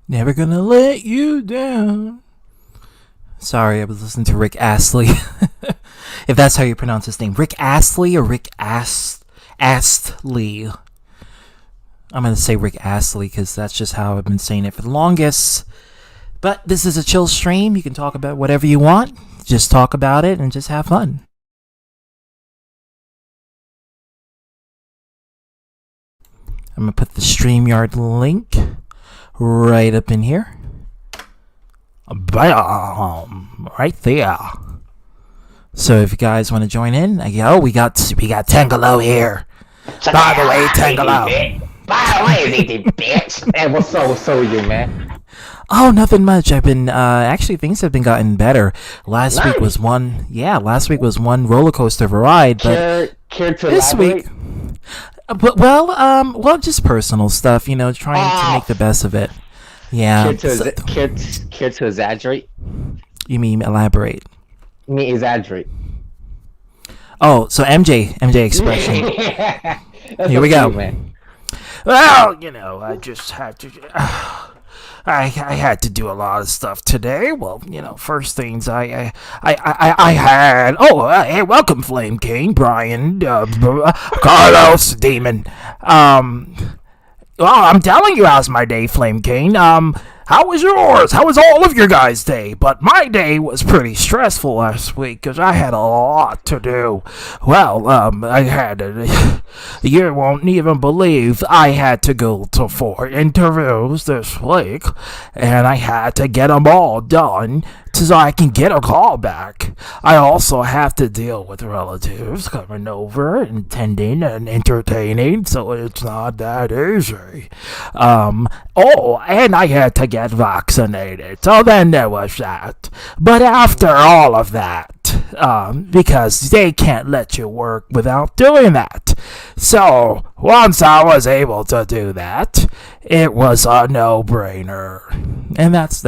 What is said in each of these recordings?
Never gonna let you down. Sorry, I was listening to Rick Astley. If that's how you pronounce his name. Rick Astley or Astley. I'm gonna say Rick Astley because that's just how I've been saying it for the longest. But this is a chill stream. You can talk about whatever you want. Just talk about it and just have fun. I'm gonna put the StreamYard link right up in here. Bam! Right there. So if you guys want to join in, we got Tangelo here. By the way, Tangelo. By the way, bitch. Hey, what's up with you, man? Oh, nothing much. I've been actually things have been gotten better. Last week was one roller coaster of a ride, but care to this elaborate? week, just personal stuff. Trying to make the best of it. Yeah. Care to exaggerate? You mean elaborate? Me exaggerate. Oh, so MJ expression. Here we go. Man. Well, I just had to. I had to do a lot of stuff today. Well, first things I had. Oh, hey, welcome, Flame King, Brian, Carlos, Demon. Well, I'm telling you, how's my day, Flame King? How was yours? How was all of your guys' day? But my day was pretty stressful last week because I had a lot to do. Well, I had you won't even believe I had to go to 4 interviews this week, and I had to get them all done so I can get a call back. I also have to deal with relatives coming over and attending and entertaining, so it's not that easy. And I had to get vaccinated, so then there was that. But after all of that, because they can't let you work without doing that. So, once I was able to do that, it was a no-brainer. And that's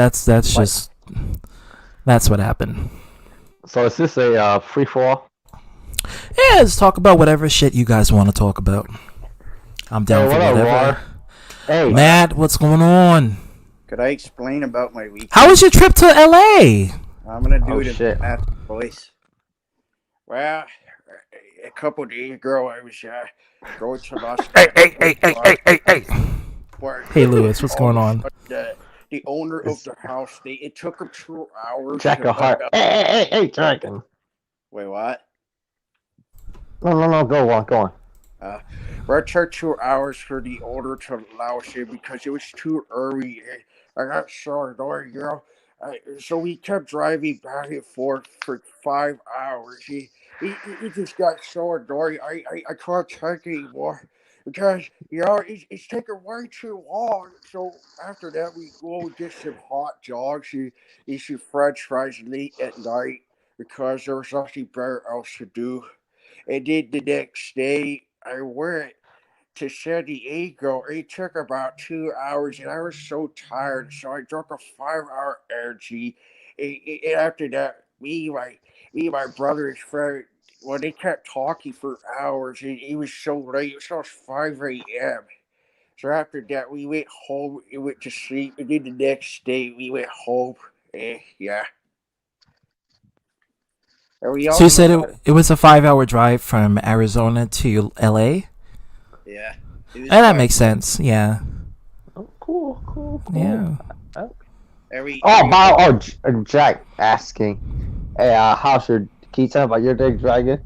what happened. So is this a free for all? Yeah, let's talk about whatever shit you guys want to talk about. I'm down for whatever. Hey, Matt, what's going on? Could I explain about my weekend? How was your trip to LA? I'm gonna do it shit. at the voice. Well, a couple days ago, I was going to Los Hey. where Hey, Lewis, what's going on? The owner of the house, it took him 2 hours. Jack a heart. Hey, Dragon. Wait, what? No, go on. It took 2 hours for the owner to allow us in because it was too early. I got so annoyed, so we kept driving back and forth for 5 hours. He just got so annoying. I can't take it anymore because it's taking way too long. So after that, we go and get some hot dogs and eat some French fries late at night because there was nothing better else to do. And then the next day, I went to San Diego. It took about 2 hours, and I was so tired. So I drank a 5-hour energy. And after that, me, and my brother, his friend, well, they kept talking for hours, and it was so late. It was almost 5 a.m. So after that, we went home and went to sleep. And then the next day, we went home. Yeah. And we So you said it was a 5-hour drive from Arizona to LA? Yeah. And that makes sense, yeah. Oh, cool. Yeah. Jack asking, hey, how's your? Can you tell about your day, Dragon?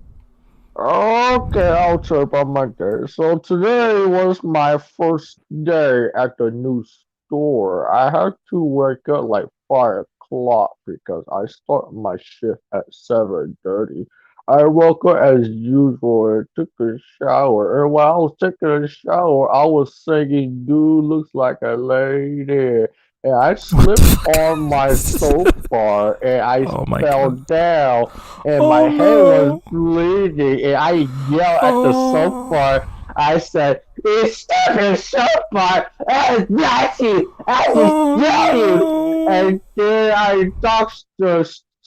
Okay, I'll tell you about my day. So today was my first day at the new store. I had to wake up like 5 o'clock because I start my shift at 7:30. I woke up as usual and took a shower. And while I was taking a shower, I was singing "Dude Looks Like a Lady." And I What the slipped fuck? on my sofa and I Oh my fell God. down and my Oh head was no. bleeding and I yelled at the sofa. I said, "It's Stephen sofa! That's Nazi! I just Oh tell you!" no. And then I talked to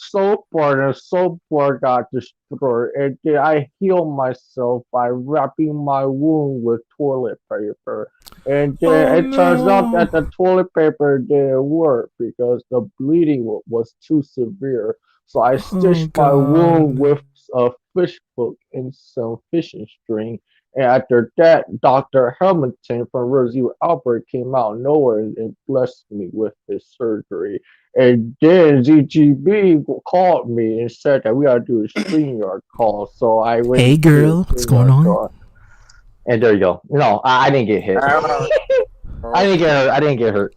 soap bar got destroyed, and then I healed myself by wrapping my wound with toilet paper. And Oh then it turns out no. that the toilet paper didn't work because the bleeding was too severe. So I Oh stitched my wound god. with a fish hook and some fishing string. And after that, Dr. Hamilton from Roseville Albert came out of nowhere and blessed me with his surgery. And then ZGB called me and said that we gotta do a StreamYard call. So I Hey went to girl, a what's going StreamYard on? call. And there you go. No, I didn't get hit. Uh, I oh, didn't get hurt. I didn't get hurt.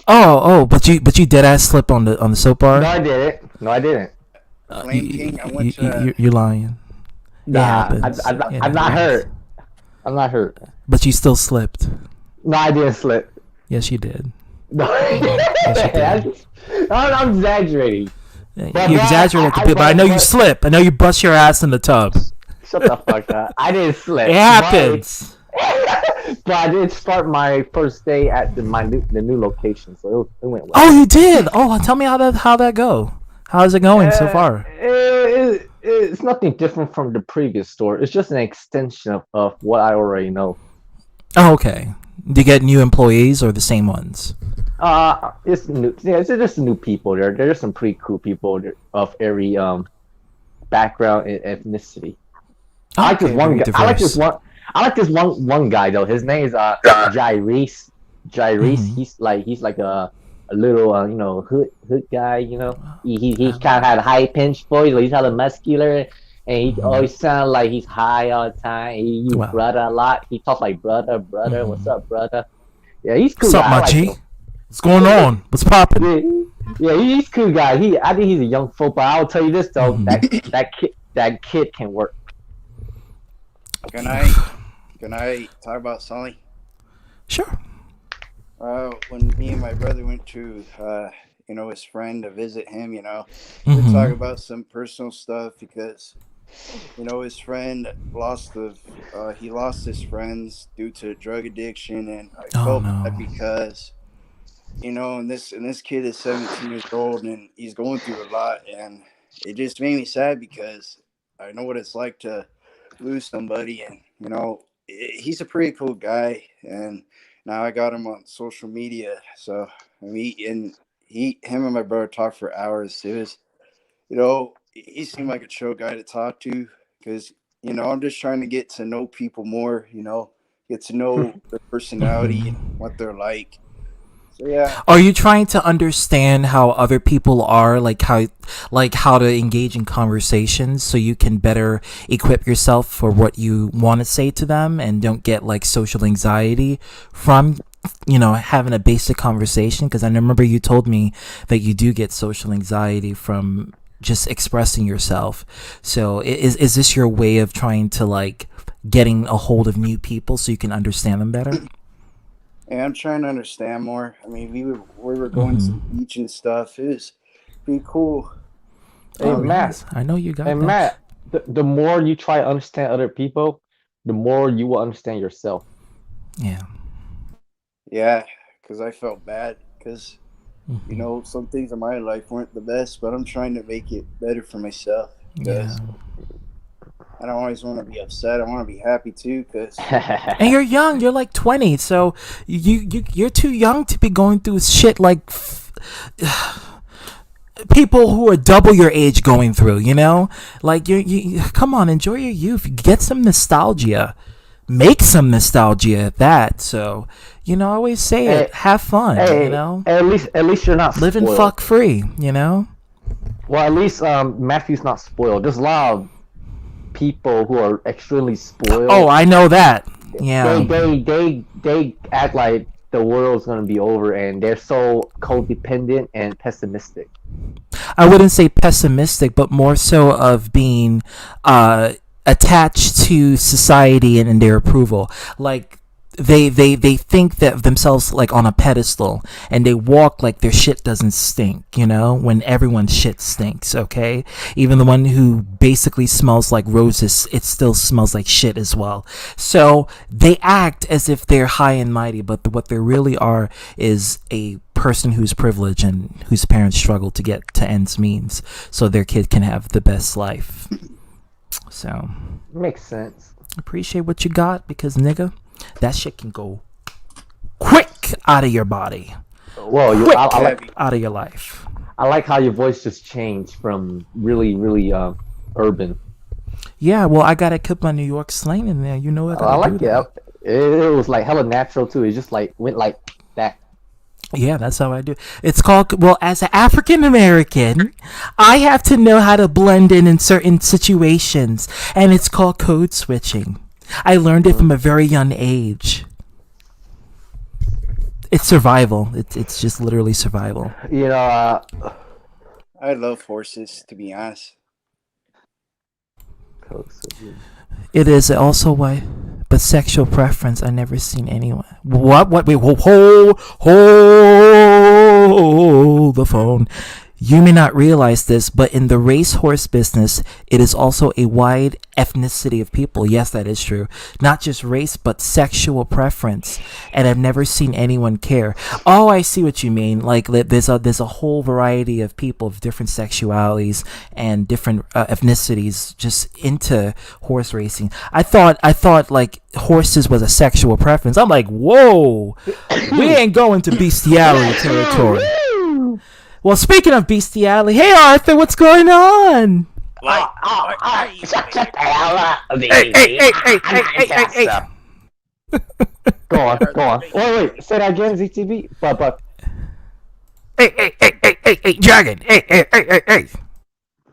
But you dead ass slip on the soap No, bar. I didn't. No, I didn't. Flame King, I went to. You're lying. It Nah, happens. It I'm not happens. hurt. I'm not hurt. But you still slipped. No, I didn't slip. Yes, you did. No, Yes, you did. I'm exaggerating. But You exaggerate a bit, but I know you but slip. I know you bust your ass in the tub. shut the fuck up. I didn't slip. It happens. But I did start my first day at the new location, so it went well. Oh, you did. Oh, tell me how that go. How's it going so far? It's nothing different from the previous store. It's just an extension of what I already know. Oh, okay. Do you get new employees or the same ones? It's new. Yeah, it's just new people. There's some pretty cool people of every background and ethnicity. I like this Okay, one very guy. I like this diverse. one. I like this one guy though. His name is Jairus. Jairus. Mhm. He's like a little hood guy. He kind of had a high pitched voice. But he's hella muscular, and he always sounds like he's high all the time. He uses Wow. brother a lot. He talks like brother. What's up, brother? Yeah, he's a cool What's up, guy. I my like G? him. What's going on? What's poppin'? He's a cool guy. I think he's a young folk, but I'll tell you this though, that kid can work. Can I talk about Sully? Sure. When me and my brother went to his friend to visit him, we talk Mhm. about some personal stuff because his friend he lost his friends due to drug addiction, and I Oh felt no. bad because and this kid is 17 years old and he's going through a lot, and it just made me sad because I know what it's like to lose somebody, and he's a pretty cool guy, and now I got him on social media, so him and my brother talked for hours. It was he seemed like a chill guy to talk to because I'm just trying to get to know people more, get to know their personality Mhm. and what they're like. So yeah. Are you trying to understand how other people are, like how to engage in conversations so you can better equip yourself for what you want to say to them and don't get like social anxiety from having a basic conversation? Because I remember you told me that you do get social anxiety from just expressing yourself. So is this your way of trying to like getting a hold of new people so you can understand them better? And I'm trying to understand more. I mean, we were going to Hmm. the beach and stuff. It was pretty cool. Hey Oh, Um, Matt, nice. I know you got hey that. Matt, the more you try to understand other people, the more you will understand yourself. Yeah. yeah, because I felt bad because Hmm. some things in my life weren't the best, but I'm trying to make it better for myself Yeah. because I don't always want to be upset. I want to be happy too because And you're young. You're like 20, so you're too young to be going through shit like people who are double your age going through. Like you come on, enjoy your youth. Get some nostalgia. Make some nostalgia at that. So I always say it. hey, Have fun. hey, at least you're not Live and spoiled. fuck free. Well, at least Matthew's not spoiled. There's a lot of people who are extremely Oh, spoiled. I know that. They Yeah. they they they act like the world's gonna be over, and they're so codependent and pessimistic. I wouldn't say pessimistic, but more so of being uh, attached to society and their approval. Like they think that of themselves like on a pedestal, and they walk like their shit doesn't stink. When everyone's shit stinks. Okay, even the one who basically smells like roses, it still smells like shit as well. So they act as if they're high and mighty, but what they really are is a person who's privileged and whose parents struggle to get to ends means, so their kid can have the best life. So Makes sense. appreciate what you got, because nigga, that shit can go quick out of your body, Well, quick I out of your life. I like how your voice just changed from really, really urban. Yeah, well, I gotta keep my New York slang in there. You know, I I gotta like do it. that. It was like hella natural too. It just like went like that. Yeah, that's how I do. It's called, well, as an African American, I have to know how to blend in certain situations, and it's called code switching. I learned it from a very young age. It's survival. It's just literally survival. You know, I love horses, to be honest. It is also why, but sexual preference. I never seen anyone. What? Wait, hold the phone. You may not realize this, but in the racehorse business, it is also a wide ethnicity of people. Yes, that is true. Not just race, but sexual preference. And I've never seen anyone care. Oh, I see what you mean. Like there's a whole variety of people of different sexualities and different ethnicities just into horse racing. I thought like horses was a sexual preference. I'm like, whoa, we ain't going to bestiality territory. Well, speaking of bestiality, hey Arthur, what's going on? shut the hell up. Hey. Go on. Wait. Say that again, ZTV. But. Hey, Dragon. Hey.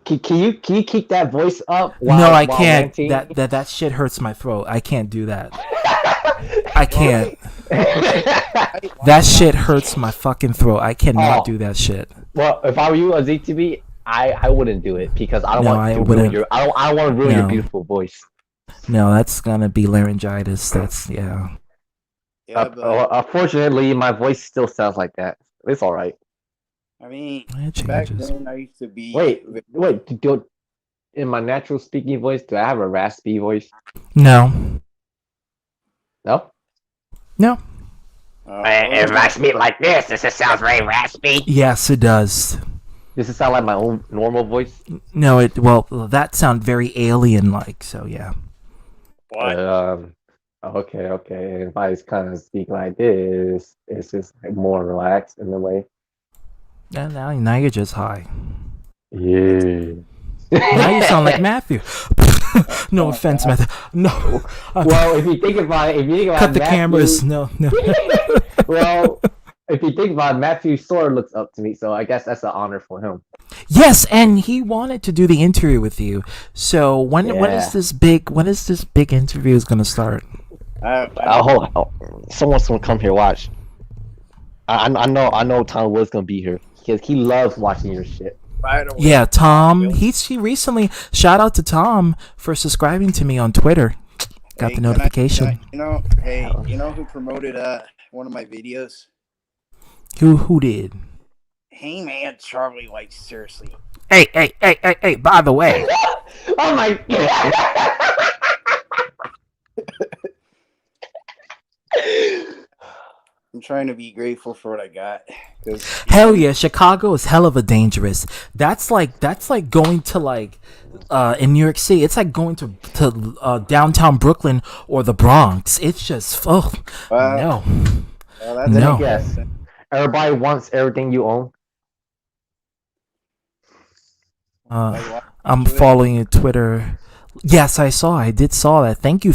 Can you keep that voice up? No, I can't. That shit hurts my throat. I can't do that. I can't. That shit hurts my fucking throat. I cannot do that shit. Well, if I were you, a ZTV, I wouldn't do it because I don't want to ruin your. I don't want to ruin your beautiful voice. No, that's gonna be laryngitis. That's yeah. Unfortunately, my voice still sounds like that. It's all right. I mean, It back changes. then I used to be. Wait. In my natural speaking voice, do I have a raspy voice? No. No. It raspy like this. This just sounds very raspy. Yes, it does. Does it sound like my own normal voice? No, that sound very alien-like. So yeah. What? Okay. If I just kind of speak like this, it's just like more relaxed in a way. And now you're just high. Yeah. Now you sound like Matthew. No offense, Matthew. No. Well, if you think about Cut the Matthew, cameras. No. Well, if you think about it, Matthew sort of looks up to me, so I guess that's an honor for him. Yes, and he wanted to do the interview with you. So when is this big interview is gonna start? Hold on. Someone's gonna come here. Watch. I know Tom was gonna be here because he loves watching your shit. By the way, Yeah, Tom. He recently shout out to Tom for subscribing to me on Twitter. Got the notification. you know who promoted one of my videos? Who did? Hey man, Charlie, like seriously. Hey, by the way. Oh my god. I'm trying to be grateful for what I got. Hell yeah, Chicago is hell of a dangerous. That's like going to like in New York City. It's like going to downtown Brooklyn or the Bronx. It's just no. Well, that's No. Yes. Everybody wants everything you own. I'm following your Twitter. Yes, I did saw that. Thank you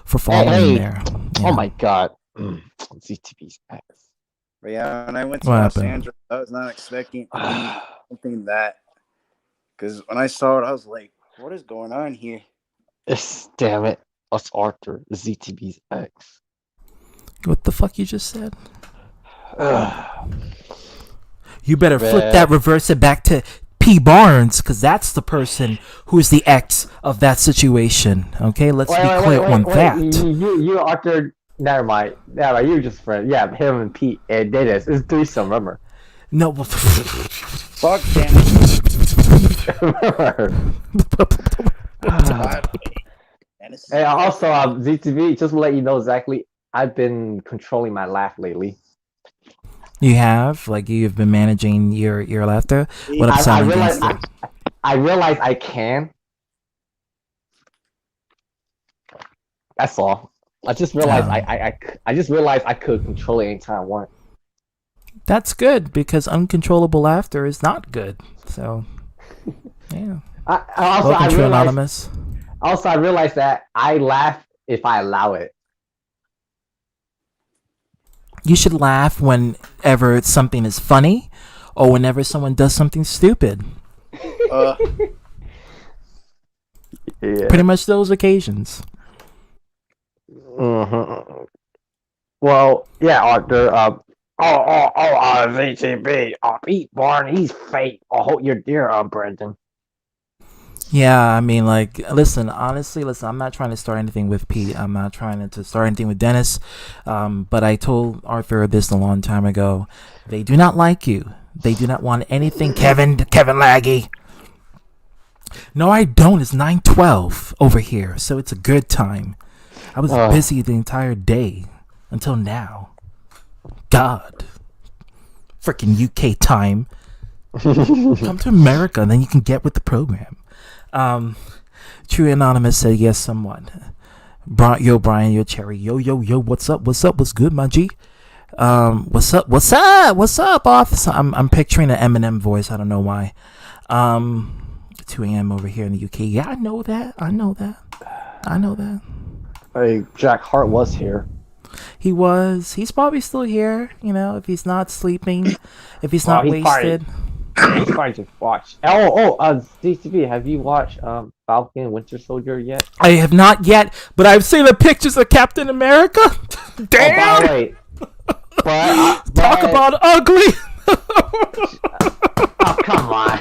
for following there. Yeah. Oh my god. ZTV's ass. But yeah, when I went to What Los happened? Angeles, I was not expecting to be something that. Because when I saw it, I was like, "What is going on here?" Damn it. Us Arthur, ZTV's ex. What the fuck you just said? You better flip that, reverse it back to P. Barnes, because that's the person who's the ex of that situation. Okay, let's be clear on that. You Arthur. Never mind. You're just friends. Yeah, him and Pete and Dennis. It's threesome, remember? No. Fuck Dennis. Hey, also, ZTV, just to let you know, exactly, I've been controlling my laugh lately. You have? Like, you've been managing your laughter? What up, I Simon realize Gangster? I realize I can. That's all. I just realized Oh. I just realized I could control it anytime I want. That's good, because uncontrollable laughter is not good. So, yeah. Welcome to Anonymous. I realized that I laugh if I allow it. You should laugh whenever something is funny or whenever someone does something stupid. Yeah. Pretty much those occasions. Mm-hmm. Well, yeah, Arthur. VTB. Pete Barn, he's fake. Hold your dear, Brendan. Yeah, I mean, like, listen, honestly, I'm not trying to start anything with Pete. I'm not trying to start anything with Dennis. But I told Arthur this a long time ago. They do not like you. They do not want anything Kevin Laggy. No, I don't. It's 9:12 over here, so it's a good time. I was busy the entire day until now. God. Freaking UK time. Come to America, and then you can get with the program. True Anonymous said yes, somewhat. Yo, Brian, yo, Cherry, yo, what's up, what's good, my G? What's up, Arthur? I'm picturing an Eminem voice, I don't know why. 2 a.m. over here in the UK. Yeah, I know that. Hey, Jack Hart was here. He's probably still here, if he's not sleeping, if he's not wasted. He's probably just watched. DTV, have you watched Falcon Winter Soldier yet? I have not yet, but I've seen the pictures of Captain America. Damn! Oh, by the way, Talk about ugly. Oh, come on.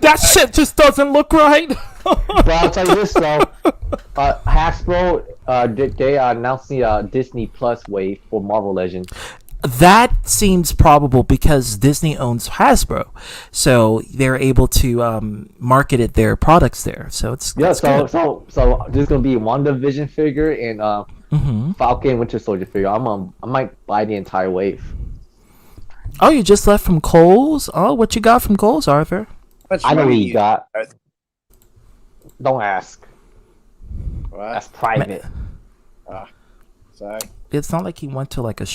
That shit just doesn't look right. But I'll tell you this though, Hasbro they announced the Disney Plus wave for Marvel Legends. That seems probable because Disney owns Hasbro, so they're able to market their products there. So it's Yeah, it's good. so there's gonna be WandaVision figure and Falcon Winter Soldier figure. I might buy the entire wave. Oh, you just left from Kohl's? Oh, what you got from Kohl's, Arthur? I know what you got. Don't ask. What? That's private. Sorry. It's not like he went to like a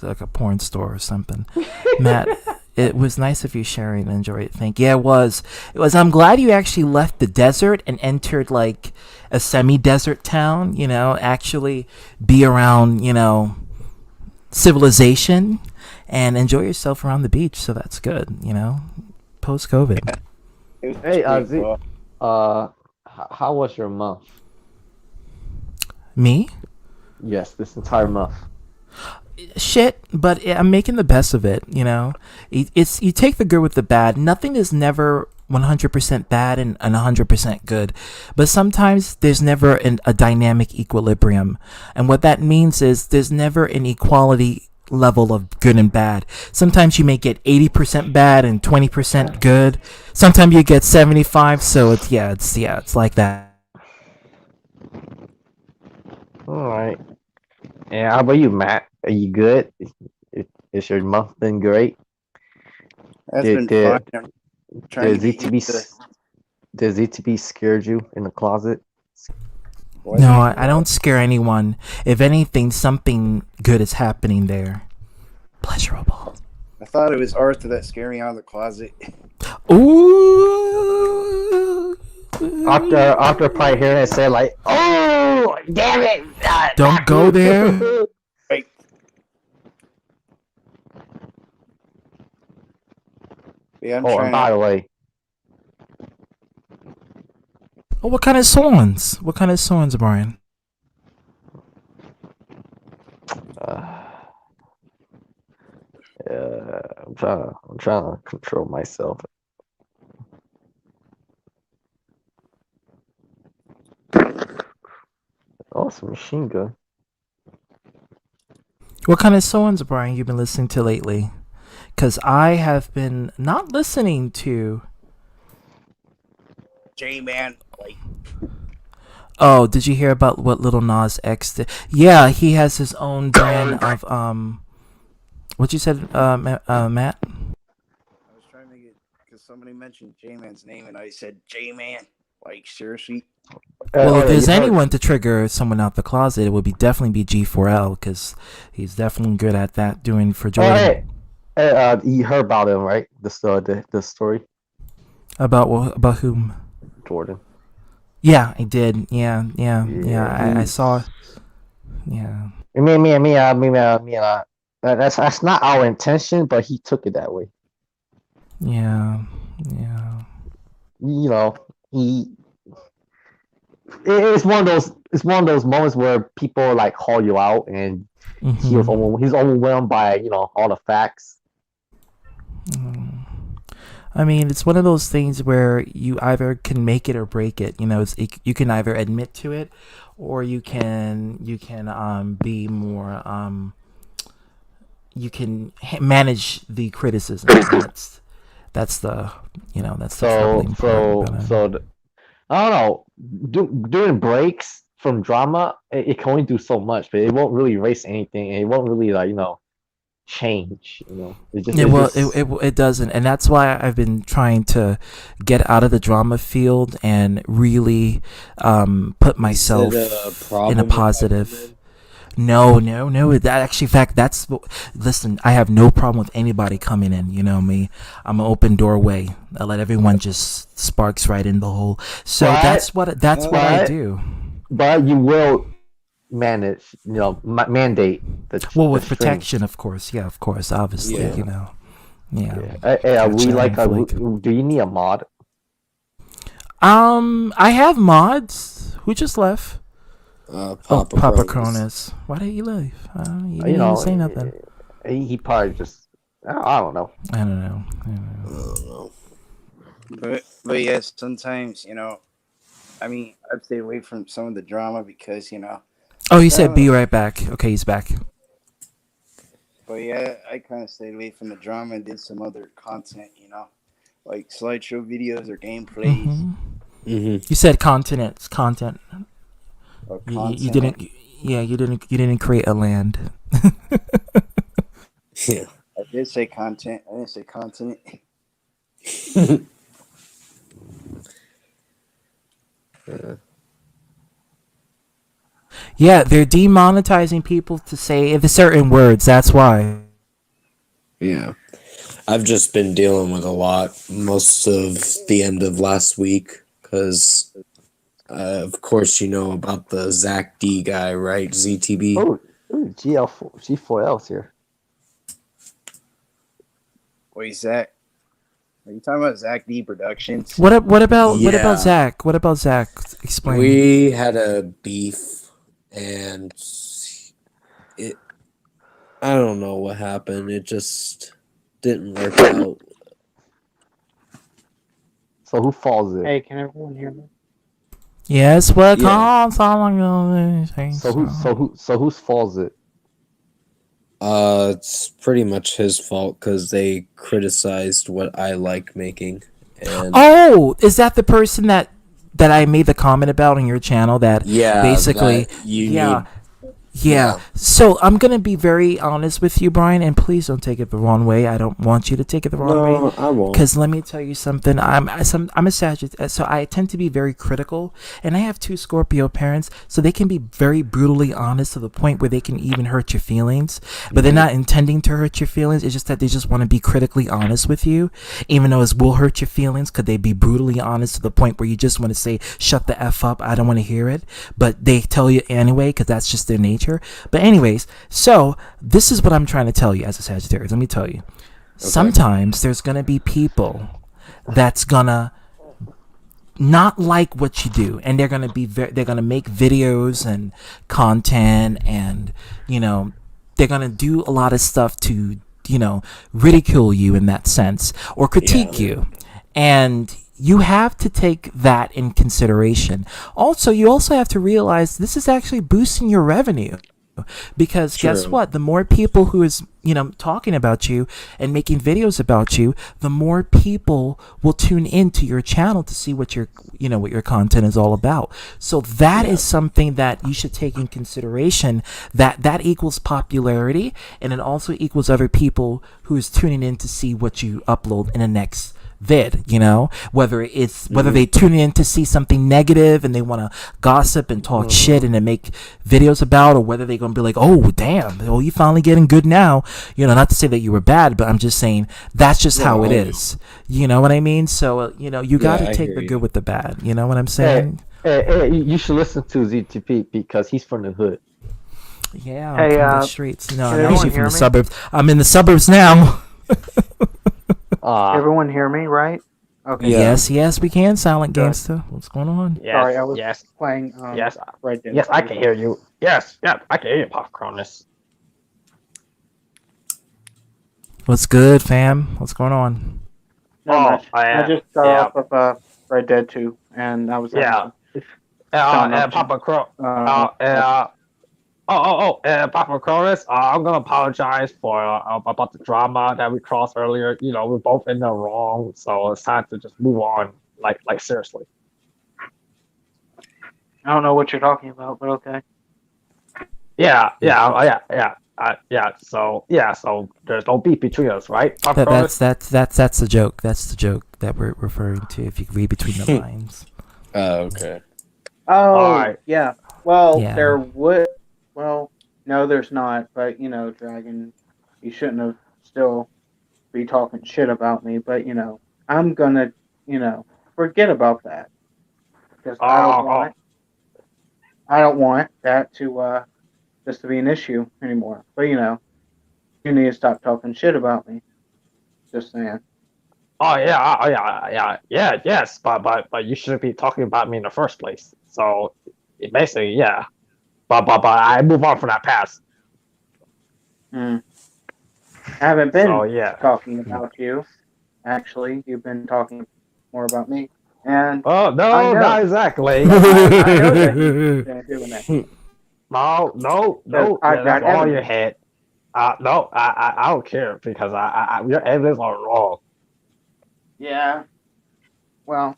like a porn store or something. Matt, it was nice of you sharing and enjoy it. Yeah, it was. I'm glad you actually left the desert and entered like a semi-desert town. Actually be around civilization and enjoy yourself around the beach. So that's good. Post COVID. Hey, cool. how was your month? Me? Yes, this entire month. Shit, but I'm making the best of it. It's you take the good with the bad. Nothing is never 100% bad and 100% good, but sometimes there's never a dynamic equilibrium, and what that means is there's never an equality level of good and bad. Sometimes you may get 80% bad and 20% good. Sometimes you get 75. So it's like that. All right. And how about you, Matt? Are you good? Is your month been great? That's Did- been did- fun. I'm trying to get used to- Does ZTB scared you in the closet? what? No, I don't scare anyone. If anything, something good is happening there. Pleasurable. I thought it was Arthur that scared me out of the closet. Ooh. After probably hearing it say like, "Oh, damn it!" Don't go there. Wait. Yeah, I'm Oh, and trying by to. the way, Oh, what kind of swans? Brian? I'm trying to control myself. Oh, it's a machine gun. What kind of songs, Brian, you've been listening to lately? Because I have been not listening to... J-Man. Like, Oh, did you hear about what Lil Nas X did? Yeah, he has his own brand of What you said, Matt? I was trying to get because somebody mentioned J Man's name and I said J Man. Like seriously? Well, if yeah, there's you heard- anyone to trigger someone out the closet, it would definitely be G4L because he's definitely good at that doing for Oh, Jordan. you heard about him, right? The story, About whom? Jordan. Yeah, I did. Yeah. I saw. Yeah. That's not our intention, but he took it that way. Yeah. You know, it's one of those moments where people like call you out, and Mhm. he's overwhelmed by all the facts. I mean, it's one of those things where you either can make it or break it. You can either admit to it, or you can be more you can manage the criticism. That's the that's the troubling part about it. I don't know. Doing breaks from drama, it can only do so much, but it won't really erase anything, and it won't really change. Yeah, well, it doesn't, and that's why I've been trying to get out of the drama field and really put myself Is it a problem in a if I positive. come in? No. That actually, in fact, listen. I have no problem with anybody coming in. You know me. I'm an open doorway. I let everyone just sparks right in the hole. So But- that's what I but- do. But you will manage, mandate the Well, with the stream. protection, of course. Yeah, of course. Obviously, Yeah. Yeah. Hey, we Gotcha, like. Flake. Do you need a mod? I have mods. Who just left? Papa Papa Cronus. Cronus. Why did you leave? You didn't You know, even say nothing. He probably just. I don't know. I don't know. I don't know. But yes, sometimes, I mean, I've stayed away from some of the drama because, Oh, he said be right back. Okay, he's back. but yeah, I kind of stayed away from the drama and did some other content, like slideshow videos or gameplays Mhm. Mm-hmm. You said content. or You content. didn't. Yeah, you didn't create a land. Yeah. I did say content. I didn't say continent. Yeah, they're demonetizing people to say the certain words. That's why. Yeah. I've just been dealing with a lot most of the end of last week because, of course, you know about the Zach D guy, right? ZTB. Oh, G4L's here. Wait, Zach? Are you talking about Zach D Productions? What about Yeah. Zach? What about Zach? Explain. We had a beef and I don't know what happened. It just didn't work out. So who falls it? Hey, can everyone hear me? Yes, what Yeah. So whose falls it? It's pretty much his fault because they criticized what I like making. And Oh, is that the person that I made the comment about on your channel that yeah, basically that you yeah. need. Yeah. So I'm gonna be very honest with you, Brian, and please don't take it the wrong way. I don't want you to take it the wrong way. No, I won't. Because let me tell you something. I'm a Sagittarius, so I tend to be very critical, and I have 2 Scorpio parents, so they can be very brutally honest to the point where they can even hurt your feelings. But they're not intending to hurt your feelings. It's just that they just want to be critically honest with you, even though it will hurt your feelings. Could they be brutally honest to the point where you just want to say, "Shut the f up"? I don't want to hear it, but they tell you anyway because that's just their nature. But anyways, so this is what I'm trying to tell you as a Sagittarius. Let me tell you. Sometimes there's going to be people that's going to not like what you do, and they're going to be they're going to make videos and content, and they're going to do a lot of stuff to ridicule you in that sense or critique you. And you have to take that in consideration. Also, you also have to realize this is actually boosting your revenue. Because guess True. what? The more people who is, talking about you and making videos about you, the more people will tune into your channel to see what what your content is all about. So that is something that you should take in consideration, that equals popularity, and it also equals other people who is tuning in to see what you upload in the next vid, whether they tune in to see something negative and they want to gossip and talk shit and then make videos about, or whether they're gonna be like, oh damn, you finally getting good now, not to say that you were bad, but I'm just saying that's just how it is, you know what I mean? So you got to I take hear the you. good with the bad, you know what I'm saying? Hey, you should listen to ZTP because he's from the hood. Yeah, I'm Hey, from the streets. No, can I'm everyone actually from hear the me? suburbs. I'm in the suburbs now. Everyone hear me, right? Okay. Yeah. Yes, we can. Silent Good. Gangsta. What's going on? Yes, Sorry, I was yes, playing yes, Red Dead. yes, I can hear you. Yes, yeah, I can hear you, Popcronus. What's good, fam? What's going on? Not much. I just got yeah. off of Red Dead 2, and I was Yeah. Sound And Papa Cro- Papa Cronus, I'm gonna apologize for about the drama that we crossed earlier. We're both in the wrong, so it's time to just move on. Like seriously. I don't know what you're talking about, but okay. So there's no beef between us, right? Papa Cronus? That's the joke. That's the joke that we're referring to. If you read between the lines. Okay. Oh, Alright. yeah. Well, Yeah. there would. Well, no, there's not. But Dragon, you shouldn't have still be talking shit about me. But I'm gonna, forget about that because I don't want that to just to be an issue anymore. But you need to stop talking shit about me. Just saying. Yes, but you shouldn't be talking about me in the first place. So basically, yeah. But I move on from that past. I haven't been So yeah. talking about you. Actually, you've been talking more about me. And Oh I no, know. not exactly. I know that you've been doing that. No, I've got that's all evidence. your head. No, I don't care because your evidence are wrong. Yeah. Well,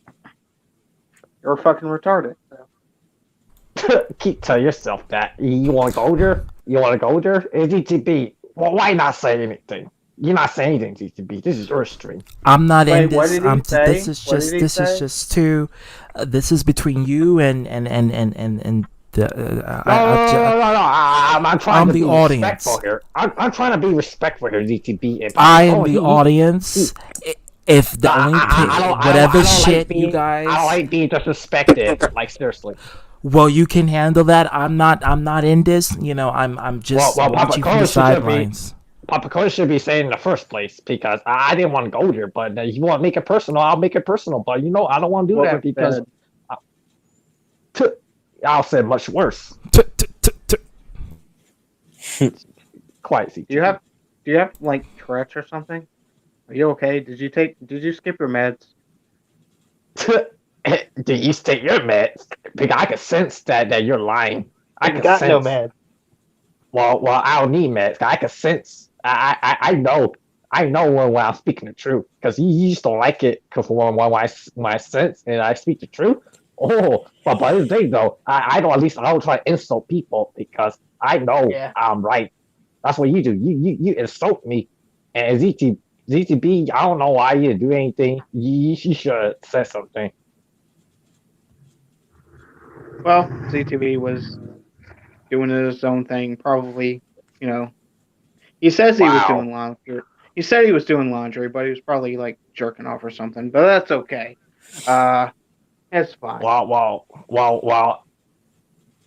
you're fucking retarded. So. Keep tell yourself that. You want to go there? You want to go there? It's GTB. Well, why not say anything? You're not saying anything, GTB. This is your stream. I'm not Wait, in this. what did he say? This is What just. did he This is say? just too. This is between you and the. No. I'm trying I'm to the be audience. respectful here. I'm trying to be respectful here, GTB. And I am the audience. If the only whatever shit you guys. I don't like being disrespected. Like seriously. Well, you can handle that. I'm not in this. I'm just Well, Papa watching from the Coach should be- sidelines. Papa Coach should be saying in the first place because I didn't want to go there. But if you want to make it personal, I'll make it personal. But I don't want to do What that was because said? I'll say much worse. Quite. Do you have like Tourette's or something? Are you okay? Did you skip your meds? Do you take your meds? Because I can sense that you're lying. I can got sense. no meds. Well, I don't need meds. I can sense. I know. I know when I'm speaking the truth. Because you just don't like it. Because when I sense and I speak the truth. Oh, but by the thing though, I don't. At least I don't try to insult people because I know I'm right. That's what you do. You insult me, and ZTB. I don't know why you didn't do anything. You should have said something. Well, ZTV was doing his own thing. Probably, he says he was Wow. doing laundry. He said he was doing laundry, but he was probably like jerking off or something. But that's okay. It's fine. Well.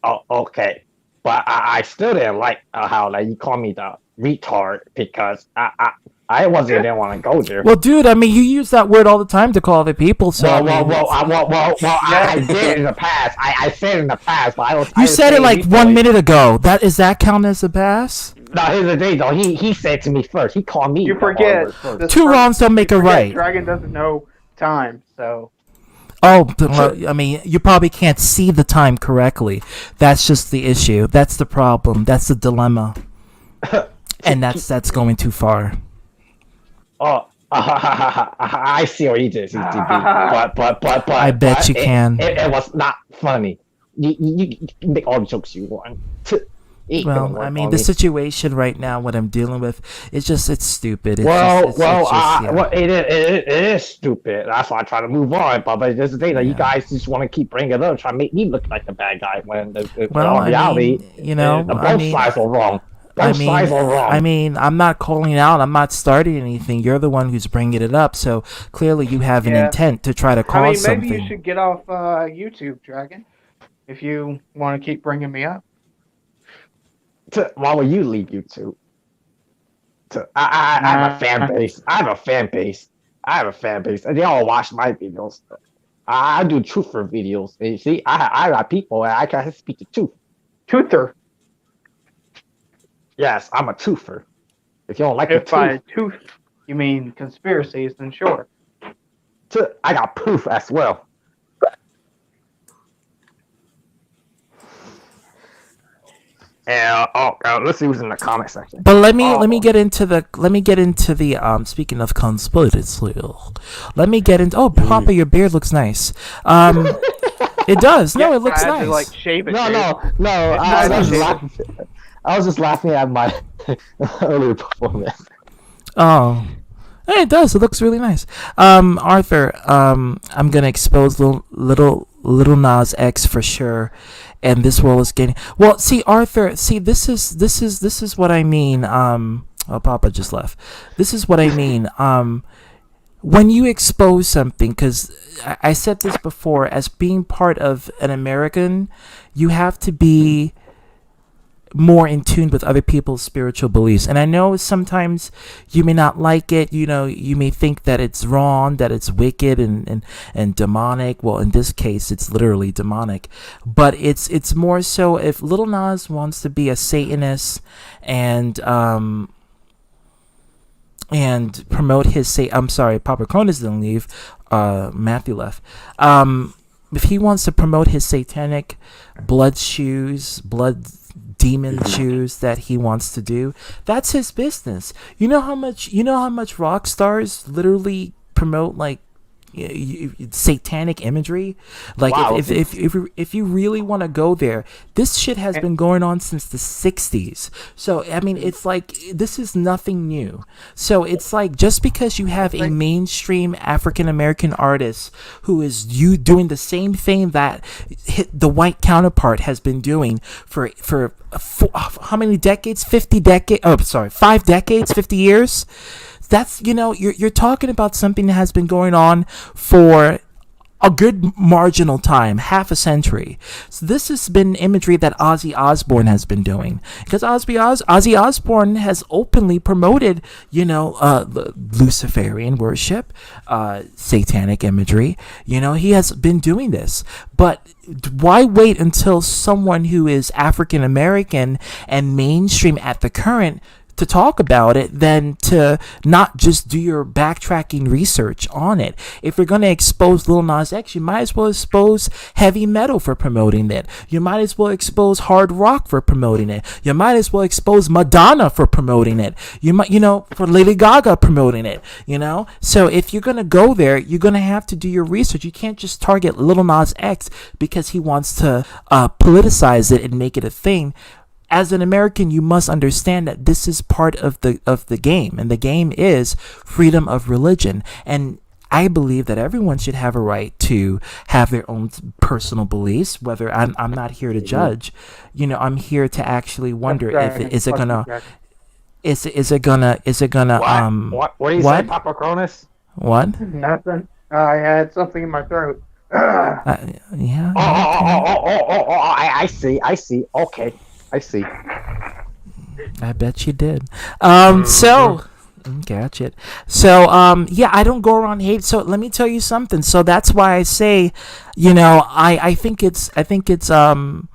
Oh, okay. But I still didn't like how you call me the retard because I didn't want to go there. Well, dude, I mean, you use that word all the time to call other people. So I mean, I did in the past. I said in the past, but I don't. you said it like 1 minute ago. Does that count as a pass? No, here's the thing though. He said to me first. He called me. You the forget. R-word first. this Two person- wrongs don't make you a forget right. Dragon doesn't know time, so Oh, I mean, you probably can't see the time correctly. That's just the issue. That's the problem. That's the dilemma, and that's going too far. Oh, I see what you did, CTB. But I bet you can. It was not funny. You can make all the jokes you want. It Well, don't work I mean, on the me. situation right now, what I'm dealing with, it's stupid. It's Well, just, yeah. well, it is stupid. That's why I try to move on. But there's the thing that you guys just want to keep bringing it up, try to make me look like the bad guy when Well, in reality, I mean, you know, both sides are wrong. Both sides are wrong. I mean, I'm not calling out. I'm not starting anything. You're the one who's bringing it up. So clearly, you have an Yeah. intent to try to I cause mean, something. maybe you should get off YouTube, Dragon, if you want to keep bringing me up. Why would you leave YouTube? I have a fan base. I have a fan base. And they all watch my videos. I do truther videos. And you see, I got people and I can speak the truth. Toother. Yes, I'm a truther. If you don't like the If by truth, tooth you mean conspiracies, then sure. I got proof as well. And let's see who's in the comment section. But let me get into the speaking of conspiracy, let me get into Papa, your beard looks nice. It does. No, it looks I had nice. to, like, shave it. No, dude. no. I was just laughing at my earlier performance. Oh, hey, it does. It looks really nice. Arthur, I'm gonna expose little Nas X for sure, and this world is getting. Well, see, Arthur, this is what I mean. Papa just left. This is what I mean. When you expose something, because I said this before, as being part of an American, you have to be more in tune with other people's spiritual beliefs. And I know sometimes you may not like it, you may think that it's wrong, that it's wicked and demonic. Well, in this case, it's literally demonic. But it's more so if Lil Nas wants to be a Satanist and promote his I'm sorry, Papa Cronus didn't leave, Matthew left. If he wants to promote his satanic blood demon shoes that he wants to do, that's his business. You know how much rock stars literally promote like satanic imagery? Like, Wow. if you really want to go there, this shit has been going on since the 60s. So I mean, it's like, this is nothing new. So it's like, just because you have a mainstream African American artist who is doing the same thing that the white counterpart has been doing for how many decades? 5 decades, 50 years. That's, you're talking about something that has been going on for a good marginal time, half a century. So this has been imagery that Ozzy Osbourne has been doing, because Ozzy Osbourne has openly promoted, the Luciferian worship, satanic imagery. He has been doing this. But why wait until someone who is African American and mainstream at the current to talk about it than to not just do your backtracking research on it? If you're going to expose Lil Nas X, you might as well expose heavy metal for promoting it. You might as well expose hard rock for promoting it. You might as well expose Madonna for promoting it. You might, for Lady Gaga promoting it, So if you're going to go there, you're going to have to do your research. You can't just target Lil Nas X because he wants to politicize it and make it a thing. As an American, you must understand that this is part of the game, and the game is freedom of religion. And I believe that everyone should have a right to have their own personal beliefs. Whether I'm not here to judge, I'm here to actually wonder if is it gonna What do you say, Papa Cronus? What? Nothing. I had something in my throat. Yeah. I see. Okay. I see. I bet you did. So gotcha. So yeah, I don't go around hate. So let me tell you something. So that's why I say, I think it's kind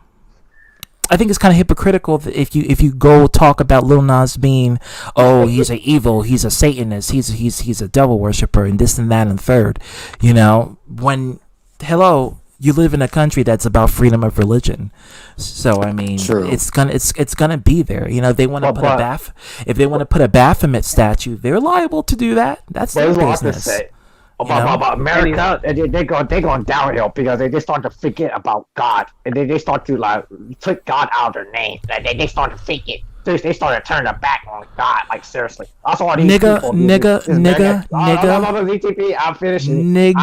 of hypocritical if you go talk about Lil Nas being, he's he's a Satanist, he's a devil worshiper, and this and that and third, when hello, you live in a country that's about freedom of religion, so I mean, True. it's gonna be there. You know, if they want to But- put a but- if they want to put a Baphomet statue, they're liable to do that. That's their There's a lot to business. say. You know? About America, they go downhill because they start to forget about God, and they start to like take God out of their name. Like, they start to fake it. They start to turn their back on God. Like seriously, that's all these Nigga, people do. nigga, This nigga, nigga. No, ZTP, I'm finishing. Nigga,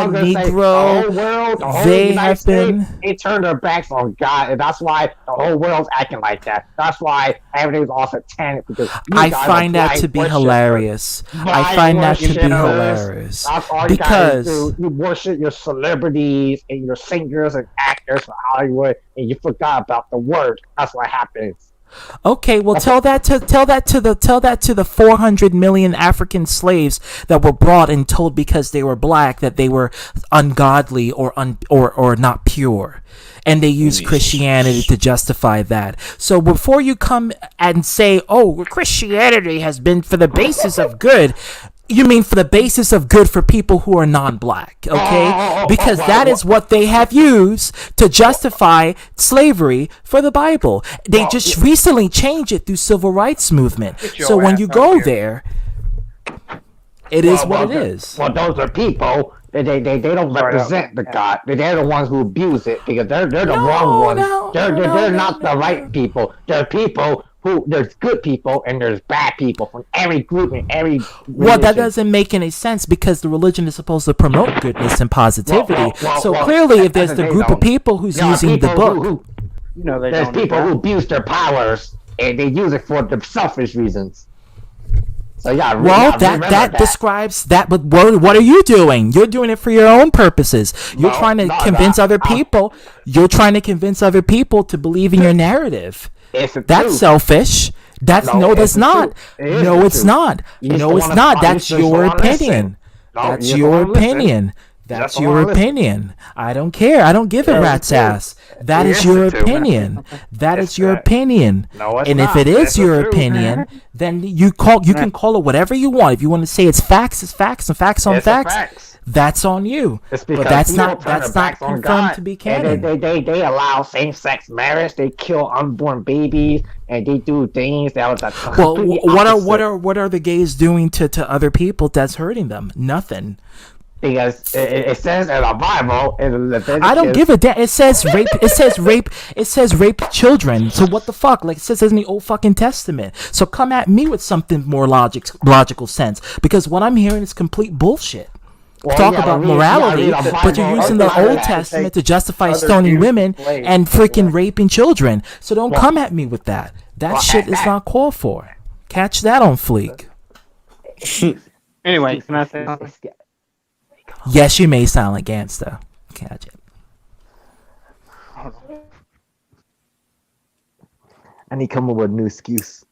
I'm gonna say Negro, the whole world, the whole they United have States, been- they turned their backs on God, and that's why the whole world's acting like that. That's why everything's all satanic because you I guys find are that blind to be worshipers. hilarious. I Blind find that to be worshipers. hilarious That's all you because guys do. You worship your celebrities and your singers and actors from Hollywood, and you forgot about the word. That's what happens. okay, well tell that to the 400 million African slaves that were brought and told because they were black that they were ungodly or not pure. And they use Christianity to justify that. So before you come and say, "Oh, Christianity has been for the basis of good," you mean for the basis of good for people who are non-black, okay? Because that is what they have used to justify slavery for the Bible. They just recently changed it through civil rights movement. your So when ass you out go here. there, it is what it is. Well, those are people. They don't represent the God. They're the ones who abuse it because they're the wrong ones. They're not the right people. They're people who there's good people and there's bad people from every group and every. Well, that religion. doesn't make any sense because the religion is supposed to promote goodness and positivity. Well, So clearly, if there's they the group don't. of people who's There are using the people book, You know they there's don't. do people that. who abuse their powers and they use it for the selfish reasons. So yeah, well, remember that describes that. But what are you doing? You're doing it for your own purposes. You're No, trying to no, convince no, other no. people. You're trying to convince other people to believe in your narrative. It's the That's truth. selfish. That's No, that's it's the not. truth. It is No, the it's truth. not. You just No, don't it's wanna not. follow- That's you just your don't wanna listen. opinion. No, That's you just your don't wanna listen. opinion. You That's just don't your wanna listen. opinion. I don't care. I don't give a Yeah, rat's it's true. ass. That It is is your the truth. opinion. That It's is your the- opinion. No, it's And if not. it is It's the your truth. opinion, then you can call it whatever you want. If you want to say it's facts and facts on It's the facts, facts. that's on you. It's But because that's people not turn their backs on confirmed God, to be and canon. They allow same-sex marriage. They kill unborn babies, and they do things that are Well, completely what opposite. are the gays doing to other people that's hurting them? Nothing. Because it says in the Bible in Leviticus. I don't give a damn. It says rape. It says rape. It says rape children. So what the fuck? Like it says in the Old fucking Testament. So come at me with something more logical sense. Because what I'm hearing is complete bullshit. Well, Talk yeah, about read- yeah, morality, read the but you're Bible. using Other the than Old that, Testament take to justify other stoning Jews women slaves and for freaking what? raping children. So don't come at me with that. That Well, shit is not called for. Catch that on fleek. Anyway, can I say something? Yes, you may sound like gangsta. Catch it. And he come up with a new excuse.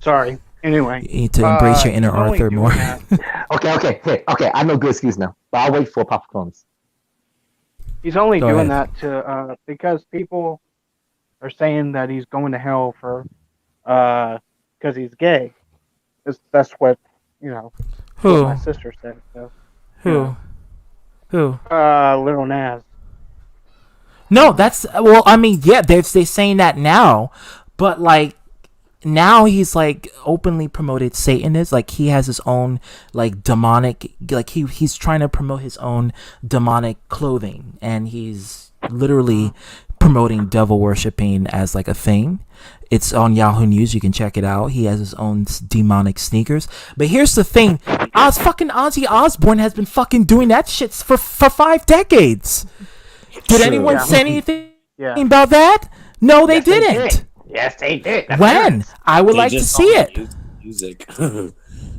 Sorry. Anyway, You need to embrace your inner he's only Arthur doing more. that- Okay. I know good excuse now, but I'll wait for popcorns. He's only Go doing ahead. that to because people are saying that he's going to hell for because he's gay. That's what what Who? my sister said. So, Who? Who? Little Nas. No, that's well. I mean, yeah, they're saying that now, but like now he's like openly promoted Satanist. Like he has his own like demonic. Like he's trying to promote his own demonic clothing, and he's literally promoting devil worshipping as like a thing. It's on Yahoo News. You can check it out. He has his own demonic sneakers. But here's the thing: Ozzy Osbourne has been fucking doing that shit for 5 decades. Did anyone Yeah. say anything Yeah. about that? No, they Yes, they didn't. did. Yes, they did. The When? parents. I would They like to just see don't it. use music.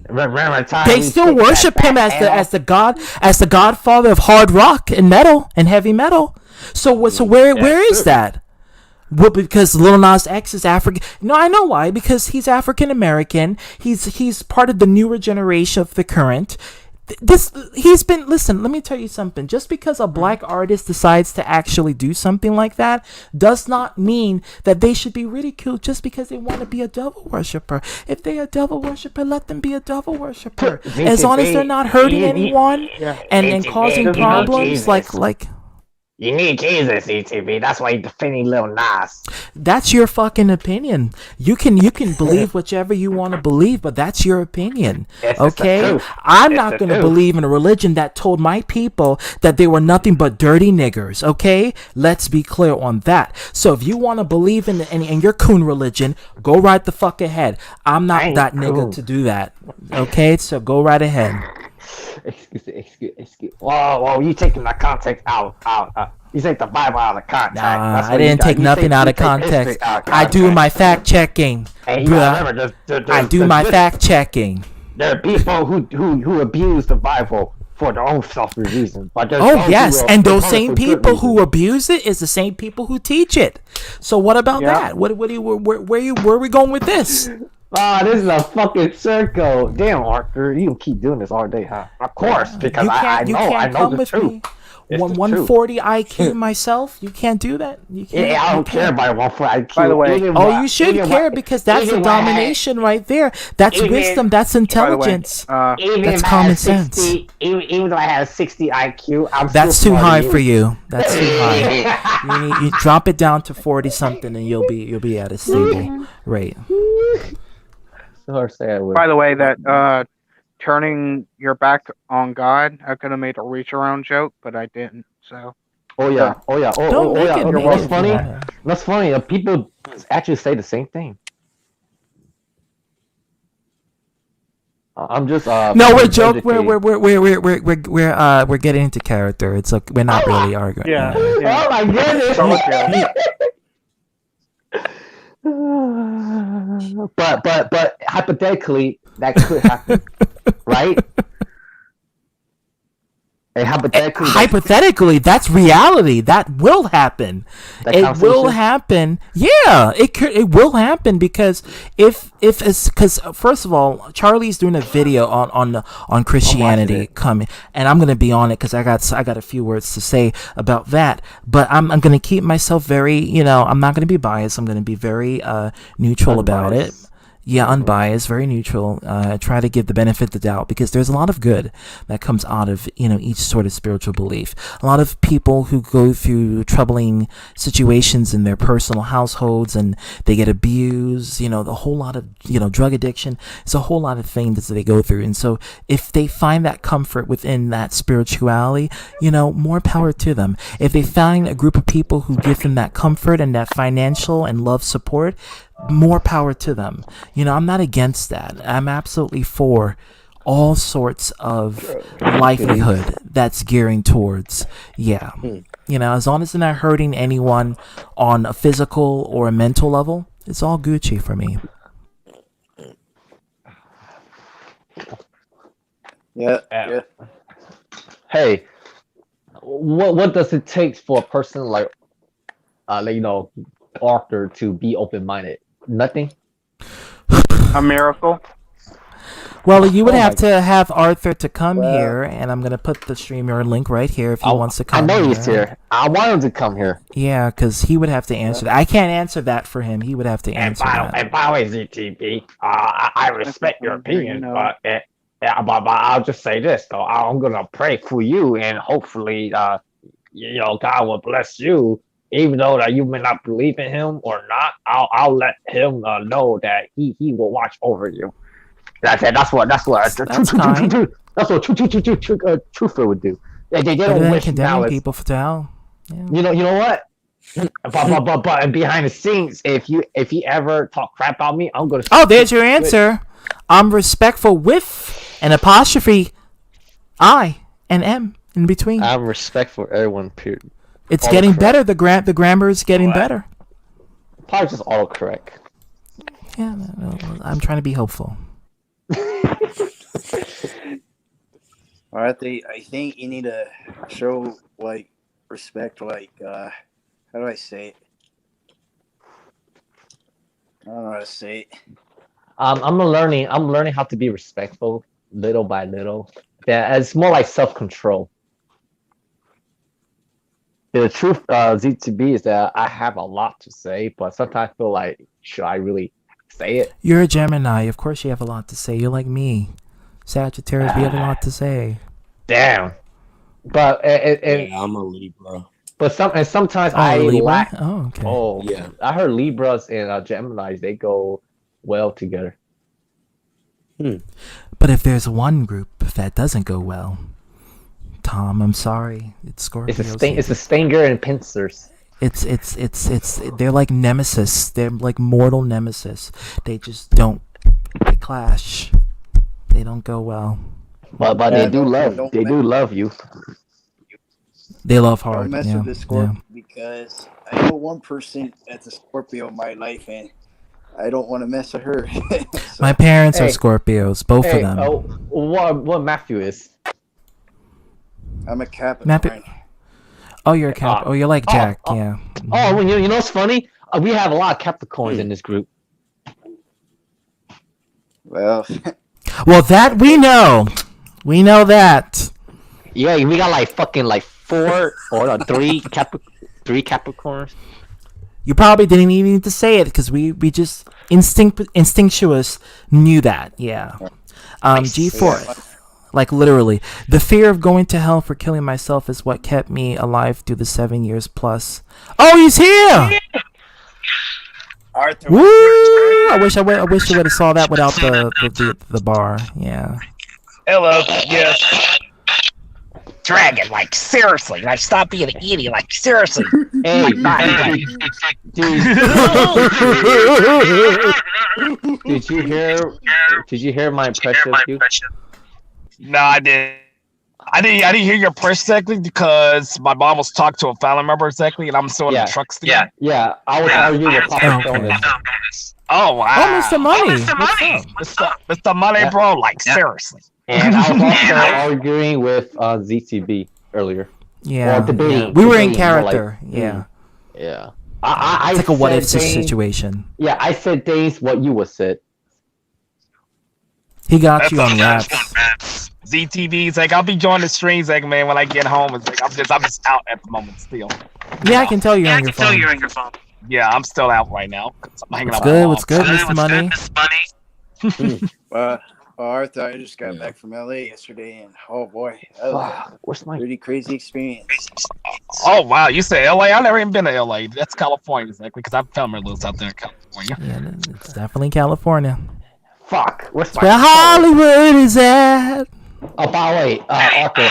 Remember time They we still kicked that worship him back as the godfather of hard rock and metal and heavy metal. So where is that? Well, because Lil Nas X is African. No, I know why. Because he's African American. He's part of the newer generation of the current. this he's been listen, let me tell you something. Just because a black artist decides to actually do something like that does not mean that they should be ridiculed just because they want to be a devil worshiper. If they're a devil worshiper, let them be a devil worshiper. As long as they're not hurting anyone and causing problems like You need Jesus, ETB. That's why you're defending Lil Nas. that's your fucking opinion. You can believe whichever you want to believe, but that's your opinion. It's the Okay? truth. I'm It's not the going to truth. believe in a religion that told my people that they were nothing but dirty niggers. Okay? Let's be clear on that. So if you want to believe in your coon religion, go right the fuck ahead. I'm not ain't that nigga coon. to do that. Okay? So go right ahead. Excuse. Whoa, you taking the context out. You take the Bible out of context. Nah, That's I what you didn't got. take You nothing take- out you of take history context. out of I do context. my fact checking. Hey, you Bruh. gotta remember, I do my fact checking. There are people who abuse the Bible for their own selfish reasons. But there's Oh those yes, who and those abuse it same for good people who reasons. abuse it is the same people who teach it. So what about Yeah. that? Where are we going with this? This is a fucking circle. Damn, Arthur, you can keep doing this all day, huh? Of course, because I know come the with truth. me. It's the truth. 140 IQ myself. You can't do that. You can't. Yeah, I you don't care can't. about 140 IQ. By the way- Even Oh, what- you should even care what- because that's the even what I had- domination right there. That's even- wisdom. That's By the way, intelligence. Even That's if I common had sense. 60, even though I had a 60 IQ, I'm That's still too smarter high than for you. That's too high. You drop it down to 40 something, and you'll be at a stable rate. So say I would. By the way, that turning your back on God, I could have made a reach around joke, but I didn't. So Oh yeah. Don't make yeah. it. Okay, make that's it funny. funny. That's funny. People actually say the same thing. I'm just No, we're joke. educated. We're getting into character. It's like we're not really arguing. yeah, Oh yeah. my goodness. So much, but hypothetically that could happen, right? And Hypothetically, that's reality. That will happen. That It will conversation? happen. Yeah, it will happen because if it's because first of all, Charlie's doing a video on Christianity it. coming, and I'm gonna be on it because I got a few words to say about that. But I'm gonna keep myself very I'm not gonna be biased. I'm gonna be very neutral about it. Unbiased. Yeah, unbiased, very neutral. Try to give the benefit of the doubt because there's a lot of good that comes out of each sort of spiritual belief. A lot of people who go through troubling situations in their personal households and they get abused. The whole lot of drug addiction. It's a whole lot of things that they go through, and so if they find that comfort within that spirituality, more power to them. If they find a group of people who give them that comfort and that financial and love support, more power to them. I'm not against that. I'm absolutely for all sorts of livelihood that's gearing towards, as long as they're not hurting anyone on a physical or a mental level, it's all Gucci for me. Yeah. Hey, what does it take for a person like Arthur to be open-minded? Nothing. a miracle. Well, you would Oh have my- to have Arthur to come Well- here, and I'm gonna put the streamer link right here if he wants to I come. know he's here. I want him to come here. Yeah, because he would have to answer that. I can't answer that for him. He would have to answer that. by the way, ZTB, I respect your opinion, know. but I'll just say this though. I'm gonna pray for you, and hopefully, God will bless you. Even though that you may not believe in Him or not, I'll let Him know that He will watch over you. That's it. That's what That's kind. That's what truther would do. They But don't then wish condemning malice. people for hell. Yeah. You know what? But behind the scenes, if he ever talk crap about me, I'm gonna. Oh, there's your answer. I'm respectful with an apostrophe I and M in between. I'm respectful for everyone. Period. It's autocorrect. getting better. The grammar is getting better. Probably just autocorrect. Yeah, I'm trying to be hopeful. I think you need to show respect. How do I say it? I don't know how to say it. I'm learning how to be respectful little by little. Yeah, it's more like self-control. The truth, ZTB, is that I have a lot to say, but sometimes I feel like, should I really say it? You're a Gemini. Of course you have a lot to say. You're like me. Sagittarius, we have a lot to say. Damn. But Yeah, I'm a Libra. but sometimes Oh, I Libra? lack. Oh, okay. Oh, Yeah. I heard Libras and Geminis, they go well together. But if there's one group that doesn't go well, Tom, I'm sorry. It's Scorpios. It's a stinger and pincers. It's they're like nemesis. They're like mortal nemesis. They just don't. They clash. They don't go well. But Yeah, they do love you. They love Don't hard. mess Yeah, with this Scorpio because I know one person that's a Scorpio in my life, and I don't want to mess with her. So, My parents are Hey. Scorpios, both of Hey, them. what Matthew is? I'm a Capricorn. Oh, you're a Cap. Oh, you're like Jack. Yeah. Oh, well, you know what's funny? We have a lot of Capricorns in this group. Well, Well, that we know. We know that. Yeah, we got like fucking like four or no, three Capricorns. You probably didn't even need to say it because we just instinctuous knew that. Yeah. G4. Like literally, the fear of going to hell for killing myself is what kept me alive through the 7 years plus. Oh, he's here! Arthur. Woo! I wish you would have saw that without the bar. Yeah. Hello. Yes. Dragon, like seriously, like stop being an idiot, like seriously. Hey, Like, did you hear my impression of you? No, I didn't. I didn't hear your press exactly because my mom was talking to a family member exactly, and I'm still in Yeah. the truck still. Yeah, I was arguing with Papa Okay. Jonas. Oh wow. Oh, Mr. Money. What's up? Mr. Money, Yeah. bro. Like seriously. And I was also arguing with ZTB earlier. Yeah. Or debating. We were in debating, more character. like- Yeah. Yeah. I It's like a what if said things- situation. Yeah, I said things what you would said. He got you on raps. ZTV's like I'll be joining the streams like man when I get home. It's like I'm just out at the moment still. Yeah, I can tell you're on your phone. Yeah, I'm still out right now. 'Cause I'm hanging What's out with good? my What's mom. good, Mr. Money? Arthur, I just got back from LA yesterday, and oh boy, that was Fuck, where's a my pretty crazy experience. Oh wow, you say LA? I've never even been to LA. That's California exactly because I've family lives out there in California. Yeah, it's definitely California. fuck? Where's my Where Hollywood is at. Oh, by the way, Arthur,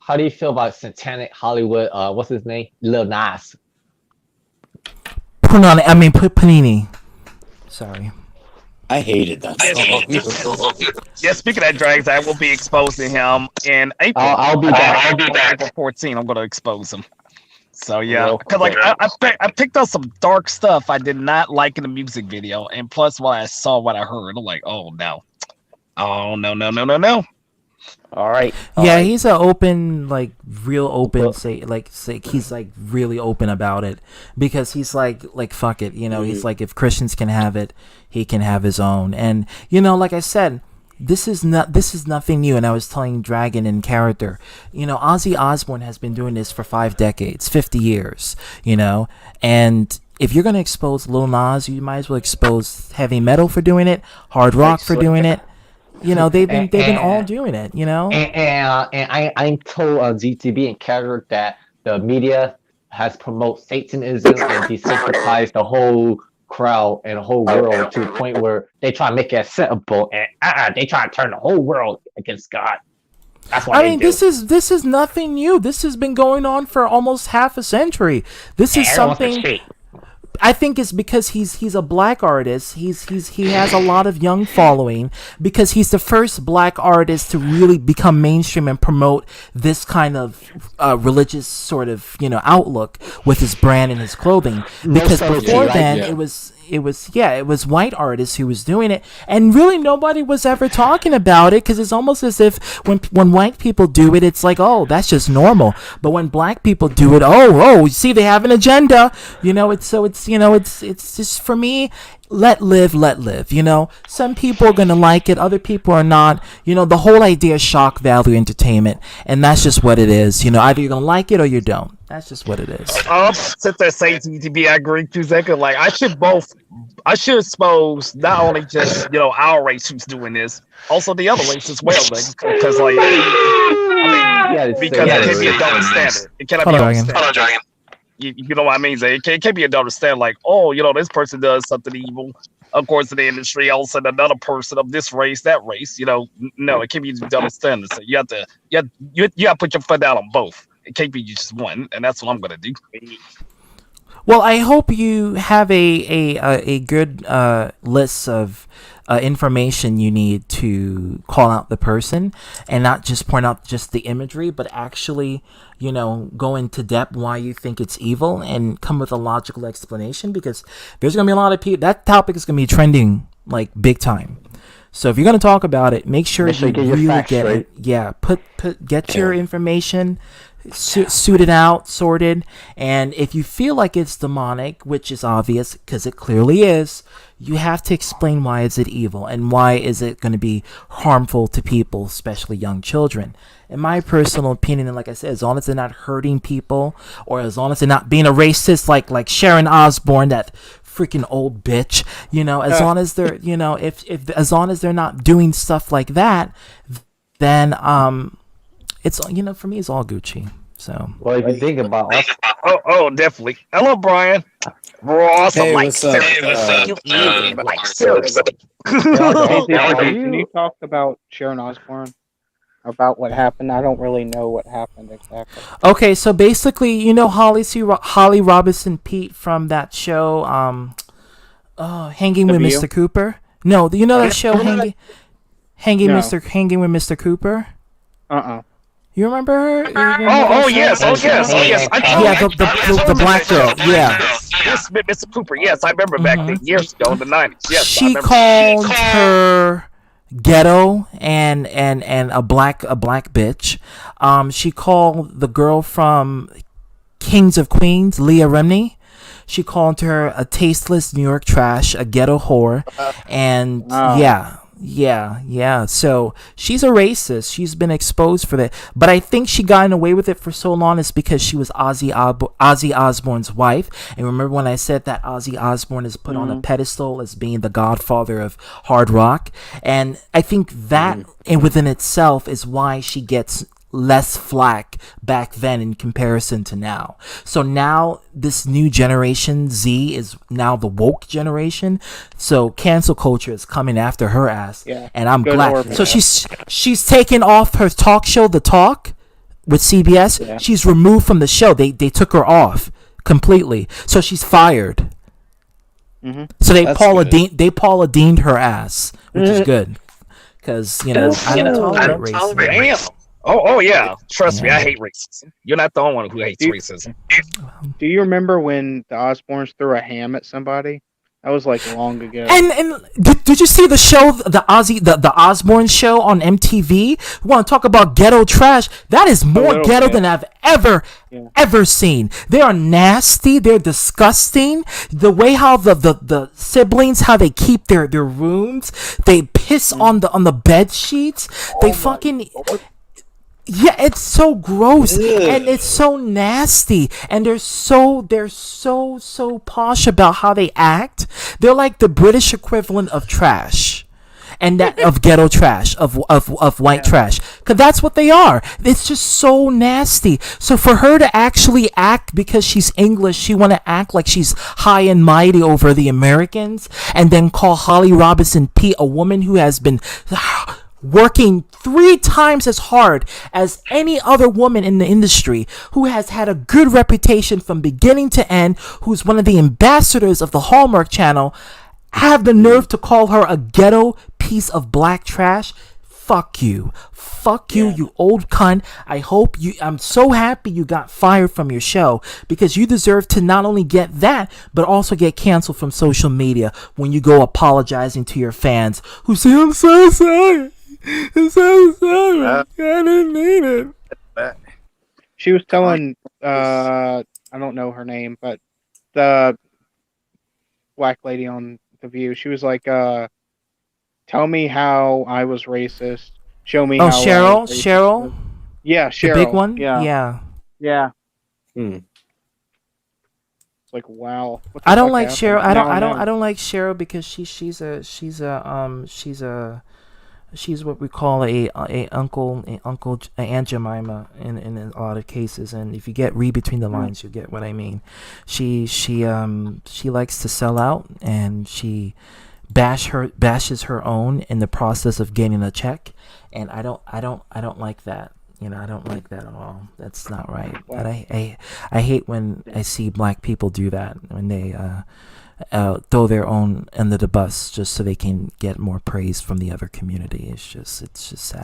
how do you feel about Satanic Hollywood? What's his name? Lil Nas. Panini. Sorry. I hated that song. Yeah, speaking of that, Drags, I will be exposing him in April. I'll be back. April 14. I'm going to expose him. So yeah, Real because like I picked up some dark stuff I did not like in the music video, and plus when I saw what I heard, I'm like, oh no, oh no. All right. Yeah, he's an open, like real open. Say he's like really open about it because he's like fuck it, you know. He's like if Christians can have it, he can have his own. And you know, like I said, this is nothing new. And I was telling Dragon in character, you know, Ozzy Osbourne has been doing this for 5 decades, 50 years, you know. And if you're gonna expose Lil Nas, you might as well expose heavy metal for doing it, hard rock for doing it. You know, they've been all doing it, you know? And I told ZTB and character that the media has promoted Satanism and desensitized the whole crowd and the whole world to the point where they try to make it acceptable and they try to turn the whole world against God. That's what I mean, this is nothing new. This has been going on for almost half a century. This is something. I think it's because he's a black artist. He has a lot of young following because he's the first black artist to really become mainstream and promote this kind of religious sort of, you know, outlook with his brand and his clothing. Because before then it was white artists who was doing it, and really nobody was ever talking about it because it's almost as if when white people do it, it's like, oh, that's just normal. But when black people do it, oh, you see, they have an agenda, you know. It's just, for me, let live. You know, some people are gonna like it, other people are not. You know, the whole idea is shock value entertainment, and that's just what it is. You know, either you're gonna like it or you don't. That's just what it is. I'll sit there saying TTB, I agree 2 seconds. Like I should expose not only just our race who's doing this, also the other race as well, because like because it can be a double standard. It cannot be a double standard. Hold on, Dragon. You know what I mean? It can't be a double standard. Like, this person does something evil. Of course, in the industry, all of a sudden another person of this race, that race. No, it can't be double standard. So you have to put your foot down on both. It can't be just one, and that's what I'm gonna do. Well, I hope you have a good list of information you need to call out the person, and not just point out just the imagery, but actually, go into depth why you think it's evil and come with a logical explanation. Because there's gonna be a lot of people. That topic is gonna be trending like big time. So if you're gonna talk about it, make sure you really get it. Yeah, get your information suited out, sorted, and if you feel like it's demonic, which is obvious because it clearly is, you have to explain why is it evil and why is it going to be harmful to people, especially young children. In my personal opinion, and like I said, as long as they're not hurting people, or as long as they're not being a racist like Sharon Osbourne, that freaking old bitch, as long as they're if as long as they're not doing stuff like that, then it's for me it's all Gucci. So well, if you think about us, definitely. Hello, Brian. We're awesome. Hey, like what's up? seriously. Can you talk about Sharon Osbourne? About what happened? I don't really know what happened exactly. Okay, so basically, Holly Robinson Pete from that show, Hanging with Mr. Cooper. No, do you know that show, Hanging with Mr. Cooper? You remember her? Yes. The black girl. Yeah. Yes, Mr. Cooper. Yes, I remember back then, years ago in the 90s. Yes, she called her ghetto and a black bitch. She called the girl from Kings of Queens, Leah Remini. She called her a tasteless New York trash, a ghetto whore, and yeah. So she's a racist. She's been exposed for that. But I think she gotten away with it for so long is because she was Ozzy Osbourne's wife. And remember when I said that Ozzy Osbourne is put on a pedestal as being the godfather of hard rock? And I think that within itself is why she gets less flack back then in comparison to now. So now this new generation Z is now the woke generation. So cancel culture is coming after her ass, and I'm glad. So she's taken off her talk show, The Talk, with CBS. Yeah. She's removed from the show. They took her off completely. So she's fired. So they Paula Dean'd her ass, which is good because I don't tolerate racism. Oh yeah. Trust me, I hate racism. You're not the only one who hates racism. Do you remember when the Osbournes threw a ham at somebody? That was like long ago. And did you see the show, the Osbourne show on MTV? You want to talk about ghetto trash? That is more ghetto than I've ever seen. They are nasty. They're disgusting. The way how the siblings, how they keep their rooms, they piss on the bed sheets. They fucking. Yeah, it's so gross. Ugh. And it's so nasty, and they're so posh about how they act. They're like the British equivalent of trash, and that of ghetto trash, of white trash, because that's what they are. It's just so nasty. So for her to actually act because she's English, she want to act like she's high and mighty over the Americans, and then call Holly Robinson Pete a woman who has been working 3 times as hard as any other woman in the industry, who has had a good reputation from beginning to end, who's one of the ambassadors of the Hallmark Channel, have the nerve to call her a ghetto piece of black trash? Fuck you, you old cunt. I'm so happy you got fired from your show, because you deserve to not only get that, but also get canceled from social media when you go apologizing to your fans who say, I'm so sorry. I'm so sorry. I didn't mean it. She was telling, I don't know her name, but the black lady on The View. She was like, "Tell me how I was racist. Show me Oh, how I Cheryl, was racist." Cheryl, Yeah, the Cheryl. big one. Yeah, Yeah. yeah. Hmm. It's like, wow. What the I don't fuck like happened? Cheryl. I Now don't. I I don't. know. I don't like Cheryl because she's what we call a Aunt Jemima in a lot of cases. And if you read between the lines, you get what I mean. She likes to sell out, and she bashes her own in the process of gaining a check, and I don't like that. I don't like that at all. That's not right. But I hate when I see black people do that, when they throw their own under the bus just so they can get more praise from the other community. It's just sad.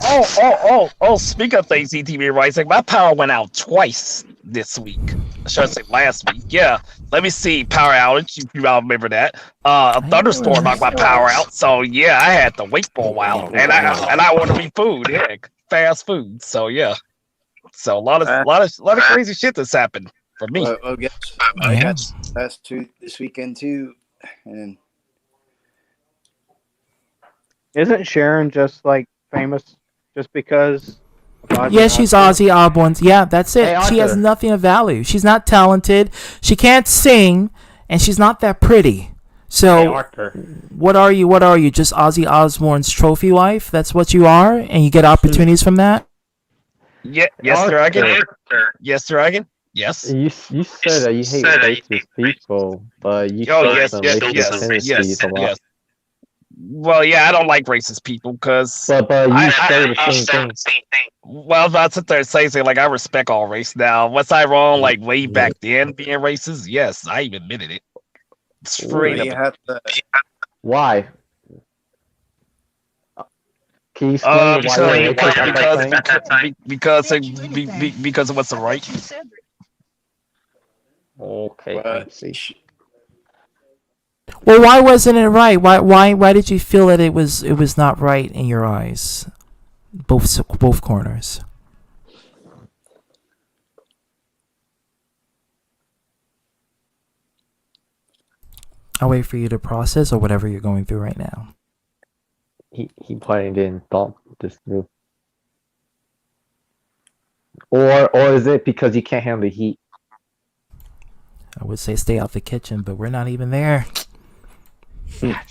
Oh! Speak of things, ETV Rising. My power went out twice this week. I should say last week. Yeah. Let me see. Power outage. If you all remember that. A thunderstorm knocked my power out. So yeah, I had to wait for a while, and I ordered me food. Yeah, fast food. So yeah. So a lot of crazy shit that's happened for me. Well, guess I got last two this weekend too, and Isn't Sharon just like famous just because? Of Ozzy Yeah, she's Osbourne? Ozzy Osbourne. Yeah, that's it. Hey, She has Arthur. nothing of value. She's not talented. She can't sing, and she's not that pretty. Hey, So Arthur. what are you? What are you? Just Ozzy Osbourne's trophy wife? That's what you are, and you get opportunities from that. Yeah, yes, Dragon. Yes, Dragon. Yes. You said that you hate racist people, but you Oh showed yes, some yes, racist yes, tendencies yes, a lot. yes. Well, yeah, I don't like racist people because But you I- say the same thing. well, if I sit there and say like I respect all race now. Was I wrong like way back then being racist? Yes, I even admitted it. Straight you up. have to. Why? Can you explain why Because you're racist at that time? because it was the right. Okay, I But see. Well, why wasn't it right? Why did you feel that it was not right in your eyes? Both corners. I'll wait for you to process or whatever you're going through right now. He probably didn't thought this through. Or is it because you can't handle the heat? I would say stay out the kitchen, but we're not even there. Yeah,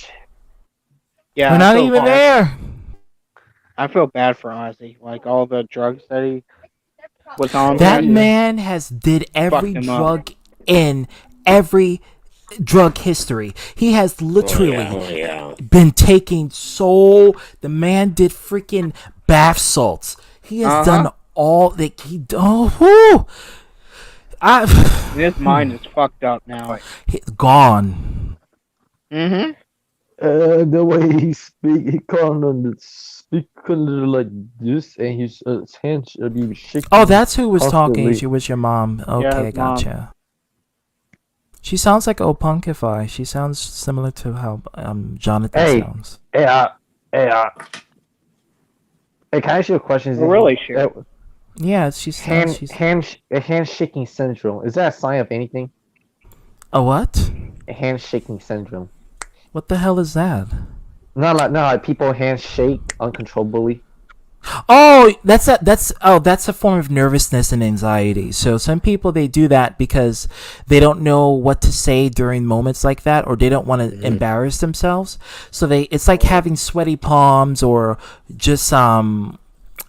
We're I not feel even bad. there. I feel bad for Ozzy. Like all the drugs that he was on. That there. man has did every Fucked him up. drug in every drug history. He has literally yeah. been taking the man did freaking bath salts. He has done all that he whoo! His mind is fucked up now. Gone. Mm-hmm. The way he speak, he kind of speak kind of like this, and his hands should be shaking. Oh, that's who was talking. constantly. She was your mom. Okay, his mom. gotcha. She sounds like Opunkify. She sounds similar to how Jonathan Hey. sounds. Hey, can I ask you a question? Really, sure. Yeah, she sounds. Hand shaking syndrome. Is that a sign of anything? A what? A hand shaking syndrome. What the hell is that? Not like people hands shake uncontrollably. Oh, that's a form of nervousness and anxiety. So some people they do that because they don't know what to say during moments like that, or they don't want to embarrass themselves. So it's like having sweaty palms, or just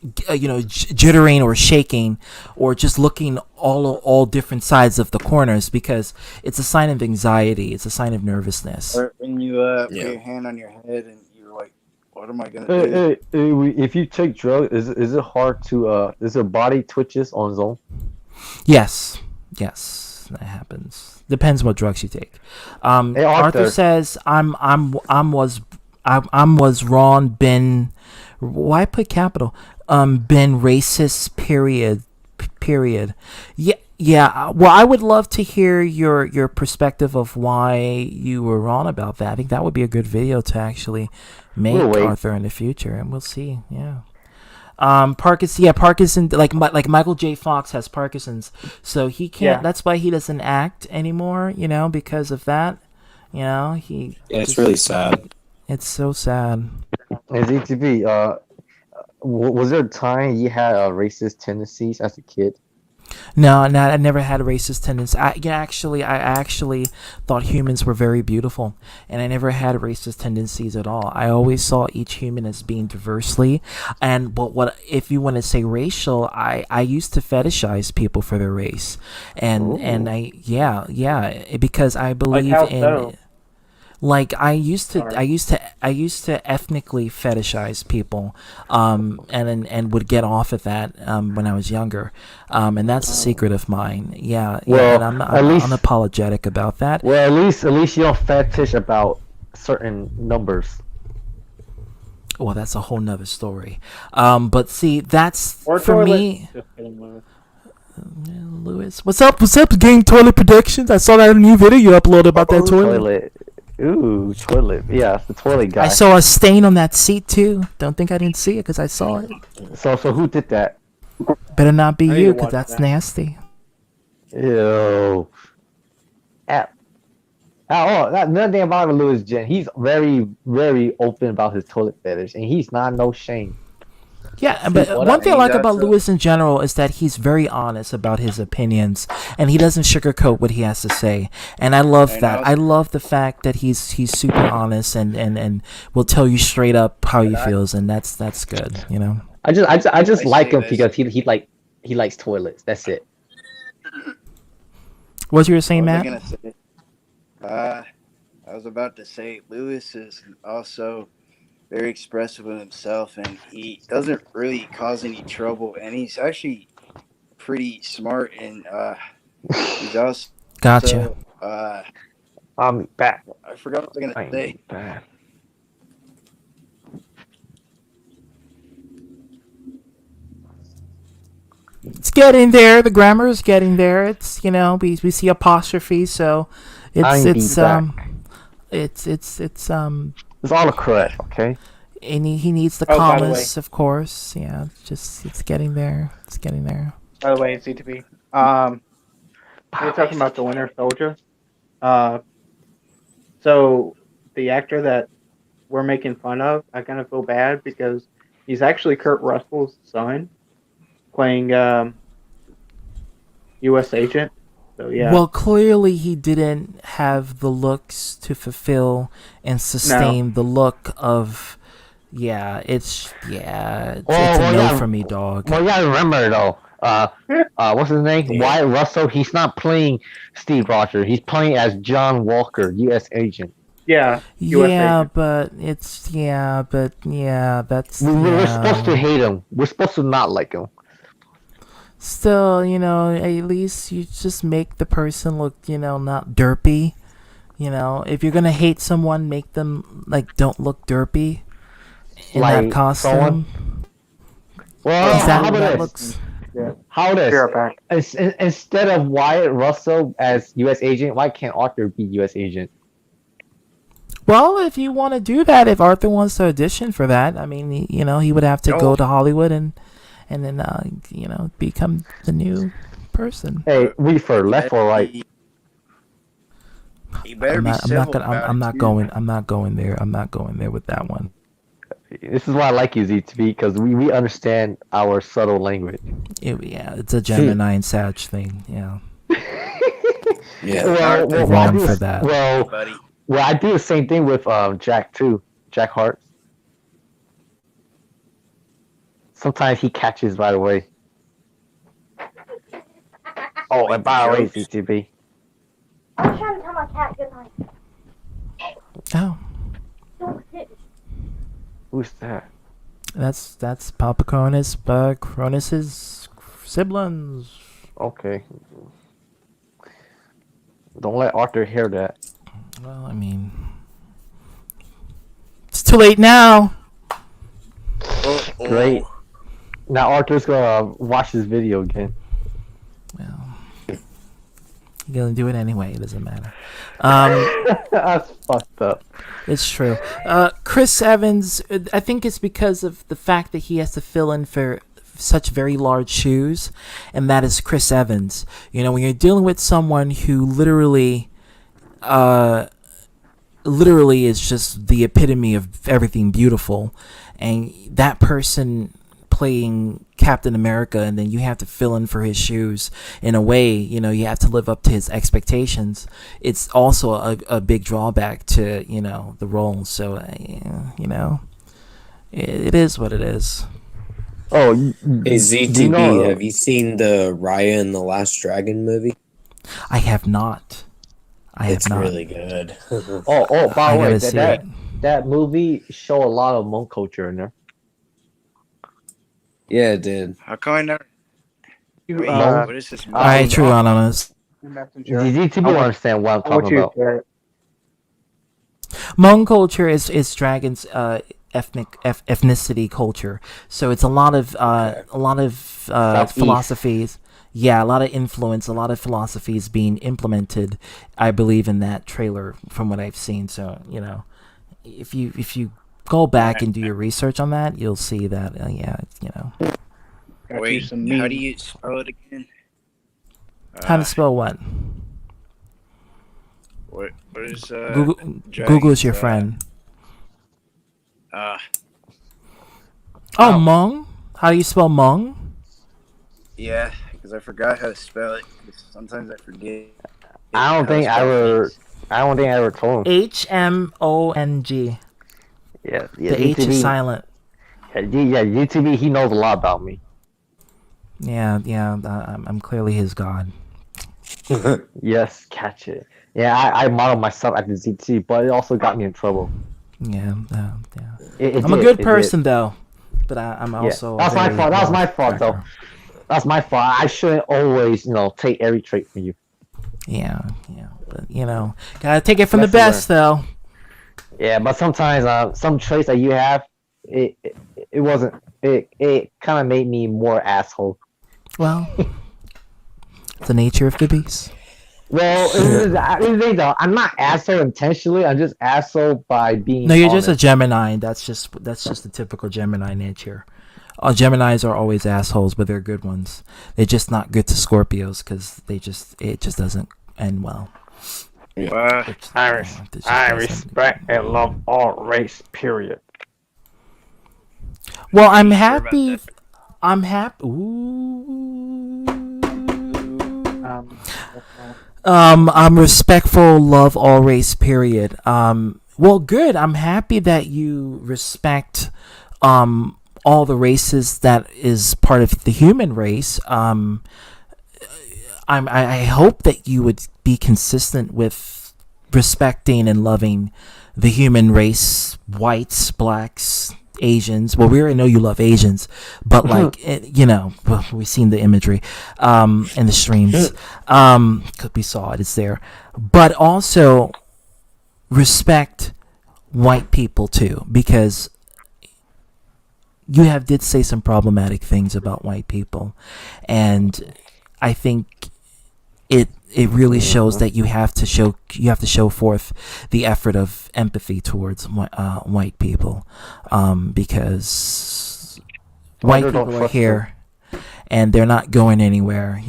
jittering or shaking, or just looking all different sides of the corners, because it's a sign of anxiety. It's a sign of nervousness. Or when you put your hand on your head and you're like, "What am I gonna do?" If you take drugs, is it hard to is it body twitches on its own? Yes, that happens. Depends what drugs you take. Hey, Arthur says was wrong. Been why put capital? Been racist. Period. Yeah. Well, I would love to hear your perspective of why you were wrong about that. I think that would be a good video to actually make, We'll wait. Arthur, in the future, and we'll see. Yeah. Parkinson, like Michael J. Fox has Parkinson's, so he can't. Yeah. That's why he doesn't act anymore. Because of that, You know, he. Yeah, it's just- really sad. It's so sad. And ZTV, was there a time you had racist tendencies as a kid? No, I never had a racist tendency. I actually thought humans were very beautiful, and I never had racist tendencies at all. I always saw each human as being diversely, but what if you want to say racial? I used to fetishize people for their race, and because I believe how in. so? Like I used to Sorry. ethnically fetishize people, and would get off at that when I was younger, and that's a secret of mine. Yeah, Well, and at least- unapologetic about that. Well, at least you don't fetish about certain numbers. Well, that's a whole nother story. But see, that's Or for toilet. me. Just kidding, Lewis. Lewis, what's up? What's up, Game Toilet Predictions? I saw that new video you uploaded about that toilet. Ooh, toilet. Yeah, the toilet guy. I saw a stain on that seat too. Don't think I didn't see it because I saw it. So who did that? Better not be I need you to because watch that's that. nasty. Ew. Another thing about Louis Jen, he's very, very open about his toilet fetish, and he's not no shame. Yeah, but what one I thing I mean, like about that's a- Lewis in general is that he's very honest about his opinions, and he doesn't sugarcoat what he has to say. And I love I that. know. I love the fact that he's super honest and will tell you straight up how he feels, and that's good. You know. I just I like say him this. because he likes toilets. That's it. What you were saying, What was I Matt? gonna say? I was about to say Lewis is also very expressive of himself, and he doesn't really cause any trouble, and he's actually pretty smart, and he's also Gotcha. I'm back. I forgot what I was gonna say. Back. It's getting there. The grammar is getting there. It's we see apostrophe, so I'm it's back. it's It's all correct, okay? and he needs the Oh, by the commas, of course. Yeah, it's getting there. It's getting there. By the way, CTV. We're talking about the Winter Soldier. So the actor that we're making fun of, I kind of feel bad because he's actually Kurt Russell's son, playing U.S. agent. So yeah. Well, clearly he didn't have the looks to fulfill and sustain the look of. It's a no yeah. for me, dog. Well, you gotta remember though. What's his name? Yeah. Wyatt Russell. He's not playing Steve Rogers. He's playing as John Walker, U.S. agent. Yeah. US Yeah, agent. but that's We're supposed to hate him. We're supposed to not like him. still, at least you just make the person look, not derpy. If you're gonna hate someone, make them don't look derpy in that Like costume. someone- Well, Is that how about that this? looks? How this? Be right back. Instead of Wyatt Russell as U.S. agent, why can't Arthur be U.S. agent? Well, if you want to do that, if Arthur wants to audition for that, I mean, he would have to go No. to Hollywood and then become the new person. Hey, reefer, left or right? He better I'm be not civil gonna. about I'm it, not too. going. I'm not going there. I'm not going there with that one. This is why I like you, ZTV, because we understand our subtle language. It's a Gemini and Sag thing. Yeah. Yeah. Well, Wrong I do, for that. Buddy. Well, I do the same thing with Jack too. Jack Hart. Sometimes he catches right away. Oh, and by the way, ZTV. I was trying to tell my cat good night. Oh, Don't hit me. Who's that? that's Papa Cronus's siblings. Okay. Don't let Arthur hear that. Well, I mean, it's too late now. Uh-oh. Great. Now Arthur's gonna watch this video again. Well, you're gonna do it anyway. It doesn't matter. That's fucked up. It's true. Chris Evans, I think it's because of the fact that he has to fill in for such very large shoes, and that is Chris Evans. When you're dealing with someone who literally literally is just the epitome of everything beautiful, and that person playing Captain America, and then you have to fill in for his shoes in a way. You have to live up to his expectations. It's also a big drawback to the role. So it is what it is. Oh, Hey ZTB, you know, have you seen the Raya and the Last Dragon movie? I have not. It's really good. By I the way, gotta see it. that movie show a lot of Hmong culture in there. Yeah, it did. How come I never? Wait, Uh, what is this? All right, true anonymous. Messenger. DTB will understand what I'm How about talking you, about. Garrett? Hmong culture is dragons ethnicity culture. So it's a lot of Southeast. philosophies. Yeah, a lot of influence, a lot of philosophies being implemented. I believe in that trailer from what I've seen. So if you go back and do your research on that, you'll see that. Got you Wait, some how memes. do you spell it again? How to spell what? What is Google. dragons, Google's your friend. Oh. Hmong. How do you spell Hmong? Yeah, because I forgot how to spell it. 'Cause sometimes I forget. I don't think I ever told him. HMONG. Yeah, The H is silent. Yeah, UTV, he knows a lot about me. Yeah. I'm clearly his god. Yes, catch it. Yeah, I modeled myself after ZT, but it also got me in trouble. Yeah. It I'm a did, good it person though, but I'm did. also. That's my very fault. That was my fault, though. well-tracker. That's my fault. I shouldn't always, take every trait from you. Yeah, but gotta take it from the Lesson best though. Yeah, but sometimes some traits that you have, it wasn't. It kind of made me more asshole. Well, it's the nature of the beast. Well, I'm not asshole intentionally. I'm just asshole by being. No, you're honest. just a Gemini. That's just the typical Gemini nature. Geminis are always assholes, but they're good ones. They're just not good to Scorpios because it just doesn't end well. I respect and love all race. Period. Well, I'm Sure about happy. that. I'm happy. Ooh. I'm respectful, love all race. Period. Well, good. I'm happy that you respect all the races that is part of the human race. I hope that you would be consistent with respecting and loving the human race, whites, blacks, Asians. Well, we already know you love Asians, but like well, we've seen the imagery in the streams. 'Cause we saw it. It's there, but also respect white people too, because you did say some problematic things about white people, and I think it really shows that you have to show forth the effort of empathy towards white people, because white people are here and they're not going anywhere.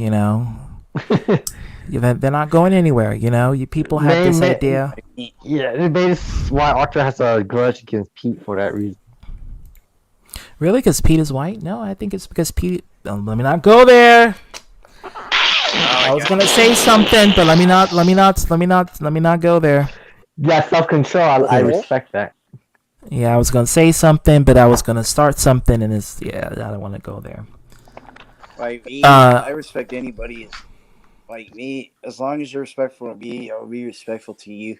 They're not going anywhere. You people have this idea. Yeah, that's why Archer has a grudge against Pete for that reason. Really, because Pete is white? No, I think it's because Pete. Let me not go there. I was gonna say something, but let me not go there. Yeah, self-control. I respect that. Yeah, I was gonna say something, but I was gonna start something, and I don't want to go there. Like me, I respect anybody. Like me, as long as you're respectful to me, I'll be respectful to you.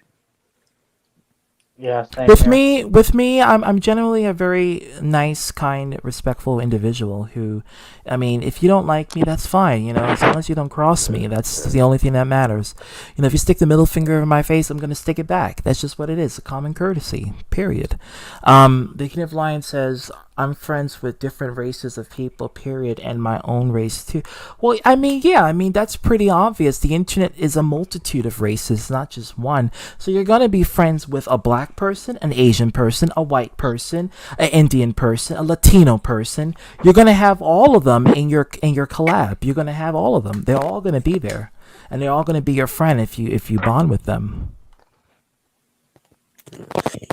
Yeah, same With here. me, I'm generally a very nice, kind, respectful individual who, I mean, if you don't like me, that's fine, as long as you don't cross me, that's the only thing that matters. If you stick the middle finger in my face, I'm going to stick it back. That's just what it is, a common courtesy, period. The King of Lions says, I'm friends with different races of people, period, and my own race too. Well, that's pretty obvious. The internet is a multitude of races, not just one. So you're going to be friends with a black person, an Asian person, a white person, an Indian person, a Latino person. You're going to have all of them in your collab. You're going to have all of them. They're all going to be there, and they're all going to be your friend if you bond with them.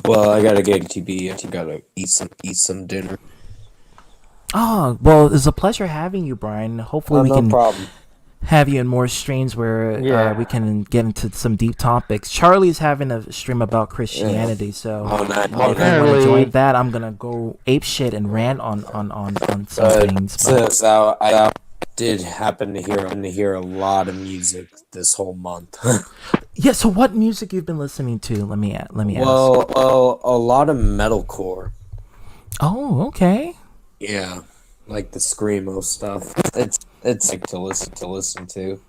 Well, I gotta get TB. I gotta eat some dinner. Oh, well, it's a pleasure having you, Brian. Hopefully, we No can problem. have you in more streams where Yeah. we can get into some deep topics. Charlie's having a stream about Christianity, so Oh, nice. if you want to Apparently- join that, I'm gonna go ape shit and rant on some things. But Since I did happen to hear a lot of music this whole month. yeah, so what music you've been listening to? Let me ask. well, a lot of metalcore. Oh, okay. Yeah, like the screamo stuff. It's like to listen to.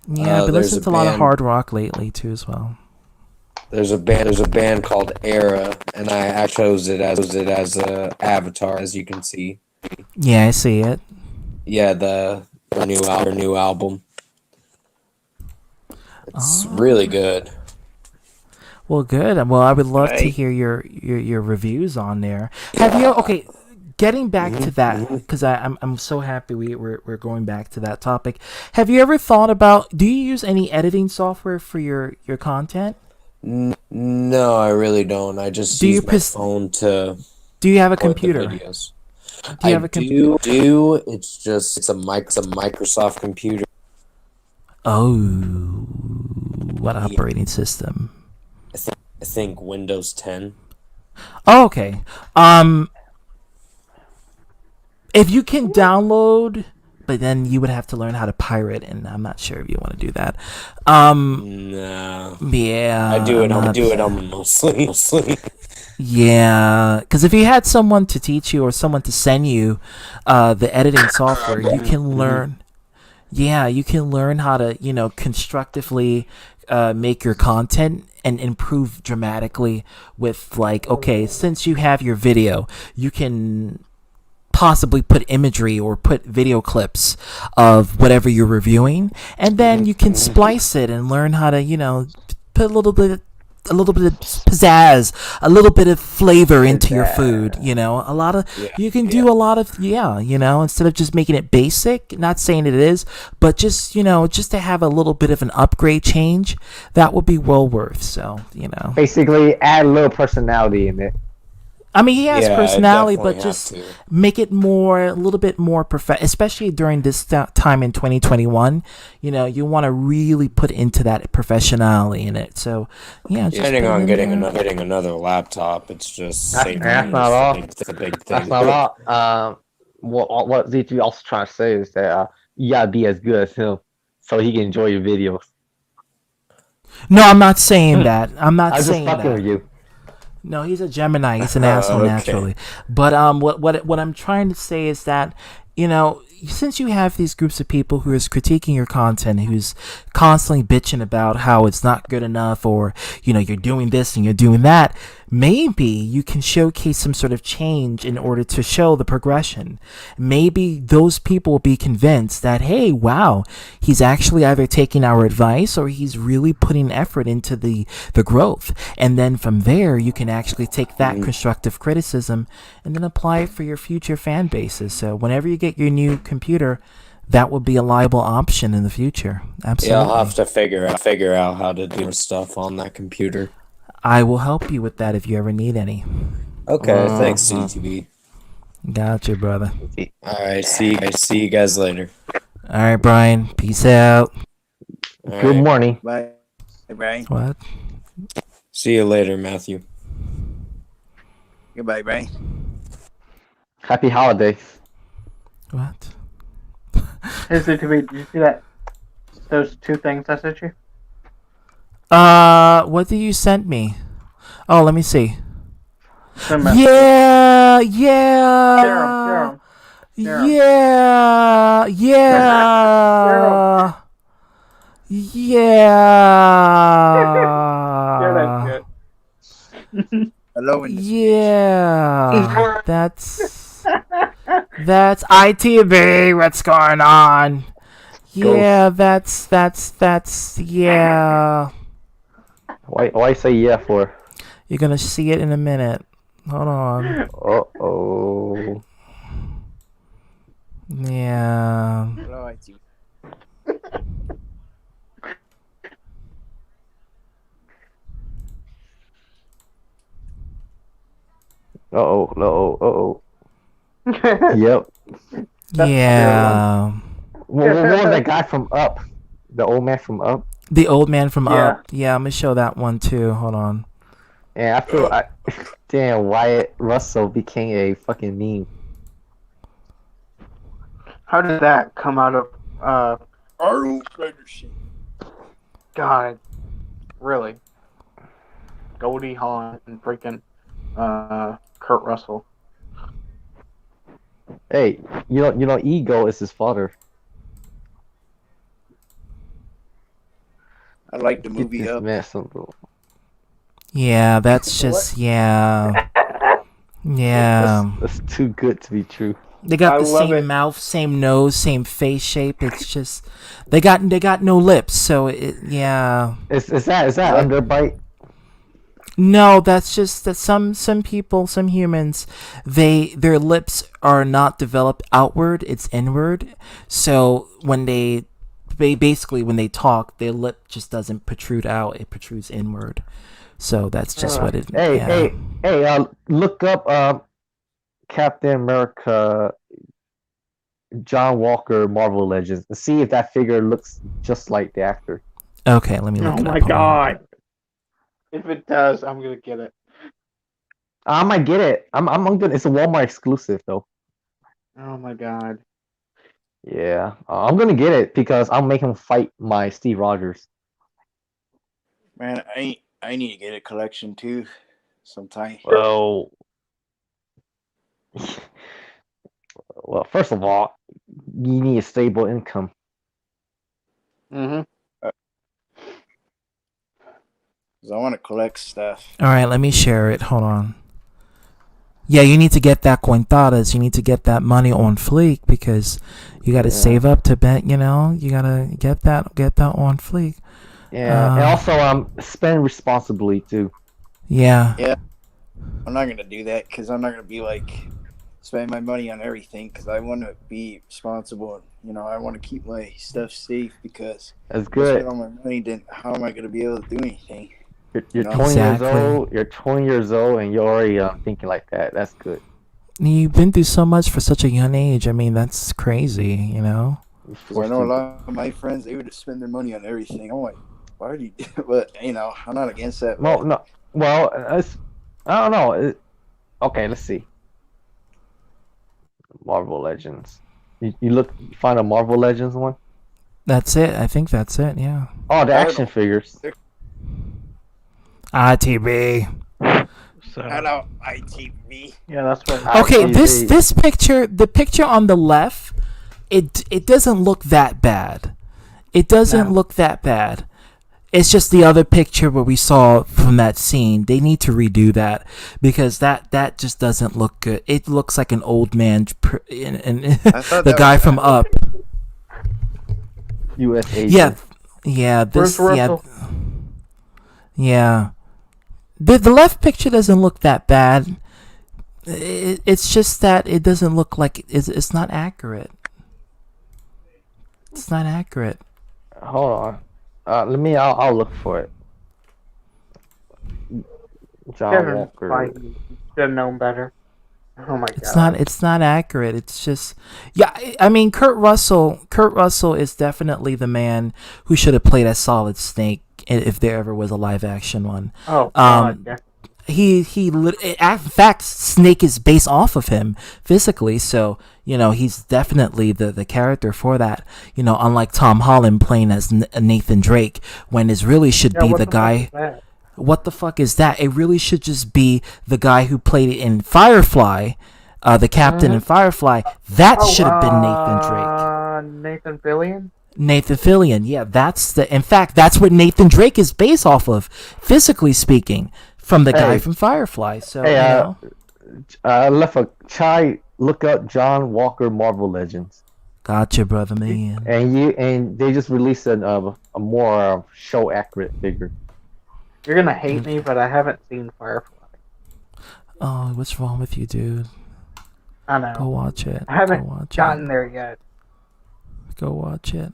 Yeah, I've been there's listening a to a lot of band- hard rock lately too, as well. There's a band called Era, and I chose it as a avatar, as you can see. Yeah, I see it. Yeah, their new album. It's really good. Well, good. Well, I would love to Right. hear your reviews on there. Have you? Okay, getting back to that because I'm so happy we're going back to that topic. Have you ever thought about? Do you use any editing software for your content? No, I really don't. I just Do you use my phone to Do you have a record the computer? videos. Do you have a computer? do. It's a Microsoft computer. Oh, what operating system? I think Windows 10. Oh, okay. If you can download, but then you would have to learn how to pirate, and I'm not sure if you want to do that. No. Yeah. I do it I'm on mostly. Yeah, because if you had someone to teach you or someone to send you the editing software, you can learn. Yeah, you can learn how to, constructively make your content and improve dramatically with, like, okay, since you have your video, you can possibly put imagery or put video clips of whatever you're reviewing, and then you can splice it and learn how to, put a little bit of pizzazz, a little bit of flavor into your food. A lot of you can do a lot of instead of just making it basic. Not saying it is, but just just to have a little bit of an upgrade change, that would be well worth. So Basically, add a little personality in it. I mean, he has Yeah, I personality, definitely but have just to. make it a little bit more especially during this time in 2021. You want to really put into that professionality in it. So, yeah, just Depending put it on in getting there. another laptop, it's just That's saving not money. all. It's a big That's thing. not all. What Z3 also trying to say is that you gotta be as good as him, so he can enjoy your videos. No, I'm not saying that. I'm not I'm just saying fucking that. with you. No, he's a Gemini. He's an asshole Okay. naturally. But what I'm trying to say is that since you have these groups of people who is critiquing your content, who's constantly bitching about how it's not good enough, or you're doing this and you're doing that, maybe you can showcase some sort of change in order to show the progression. Maybe those people will be convinced that, hey, wow, he's actually either taking our advice or he's really putting effort into the growth. And then from there, you can actually take that constructive criticism and then apply it for your future fan bases. So whenever you get your new computer, that would be a liable option in the future. Absolutely. Yeah, I'll have to figure out how to do more stuff on that computer. I will help you with that if you ever need any. Okay, thanks, CTV. Gotcha, brother. All right, see you guys later. All right, Brian. Peace out. All Good right. morning. Bye. Hey, Brian. What? See you later, Matthew. Goodbye, Brian. Happy holidays. What? Hey, ZTV, did you see that? Those two things I sent you? What did you send me? Oh, let me see. Send me- Yeah, Share 'em, yeah, share 'em. Share 'em. yeah, yeah, Share yeah, that shit. Hello in the yeah. That's ITV. What's going on? Yeah, that's yeah. Why say yeah for? You're gonna see it in a minute. Hold on. Uh-oh. Yeah. Hello, IT. Uh-oh. Yep. Yeah. What was that guy from Up? The old man from Up? The old man from Yeah. Up. Yeah, I'm gonna show that one too. Hold on. And I feel damn, Wyatt Russell became a fucking meme. How did that come out of? Arnold Anderson. God, really? Goldie Hawn and freaking Kurt Russell. Hey, you know, Ego is his father. I like the Get movie this Up. man some bro. Yeah, that's just yeah. Yeah. That's too good to be true. They got I the love same it. mouth, same nose, same face shape. It's just they got no lips, so yeah. Is that underbite? No, that's just that some people, some humans, their lips are not developed outward, it's inward. So when they basically when they talk, their lip just doesn't protrude out, it protrudes inward. So that's just what it Hey, look up Captain America John Walker Marvel Legends and see if that figure looks just like the actor. Okay, let me look Oh it my up. Hold on. God! If it does, I'm gonna get it. I might get it. I'm gonna. It's a Walmart exclusive though. Oh my God! Yeah, I'm gonna get it because I'll make him fight my Steve Rogers. Man, I need to get a collection too sometime. Well, first of all, you need a stable income. Mm-hmm. Cause I want to collect stuff. All right, let me share it. Hold on. Yeah, you need to get that cuentadas. You need to get that money on fleek because you got to save up to bet. You know, you gotta get that on fleek. Yeah, and also spend responsibly too. Yeah. Yeah, I'm not gonna do that because I'm not gonna be like spending my money on everything because I want to be responsible. You know, I want to keep my stuff safe because That's if I good. spend all my money, then how am I gonna be able to do anything? You're No. 20 Exactly. years old. You're 20 years old, and you're already thinking like that. That's good. You've been through so much for such a young age. I mean, that's crazy. You know. Because I know a lot of my friends, they would just spend their money on everything. I'm like, why do you? But you know, I'm not against that. No, no. Well, I don't know. Okay, let's see. Marvel Legends. You find a Marvel Legends one. That's it. I think that's it. Yeah. Oh, the action figures. ITB. Hello, ITV. Yeah, that's what. Okay, this picture, the picture on the left, it doesn't look that bad. It doesn't look that bad. It's just the other picture where we saw from that scene. They need to redo that because that just doesn't look good. It looks like an old man and the guy from Up. U.S. agent. Yeah. This. Where's Yeah. Russell? Yeah. The left picture doesn't look that bad. It's just that it doesn't look like it's not accurate. It's not accurate. Hold on. I'll look for it. John Kevin Walker. Feige should have known better. Oh my God! It's not accurate. It's just I mean Kurt Russell is definitely the man who should have played as Solid Snake if there ever was a live action one. Oh God! Yeah. In fact, Snake is based off of him physically, so you know he's definitely the character for that. You know, unlike Tom Holland playing as Nathan Drake, when it really should be what the fuck guy. is that? What the fuck is that? It really should just be the guy who played it in Firefly, the captain in Firefly. That should have been Nathan Drake. Nathan Fillion. Nathan Fillion, yeah, in fact, that's what Nathan Drake is based off of, physically speaking, from the guy from Firefly. So, Hey, you know. I left a chai. Look up John Walker Marvel Legends. Gotcha, brother man. And they just released a more show accurate figure. You're gonna hate me, but I haven't seen Firefly. Oh, what's wrong with you, dude? I know. Go watch it. I haven't Go watch gotten it. there yet. Go watch it.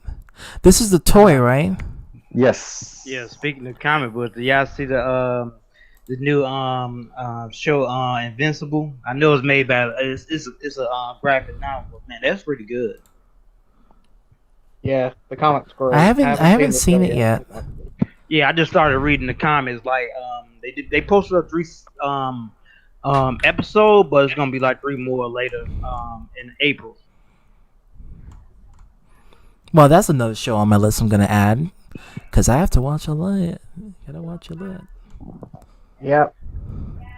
This is the toy, right? Yes. Yeah, speaking of comic books, y'all see the the new show Invincible. I know it's made by it's a graphic novel, man. That's pretty good. Yeah, the comic's great. I haven't the seen show it yet. Yeah, I just started reading the comics. Like they posted up 3 episode, but it's gonna be like 3 more later in April. Well, that's another show on my list I'm gonna add, cause I have to watch a lot. Gotta watch a lot. Yep.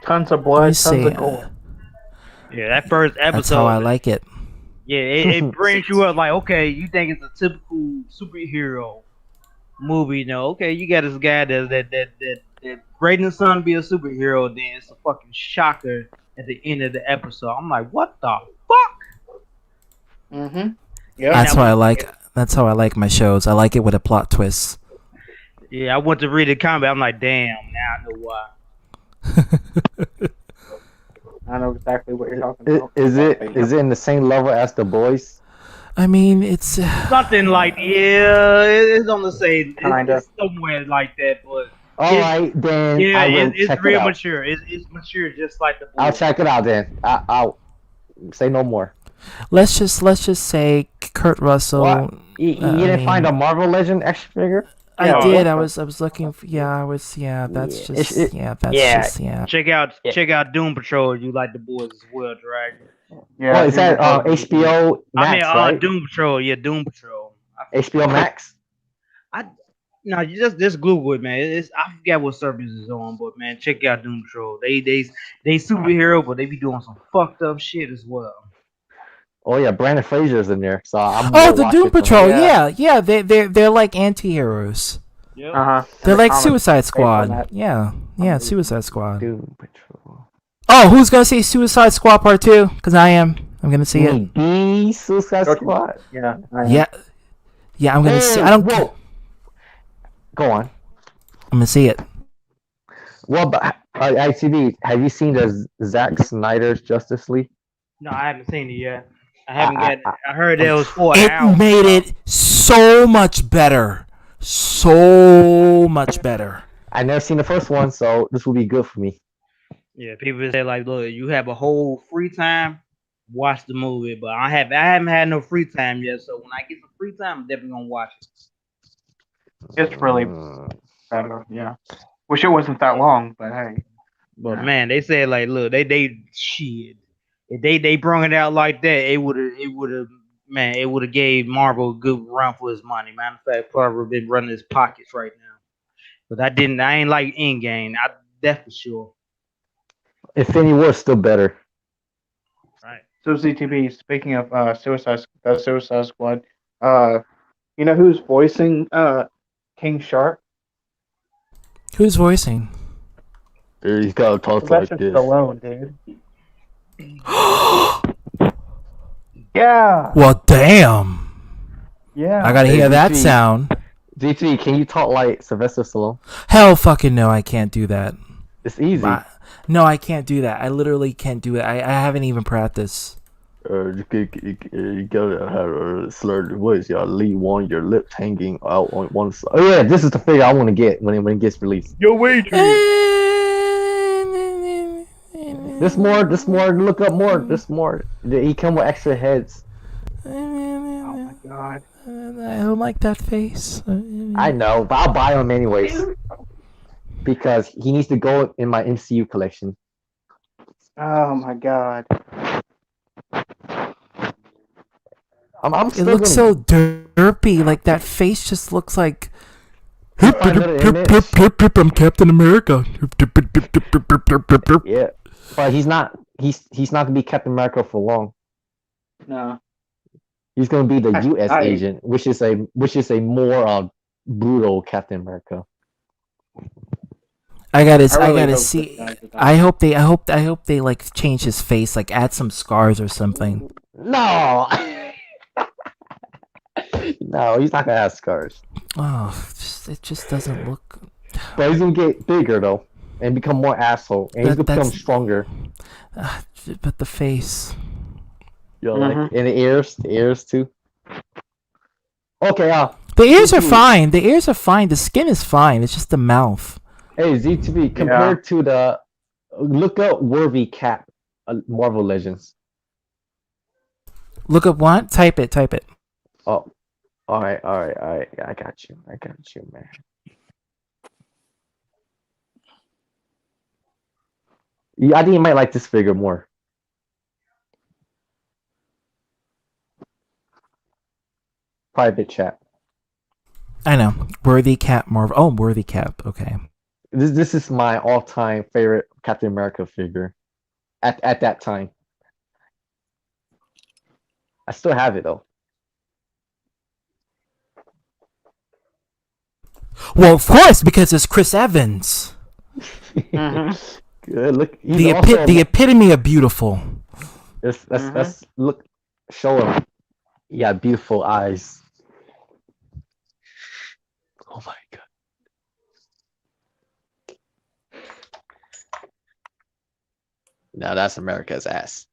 Tons of Let me blood, tons see. of gore. Yeah, that first episode. That's how I like it. Yeah, it brings you up like, okay, you think it's a typical superhero movie, you know? Okay, you got this guy that raising his son to be a superhero, then it's a fucking shocker at the end of the episode. I'm like, what the fuck? Mm-hmm. Yeah. That's how I like. That's how I like my shows. I like it with a plot twist. Yeah, I went to read the comic. I'm like, damn, now I know why. I know exactly what you're talking about. Is it in the same level as The Boys? I mean, it's Something like, yeah, it's on the same, Kinda. it's somewhere like that, but All right, then yeah, I will it's check real it out. mature. It's mature just like the I'll boys. check it out then. I'll say no more. let's just say Kurt Russell. What? You I didn't find a mean, Marvel Legend action figure? I Yeah, did. what I was looking for. Yeah. That's Yeah, just. it's- Yeah. Check out Doom Patrol. You like the boys as well, Dragon. Yeah. Well, is that Doom Patrol. HBO Max, I mean, right? Doom Patrol. Yeah, Doom Patrol. HBO Max? No, you just Google it, man. I forget what service is on, but man, check out Doom Patrol. They superhero, but they be doing some fucked up shit as well. Oh yeah, Brandon Fraser's in there, so I'm. Oh, gonna the watch Doom it from Patrol. there. Yeah. They're like anti-heroes. Uh-huh. They're And the like comics Suicide based on Squad. that. Yeah. Suicide Squad. Doom Patrol. Oh, who's gonna see Suicide Squad Part 2? Cause I am. I'm gonna see it. The Suicide Okay. Squad. Yeah. I am. Yeah. I'm gonna see. Hey, I don't. whoa. Go on. I'm gonna see it. Well, but ITV, have you seen the Zack Snyder's Justice League? No, I haven't seen it yet. I haven't got. I heard there was 4 It hours. made it so much better. So much better. I never seen the first one, so this will be good for me. Yeah, people say like, look, you have a whole free time, watch the movie. But I haven't had no free time yet. So when I get some free time, I'm definitely gonna watch it. It's really better. Yeah. Wish it wasn't that long, but hey. But man, they said like, look, they shit. If they brung it out like that, it would have gave Marvel a good run for his money. Matter of fact, probably been running his pockets right now. But I ain't like Endgame. That's for sure. Infinity War is still better. Right. So ZTV, speaking of Suicide Squad, you know who's voicing King Shark? Who's voicing? He's gotta talk Sylvester Stallone, dude. Yeah. Well, damn. Yeah. I gotta hear that DT. sound. DT, can you talk like Sylvester Stallone? Hell fucking no, I can't do that. It's easy. No, I can't do that. I literally can't do it. I haven't even practiced. You gotta have a slurred voice. You gotta leave your lips hanging out on one side. Oh yeah, this is the figure I want to get when it gets released. Yo, wait. This more. Look up more. This more. He come with extra heads. Oh my god. I don't like that face. I know, but I'll buy him anyways because he needs to go in my MCU collection. Oh my god. I'm It still looks so derpy. Like that face just looks like. I'm Captain America. Yeah, but he's not. He's not gonna be Captain America for long. No. He's gonna be the U.S. I- agent, which is a more brutal Captain America. I gotta really hope see. this guy does that. I hope they like change his face, like add some scars or something. No, no, he's not gonna have scars. Oh, it just doesn't look. But he's gonna get bigger though, and become more asshole, and he's gonna become That's- stronger. But the face. You know, like and the ears too. Okay, The ears are fine. The ears are fine. The skin is fine. It's just the mouth. Hey, ZTV, compared to the look up Worthy Cap, Marvel Legends. Look up what? Type it. Oh, all right. I got you, man. Yeah, I think you might like this figure more. Private chat. I know. Worthy Cap Marvel. Oh, Worthy Cap. Okay. This is my all-time favorite Captain America figure. At that time, I still have it though. Well, of course, because it's Chris Evans. Good look. The epitome of beautiful. Let's look. Show him. Yeah, beautiful eyes. Oh my god. Now that's America's ass.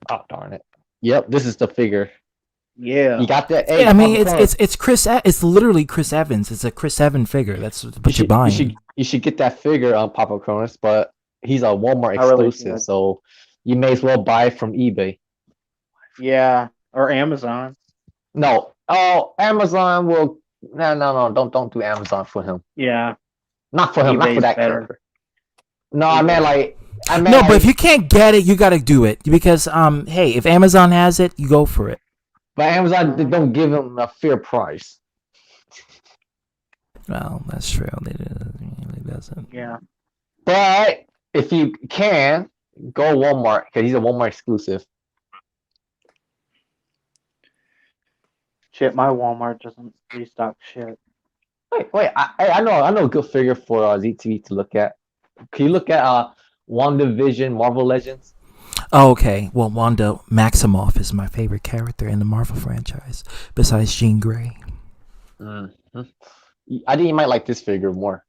Oh darn it! Yep, this is the figure. Yeah, you got that. Hey, I mean, it's Chris. It's literally Chris Evans. It's a Chris Evans figure. That's what you're buying. You should get that figure on Papa Cronus, but he's a Walmart exclusive, so you may as well buy it from eBay. Yeah, or Amazon. No, Amazon will. No, don't do Amazon for him. Yeah, not for him, not for that character. No, I meant like. But if you can't get it, you got to do it because hey, if Amazon has it, you go for it. But Amazon they don't give him a fair price. Well, that's true. It doesn't. Yeah. But if you can, go Walmart because he's a Walmart exclusive. Shit, my Walmart doesn't restock shit. Wait, I know a good figure for ZTV to look at. Can you look at WandaVision Marvel Legends? Oh, okay. Well, Wanda Maximoff is my favorite character in the Marvel franchise, besides Jean Grey. Mm-hmm. I think you might like this figure more.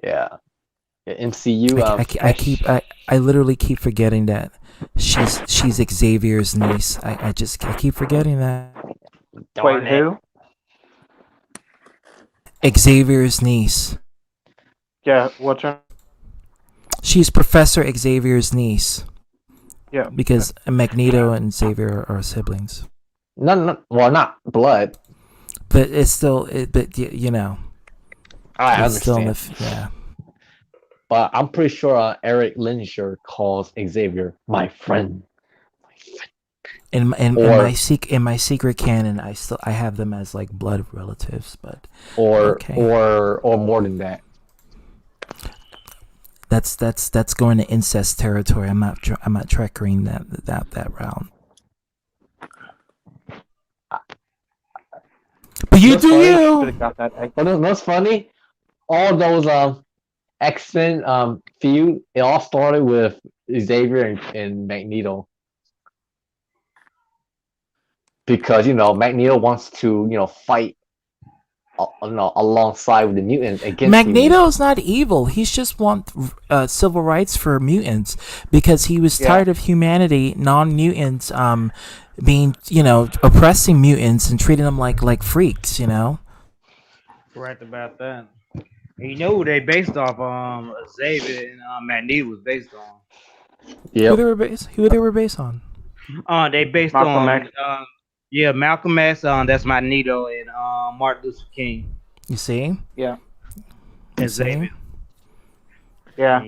Yeah. MCU. I literally keep forgetting that she's Xavier's niece. I keep forgetting that. Wait, who? Xavier's niece. Yeah, what's her? She's Professor Xavier's niece. Yeah. Because Magneto and Xavier are siblings. No, well, not blood. But it's still, you know. I understand. Yeah. But I'm pretty sure Eric Linscher calls Xavier my friend. In my secret canon, I have them as like blood relatives, but or more than that. That's going to incest territory. I'm not triggering that round. But you do you. But what's funny? All those X-Men feud, it all started with Xavier and Magneto. Because Magneto wants to fight alongside with the mutants against Magneto's not evil. He's just want civil rights for mutants because he was tired of humanity, non-mutants, being oppressing mutants and treating them like freaks. Correct about that. And you know who they based off? Xavier and Magneto was based on. Yeah. Who they were based on? They based Malcolm on X. Malcolm X. That's Magneto and Martin Luther King. You see? Yeah. And Xavier. Yeah.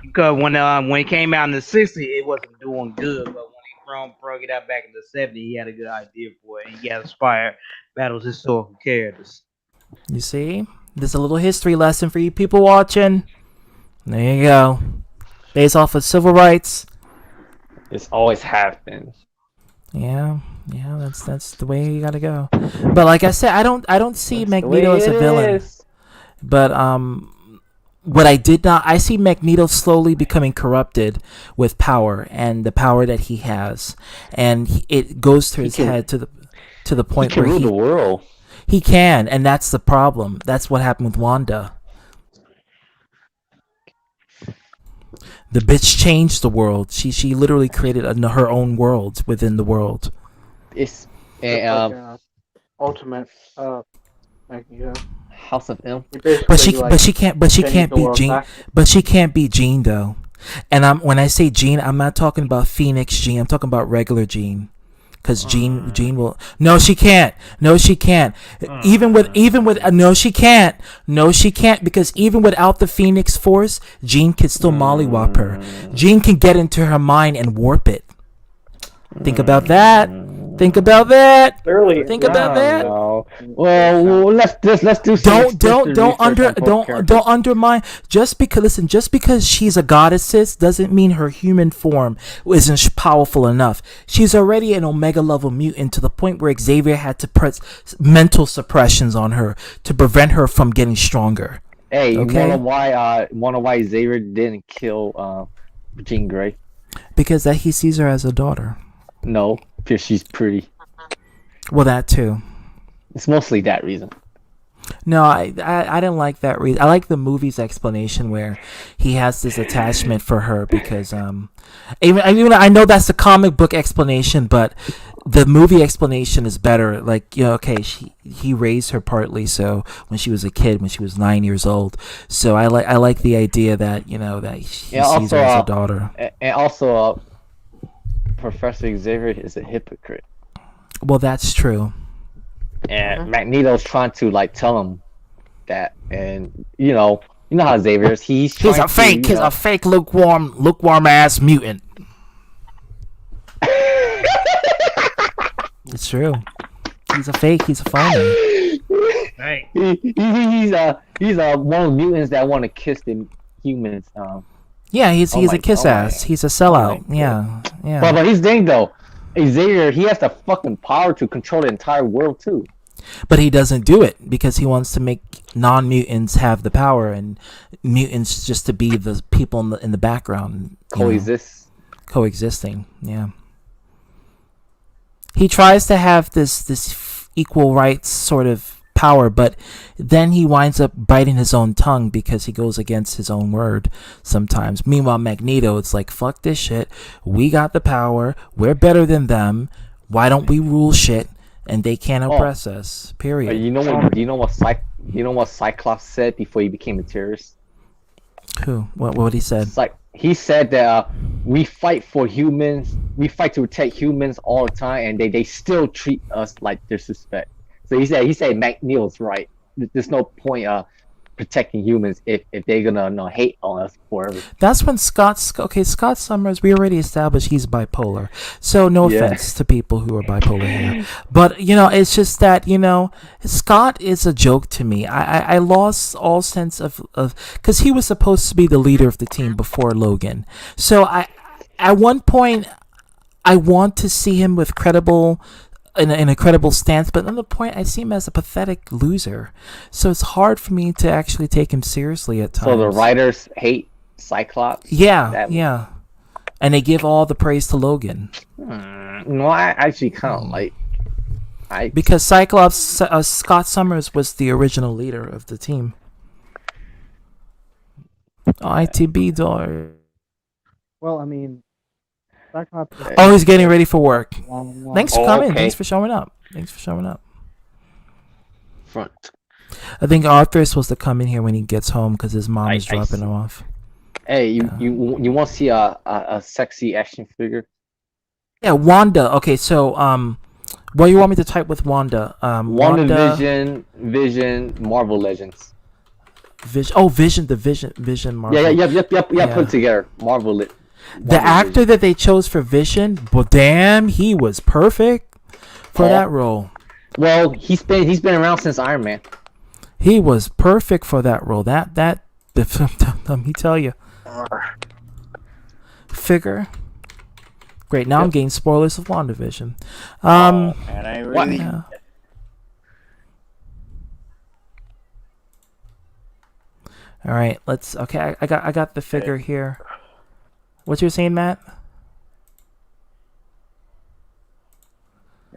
Because when it came out in the 60s, it wasn't doing good, but when he brought it out back in the 70s, he had a good idea for it. He got inspired by those historical characters. You see? There's a little history lesson for you people watching. There you go. Based off of civil rights. It's always happened. Yeah, that's the way you gotta go. But like I said, I don't see Magneto as a villain. But what I see Magneto slowly becoming corrupted with power and the power that he has, and it goes to his head to the. to the He point can where rule the world. he can, and that's the problem. That's what happened with Wanda. The bitch changed the world. She literally created her own world within the world. It's Just like, Ultimate, Magneto. House of M. He basically, But she can't changed the beat world Jean. back. But she can't beat Jean though. And when I say Jean, I'm not talking about Phoenix Jean. I'm talking about regular Jean. Because Jean will. No, she can't. No, she can't. Even with no, she can't. No, she can't, because even without the Phoenix Force, Jean can still mollywop her. Jean can get into her mind and warp it. Think about that. Think about that. Think about that. Well, let's do some Don't undermine. Just because she's a goddess doesn't mean her human form isn't powerful enough. She's already an Omega level mutant, to the point where Xavier had to press mental suppressions on her to prevent her from getting stronger. Hey, you Okay? wanna why Xavier didn't kill Jean Grey? Because that he sees her as a daughter. No, because she's pretty. Well, that too. It's mostly that reason. No, I didn't like that reason. I like the movie's explanation where he has this attachment for her because even I know that's the comic book explanation, but the movie explanation is better. Like, okay, he raised her partly so when she was a kid, when she was 9 years old. So I like the idea that that he sees her as a daughter. And also, Professor Xavier is a hypocrite. Well, that's true. And Magneto's trying to tell him that, and you know how Xavier is. He's a fake lukewarm ass mutant. It's true. He's a fake. He's a phony. Right. He's one of the mutants that want to kiss the humans. Yeah, he's a kiss ass. He's a sellout. Yeah. But he's thing though. Xavier, he has the fucking power to control the entire world too. But he doesn't do it because he wants to make non-mutants have the power and mutants just to be the people in the background. Coexisting. Yeah. He tries to have this equal rights sort of power, but then he winds up biting his own tongue because he goes against his own word sometimes. Meanwhile, Magneto, it's like, fuck this shit. We got the power. We're better than them. Why don't we rule shit? And they can't oppress us. Period. You know what Cyclops said before he became a terrorist? Who? What he said? He said that we fight for humans. We fight to protect humans all the time, and they still treat us like disrespect. So he said Magneto's right. There's no point protecting humans if they're gonna hate on us forever. That's when Scott Summers, we already established he's bipolar. So no offense to people who are bipolar here. But it's just that, Scott is a joke to me. I lost all sense of because he was supposed to be the leader of the team before Logan. So at one point I want to see him with in a credible stance, but at another point I see him as a pathetic loser. So it's hard for me to actually take him seriously at times. So the writers hate Cyclops? Yeah. And they give all the praise to Logan. No, I actually kind of because Cyclops, Scott Summers was the original leader of the team. ITB door. Well, I mean, Cyclops. Oh, he's getting ready for work. Thanks for coming. Okay. Thanks for showing up. Front. I think Arthur is supposed to come in here when he gets home because his mom is dropping him off. Hey, you want to see a sexy action figure? Yeah, Wanda. Okay, so what do you want me to type with Wanda? WandaVision, Vision, Marvel Legends. Vision, the Vision Marvel. Yeah. Put together, Marvel. The actor that they chose for Vision, well, damn, he was perfect for that role. Well, he's been around since Iron Man. He was perfect for that role. That let me tell you. Figure. Great. Now I'm getting spoilers of WandaVision. And I really. All right. Let's. Okay. I got the figure here. What you were saying, Matt?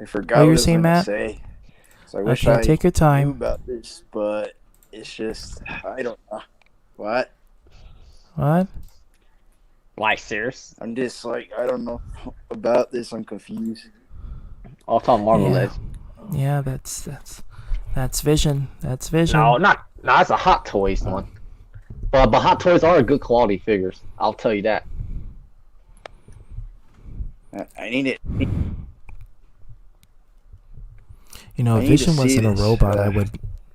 I forgot What you what I were was saying, gonna Matt? say. So I wish Okay, I take your knew time. about this, but it's just I don't know. What? What? Like serious? I'm just like I don't know about this. I'm confused. I'll tell Marvel Yeah. is. Yeah, that's Vision. That's Vision. No, not. No, that's a Hot Toys one. But Hot Toys are good quality figures. I'll tell you that. I need it. You know, I if need to Vision see wasn't a this. robot, I would.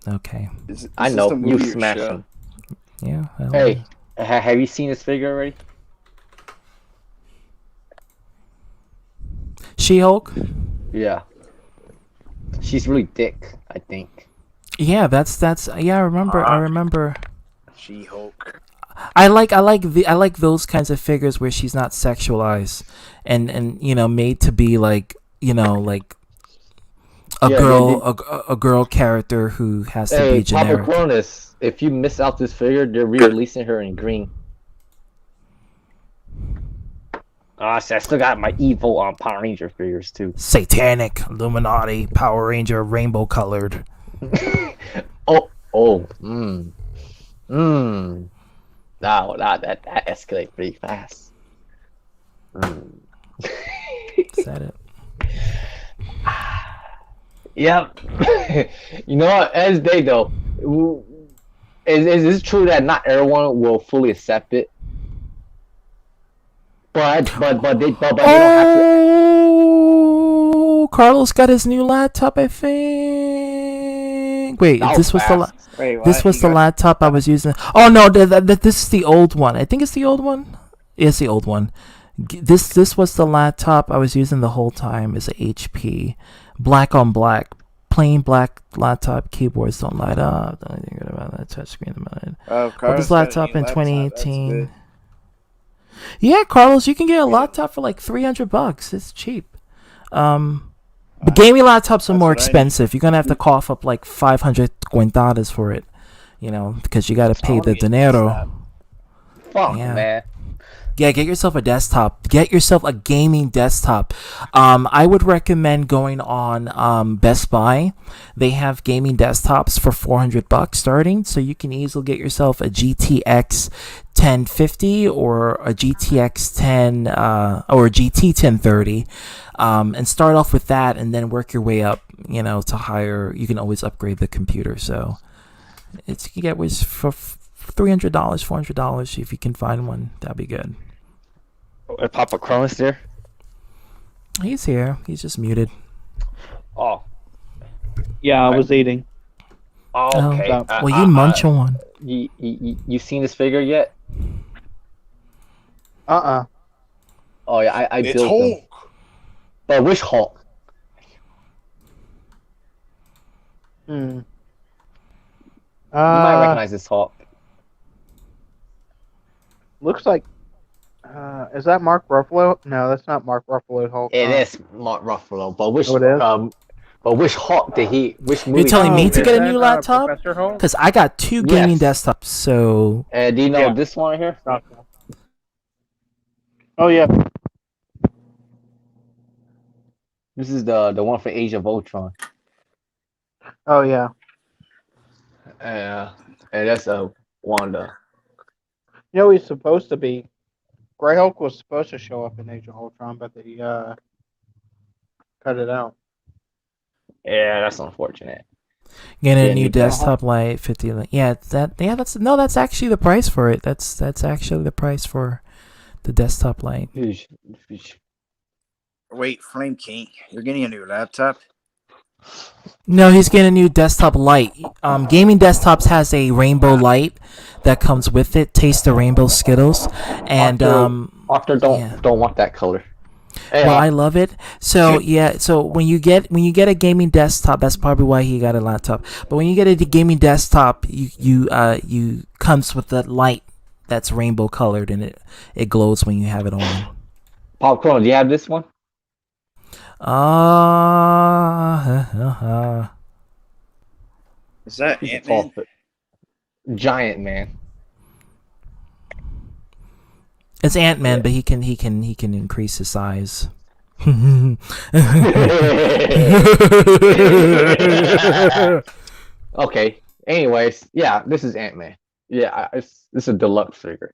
Okay. I Is know this a you movie or smashed show? him. Yeah. well, Hey, have you seen this figure already? She-Hulk. Yeah. She's really thick, I think. Yeah, that's. Yeah, I remember. She-Hulk. I like those kinds of figures where she's not sexualized and you know made to be like you know like a Yeah, girl a girl character who has to Hey, be generic. Papa Cronus, if you miss out this figure, they're re-releasing her in green. I still got my evil Power Ranger figures too. Satanic, Illuminati, Power Ranger, rainbow colored. Now that escalated pretty fast. Said it. Yep. You know what? As they though, is it true that not everyone will fully accept it? But they don't have to. Oh, Carlos got his new laptop. I think. Wait, That this was the fast. Wait, this what? was You the got- laptop I was using. Oh no, this is the old one. I think it's the old one. It's the old one. This was the laptop I was using the whole time. It's a HP, black on black, plain black laptop. Keyboards don't light up. Don't think good about that touchscreen. Oh, Bought Carlos this got a laptop new in laptop. 2018. That's good. Yeah, Carlos, you can get a laptop for like $300. It's cheap. The gaming laptops are more what I need. expensive. You're gonna have to cough up like 500 cuentadas for it, you know, because you gotta pay the dinero. Fuck, Yeah. man. Yeah, get yourself a desktop. Get yourself a gaming desktop. I would recommend going on Best Buy. They have gaming desktops for $400 starting, so you can easily get yourself a GTX 1050 or a GTX 10 or a GT 1030, and start off with that, and then work your way up. You know, to higher. You can always upgrade the computer. So you can get was for $300, $400 if you can find one. That'd be good. Papa Cronus there? He's here. He's just muted. Oh. Yeah, I was eating. Okay. Oh, well, you munch on. You seen this figure yet? Uh-uh. Oh yeah, I It's built them. Hulk. But which Hulk? Hmm. You might recognize this Hulk. Looks like. Is that Mark Ruffalo? No, that's not Mark Ruffalo Hulk. It is Mark Ruffalo, but which Oh, it is? but which Hulk did he? Which movie? You're telling me Oh, to is get a that, new laptop? Professor Hulk? Because I got 2 gaming Yes. desktops. So Do you know Yeah. this one here? Oh yeah. This is the one for Age of Ultron. Oh yeah. And that's Wanda. You know he's supposed to be. Grey Hulk was supposed to show up in Age of Ultron, but they cut it out. Yeah, that's unfortunate. getting Yeah, a new new desktop light 50. Yeah, that's actually the price for it. That's actually the price for the desktop light. Wait, Flame King, you're getting a new laptop? No, he's getting a new desktop light. Gaming desktops has a rainbow light that comes with it. Taste the rainbow Skittles, and Arthur don't want that color. Hey, well, I love it. So yeah, so when you get a gaming desktop, that's probably why he got a laptop. But when you get a gaming desktop, you comes with that light that's rainbow colored, and it glows when you have it on. Popcorn, do you have this one? Is that Ant-Man? Giant Man. It's Ant-Man, but he can increase his size. Okay. Anyways, yeah, this is Ant-Man. Yeah, this is a deluxe figure.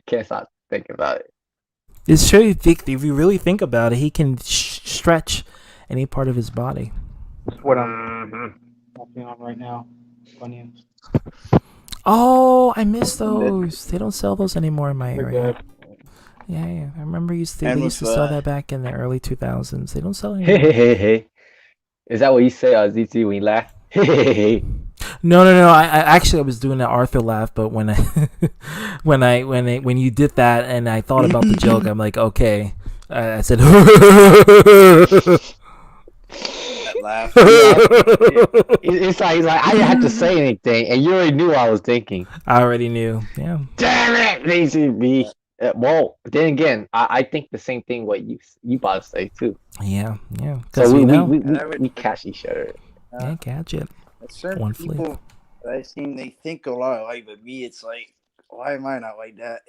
Can't stop thinking about it. It's true. If you really think about it, he can stretch any part of his body. That's what I'm working on right now. Funyuns. Oh, I miss those. They don't sell those anymore in my area. Yeah. I remember they used to sell that back in the early 2000s. They don't sell anymore. Hey. Is that what you say, ZT, when you laugh? Hey. No. I actually was doing the Arthur laugh, but when when you did that and I thought about the joke, I'm like, okay. I said. Laugh. It's like I didn't have to say anything, and you already knew what I was thinking. I already knew. Yeah. Damn it, ACB. Well, then again, I think the same thing what you about to say too. Yeah. So we catch each other. Yeah, catch it. Certain One people flick. I've seen, they think a lot alike, but me, it's like, why am I not like that?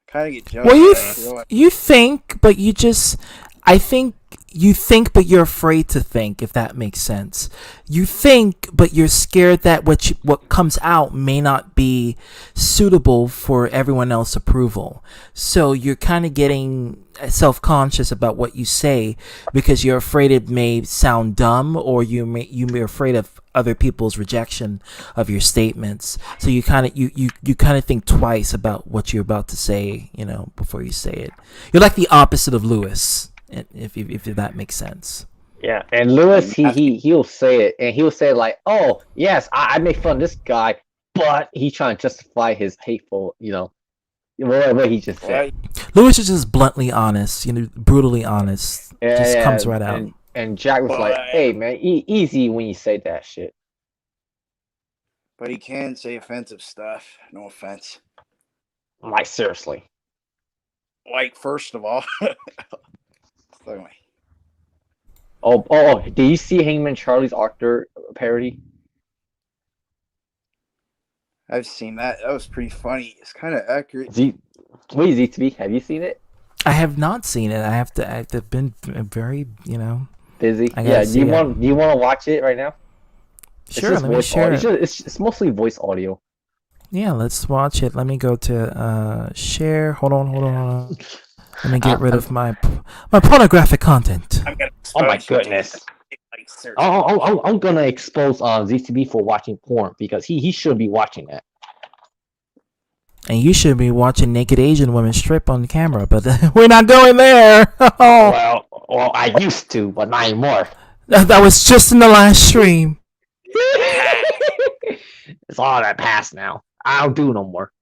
Kind of get jealous. Well, you think, but you just. I think you think, but you're afraid to think, if that makes sense. You think, but you're scared that what comes out may not be suitable for everyone else's approval. So you're kind of getting self-conscious about what you say because you're afraid it may sound dumb, or you're afraid of other people's rejection of your statements. So you kind of think twice about what you're about to say, before you say it. You're like the opposite of Lewis. If that makes sense. Yeah, and Lewis, he'll say it, and he'll say like, "Oh, yes, I make fun of this guy," but he's trying to justify his hateful, whatever he just said. Lewis is just bluntly honest, brutally honest. Just comes right out. And Jack was like, "Hey, man, easy when you say that shit." But he can say offensive stuff. No offense. Like seriously. Like, first of all. Anyway. Oh! Did you see Hangman Charlie's Arthur parody? I've seen that. That was pretty funny. It's kind of accurate. ZTV, have you seen it? I have not seen it. I've been very, busy. Yeah. Do you want to watch it right now? Sure. Let me share it. It's mostly voice audio. Yeah, let's watch it. Let me go to share. Hold on. Let me get rid of my pornographic content. Oh my goodness! I'm gonna expose ZTB for watching porn because he should be watching that. And you should be watching naked Asian women strip on camera, but we're not going there. Well, I used to, but not anymore. That was just in the last stream. It's all that past now. I don't do no more.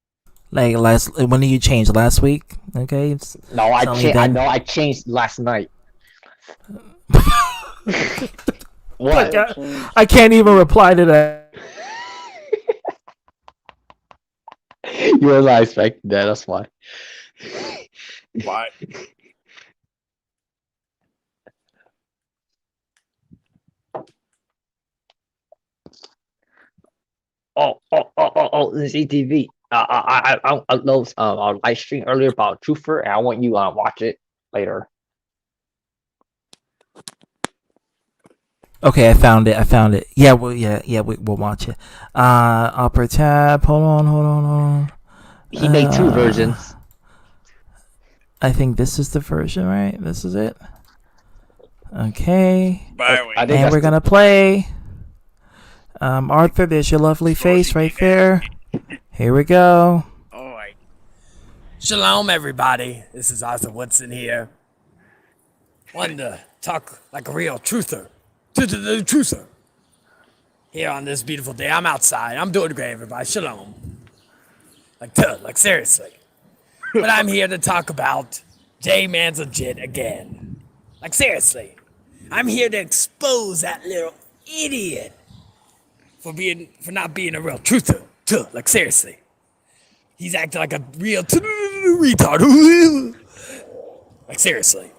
Like when did you change? Last week? Okay. No, I changed last night. What? I can't even reply to that. You were not expecting that. That's why. Why? Oh, ZTV. I uploaded a live stream earlier about Truther, and I want you to watch it later. Okay, I found it. Yeah, we'll watch it. Upper tab. Hold on. He made two versions. I think this is the version, right? This is it. Okay. And we're gonna play. Arthur, there's your lovely face right there. Here we go. All right. Shalom, everybody. This is Arthur Woodson here. Wanted to talk like a real truther. Truther. Here on this beautiful day. I'm outside. I'm doing great, everybody. Shalom. Like seriously. But I'm here to talk about J-Man's legit again. Like seriously. I'm here to expose that little idiot for not being a real truther. Like seriously. He's acting like a real retard. Like seriously.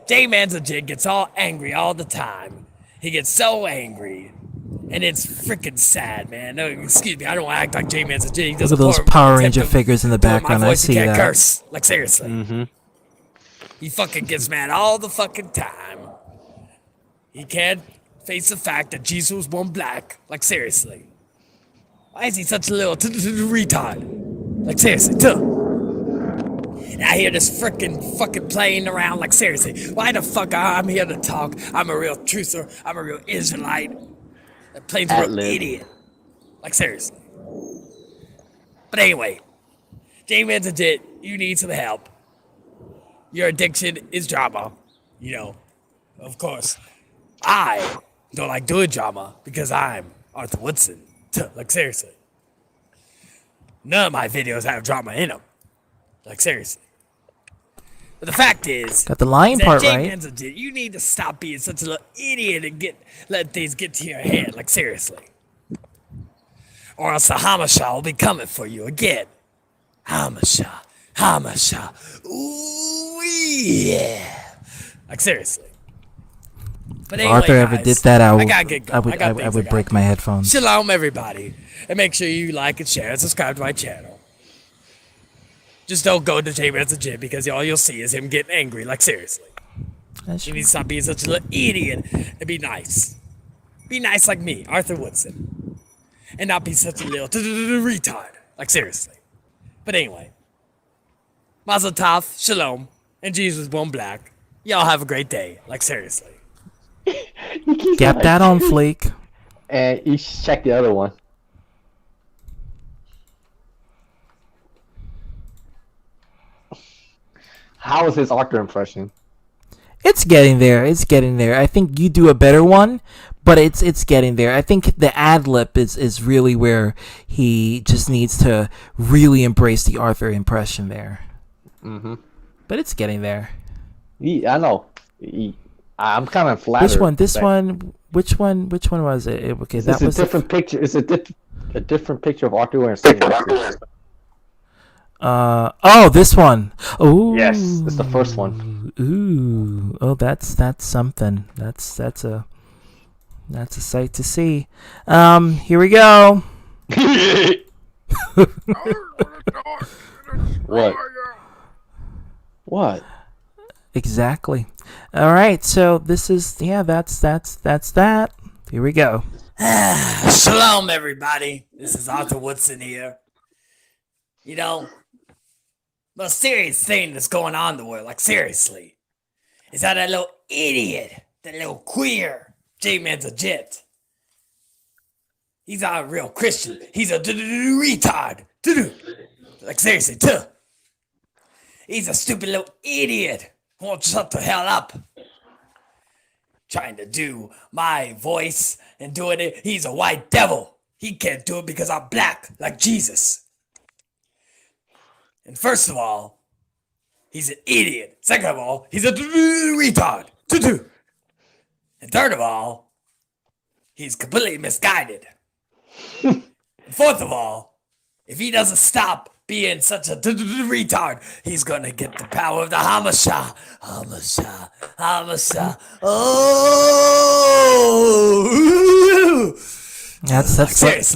J-Man's legit gets all angry all the time. He gets so angry. And it's freaking sad, man. No, excuse me, I don't act like J-Man's a J. He Look does at those a Power poor Ranger attempt figures in the of doing my background. I voice. He see can't that. curse. Like, seriously. Mm-hmm. He fucking gets mad all the fucking time. He can't face the fact that Jesus was born black. Like, seriously. Why is he such a little retard? Like, seriously, And I hear this frickin' fucking playing around. Like, seriously. Why the fuck I'm here to talk? I'm a real truther. I'm a real Israelite. That plays a real idiot. Like, seriously. But anyway. J-Man's a dit. You need some help. Your addiction is drama. You know, of course. I don't like doing drama because I'm Arthur Woodson. Like, seriously. None of my videos have drama in them. Like, seriously. But the fact is, Got the lion that part J-Man's right. a dit. You need to stop being such a little idiot and let things get to your head. Like, seriously. Or else the Hamasha will be coming for you again. Hamasha. Ooh, yeah. Like, seriously. But If anyway, Arthur ever guys, did that, I gotta get going. I would break my headphones. Shalom, everybody. And make sure you like and share and subscribe to my channel. Just don't go to J-Man's a Jit because all you'll see is him getting angry. Like, seriously. You need to stop being such a little idiot and be nice. Be nice like me, Arthur Woodson. And not be such a little retard. Like, seriously. But anyway. Mazel tov, shalom, and Jesus was born black. Y'all have a great day. Like, seriously. Get that on fleek. And you should check the other one. How was his Arthur impression? It's getting there. It's getting there. I think you do a better one, but it's getting there. I think the ad lib is really where he just needs to really embrace the Arthur impression there. Mm-hmm. But it's getting there. Yeah, I know. I'm kind of flattered. Which one? This one? Which one? Which one was it? Okay, that was a different picture. It's a different picture of Arthur wearing sunglasses. Oh, this one. Oh, yes, it's the first one. Ooh, oh, that's something. That's a sight to see. Here we go. What? What? Exactly. All right. So this is that's that. Here we go. Shalom, everybody. This is Arthur Woodson here. You know, most serious thing that's going on in the world, like, seriously, is how that little idiot, that little queer, J-Man's a Jit. He's not a real Christian. He's a retard. Like, seriously, he's a stupid little idiot who won't shut the hell up. Trying to do my voice and doing it. He's a white devil. He can't do it because I'm black, like Jesus. And first of all, he's an idiot. Second of all, he's a retard. And third of all, he's completely misguided. And fourth of all, if he doesn't stop being such a retard, he's gonna get the power of the Hamasha. Oh!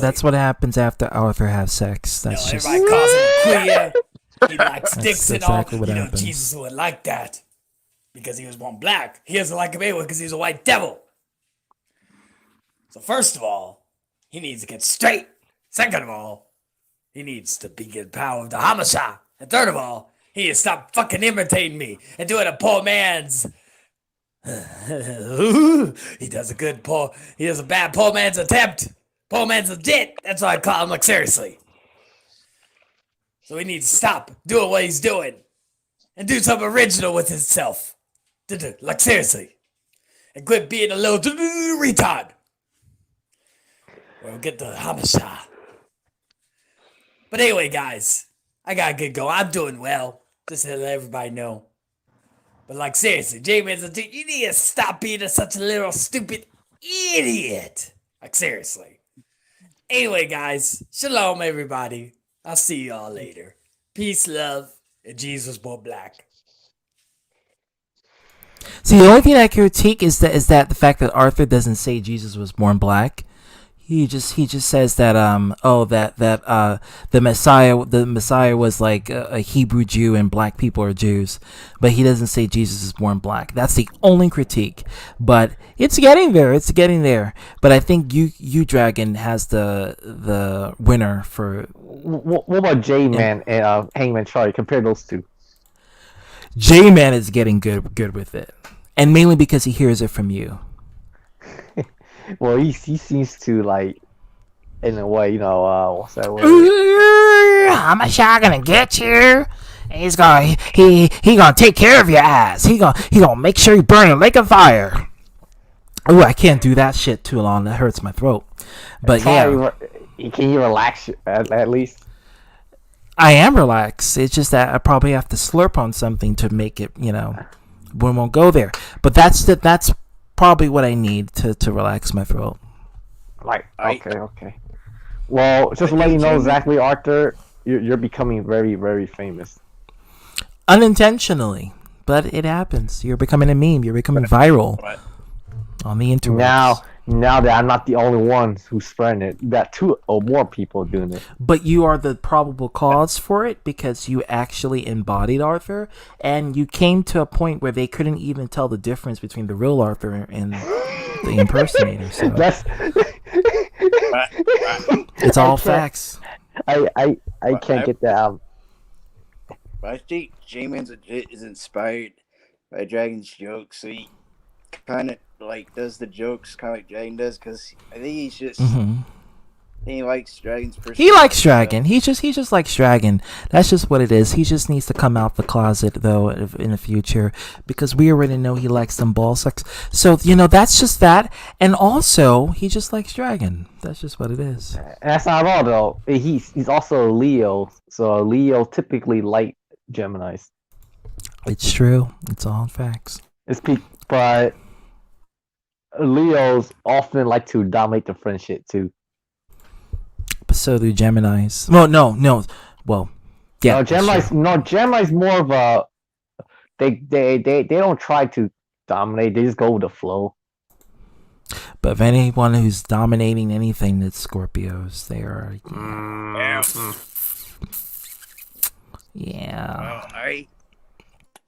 That's what happens after Arthur has sex. That's just everybody calls him queer. He likes That's dicks and exactly all. what You know, happens. Jesus would like that because he was born black. He doesn't like him anyway because he's a white devil. So first of all, he needs to get straight. Second of all, he needs to begin power of the Hamasha. And third of all, he needs to stop fucking imitating me and doing a poor man's. He does a bad poor man's attempt. Poor man's legit. That's what I call him. Like, seriously. So he needs to stop doing what he's doing and do something original with himself. Like, seriously. And quit being a little retard. We'll get the Hamasha. But anyway, guys, I gotta get going. I'm doing well. Just to let everybody know. But, like, seriously, J-Man's you need to stop being such a little stupid idiot. Like, seriously. Anyway, guys, shalom, everybody. I'll see y'all later. Peace, love, and Jesus born black. See, the only thing I can critique is that the fact that Arthur doesn't say Jesus was born black. He just says that the Messiah was like a Hebrew Jew and black people are Jews, but he doesn't say Jesus is born black. That's the only critique, but it's getting there. It's getting there. But I think you Dragon has the winner for. What about J-Man and Hangman Charlie? Compare those two. J-Man is getting good with it, and mainly because he hears it from you. Well, he seems to like, in a way, what's that word? I'm a shot gonna get you. He's gonna he gonna take care of your ass. He gonna make sure you burn in a lake of fire. Ooh, I can't do that shit too long. That hurts my throat. But can you relax at least? I am relaxed. It's just that I probably have to slurp on something to make it. We won't go there. But that's probably what I need to relax my throat. Like, okay. Well, just to let you know, Zachary Arthur, you're becoming very, very famous. Unintentionally, but it happens. You're becoming a meme. You're becoming viral on the internet. Now that I'm not the only one who's spreading it, that 2 or more people doing it. But you are the probable cause for it because you actually embodied Arthur, and you came to a point where they couldn't even tell the difference between the real Arthur and the impersonator. So it's all facts. I can't get that out. I think J-Man is inspired by Dragon's jokes, so he kind of like does the jokes kind of like Dragon does, because I think he's just he likes Dragon's personality. He likes Dragon. He just likes Dragon. That's just what it is. He just needs to come out the closet though in the future, because we already know he likes some ball sex. So that's just that. And also he just likes Dragon. That's just what it is. That's not all though. He's also a Leo, so Leo typically like Geminis. It's true. It's all facts. But Leos often like to dominate the friendship too. So do Geminis. Well, no. Well, yeah. No, Gemini's more of a. They don't try to dominate. They just go with the flow. But if anyone who's dominating anything, it's Scorpios. They are. Yeah.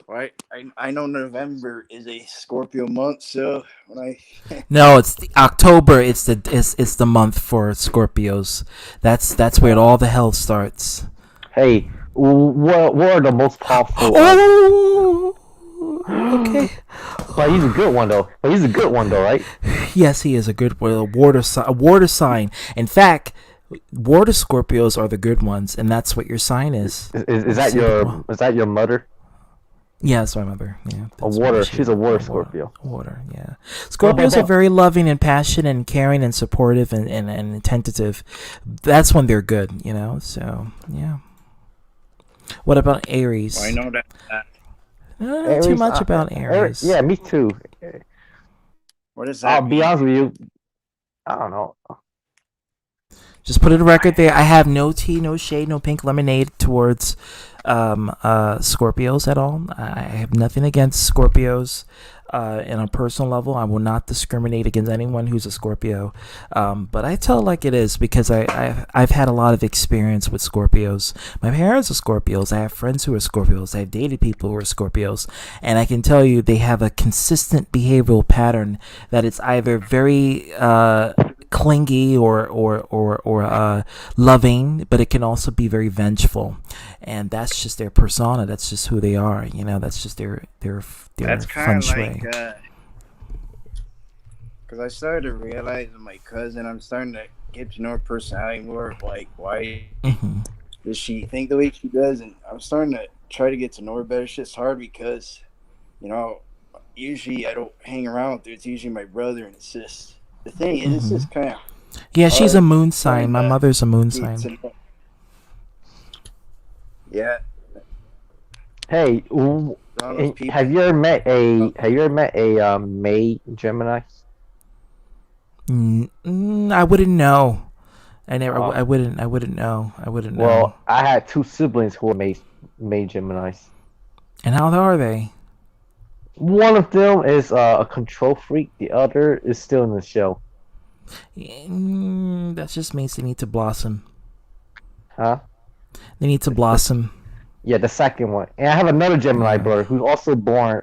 Well, I know November is a Scorpio month, so when No, it's October. It's the month for Scorpios. That's where all the hell starts. Hey, what are the most powerful? Okay. But he's a good one though. Right? Yes, he is a good one. A water sign. In fact, water Scorpios are the good ones, and that's what your sign is. Is that your mother? Yeah, that's my mother. Yeah, she's a water Scorpio. Water, yeah. Scorpios are very loving and passionate and caring and supportive and attentive. That's when they're good, So yeah. What about Aries? I know that. Not too much about Aries. Yeah, me too. What is that? I'll be honest with you. I don't know. Just put it on record there. I have no tea, no shade, no pink lemonade towards Scorpios at all. I have nothing against Scorpios in a personal level. I will not discriminate against anyone who's a Scorpio. But I tell it like it is because I've had a lot of experience with Scorpios. My parents are Scorpios. I have friends who are Scorpios. I've dated people who are Scorpios. And I can tell you they have a consistent behavioral pattern that it's either very clingy or loving, but it can also be very vengeful, and that's just their persona. That's just who they are. That's just their that's feng kind of shui. like because I started to realize with my cousin, I'm starting to get to know her personality more. Like, why does she think the way she does? And I'm starting to try to get to know her better. It's just hard because usually I don't hang around with her. It's usually my brother, and it's just. The thing is, it's just kind of. Yeah, she's a moon sign. My mother's a moon sign. Yeah. Hey, have you ever met a May Gemini? I wouldn't know. I wouldn't know. Well, I had 2 siblings who were May Geminis. And how are they? One of them is a control freak. The other is still in the show. That just means they need to blossom. Huh? They need to blossom. Yeah, the second one. And I have another Gemini brother who's also born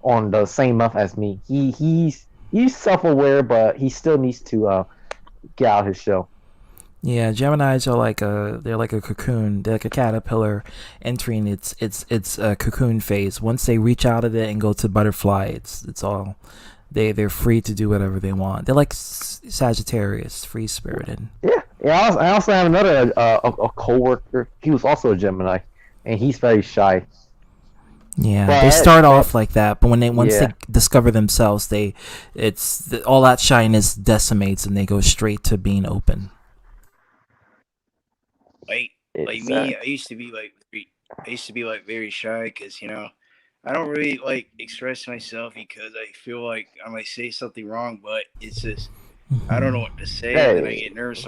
on the same month as me. He's self-aware, but he still needs to get out his shell. Yeah, Geminis are they're like a cocoon. They're like a caterpillar entering its cocoon phase. Once they reach out of it and go to butterfly, it's all they're free to do whatever they want. They're like Sagittarius, free spirited. Yeah. I also have another a coworker. He was also a Gemini, and he's very shy. Yeah, But they start off like that, but once Yeah. they discover themselves, all that shyness decimates, and they go straight to being open. Like me, I used to be like very shy because I don't really like express myself because I feel like I might say something wrong, but it's just I don't know what to say, and then I get nervous.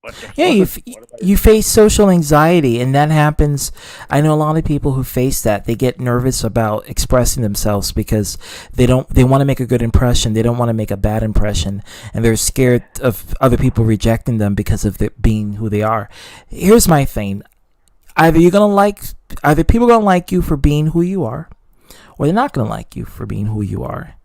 What the Yeah, fuck? you face social anxiety, and that happens. I know a lot of people who face that. They get nervous about expressing themselves because they want to make a good impression. They don't want to make a bad impression, and they're scared of other people rejecting them because of being who they are. Here's my thing: either people gonna like you for being who you are, or they're not gonna like you for being who you are.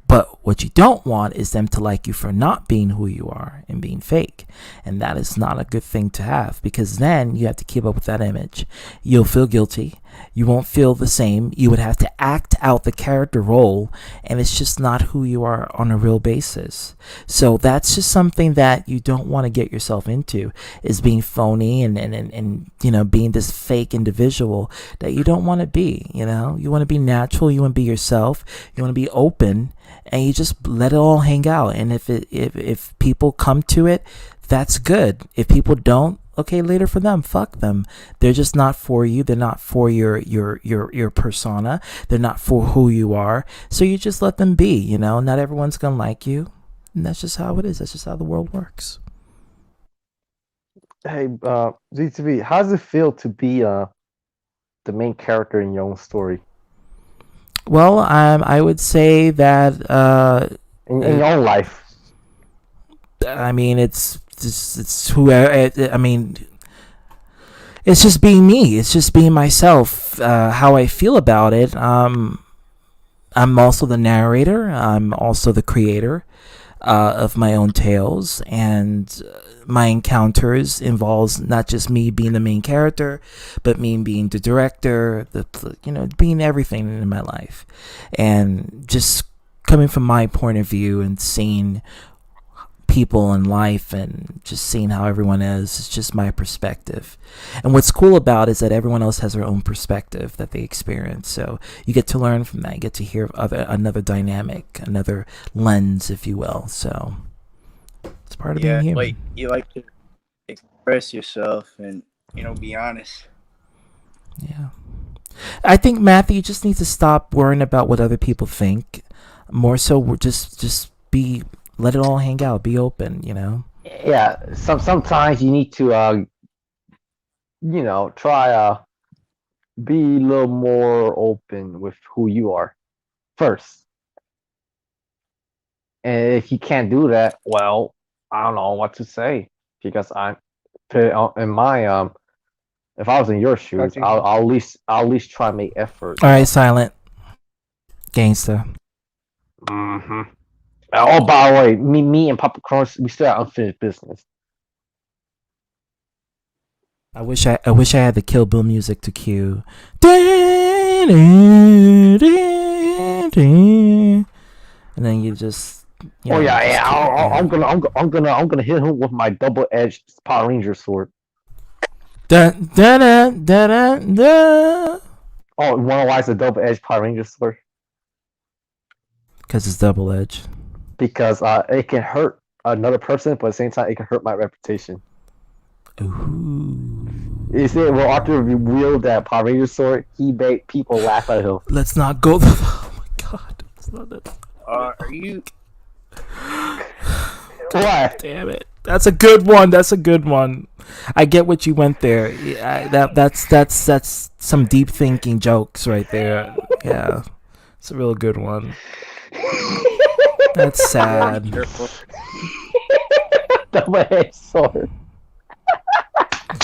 But what you don't want is them to like you for not being who you are and being fake. And that is not a good thing to have, because then you have to keep up with that image. You'll feel guilty. You won't feel the same. You would have to act out the character role, and it's just not who you are on a real basis. So that's just something that you don't want to get yourself into, is being phony and being this fake individual that you don't want to be. You want to be natural. You want to be yourself. You want to be open. And you just let it all hang out. And if people come to it, that's good. If people don't, okay, later for them. Fuck them. They're just not for you. They're not for your persona. They're not for who you are. So you just let them be. Not everyone's gonna like you, and that's just how it is. That's just how the world works. Hey, ZTV, how does it feel to be the main character in your own story? Well, I would say that in your own life. I mean, it's who I mean. It's just being me. It's just being myself. How I feel about it. I'm also the narrator. I'm also the creator of my own tales, and my encounters involves not just me being the main character, but me being the director, being everything in my life, and just coming from my point of view and seeing people in life and just seeing how everyone is. It's just my perspective. And what's cool about it is that everyone else has their own perspective that they experience. So you get to learn from that. You get to hear another dynamic, another lens, if you will. So it's part of being human. Like you like to express yourself and be honest. Yeah. I think, Matthew, you just need to stop worrying about what other people think. More so, we're just let it all hang out. Be open, Yeah. Sometimes you need to try be a little more open with who you are first. And if you can't do that, well, I don't know what to say, because in my if I was in your shoes, I'll at least try to make effort. All right, silent gangster. Mm-hmm. Oh, by the way, me and Papa Cross, we still have unfinished business. I wish I had the Kill Bill music to cue. And then you just. I'm gonna hit him with my double-edged Power Ranger sword. Dun, dun, dun, dun, dun. Oh, you wanna know why it's a double-edged Power Ranger sword? Because it's double-edged. Because it can hurt another person, but at the same time, it can hurt my reputation. Ooh. You see, when Arthur revealed that Power Ranger sword, he made people laugh at him. Let's not go. Oh my god. It's not that. Are you? What? Damn it. That's a good one. That's a good one. I get what you went there. That's some deep thinking jokes right there. Yeah. It's a real good one. That's sad. Careful. Double-edged sword.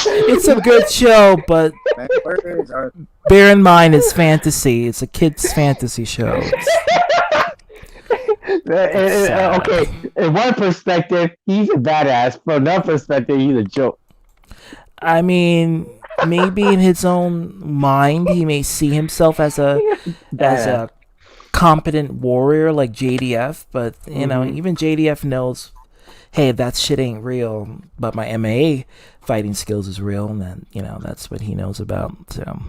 It's a good show, but Words are bear in mind it's fantasy. It's a kid's fantasy show. Okay, in one perspective, he's a badass. From another perspective, he's a joke. I mean, maybe in his own mind, he may see himself as a competent warrior like JDF, but you know, even JDF knows, hey, that shit ain't real. But my MMA fighting skills is real, and then you know that's what he knows about. So.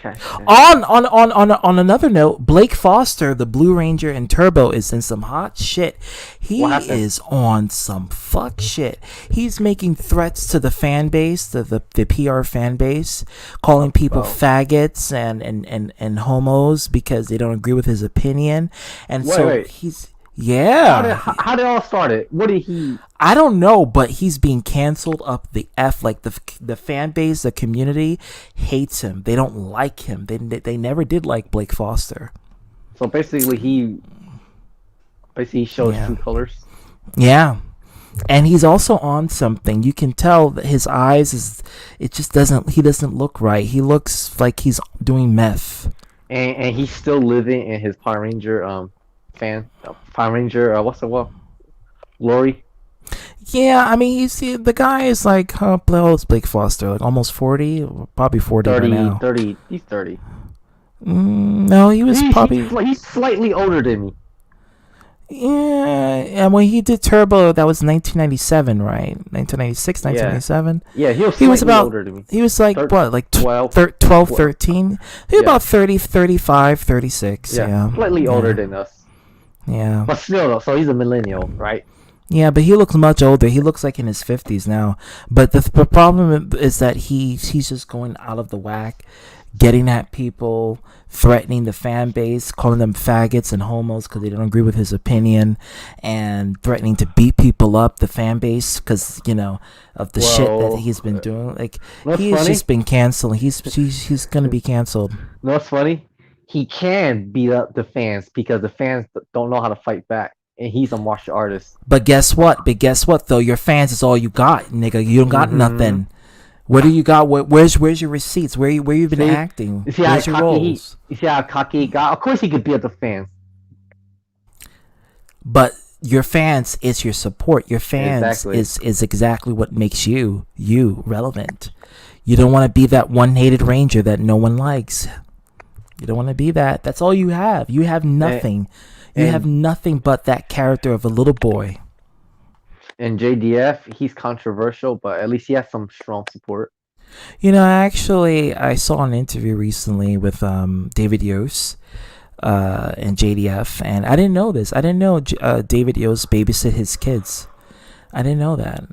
Okay. On another note, Blake Foster, the Blue Ranger in Turbo, is in some hot shit. He is on some fuck shit. He's making threats to the fan base, the PR fan base, calling people faggots and homos because they don't agree with his opinion. And he's How did it all started? What did he? I don't know, but he's being canceled up the F. Like the fan base, the community hates him. They don't like him. They never did like Blake Foster. So basically, he shows true colors. Yeah, and he's also on something. You can tell that his eyes he doesn't look right. He looks like he's doing meth. And he's still living in his Power Ranger Power Ranger, what's the one? Lori? Yeah, I mean, you see, the guy is like, how old is Blake Foster? Like almost 40? Probably 40 by now. 30. He's 30. No, he's slightly older than me. Yeah, and when he did Turbo, that was 1997, right? 1996, 1997? Yeah, he was about, older than me. He was like, 12, 13? He was about 30, 35, 36, yeah. Slightly older than us. Yeah. But still, though, so he's a millennial, right? Yeah, but he looks much older. He looks like in his 50s now. But the problem is that he's just going out of the whack, getting at people, threatening the fan base, calling them faggots and homos because they don't agree with his opinion, and threatening to beat people up, the fan base, because, you know, of the shit that he's been doing. Like, he's just been canceled. He's going to be canceled. You know what's funny? He can beat up the fans because the fans don't know how to fight back. And he's a martial artist. But guess what? Though? Your fans is all you got, nigga. You don't got nothing. What do you got? Where's your receipts? Where you been acting? Where's your roles? You see how cocky he got? Of course he could beat up the fans. But your fans is your support. Your fans is exactly what makes you relevant. You don't want to be that one-hated ranger that no one likes. You don't want to be that. That's all you have. You have nothing. You have nothing but that character of a little boy. And JDF, he's controversial, but at least he has some strong support. You know, actually, I saw an interview recently with David Yost and JDF, and I didn't know this. I didn't know David Yost babysit his kids. I didn't know that.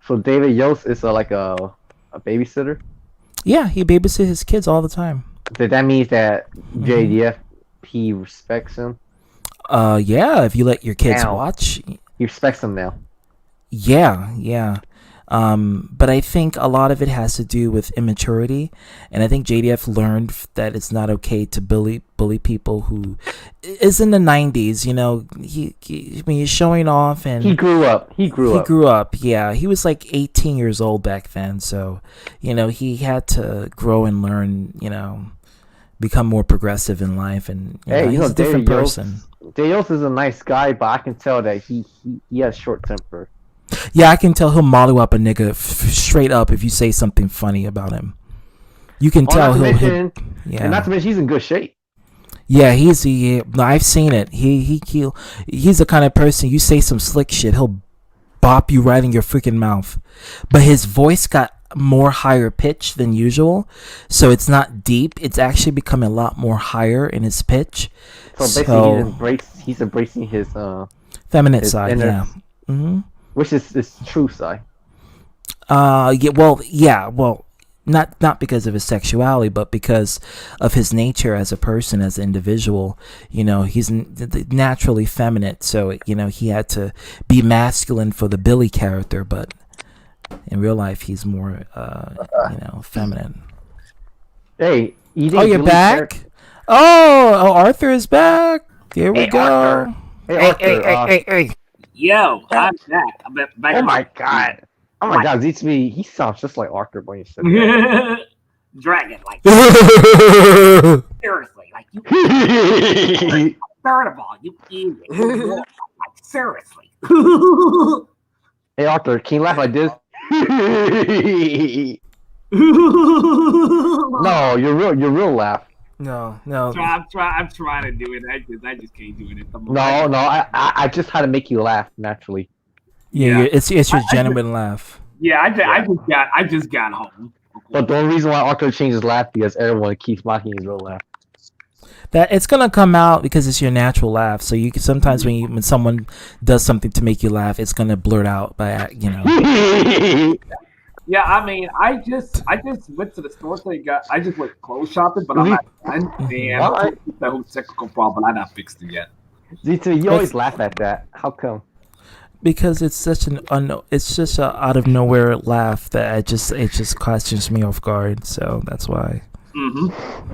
So David Yost is like a babysitter? Yeah, he babysits his kids all the time. That means that JDF, he respects him? Yeah, if you let your kids watch. He respects them now. Yeah. But I think a lot of it has to do with immaturity, and I think JDF learned that it's not okay to bully people who is in the 90s. You know, when he's showing off, and he grew up. He grew up. Yeah, he was like 18 years old back then, so you know he had to grow and learn. You know, become more progressive in life, and he's a different person. Yost is a nice guy, but I can tell that he has short temper. Yeah, I can tell he'll molly up a nigga straight up if you say something funny about him. You can tell he'll. And not to mention, he's in good shape. Yeah, I've seen it. He's the kind of person, you say some slick shit, he'll bop you right in your freaking mouth. But his voice got more higher pitch than usual, so it's not deep. It's actually becoming a lot more higher in his pitch. So basically, he's embracing his feminine side. Yeah. Mm-hmm. Which is his true side. Well, not because of his sexuality, but because of his nature as a person, as an individual. You know, he's naturally feminine, so you know he had to be masculine for the Billy character, but in real life he's more feminine. Hey, you're back? Oh, Arthur is back. Here we Hey, go. Arthur. Hey. Yo, I'm back. I'm back. Oh my god. Oh my god, Z2B, he sounds just like Arthur when you said that. Dragon, like seriously, like you. Third of all, you idiot. Like seriously. Hey Arthur, can you laugh like this? No, your real laugh. No. I'm trying to do it. I just can't do it. No, I just had to make you laugh naturally. Yeah, it's your genuine laugh. Yeah, I just got home. But the only reason why Arthur changed his laugh because everyone keeps mocking his real laugh. That it's gonna come out because it's your natural laugh. So you can sometimes when someone does something to make you laugh, it's gonna blurt out by Yeah, I mean, I just went to the store so I just went clothes shopping, but I'm not done. And Alright. that whole technical problem, I not fixed it yet. Z2, you always laugh at that. How come? Because it's such it's just a out of nowhere laugh that it just catches me off guard. So that's why.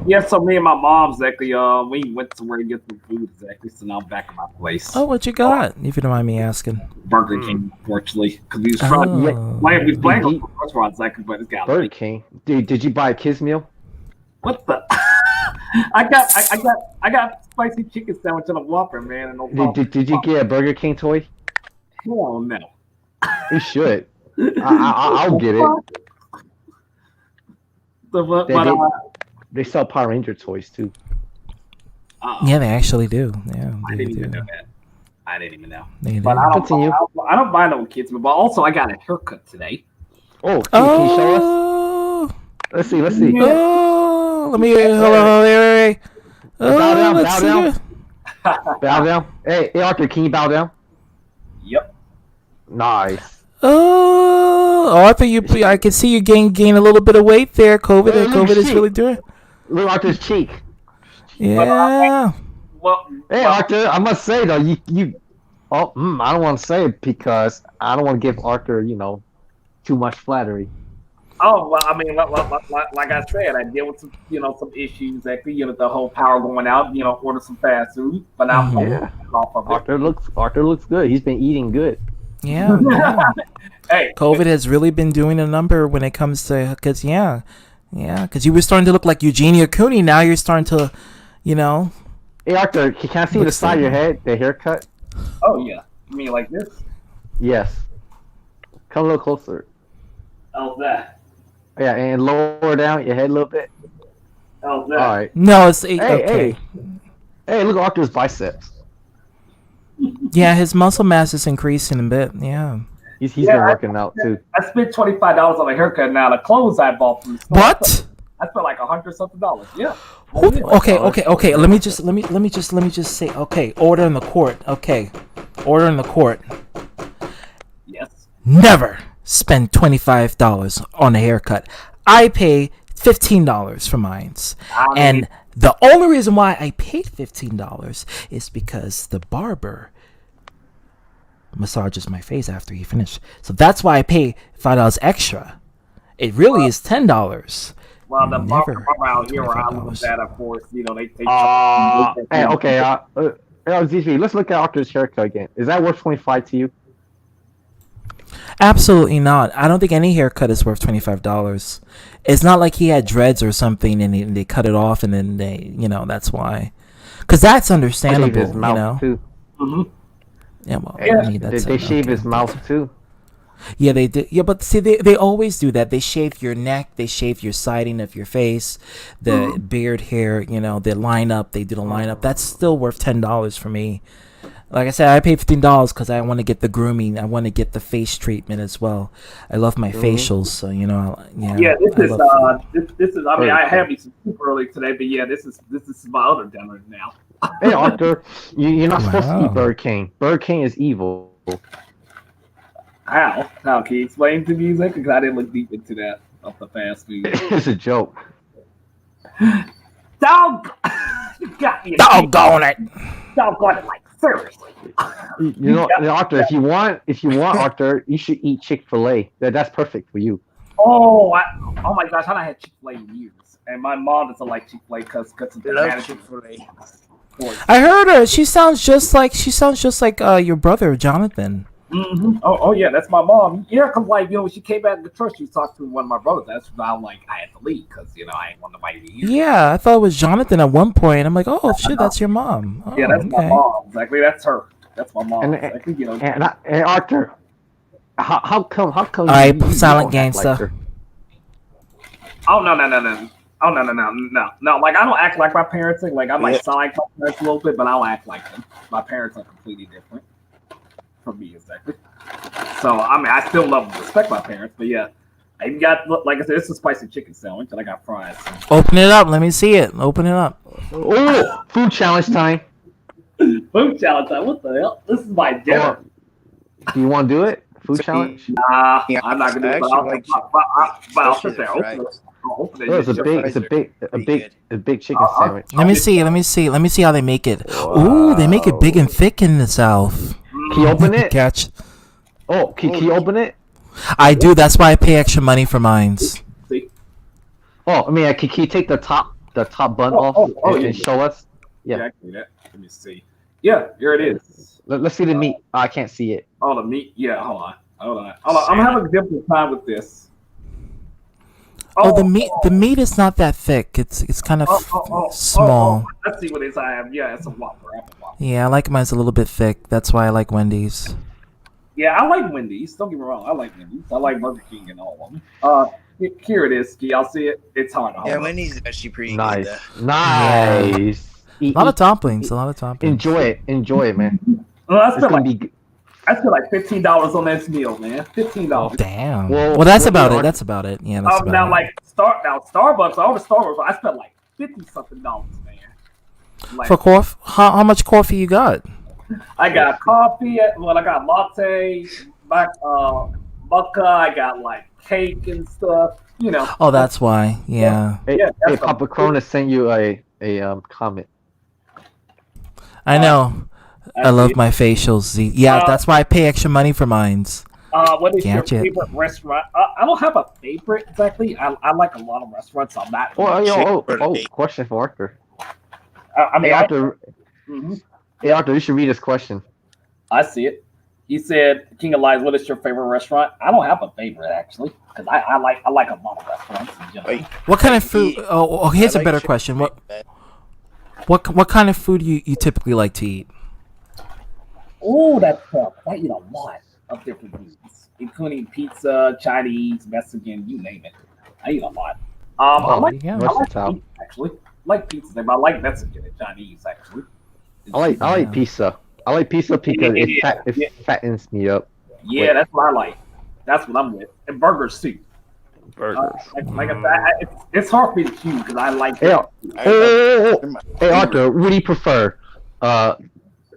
Yeah, so me and my mom exactly. We went somewhere to get some food exactly. So now I'm back at my place. Oh, what you got? If you don't mind me asking. Burger King, unfortunately, because we was trying. We playing on restaurants exactly, but it's got Burger King. Dude, did you buy a kids meal? what the. I got spicy chicken sandwich and a Whopper, man. And no Did you get a Burger King toy? Hell no. You should. I'll get it. They sell Power Ranger toys too. Yeah, they actually do. Yeah, I didn't even know that. I didn't even know. They do. But I don't buy no kids, but also I got a haircut today. Oh, can you show us? Let's see. Oh, let me. Hello, wait. Bow down. Bow down. Hey, Arthur, can you bow down? Yep. Nice. Oh, Arthur, I can see you gain a little bit of weight there. COVID is really doing. Look Arthur's cheek. Yeah. Hey Arthur, I must say though, you. Oh, I don't want to say it because I don't want to give Arthur, too much flattery. Oh well, I mean, like I said, I deal with some, some issues. Exactly, the whole power going out. Order some fast food, but now I'm off of it. Arthur looks good. He's been eating good. Yeah. Hey, COVID has really been doing a number when it comes to, because you were starting to look like Eugenia Cooney. Now you're starting to, Hey Arthur, can I see the side of your head, the haircut? Oh yeah, you mean like this? Yes. Come a little closer. How's that? Yeah, and lower down your head a little bit. How's that? All right. No, it's okay. Hey, look at Arthur's biceps. Yeah, his muscle mass is increasing a bit. Yeah. He's been working out too. I spent $25 on a haircut. Now the clothes I bought from the store. What? I spent like $100-something. Yeah. Okay. Let me just say. Okay, order in the court. Okay, order in the court. Yes. Never spend $25 on a haircut. I pay $15 for mine, and the only reason why I paid $15 is because the barber massages my face after he finished. So that's why I pay $5 extra. It really is $10. Well, the barber out here where I live at, of course, they take. Hey, okay. ZP, let's look at Arthur's haircut again. Is that worth $25 to you? Absolutely not. I don't think any haircut is worth $25. It's not like he had dreads or something and they cut it off and then they, that's why. Because that's understandable, his mouth too. Yeah, well, they shave his mouth too. Yeah, they did. Yeah, but see, they always do that. They shave your neck, they shave your siding of your face, the beard hair. They line up. They do the lineup. That's still worth $10 for me. Like I said, I pay $15 because I want to get the grooming. I want to get the face treatment as well. I love my facials, so This is. I mean, I had me some soup early today, but yeah, this is my other dinner now. Hey Arthur, you're not supposed to eat Burger King. Burger King is evil. How? How can you explain to me exactly? Because I didn't look deep into that of the fast food. It's a joke. Dog, you got me. Doggone it! Doggone it! Like seriously. Arthur, if you want Arthur, you should eat Chick-fil-A. That's perfect for you. Oh, oh my gosh, I haven't had Chick-fil-A in years. And my mom doesn't like Chick-fil-A because of the Love management. Chick-fil-A. I heard her. She sounds just like your brother Jonathan. Mm-hmm. Oh yeah, that's my mom. Yeah, cause like when she came back to the church, she talked to one of my brothers. That's why I'm like I had to leave because I ain't want nobody to hear. Yeah, I thought it was Jonathan at one point. I'm like, oh shit, that's your mom. Oh, Yeah, that's my okay. mom. Exactly, that's her. That's my mom. And, Exactly, and Arthur, how come? All right, you silent don't act gangster. like her? Oh no. Oh no. Like I don't act like my parents. Like I might sound like my parents a little bit, but I don't act like them. My parents are completely different from me, exactly. So I mean, I still love and respect my parents, but yeah, I even got like I said, it's a spicy chicken sandwich, and I got fries. Open it up. Let me see it. Open it up. Oh, food challenge time. Food challenge time. What the hell? This is my dinner. Do you want to do it? Food challenge? Nah, I'm not gonna do it. But I'll sit there. Open it. Oh, it's a big chicken sandwich. Let me see how they make it. Ooh, they make it big and thick in the South. Can you open it? Catch. Oh, can you open it? I do. That's why I pay extra money for mines. Oh, I mean, can you take the top bun off and show us? Yeah, I can do that. Let me see. Yeah, here it is. Let's see the meat. Oh, I can't see it. Oh, the meat. Yeah, hold on. I'm having a difficult time with this. Oh, the meat is not that thick. It's kind of small. Let's see what it is I have. Yeah, it's a Whopper. Yeah, I like mine's a little bit thick. That's why I like Wendy's. Yeah, I like Wendy's. Don't get me wrong. I like Wendy's. I like Burger King and all of them. Here it is. Can y'all see it? It's hard to hold. Yeah, Wendy's is actually pretty nice. good. Nice. A lot of dumplings. Enjoy it, man. Well, I It's spent gonna like be. I spent like $15 on this meal, man. $15. Damn. Well, Well, that's about it. That's about it. Yeah, that's about Now it. like Starbucks. I ordered Starbucks. I spent like $50-something, man. Like, For coffee, how much coffee you got? I got coffee. Well, I got latte, mocha. I got like cake and stuff. Oh, that's why. Yeah. Hey, Yeah, that's Papa Corona sent you a comment. I know. I love my facials. Yeah, that's why I pay extra money for mines. What is Gadget. your favorite restaurant? I don't have a favorite exactly. I like a lot of restaurants. I'm not. Question for Arthur. I mean, Hey, Arthur. Mhm. Hey, Arthur, you should read this question. I see it. He said, "King of Lies, what is your favorite restaurant?" I don't have a favorite actually, because I like a lot of restaurants in general. What kind of food? Oh, here's a better question. What kind of food you typically like to eat? Oh, that's tough. I eat a lot of different foods, including pizza, Chinese, Mexican, you name it. I eat a lot. I like pizza, actually. I like pizza, but I like Mexican and Chinese actually. I like pizza. I like pizza because it fattens me up. Yeah, that's what I like. That's what I'm with. And burgers too. Burgers. Like I said, it's hard for me to choose because I like. Hey, hey, Arthur, what do you prefer?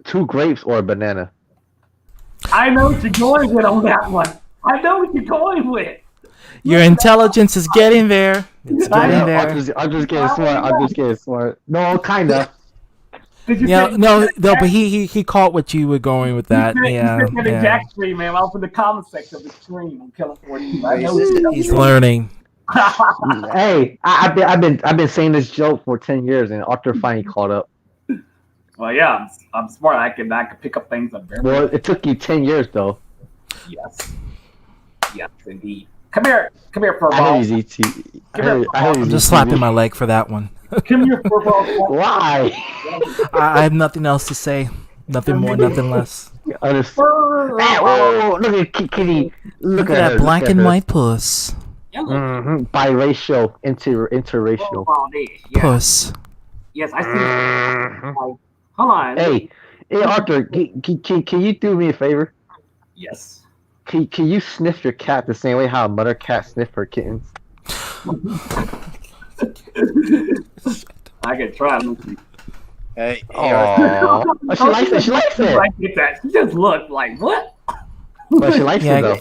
2 grapes or a banana? I know what you're going with on that one. I know what you're going with. Your intelligence is getting there. It's getting there. I'm just getting smart. No, kinda. No, but he caught what you were going with that. Yeah, You said yeah. Jack Stream, man. I was in the comment section of the stream on Killer 42. I know He's learning. Hey, I've been saying this joke for 10 years, and Arthur finally caught up. Well, yeah, I'm smart. I can pick up things on very. Well, it took you 10 years though. Yes, indeed. Come here for a I know ball. he's ET. I'm just slapping my leg for that one. Come here for a ball. Why? I have nothing else to say. Nothing more, nothing less. Oh, look at Kitty. Look at that black and white puss. Biracial, interracial. Puss. Yes, I see. Hold on. Hey, Arthur, can you do me a favor? Yes. Can you sniff your cat the same way how a mother cat sniff her kittens? I can try. Hey, oh, she likes it. She likes it. I get that. She just looked like what? But she likes it though.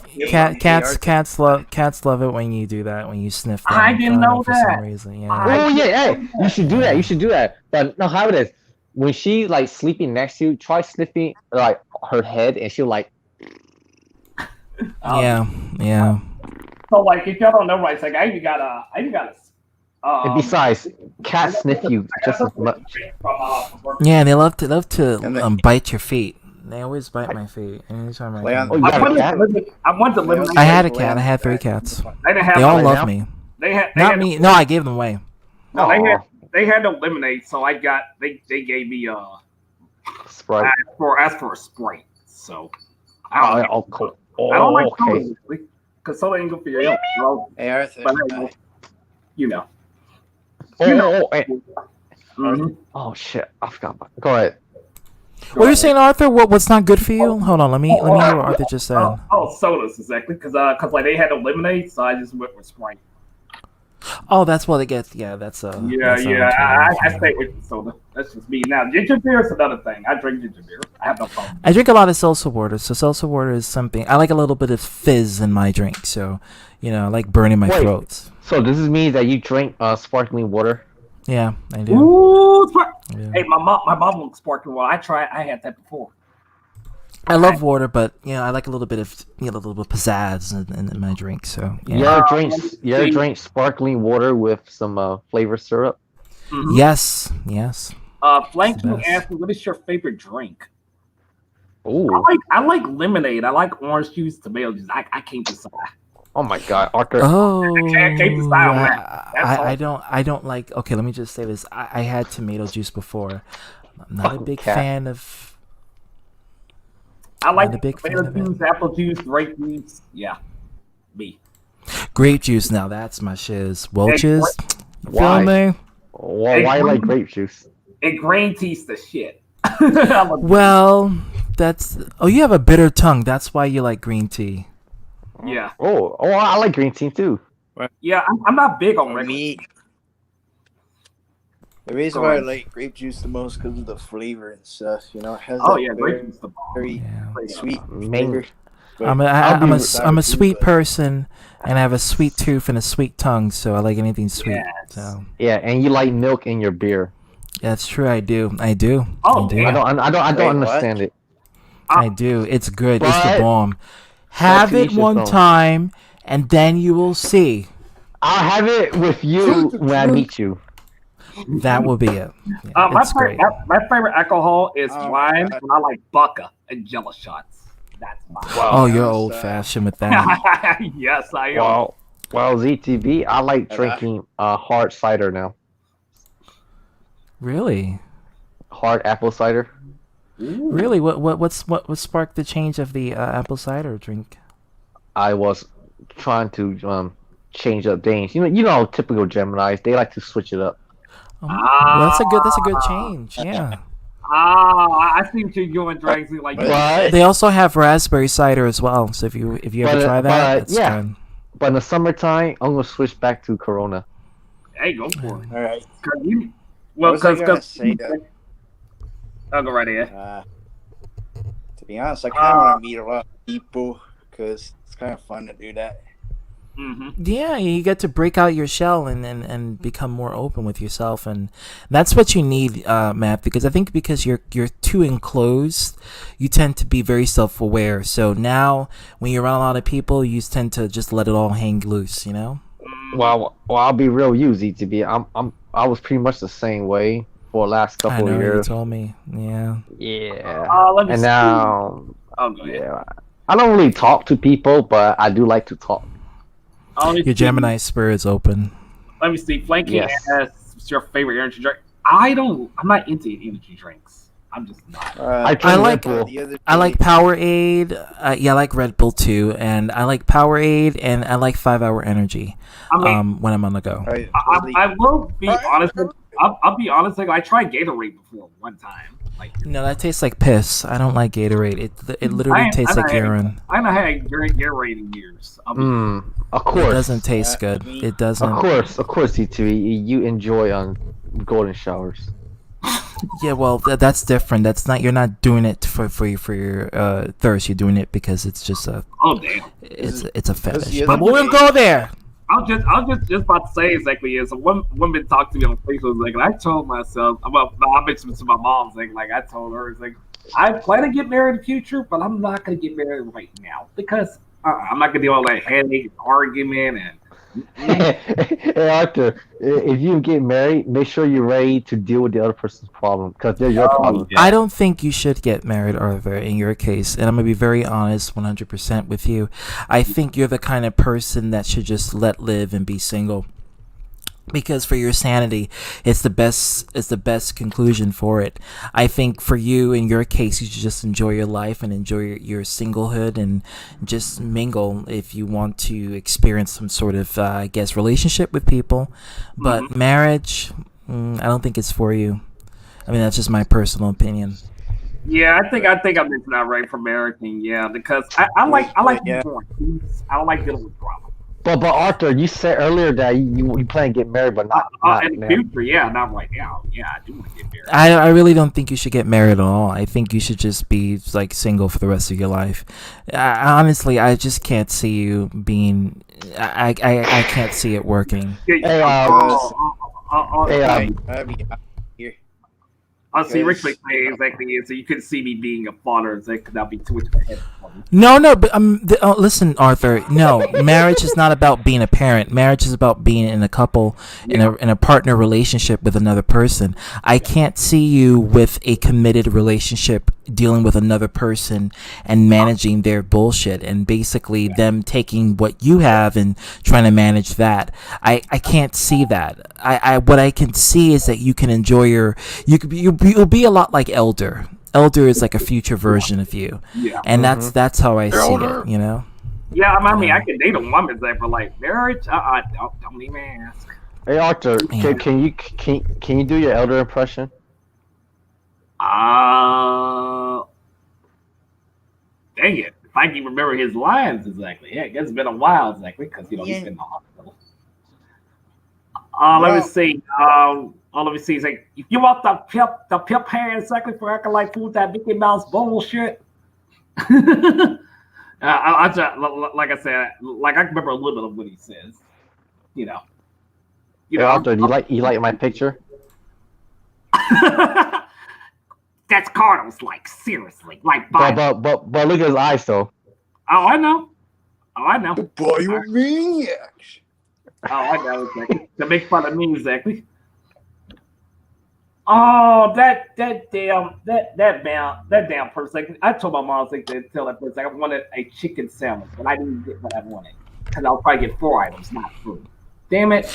Cats love it when you do that, when you sniff them. I didn't know for that. some reason. Yeah. Oh yeah, hey, you should do that. You should do that. But no, how it is when she like sleeping next to you, try sniffing like her head, and she'll like. Yeah. So like, if y'all don't know, right? It's like I even got a. And besides, cats sniff you just as much. Yeah, they love to bite your feet. They always bite my feet. Anytime I Leon, Oh, you got a cat? I wanted to eliminate. I had a cat. I had 3 cats. They didn't have They all no- love me. They had Not me. No, I gave them away. No, they had no lemonade, so I got they gave me Sprite. asked for a Sprite. So Cool. I don't like Okay. soda because soda ain't good for your health. Hey, Arthur. But hey, you know. Oh shit! I forgot. Go ahead. What are you saying, Arthur? What's not good for you? Hold on. Let me hear what Arthur just said. Sodas exactly because like they had no lemonade, so I just went with Sprite. Oh, that's what they get. Yeah, that's I stay with soda. That's just me. Now, ginger beer is another thing. I drink ginger beer. I have no problem. I drink a lot of seltzer water. So seltzer water is something I like a little bit of fizz in my drink. So, I like burning my throat. So this is me that you drink sparkling water. Yeah, I do. Ooh, Yeah. Hey, my mom likes sparkling water. I had that before. I love water, but I like a little bit of a little bit of pizzazz in my drink. So You ever drink sparkling water with some flavor syrup? Mm-hmm. Yes. Flanking best. asked me, "What is your favorite drink?" Ooh. I like lemonade. I like orange juice, tomato juice. I can't decide. Oh my god, Arthur. Oh, I can't decide on that. That's all. I don't like. Okay, let me just say this. I had tomato juice before. I'm not a big fan of. I like Not a big fan tomato of it. juice, apple juice, grape juice. Yeah, me. Grape juice. Now that's my shiz. Welch's. You feel Why? me? Why you like grape juice? And green tea's the shit. Well, that's. Oh, you have a bitter tongue. That's why you like green tea. Yeah. Oh, I like green tea too. Yeah, I'm not big on regular. Me, the reason why I like grape juice the most because of the flavor and stuff. It has Oh that yeah, very, grape juice the bomb. very sweet Mango. flavor. But I'm I'll be a sour too, sweet but- person, and I have a sweet tooth and a sweet tongue, so I like anything sweet. Yes. So Yeah, and you like milk in your beer. that's true. I do. I do. Oh, I do. damn. I don't Wait, understand it. I do. It's good. It's the But- bomb. Have to it each his one own. time, and then you will see. I'll have it with you when I meet you. That will be it. Yeah, My it's great. my favorite alcohol is Oh, wine, God. and I like Bucka and Jello shots. That's my. Oh, you're Yes, old fashioned with that. Yes, I am. Well, ZTV, I like Yeah. drinking hard cider now. Really? Hard apple cider. Really? What sparked the change of the apple cider drink? I was trying to change up things. You know, typical Geminis. They like to switch it up. Well, that's a good change. Yeah. I see what you're doing, Drags. Like, But They also have raspberry cider as well. So if you ever But, try that, but, that's yeah. good. but in the summertime, I'm gonna switch back to Corona. hey, go for it. All right. Well, was I gonna because say that? I'll go right ahead. To be honest, I kind of want to meet a lot of people because it's kind of fun to do that. Mm-hmm. Yeah, you get to break out your shell and become more open with yourself, and that's what you need, Matt. Because I think because you're too enclosed, you tend to be very self-aware. So now, when you're around a lot of people, you tend to just let it all hang loose. Well, I'll be real you, ZTV. I was pretty much the same way for the last I couple know of you years. told me. Yeah. Yeah. Let me And see. now, Oh, go ahead. yeah, I don't really talk to people, but I do like to talk. Your Gemini spirit is open. Let me see. Flanky Yes. asks, "What's your favorite energy drink?" I'm not into energy drinks. I'm just not. I I drink like Red Bull. The other I day- like Powerade. Yeah, I like Red Bull too, and I like Powerade, and I like 5 Hour Energy. I mean, When I'm on the go. All right, I will be honest. I'll be honest. Like, I tried Gatorade before one time. Like, No, that tastes like piss. I don't like Gatorade. It literally tastes like urine. I haven't had Gatorade in years. Of It course. doesn't taste good. It doesn't. Of course, ZTV. You enjoy golden showers. Yeah, well, that's different. That's not. You're not doing it for your thirst. You're doing it because it's just a. Oh damn! It's a fetish. the But other we won't day- go there. I was just about to say exactly is a woman talked to me on Facebook. Like, and I told myself, I mentioned to my mom. Like I told her, it's like I plan to get married in the future, but I'm not gonna get married right now because I'm not gonna deal with all that headache, argument, and Hey Arthur, if you get married, make sure you're ready to deal with the other person's problem because they're your problem. I don't think you should get married, Arthur, in your case. And I'm going to be very honest 100% with you. I think you're the kind of person that should just let live and be single. Because for your sanity, it's the best conclusion for it. I think for you, in your case, you should just enjoy your life and enjoy your singlehood and just mingle if you want to experience some sort of, I guess, relationship with people. But marriage, I don't think it's for you. I mean, that's just my personal opinion. yeah, I think I'm just not right for marriage. Yeah, because I like Yeah. more peace. I don't like dealing with drama. But Arthur, you said earlier that you plan to get married, but not In the now. future, yeah, not right now. Yeah, I do want to get married. I really don't think you should get married at all. I think you should just be like single for the rest of your life. Honestly, I just can't see you being. I can't see it working. Hey, hey, I'll be out here. I'll see Rick Because- say exactly. So you could see me being a father. That could not be too much of a head for me. No, but listen, Arthur. No, marriage is not about being a parent. Marriage is about being in a couple, in a partner relationship with another person. I can't see you with a committed relationship dealing with another person and managing their bullshit and basically them taking what you have and trying to manage that. I can't see that. What I can see is that you can enjoy you'll be a lot like Elder. Elder is like a future version of you, Yeah. and that's how I see Elder. it. You know. Yeah, I mean, I can date a woman that, but like marriage, don't even ask. Hey Arthur, Yeah. can you do your elder impression? Dang it! If I can remember his lines exactly, yeah, it's been a while exactly because he's been in the hospital. Let me see. Let me see. It's like if you want the pimp hand exactly for acting like fool that Mickey Mouse bullshit. I just, like I said, like I can remember a little bit of what he says. You know. Hey Arthur, do you like my picture? That's Carlos. Like seriously, like But Bible. but look at his eyes though. Oh, I know. Oh, I know. Boy, you maniacs. Oh, I know exactly. To make fun of me exactly. Oh, that damn person. I told my mom to tell that person I wanted a chicken sandwich, but I didn't get what I wanted because I'll probably get 4 items, not 3. Damn it!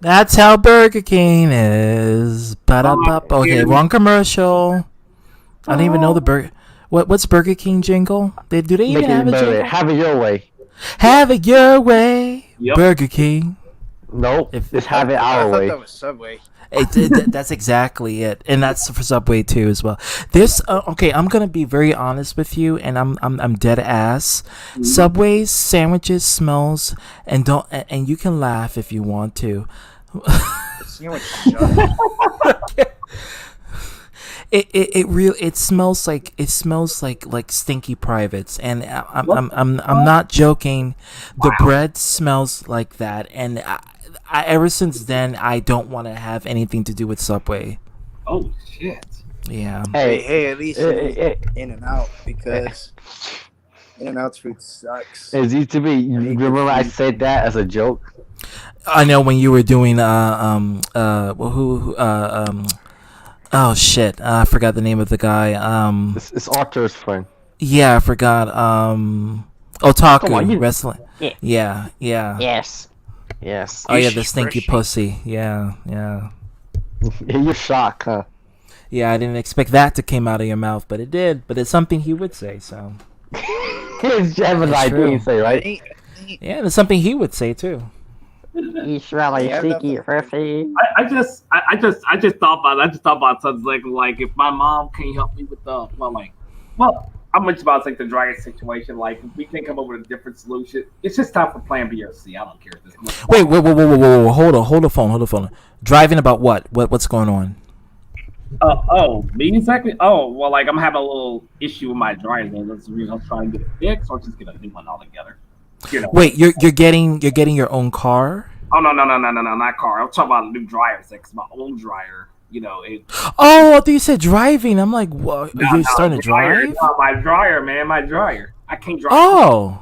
That's how Burger King is. Ba-da-ba-ba. Okay, wrong commercial. I don't even know the burger. What's Burger King jingle? Do they even Make have it a better. jingle? Have it your way. Have it your way, Yep. Burger King. Nope. If- Just have it I our thought way. that was Subway. That's exactly it, and that's for Subway too as well. This okay, I'm gonna be very honest with you, and I'm dead ass. Subway's sandwiches smells, and you can laugh if you want to. Sandwich shut. It smells like stinky privates, and I'm not joking. The bread smells like that, and I ever since then I don't want to have anything to do with Subway. Oh shit! Yeah. Hey, at least Hey, In and Out because In and Out's food sucks. It used to be. You remember I said that as a joke? I know when you were doing oh shit, I forgot the name of the guy. It's Arthur's friend. Yeah, I forgot. Otaku Come on, you- wrestling. Yeah. Yes. Oh yeah, the stinky pussy. Yeah. You're shocked, huh? Yeah, I didn't expect that to come out of your mouth, but it did. But it's something he would say, so. It's Gemini That's true. didn't say, right? Yeah, it's something he would say too. You really stinky pussy. I just thought about it. I just thought about something like if my mom can't help me with I'm much about like the dryer situation. Like if we can come up with a different solution, it's just time for Plan B or C. I don't care at this point. Wait, hold the phone. Driving about what? What's going on? Me exactly. Oh, well, like I'm having a little issue with my dryer. That's the reason I'm trying to get it fixed, or just get a new one altogether. You know. Wait, you're getting your own car? Oh no, not car. I'm talking about a new dryer. It's my old dryer. You know it. Oh, I thought you said driving. I'm like, what? Are you starting to drive? No, my dryer, man, my dryer. I can't drive. Oh,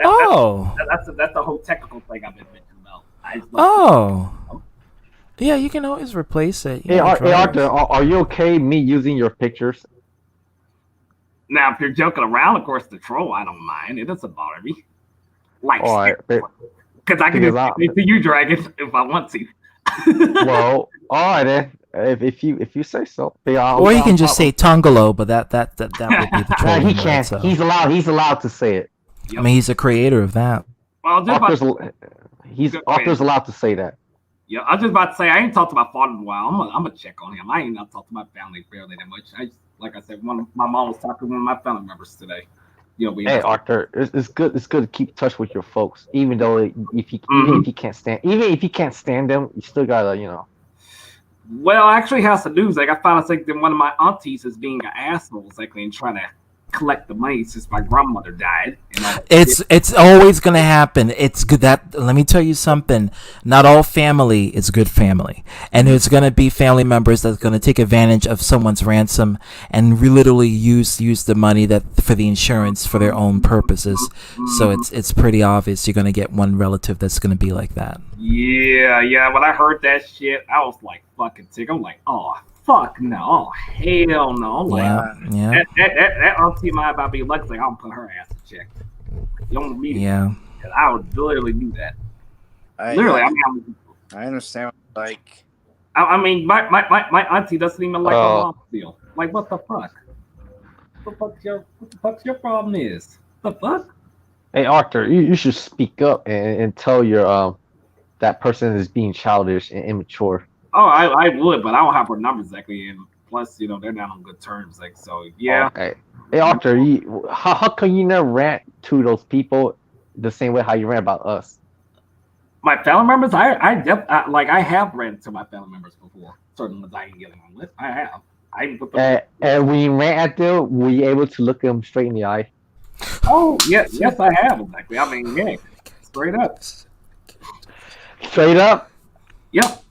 Oh. That's the whole technical thing I've been mentioning about. Oh. Yeah, you can always replace it. Hey, Arthur, are you okay me using your pictures? Now, if you're joking around, of course, the troll, I don't mind. It doesn't bother me. Like, All right, because I can do it to you, Dragon, if I want to. well, all right then. If you say so. Or he can just say Tungalo, but that would be the troll. He can't. So. He's allowed to say it. I mean, he's a creator of that. Well, Arthur's allowed to say that. Yeah, I was just about to say I ain't talked to my father in a while. I'm gonna check on him. I ain't not talked to my family barely that much. Like I said, my mom was talking to one of my family members today. Hey Arthur, it's good. It's good to keep in touch with your folks, even though even if you can't stand them, you still gotta Well, I actually have some news. Like I found out that one of my aunties is being an asshole, exactly, and trying to collect the money since my grandmother died. It's always gonna happen. It's good that let me tell you something. Not all family is good family, and there's gonna be family members that's gonna take advantage of someone's ransom and literally use the money that for the insurance for their own purposes. So it's pretty obvious you're gonna get one relative that's gonna be like that. Yeah. When I heard that shit, I was like fucking sick. I'm like, oh. Fuck no! Oh, hell no! Like, that auntie of mine about being lucky. Like, I'm put her ass in check. You don't need it. Yeah. I would literally do that. I understand. Like, I mean, my auntie doesn't even like my mom feel. Like, what the fuck? What the fuck's your problem is? The fuck? Hey Arthur, you should speak up and tell your that person is being childish and immature. Oh, I would, but I don't have her number exactly, and plus, they're not on good terms. Like, so yeah. Okay. Hey Arthur, how come you never rant to those people the same way how you rant about us? My family members, I have ranted to my family members before. Certain ones I ain't getting on with. I have. And when you rant at them, were you able to look them straight in the eye? Oh yes, I have exactly. I mean, yeah, straight up. Straight up. Yep.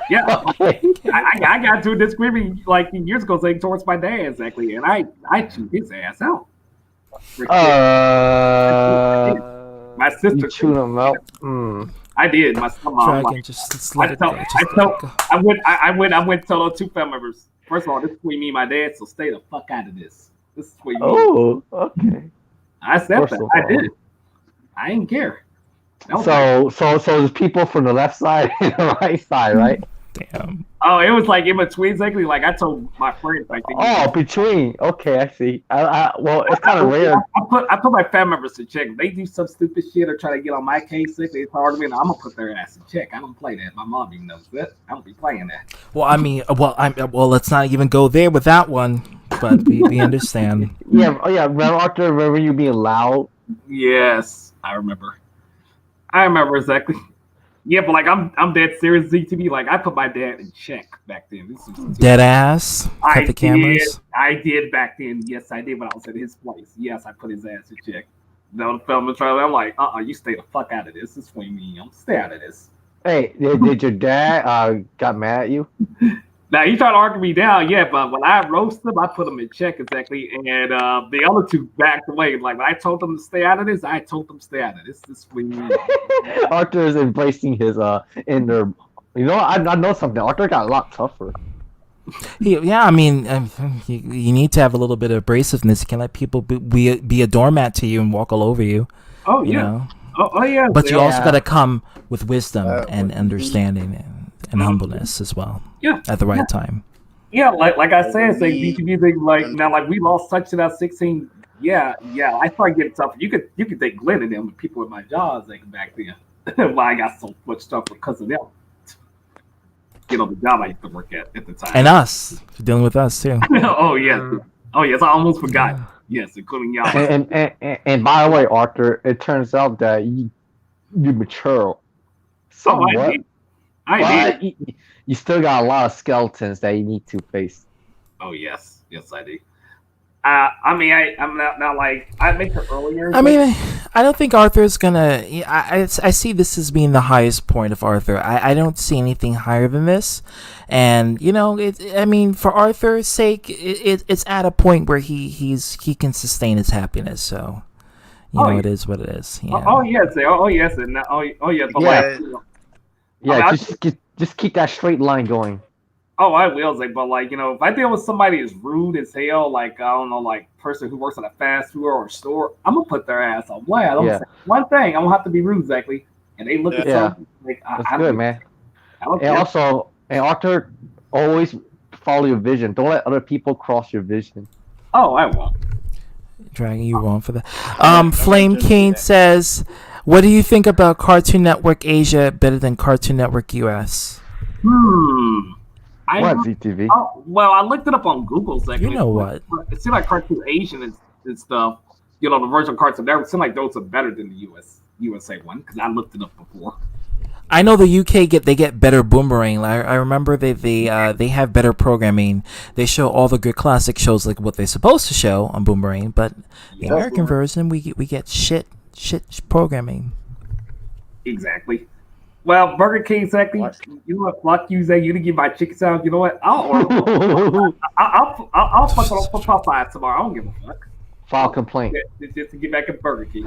Yeah, I got to a disagreement like years ago saying towards my dad exactly, and I chewed his ass out. My sister you chewed him out. I did. My stepmom. I went to those two family members. First of all, this is between me and my dad, so stay the fuck out of this. This is between me. Oh, okay. I said that. I did. I didn't care. So there's people from the left side and the right side, right? Damn. Oh, it was like in between exactly. Like I told my friends, like between. Okay, I see. Well, it's kind of rare. I put my family members in check. If they do some stupid shit or try to get on my case, it's hard to me. I'm gonna put their ass in check. I don't play that. My mom even knows that. I don't be playing that. Well, I mean, let's not even go there with that one. But we understand. Yeah. Remember you being loud? Yes, I remember. I remember exactly. Yeah, but like I'm dead serious, ZTV. Like I put my dad in check back then. This was dead ass. Cut the cameras. I did back then. Yes, I did when I was at his place. Yes, I put his ass in check. The film trailer. I'm like, you stay the fuck out of this. This is between me. I'm stay out of this. Hey, did your dad got mad at you? Now he tried to argue me down, yeah, but when I roasted him, I put him in check exactly, and the other two backed away. Like when I told them to stay out of this, I told them to stay out of this. This is when Arthur is embracing his inner. I know something. Arthur got a lot tougher. I mean, you need to have a little bit of abrasiveness. You can't let people be a doormat to you and walk all over you. Oh yeah. You know? Oh yeah. But you also got to come with wisdom and understanding and humbleness as well. Yeah. At the right time. Yeah, like I said, it's like BTV like now, like we lost touch in that 16. Yeah. I started getting tough. You could take Glenn and them with people with my jaws like back then. Why I got so much stuff because of them. On the job I used to work at the time. And us. Dealing with us too. Oh yes. I almost forgot. Yes, including y'all. And by the way, Arthur, it turns out that you mature somewhat. I did. You still got a lot of skeletons that you need to face. Oh yes, I do. I mean, I'm not like I mentioned earlier. I mean, I don't think Arthur's gonna. I see this as being the highest point of Arthur. I don't see anything higher than this, and I mean, for Arthur's sake, it's at a point where he can sustain his happiness. So, you Oh, know, yeah. it is what it is. Yeah. Oh yes, and yes, but Yeah. like, Yeah, I- just keep that straight line going. oh, I will say, but like, if I deal with somebody that's rude as hell, like I don't know, like person who works at a fast food or a store, I'm gonna put their ass on blast. I'm Yeah. say one thing, I'm gonna have to be rude, exactly, and they look at Yeah. something like That's I good, don't, man. I don't And care. also, Arthur, always follow your vision. Don't let other people cross your vision. Oh, I won't. Dragging you wrong for that. Flame King says, "What do you think about Cartoon Network Asia better than Cartoon Network US?" I What, ZTV? Oh, well, I looked it up on Google. Second. You know what? It seemed like Cartoon Asian and stuff. The virtual Cartoon Network seemed like those are better than the USA one because I looked it up before. I know the UK get better Boomerang. I remember they have better programming. They show all the good classic shows like what they're supposed to show on Boomerang, but the Yes, American Boomerang. version we get shit programming. Exactly. Well, Burger King, exactly. You know what? Fuck you, Zay. You didn't give my chicken salad. You know what? I'll fuck it up for Popeyes tomorrow. I don't give a fuck. File complaint. Just to get back at Burger King.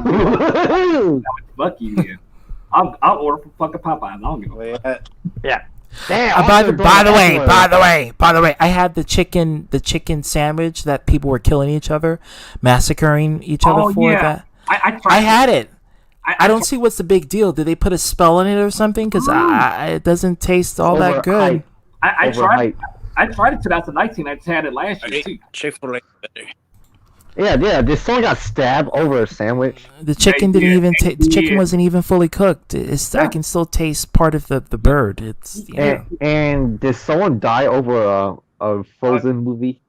Fuck you, man. I'll order from fucking Popeyes. I don't give a fuck. Yeah. Damn. By Arthur the doing way, I had the chicken sandwich that people were killing each other, massacring each other for yeah. that. I I had it. I don't see what's the big deal. Did they put a spell in it or something? Because it doesn't taste all that good. I tried. I tried it 2019. I had it last year too. Chick-fil-A. Yeah. This someone got stabbed over a sandwich. The chicken didn't even. The chicken wasn't even fully cooked. I can still taste part of the bird. It's And did someone die over a Frozen movie?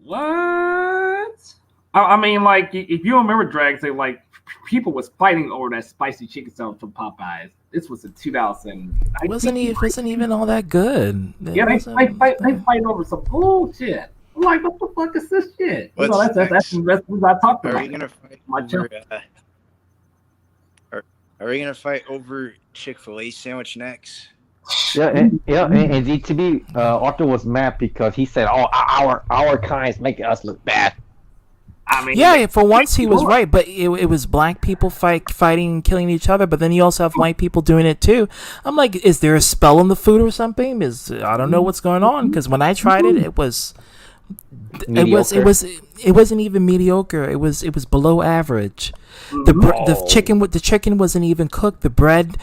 What? I mean, like, if you remember, Drags, they like people was fighting over that spicy chicken sandwich from Popeyes. This was in 2000. wasn't even all that good. Yeah, they fight over some bullshit. I'm like, what the fuck is this shit? What's That's what I talked Are about. we gonna fight My over? Are we gonna fight over Chick-fil-A sandwich next? And ZTB, Arthur was mad because he said, "Oh, our kind's making us look bad." I mean, Yeah, for once he was right, but it was black people fighting and killing each other, but then you also have white people doing it too. I'm like, is there a spell in the food or something? I don't know what's going on, because when I tried it, it wasn't even mediocre. It was below average. The chicken wasn't even cooked. The bread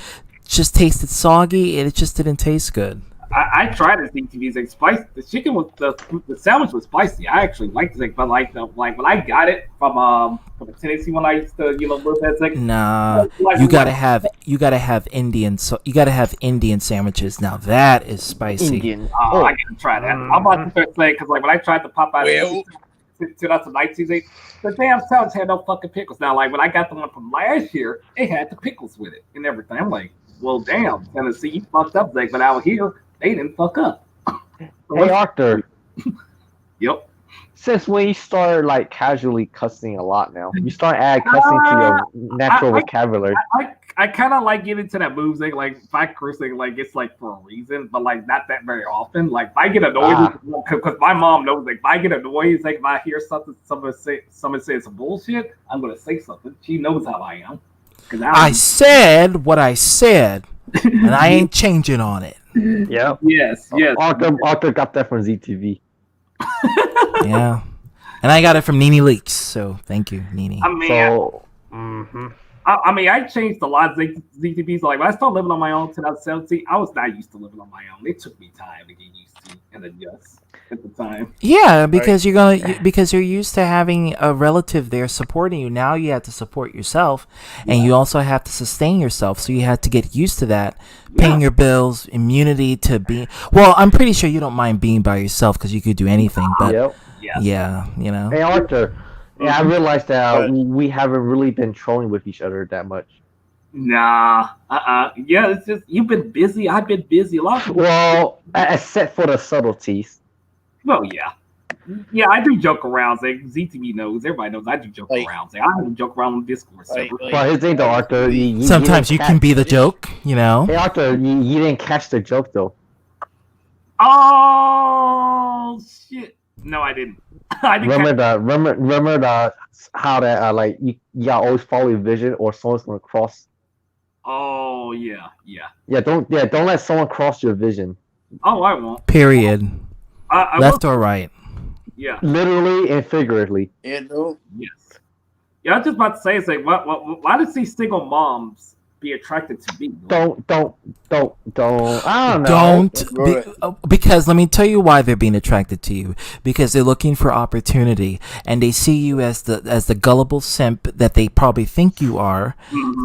just tasted soggy, and it just didn't taste good. I tried it. CTV's like spicy. The chicken was the sandwich was spicy. I actually liked it, but like when I got it from Tennessee when I used to live that second. Nah, you gotta have Indian. So you gotta have Indian sandwiches. Now that is spicy. Indian. I gotta try that. I'm about to say because like when I tried the Popeyes 2019, the damn sandwich had no fucking pickles. Now like when I got the one from last year, it had the pickles with it and everything. I'm like, well, damn, Tennessee, you fucked up, Zach, but out here. They didn't fuck up. Hey Arthur. Yep. Since when you started like casually cussing a lot now? You start adding cussing to your natural vocabulary. I kind of like get into that move thing. Like if I cursing, like it's like for a reason, but like not that very often. Like if I get annoyed, because my mom knows. Like if I get annoyed, like if I hear someone say some bullshit, I'm gonna say something. She knows how I am. I said what I said, and I ain't changing on it. Yeah. Yes. Arthur got that from ZTV. Yeah. And I got it from Nene Leaks, so thank you, Nene. I mean, I mean, I changed a lot of ZTVs. Like when I started living on my own in 2017, I was not used to living on my own. It took me time to get used to and adjust at the time. Yeah, because because you're used to having a relative there supporting you. Now you have to support yourself, and you also have to sustain yourself. So you have to get used to that, paying your bills, immunity to be. Well, I'm pretty sure you don't mind being by yourself because you could do anything. But yeah, you know. Hey Arthur, I realized that we haven't really been trolling with each other that much. Nah, yeah, it's just you've been busy. I've been busy a lot. Well, except for the subtleties. Well, yeah, I do joke around. Like ZTV knows, everybody knows I do joke around. Like, I even joke around on Discord server. Well, his thing though, Arthur. Sometimes you can be the joke, you know. Hey Arthur, you didn't catch the joke though. Oh shit! No, I didn't. I didn't. Remember the how that like you gotta always follow your vision or someone's gonna cross. Oh yeah. Don't let someone cross your vision. Oh, I won't. Period. I Left will, or right. yeah. Literally and figuratively. Yeah, no. Yes. Yeah, I was just about to say, it's like, why does these single moms be attracted to me? Don't. I don't know. Don't because let me tell you why they're being attracted to you, because they're looking for opportunity and they see you as the gullible simp that they probably think you are,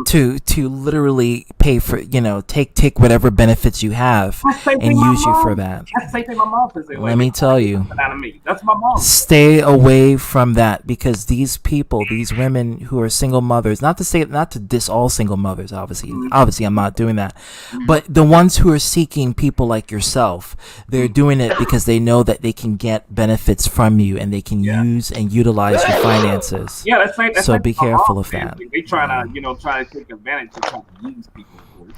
to literally pay for, take whatever benefits you have and use you for that. That's the same thing my mom says. Let me tell you, Out of me. That's my mom. stay away from that, because these people, these women who are single mothers, not to diss all single mothers, obviously I'm not doing that, but the ones who are seeking people like yourself, they're doing it because they know that they can get benefits from you and they can use and utilize your finances. Yeah, that's so like be my careful mom of says. that. They try to take advantage and try to use people, of course.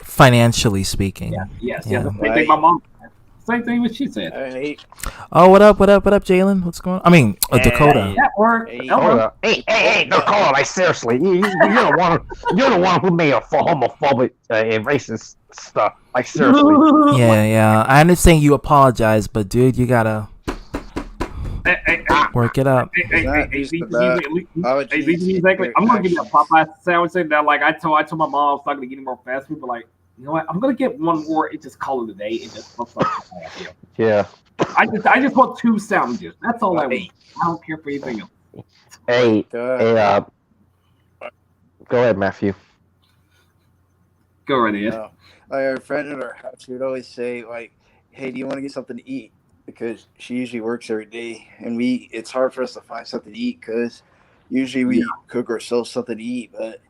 Financially speaking. Yes. Yeah. The same thing my mom said. Same thing what she said. Oh, what up, Jalen? What's going on? I mean, Dakota. That worked. Hold up. Hey, Dakota, like seriously, you're the one who made a homophobic and racist stuff. Like seriously. Yeah. I understand you apologize, but dude, you gotta work it up. Exactly. I'm gonna give you a Popeye sandwich. That like I told my mom I was not gonna get any more fast food, but like, you know what? I'm gonna get one more and just call it a day and just Yeah. I just want 2 sandwiches. That's all I want. I don't care for anything else. Hey, go ahead, Matthew. Go right ahead. No. Like our friend at our house, she would always say, like, "Hey, do you want to get something to eat?" Because she usually works every day, and it's hard for us to find something to eat because usually we cook ourselves something to eat, but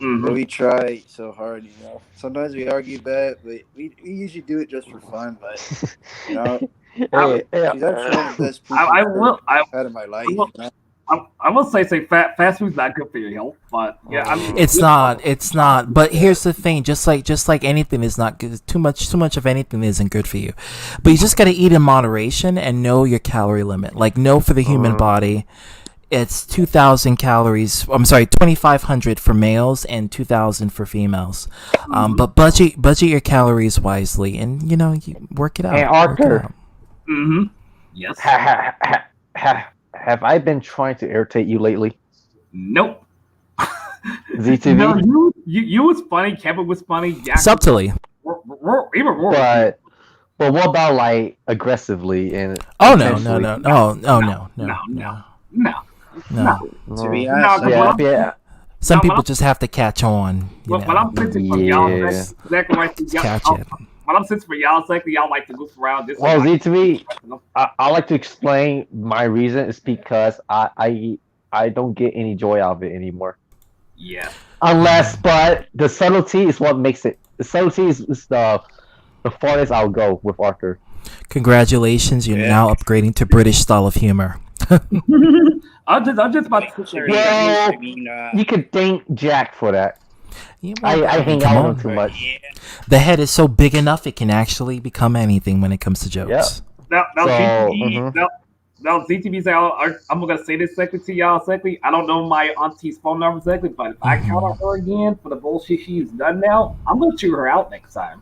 we try so hard, Sometimes we argue bad, but we usually do it just for fun. But she's actually one of the best people I've had in my life. I will say fast food's not good for your health, but It's not. But here's the thing: just like anything is not good. Too much of anything isn't good for you. But you just gotta eat in moderation and know your calorie limit. Like know for the human body, it's 2,000 calories. I'm sorry, 2,500 for males and 2,000 for females. But budget your calories wisely, and you work it out. Hey, Arthur. Yes. Have I been trying to irritate you lately? Nope. ZTV? No, you was funny. Kevin was funny. Subtly. Even more. But what about like aggressively and? Oh no. To be honest, Some people just have to catch on. But I'm sensing from y'all, exactly right. Catch it. But I'm sensing for y'all, exactly y'all like to goof around. This well, ZTV, I like to explain my reason is because I don't get any joy out of it anymore. Yeah. But the subtlety is what makes it. The subtlety is the farthest I'll go with Arthur. Congratulations, you're now upgrading to British style of humor. I'm just about to sit there. Well, you could thank Jack for that. Yeah, I hang out with him too much. The head is so big enough it can actually become anything when it comes to jokes. Now, ZTV say, I'm gonna say this exactly to y'all exactly. I don't know my auntie's phone number exactly, but if I count on her again for the bullshit she's done now, I'm gonna chew her out next time.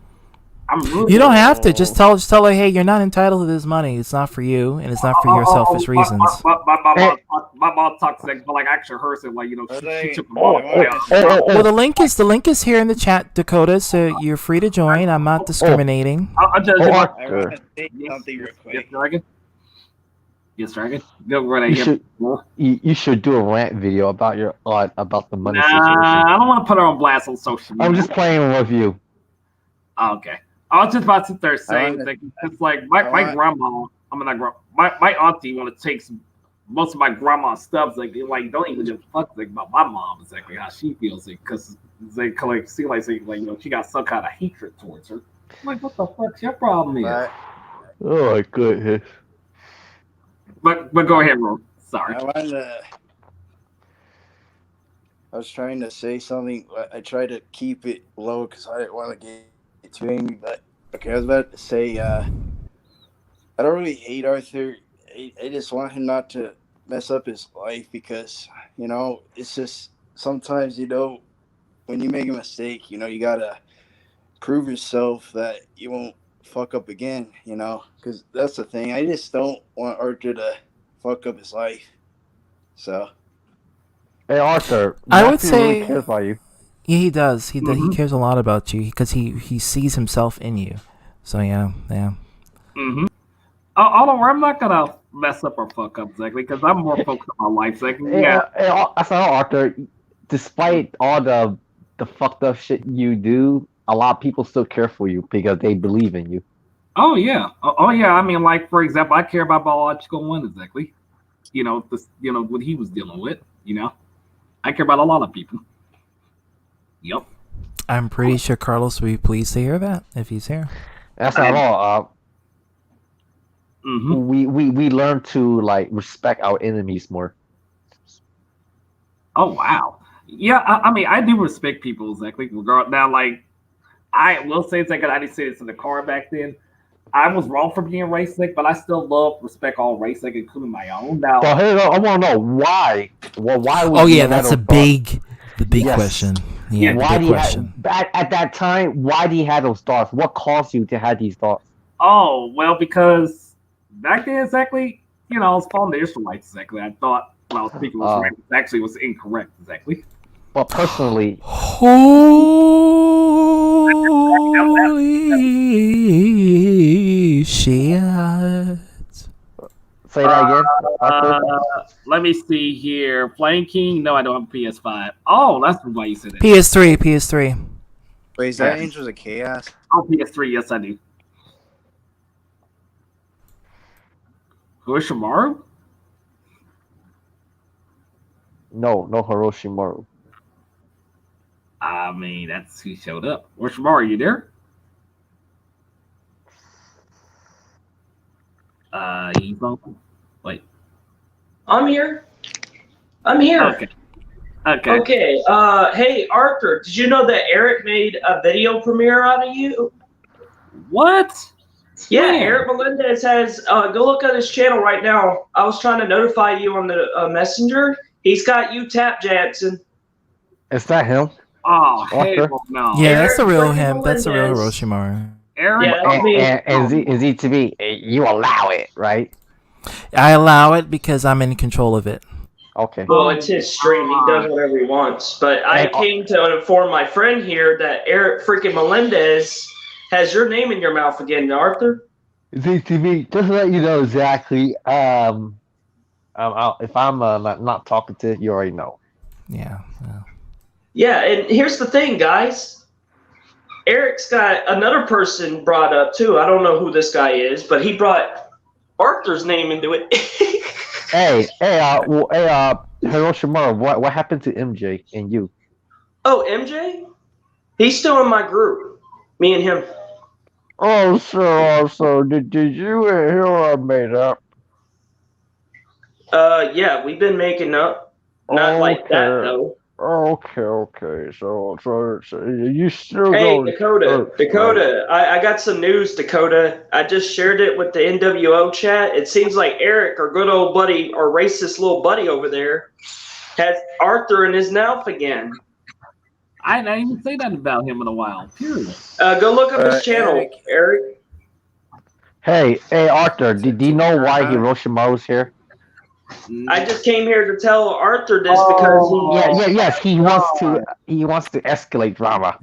You don't have to. Just tell her, hey, you're not entitled to this money. It's not for you, and it's not for your selfish reasons. My mom talks like, but like actually hers, and like she took the ball. Well, the link is here in the chat, Dakota. So you're free to join. I'm not discriminating. I just want to say something real quick. Yes, Dragon. Go right ahead. You should do a rant video about your about the money situation. I don't want to put her on blast on social media. I'm just playing with you. Okay. I was just about to sit there saying that it's like my grandma. My auntie want to take most of my grandma's stuff. Like don't even just fuck about my mom exactly how she feels it because they see like she got some kind of hatred towards her. I'm like, what the fuck's your problem here? Oh my goodness. But go ahead, Ron. Sorry. I was trying to say something. I tried to keep it low because I didn't want to get too angry. But okay, I was about to say I don't really hate Arthur. I just want him not to mess up his life because, it's just sometimes, when you make a mistake, you got to prove yourself that you won't fuck up again, because that's the thing. I just don't want Arthur to fuck up his life. So. Hey, Arthur. I would Matthew really say cares about you. Yeah, he does. He cares a lot about you because he sees himself in you. So yeah. Mm-hmm. Although I'm not gonna mess up or fuck up exactly because I'm more focused on my life. Exactly. Yeah. That's not Arthur. Despite all the fucked up shit you do, a lot of people still care for you because they believe in you. Oh yeah. Oh yeah. I mean, like for example, I care about biological one exactly. What he was dealing with. I care about a lot of people. Yep. I'm pretty sure Carlos will be pleased to hear that if he's here. That's not all. We learn to respect our enemies more. Oh wow. Yeah, I mean I do respect people exactly. Now, I will say it's I didn't say this in the car back then. I was wrong for being racist, but I still respect all race, including my own. Now, so hey, I want to know why. Well, why? That's the big question. Yeah, why big question. At that time, why do you have those thoughts? What caused you to have these thoughts? Oh well, because back then exactly, I was following the Israelites exactly. I thought when I was speaking was right, it actually was incorrect exactly. But personally, holy shit. Say that again. Let me see here. Flame King? No, I don't have a PS5. Oh, that's why you said that. PS3. Wait, is that Angels of Chaos? Oh, PS3. Yes, I do. Hiroshimaru? No Hiroshimaru. I mean, that's who showed up. Hiroshimaru, you there? He's on. Wait. I'm here. Okay. Okay. Hey, Arthur, did you know that Eric made a video premiere out of you? What? Yeah, Eric Melendez has. Go look at his channel right now. I was trying to notify you on the messenger. He's got you tap Jansen. Is that him? Oh, hell no. Yeah, that's the real him. That's the real Hiroshimaru. Eric? Yeah, and Z to be, you allow it, right? I allow it because I'm in control of it. Okay. Well, it's his stream. He does whatever he wants. But I came to inform my friend here that Eric freaking Melendez has your name in your mouth again, Arthur. ZTV, just to let you know exactly, if I'm not talking to you, already know. Yeah. Yeah, and here's the thing, guys. Eric's got another person brought up too. I don't know who this guy is, but he brought Arthur's name into it. Hiroshimaru, what happened to MJ and you? Oh, MJ? He's still in my group. Me and him. Oh, so did you and him made up? Yeah, we've been making up. Not like that though. Okay. So you still Hey, Dakota, I got some news, Dakota. I just shared it with the NWO chat. It seems like Eric, our good old buddy, our racist little buddy over there, has Arthur in his mouth again. I didn't even say that about him in a while. Period. Go look up his channel, Eric. Hey, Arthur, do you know why Hiroshimaru's here? I just came here to tell Arthur this because he wants to escalate drama.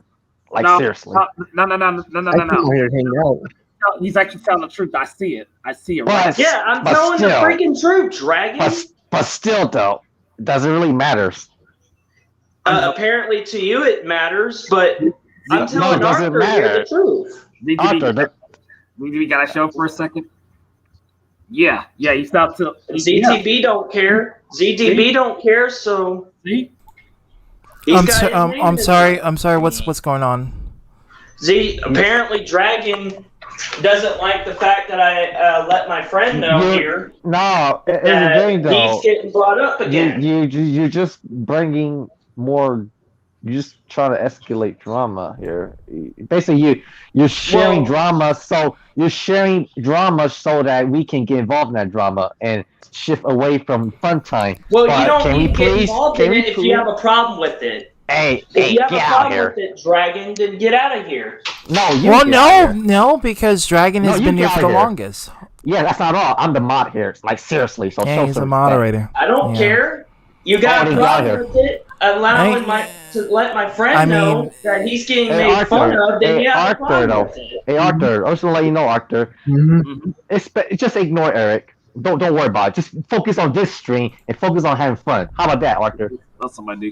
Seriously. No. Here hang out. No, he's actually telling the truth. I see it. But, yeah, I'm telling the freaking truth, Dragon. But still, though, doesn't really matter. Apparently to you it matters, but I'm telling Arthur here the truth. We got to show for a second. Yeah, he stopped to ZTB don't care. ZTB don't care, so see? I'm sorry. What's going on? Apparently Dragon doesn't like the fact that I let my friend know here. No, it's a thing though. He's getting brought up again. You're just bringing more You're just trying to escalate drama here. Basically, you're sharing drama, so that we can get involved in that drama and shift away from fun time. Well, But you don't can need we to get please? involved Can in we it if please? you have a problem with it. Hey, If you have a get out problem here! with it, Dragon, then get out of here. No, you. Well, get out no, here. no, because Dragon No, has you been here get for out the here. longest. Yeah, that's not all. I'm the mod here. Like seriously, so Yeah, show he's some a respect. moderator. I don't Yeah. care. You got Oh, a they got problem here. with it? Allowing to let my friend know that he's getting made fun of, then you have a problem with it. Hey, Arthur. I just want to let you know, Arthur. Just ignore Eric. Don't worry about it. Just focus on this stream and focus on having fun. How about that, Arthur? That's what I do.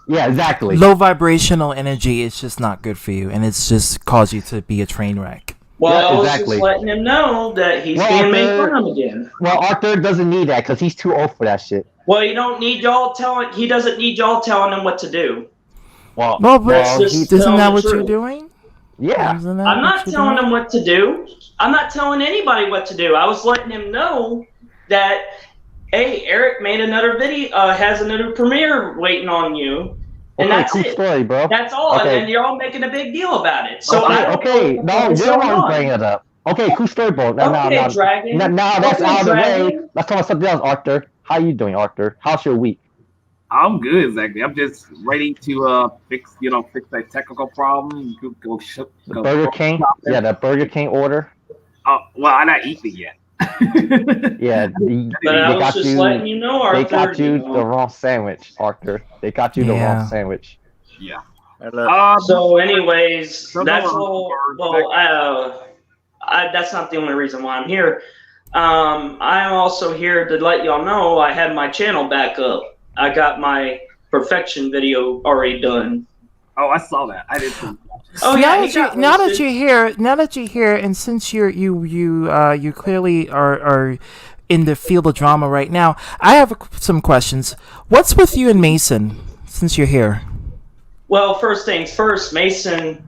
Yeah, exactly. Low vibrational energy is just not good for you, and it's just caused you to be a train wreck. Well, Yeah, I was exactly. just letting him know that he's Well, being made Arthur- fun of again. Well, Arthur doesn't need that because he's too old for that shit. Well, you don't need y'all telling. He doesn't need y'all telling him what to do. Well, Well, but That's just isn't telling that the what you're truth. doing? Yeah. Isn't that I'm what not you're telling doing? him what to do. I'm not telling anybody what to do. I was letting him know that, hey, Eric made another video, has another premiere waiting on you, and Okay, that's cool it. story, bro. That's all. Okay. And then you're all making a big deal about it. So I don't okay. know No, what you're is the going one on. bringing it up. Okay, cool story, bro. Okay, Dragon. Now that's Okay, out of the way. Dragon. Let's talk about something else, Arthur. How you doing, Arthur? How's your week? I'm good, exactly. I'm just ready to fix that technical problem. Go Burger King? Yeah, the Burger King order. Well, I'm not eating yet. Yeah, But I was just letting you know, Arthur. They got you know. the wrong sandwich, Arthur. They got you the Yeah. wrong sandwich. Yeah. So, anyways, So that's no, all. Well, that's not the only reason why I'm here. I'm also here to let y'all know I had my channel back up. I got my perfection video already done. Oh, I saw that. I didn't. Oh, now yeah, that he got now that roasted. you're here, and since you clearly are in the field of drama right now, I have some questions. What's with you and Mason since you're here? Well, first things first, Mason,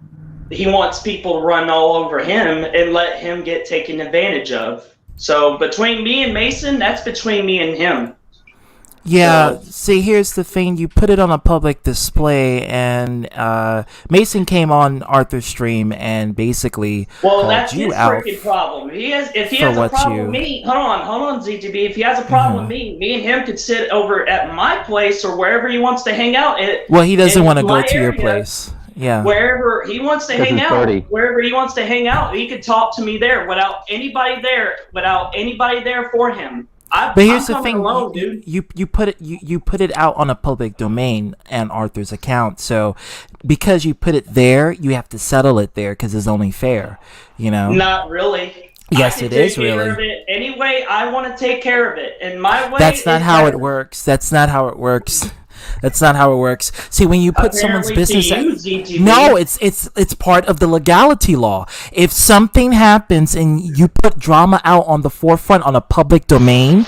he wants people to run all over him and let him get taken advantage of. So between me and Mason, that's between me and him. Yeah, see, here's the thing. You put it on a public display, and Mason came on Arthur's stream and basically Well, called that's you his out. freaking problem. If he for has a what problem you- with me, hold on, ZGB. If he has a problem with me and him could sit over at my place or wherever he wants to hang out. Well, he doesn't want to go my to your area, place. Yeah. Wherever he wants to 'Cause hang he's out, dirty. wherever he wants to hang out, he could talk to me there without anybody there for him. But here's I'm the thing: alone, dude. you put it out on a public domain and Arthur's account. So because you put it there, you have to settle it there because it's only fair. You know. Not really. Yes, I can it is take care really. of it any way I want to take care of it, and my way. That's not is how better. it works. That's not how it works. That's not how it works. See, when you put someone's Apparently business, to you, ZTV. no, it's part of the legality law. If something happens and you put drama out on the forefront on a public domain,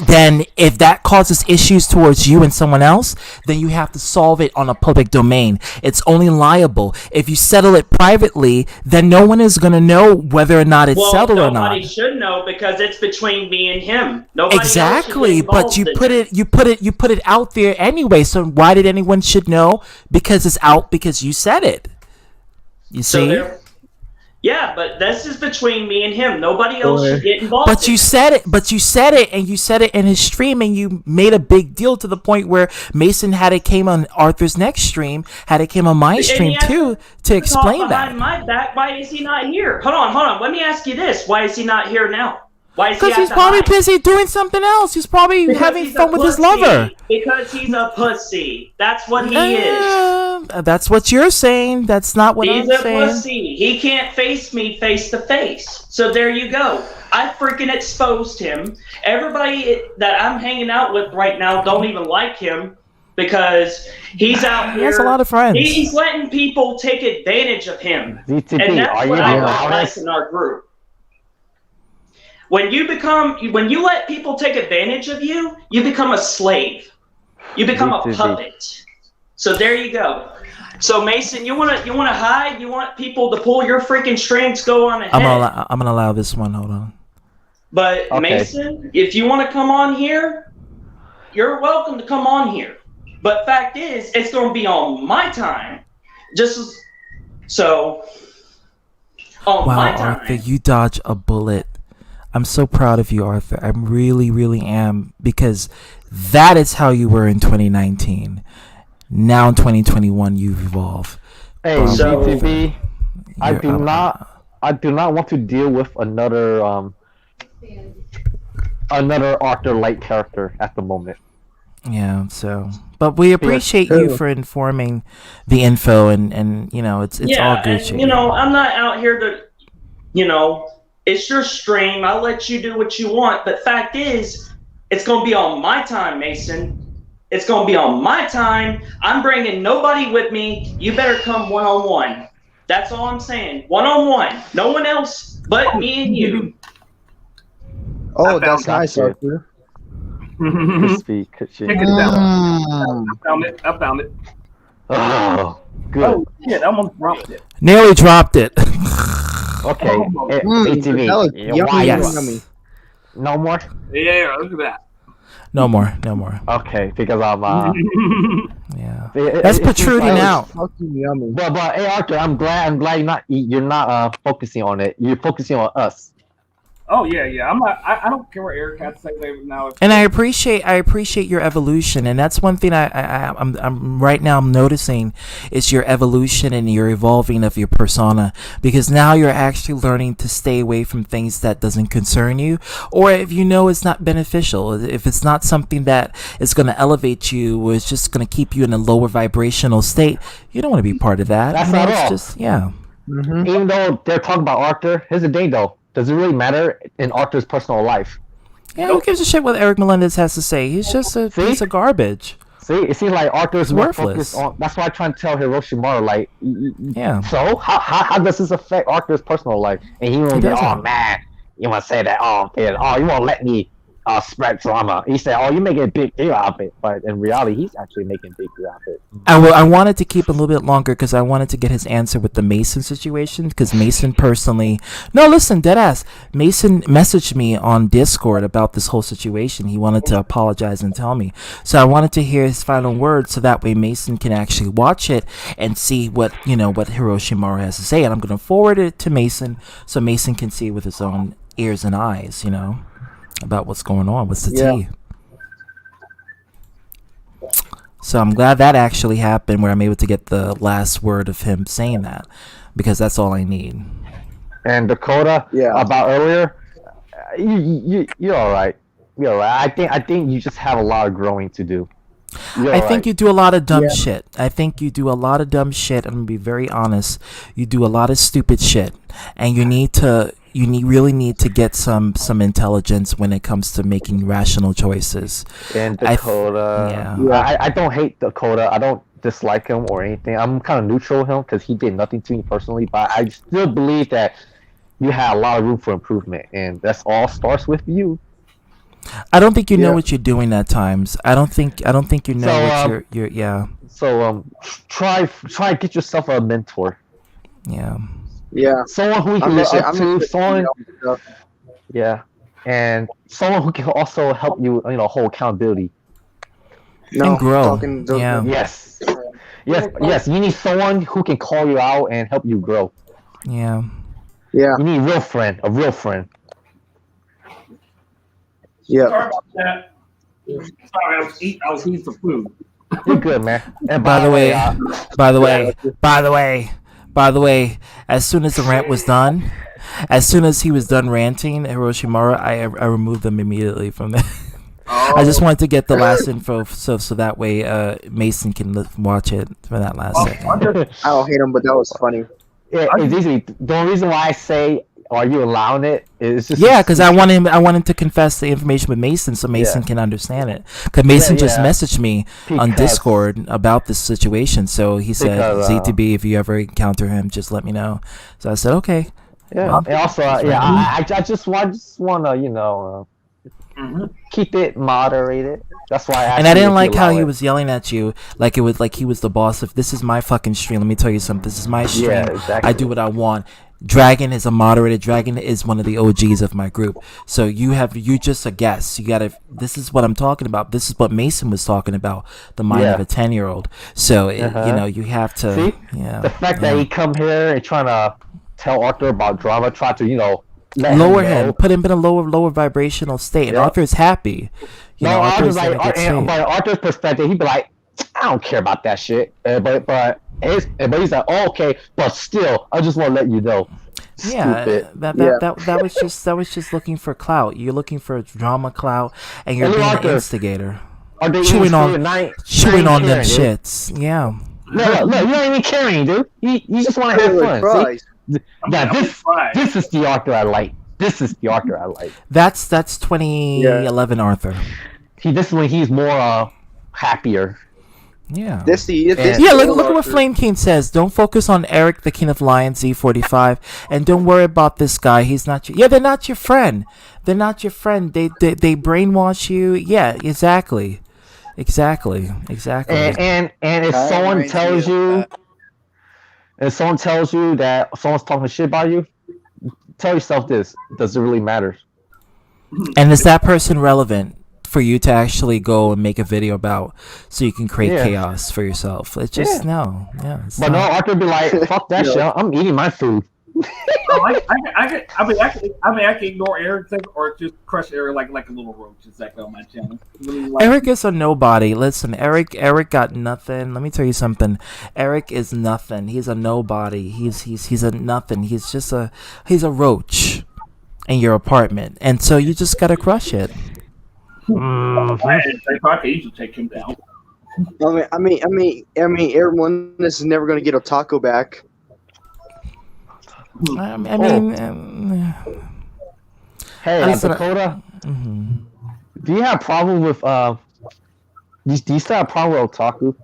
then if that causes issues towards you and someone else, then you have to solve it on a public domain. It's only liable. If you settle it privately, then no one is going to know whether or not it's settled or not. Nobody should know because it's between me and him. Nobody else should Exactly, get but involved you in put it out there anyway. So why did anyone should know? Because it's out because you said it. You So see? there- Yeah, but this is between me and him. Nobody else should get involved. But you said it. But you said it, and you said it in his stream, and you made a big deal to the point where Mason had it came on Arthur's next stream, had it came on my And stream he has too, to talk explain that. behind my back. Why is he not here? Hold on. Let me ask you this: why is he not here now? Why is he? Because he's probably busy doing something else. He's probably Because having he's a fun with his pussy. lover. Because he's a pussy. That's what he is. That's what you're saying. That's not what He's I'm a saying. pussy. He can't face me face to face. So there you go. I freaking exposed him. Everybody that I'm hanging out with right now don't even like him because he's out He here. has a lot of friends. He's letting people take advantage of him. ZTP, And that's are you what I being don't like honest? in our group. When you let people take advantage of you, you become a slave. You become a ZTP. puppet. So there you go. So Mason, you wanna hide? You want people to pull your freaking strings? Go on ahead. I'm gonna allow this one. Hold on. But Okay. Mason, if you want to come on here, you're welcome to come on here. But fact is, it's going to be on my time. So on my Wow, time. Arthur, you dodged a bullet. I'm so proud of you, Arthur. I really, really am, because that is how you were in 2019. Now in 2021, you've evolved. Hey, So- BTB, I You're- I do not want to deal with another Arthur Light character at the moment. Yeah, so, but we appreciate you for informing the info, and you know, it's all Gucci. And, I'm not out here to, it's your stream. I'll let you do what you want. But fact is, it's going to be on my time, Mason. It's going to be on my time. I'm bringing nobody with me. You better come one-on-one. That's all I'm saying. One-on-one. No one else but me and you. Oh, that's nice, Arthur. Crispy, cushy. Check it out. I found it. Oh, good. Oh shit! I almost dropped it. Nearly dropped it. Okay, ATV. that was Why? Yes. yummy. No more. Yeah, look at that. No more, no more. Okay, because I'm Yeah, it- that's it seems protruding like- out. Fucking yummy. But hey Arthur, I'm glad you're not focusing on it. You're focusing on us. Oh yeah. I'm not. I don't care what Eric had to say now. And I appreciate your evolution, and that's one thing I'm right now I'm noticing is your evolution and your evolving of your persona, because now you're actually learning to stay away from things that doesn't concern you, or if you know it's not beneficial, if it's not something that is going to elevate you or it's just going to keep you in a lower vibrational state, you don't want to be part of that. That's You know, not it's all. just yeah. Even though they're talking about Arthur, here's the thing though. Does it really matter in Arthur's personal life? Yeah, who gives a shit what Eric Melendez has to say? He's just a piece of garbage. See, it seems like Arthur's more worthless. focused on. That's why I try to tell Hiroshima, like, Yeah. So how does this affect Arthur's personal life? And he won't be, doesn't. oh man, you want to say that? Oh man, oh you won't let me spread drama. He said, oh, you're making a big deal out of it, but in reality, he's actually making a big deal out of it. I wanted to keep a little bit longer because I wanted to get his answer with the Mason situation, because Mason personally, no, listen, deadass, Mason messaged me on Discord about this whole situation. He wanted to apologize and tell me, so I wanted to hear his final words so that way Mason can actually watch it and see what Hiroshima has to say, and I'm going to forward it to Mason so Mason can see with his own ears and eyes, about what's going on, what's the tea. So I'm glad that actually happened, where I'm able to get the last word of him saying that, because that's all I need. And Dakota, about earlier, you're all right. You're all right. I think you just have a lot of growing to do. I think you do a lot of dumb shit. I think you do a lot of dumb shit. I'm gonna be very honest. You do a lot of stupid shit, and you really need to get some intelligence when it comes to making rational choices. And Dakota, I don't hate Dakota. I don't dislike him or anything. I'm kind of neutral with him because he did nothing to me personally. But I still believe that you had a lot of room for improvement, and that's all starts with you. I don't think you know what you're doing at times. I don't think you know what you're. So try to get yourself a mentor. Yeah. Yeah. Someone who you can look up to. Someone. Yeah. And someone who can also help you, hold accountability. And grow. Yeah. Yes. Yes. You need someone who can call you out and help you grow. Yeah. Yeah. You need a real friend. Yeah. Sorry about that. Sorry, I was eating some food. You're good, man. And By the way, as soon as the rant was done, as soon as he was done ranting, Hiroshima, I removed them immediately from there. I just wanted to get the last info, so that way Mason can watch it for that last second. I don't hate him, but that was funny. Yeah, it's easy. The only reason why I say, "Are you allowing it?" is just because I want him to confess the information with Mason, so Mason can understand it. Because Mason just messaged me on Discord about this situation, so he said, "ZTB, if you ever encounter him, just let me know." So I said, "Okay." Yeah, and also, I just want to, keep it moderated. That's why. And I didn't like how he was yelling at you, like it was like he was the boss. If this is my fucking stream, let me tell you something. This is my stream. Yeah, exactly. I do what I want. Dragon is a moderator. Dragon is one of the OGs of my group. So you're just a guest. You gotta. This is what I'm talking about. This is what Mason was talking about. The mind of a 10-year-old. So you have to. See? Yeah. The fact that he come here and trying to tell Arthur about drama, try to let lower him, him, put him in a lower vibrational state, and Arthur's happy. Arthur's like, by Arthur's perspective, he'd be like, I don't care about that shit. But he's like, oh, okay, but still, I just want to let you know. Yeah, Stupid. that was just looking for clout. You're looking for drama clout, and you're being an instigator. Chewing on them shits. Yeah. Look, you don't even caring, dude. You just want to have fun. This is the Arthur I like. This is the Arthur I like. That's 2011 Arthur. This is when he's more happier. Yeah. Look at what Flame King says. Don't focus on Eric, the King of Lions, Z45, and don't worry about this guy. He's not your. Yeah, they're not your friend. They're not your friend. They brainwash you. Yeah, exactly. And if someone tells you, that someone's talking shit about you, tell yourself this: does it really matter? And is that person relevant for you to actually go and make a video about, so you can create chaos for yourself? It's just no. Arthur be like, fuck that shit. I'm eating my food. I can ignore Eric or just crush Eric like a little roach. Exactly on my channel. Eric is a nobody. Listen, Eric got nothing. Let me tell you something. Eric is nothing. He's a nobody. He's a nothing. He's a roach in your apartment, and so you just gotta crush it. I could easily take him down. I mean, everyone is never going to get a taco back. Hey, Dakota. Do you have a problem with do you still have a problem with Otaku?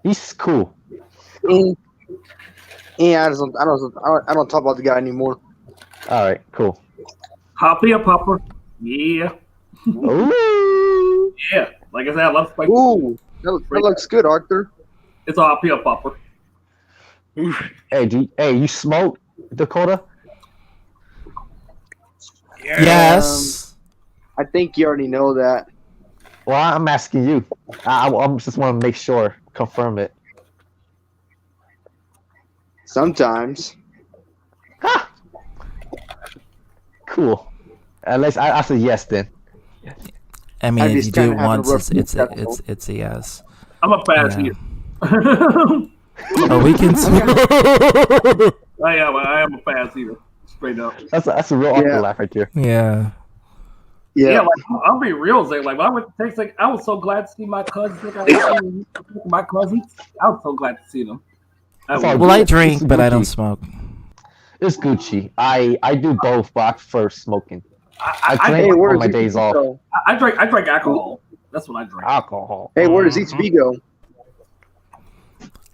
He's cool. Yeah, I don't talk about the guy anymore. All right, cool. Hoppy a popper. Yeah. Ooh. Yeah. Like I said, I love Spike. Ooh, that looks good, Arthur. It's a hoppy a popper. Hey, you smoke, Dakota? Yes. I think you already know that. Well, I'm asking you. I just want to make sure, confirm it. Sometimes. Cool. At least I said yes then. I mean, if you do it once, it's a yes. I'm a fast eater. Oh, we can. I am a fast eater. Straight up. That's a real awkward laugh right there. Yeah. Yeah, like I'll be real. Like when I went to Texas, I was so glad to see my cousins. My cousins, I was so glad to see them. I drink, but I don't smoke. It's Gucci. I do both, but I prefer smoking. I drink on my days off. I drink alcohol. That's what I drink. Alcohol. Hey, where does HB go?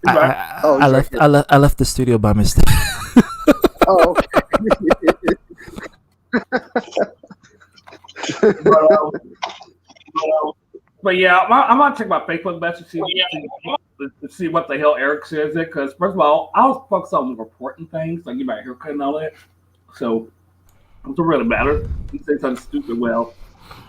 I left the studio by mistake. Oh, okay. But yeah, I'm gonna check my Facebook message to see what the hell Eric says it. Because first of all, I was focused on reporting things, like get my haircut and all that. So it doesn't really matter. He said something stupid. Well,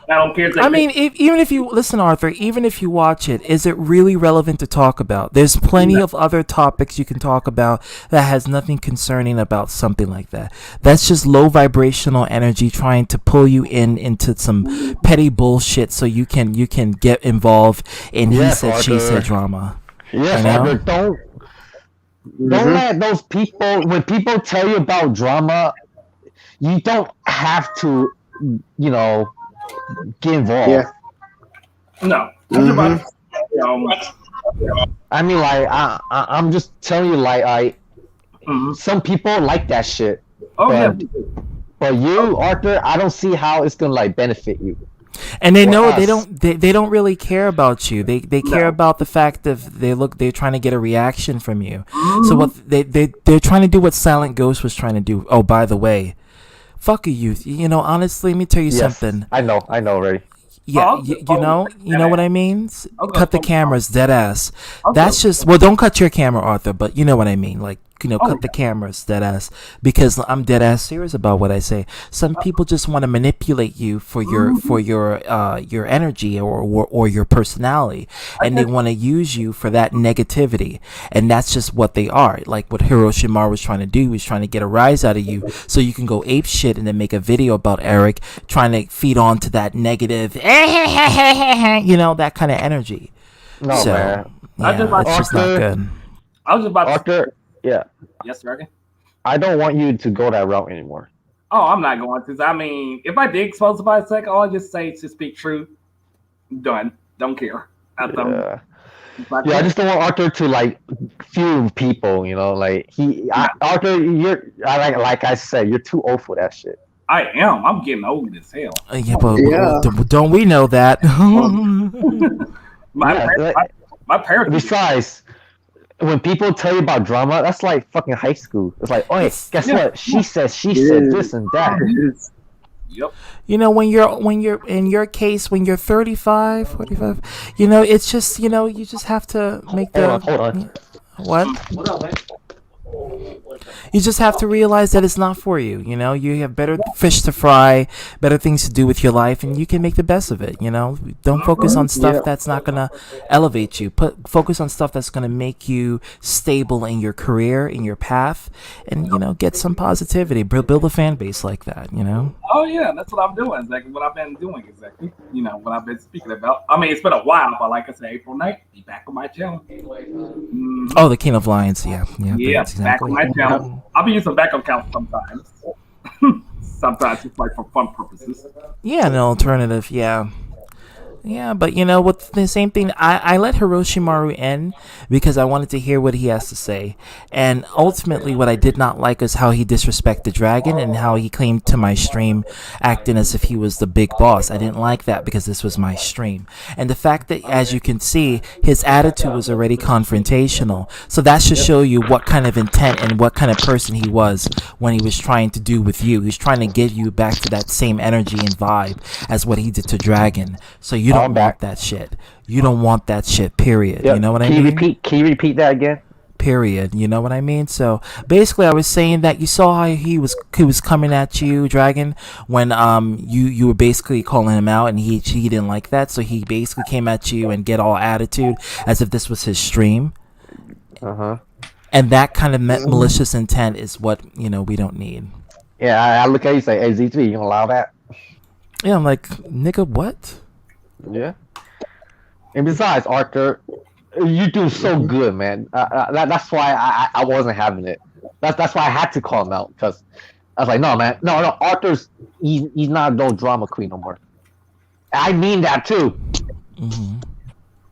I don't care. I mean, even if you listen, Arthur, even if you watch it, is it really relevant to talk about? There's plenty of other topics you can talk about that has nothing concerning about something like that. That's just low vibrational energy trying to pull you into some petty bullshit so you can get involved in he said she said drama. Yes, Arthur, don't let those people, when people tell you about drama, you don't have to, get involved. Yeah. No. I mean, like, I'm just telling you, like, some people like that shit. But you, Arthur, I don't see how it's gonna benefit you. And they know they don't really care about you. They care about the fact that they're trying to get a reaction from you. So what they're trying to do what Silent Ghost was trying to do. Oh, by the way, fuck a youth. Honestly, let me tell you something. I know already. Yeah, you know what I mean? Cut the cameras, dead ass. That's just, don't cut your camera, Arthur, but you know what I mean. Like, cut the cameras, dead ass, because I'm dead ass serious about what I say. Some people just want to manipulate you for your energy or your personality, and they want to use you for that negativity, and that's just what they are. Like what Hiroshima was trying to do, he was trying to get a rise out of you so you can go ape shit and then make a video about Eric, trying to feed on to that negative, that kind of energy. No, So, man. yeah, it's just not good. I was just about to. Arthur, yeah. Yes, Dragon. I don't want you to go that route anymore. Oh, I'm not going to. I mean, if I did expose it by a second, all I just say is to speak truth. Done. Don't care. Yeah, I just don't want Arthur to like few people. Arthur, like I said, you're too old for that shit. I am. I'm getting old as hell. But don't we know that? My parents. Besides, when people tell you about drama, that's like fucking high school. It's like, oh, hey, guess what? She said this and that. Yep. When you're in your case, when you're 35, 45, it's just, you just have to make the. Hold on. What? You just have to realize that it's not for you. You have better fish to fry, better things to do with your life, and you can make the best of it. Don't focus on stuff that's not gonna elevate you. Focus on stuff that's gonna make you stable in your career, in your path, and get some positivity. Build a fan base like that. Oh yeah, that's what I'm doing. Exactly what I've been doing. Exactly. What I've been speaking about. I mean, it's been a while, but like I said, April 9th, be back on my channel. Oh, the King of Lions. Yeah. Yeah, exactly. back on my channel. I'll be using backup accounts sometimes. Sometimes it's like for fun purposes. Yeah, an alternative. Yeah. Yeah, but with the same thing, I let Hiroshimaru in because I wanted to hear what he has to say. And ultimately, what I did not like is how he disrespected Dragon and how he came to my stream acting as if he was the big boss. I didn't like that because this was my stream. And the fact that, as you can see, his attitude was already confrontational. So that should show you what kind of intent and what kind of person he was when he was trying to do with you. He's trying to get you back to that same energy and vibe as what he did to Dragon. So you don't want that shit. You don't want that shit, period. Yep. You know what I mean? Can you repeat that again? Period. You know what I mean? So basically I was saying that you saw how he was coming at you, Dragon, when you were basically calling him out, and he didn't like that, so he basically came at you and get all attitude as if this was his stream. And that kind of malicious intent is what we don't need. Yeah, I look at you and say, hey, Z3, you gonna allow that? Yeah, I'm like, nigga, what? Yeah. And besides, Arthur, you do so good, man. That's why I wasn't having it. That's why I had to call him out, because I was like, no, man, no, Arthur's he's not no drama queen no more. I mean that too.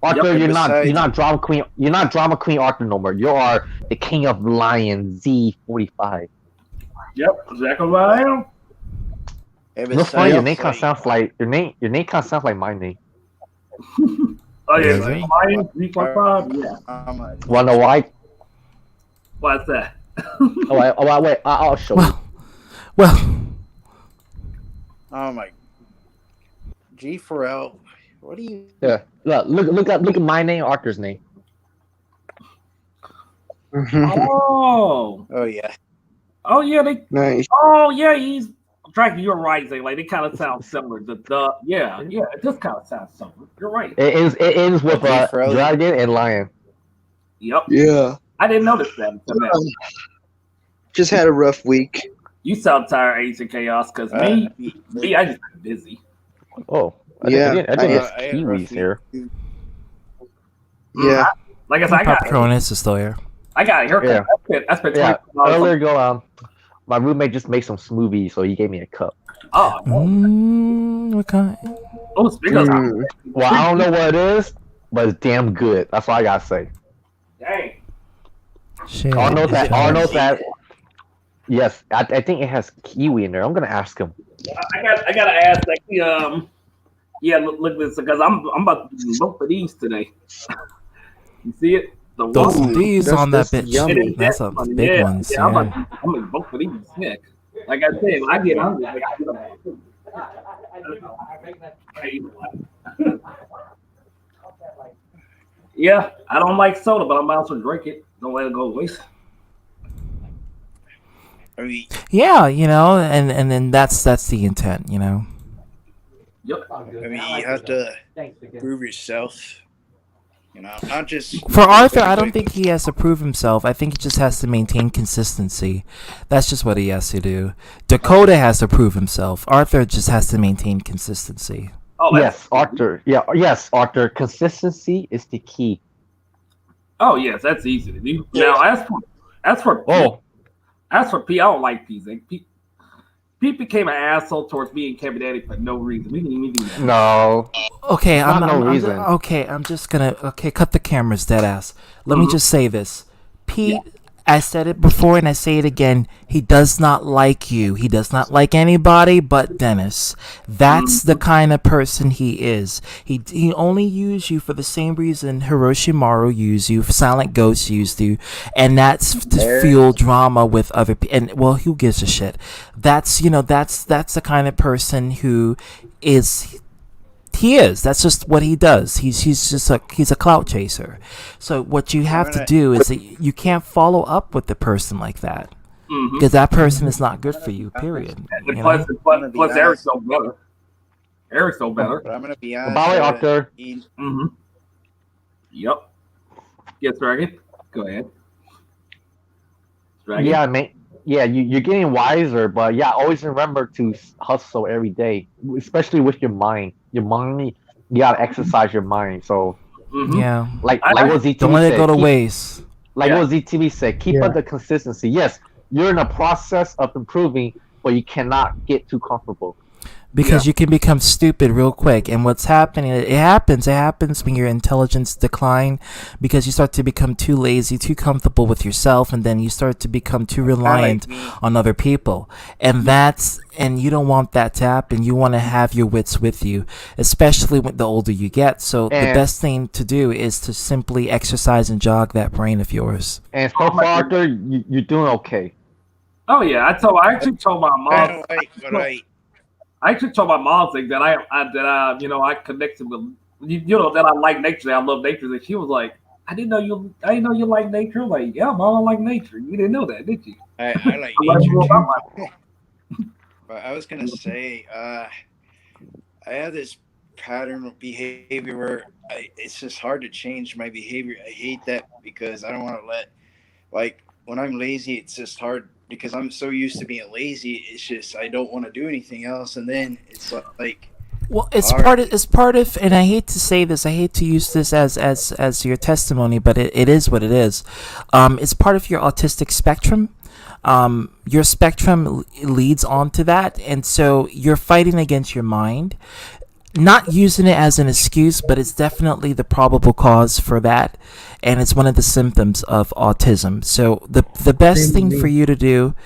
Arthur, you're not drama queen. You're not drama queen Arthur no more. You are the king of lions, Z45. Yep, exactly what I am. No funny, your name kind of sounds like your name kind of sounds like my name. Oh yeah, Lion Z45. Yeah. Wanna know why? What's that? Wait, I'll show you. Well. Oh my. G4L. What do you? Yeah. Look at my name, Arthur's name. Oh. Oh yeah. Oh yeah. They. Nice. Oh yeah. He's. Dragon, you're right. Like they kind of sound similar. Yeah. It just kind of sounds similar. You're right. It ends with dragon and lion. Yep. Yeah. I didn't notice that until now. Just had a rough week. You sound tired, Ancient Chaos, because me, I just been busy. Oh. I Yeah. didn't get Kiwis here. Yeah. Like I said, I got Cronus is still here. I got a haircut. Yeah. I spent Earlier ago, my roommate just made some smoothies, so he gave me a cup. Oh. What kind? Oh, speaking of. Well, I don't know what it is, but it's damn good. That's all I gotta say. Dang. Shit. I know that. Yes, I think it has kiwi in there. I'm gonna ask him. I gotta ask, like, yeah, look this, because I'm about to do both of these today. You see it? These on that bitch. Yummy. That's a big one. Yeah, I'm gonna both of these. Heck. Like I said, when I get hungry, like, yeah, I don't like soda, but I'm also drink it. Don't let it go to waste. I mean, Yeah, and then that's the intent, Yep. I mean, you have to prove yourself. Not just For Arthur, I don't think he has to prove himself. I think he just has to maintain consistency. That's just what he has to do. Dakota has to prove himself. Arthur just has to maintain consistency. Oh, yes, Arthur. Yeah, yes, Arthur. Consistency is the key. Oh yes, that's easy to do. Now as for P, I don't like P. Pete became an asshole towards me and Kevin Daddy for no reason. We didn't even do that. No. Okay, no reason. I'm just gonna cut the cameras, dead ass. Let me just say this, Pete. I said it before and I say it again. He does not like you. He does not like anybody but Dennis. That's the kind of person he is. He only used you for the same reason Hiroshima used you, Silent Ghost used you, and that's to fuel drama with other people. And well, who gives a shit? That's that's the kind of person who is. He is. That's just what he does. He's a clout chaser. So what you have to do is that you can't follow up with the person like that because that person is not good for you. Period. Plus Eric's no better. Eric's no better. But I'm gonna be honest. Bye, Arthur. Yep. Yes, Dragon. Go ahead. Dragon. Yeah, mate. Yeah, you're getting wiser, but yeah, always remember to hustle every day, especially with your mind. Your mind, you gotta exercise your mind. So yeah, like what ZTV don't let said, it go to waste. Like what ZTV said, keep up the consistency. Yes, you're in a process of improving, but you cannot get too comfortable. Because you can become stupid real quick, and what's happening, it happens when your intelligence decline, because you start to become too lazy, too comfortable with yourself, and then you start to become too reliant on other people, and you don't want that to happen. You want to have your wits with you, especially when the older you get. So the best thing to do is to simply exercise and jog that brain of yours. And so far, Arthur, you're doing okay. Oh yeah, I actually told my mom. I actually told my mom that I connected with that I like nature, that I love nature, and she was like, I didn't know you like nature. I'm like, yeah, mom, I like nature. You didn't know that, did you? I like nature too. But I was gonna say, I have this pattern of behavior where it's just hard to change my behavior. I hate that because I don't want to when I'm lazy, it's just hard. Because I'm so used to being lazy, it's just I don't want to do anything else, and then it's like. Well, it's part of, and I hate to say this, I hate to use this as your testimony, but it is what it is. It's part of your autistic spectrum. Your spectrum leads onto that, and so you're fighting against your mind. Not using it as an excuse, but it's definitely the probable cause for that, and it's one of the symptoms of autism. So the best thing for you to do,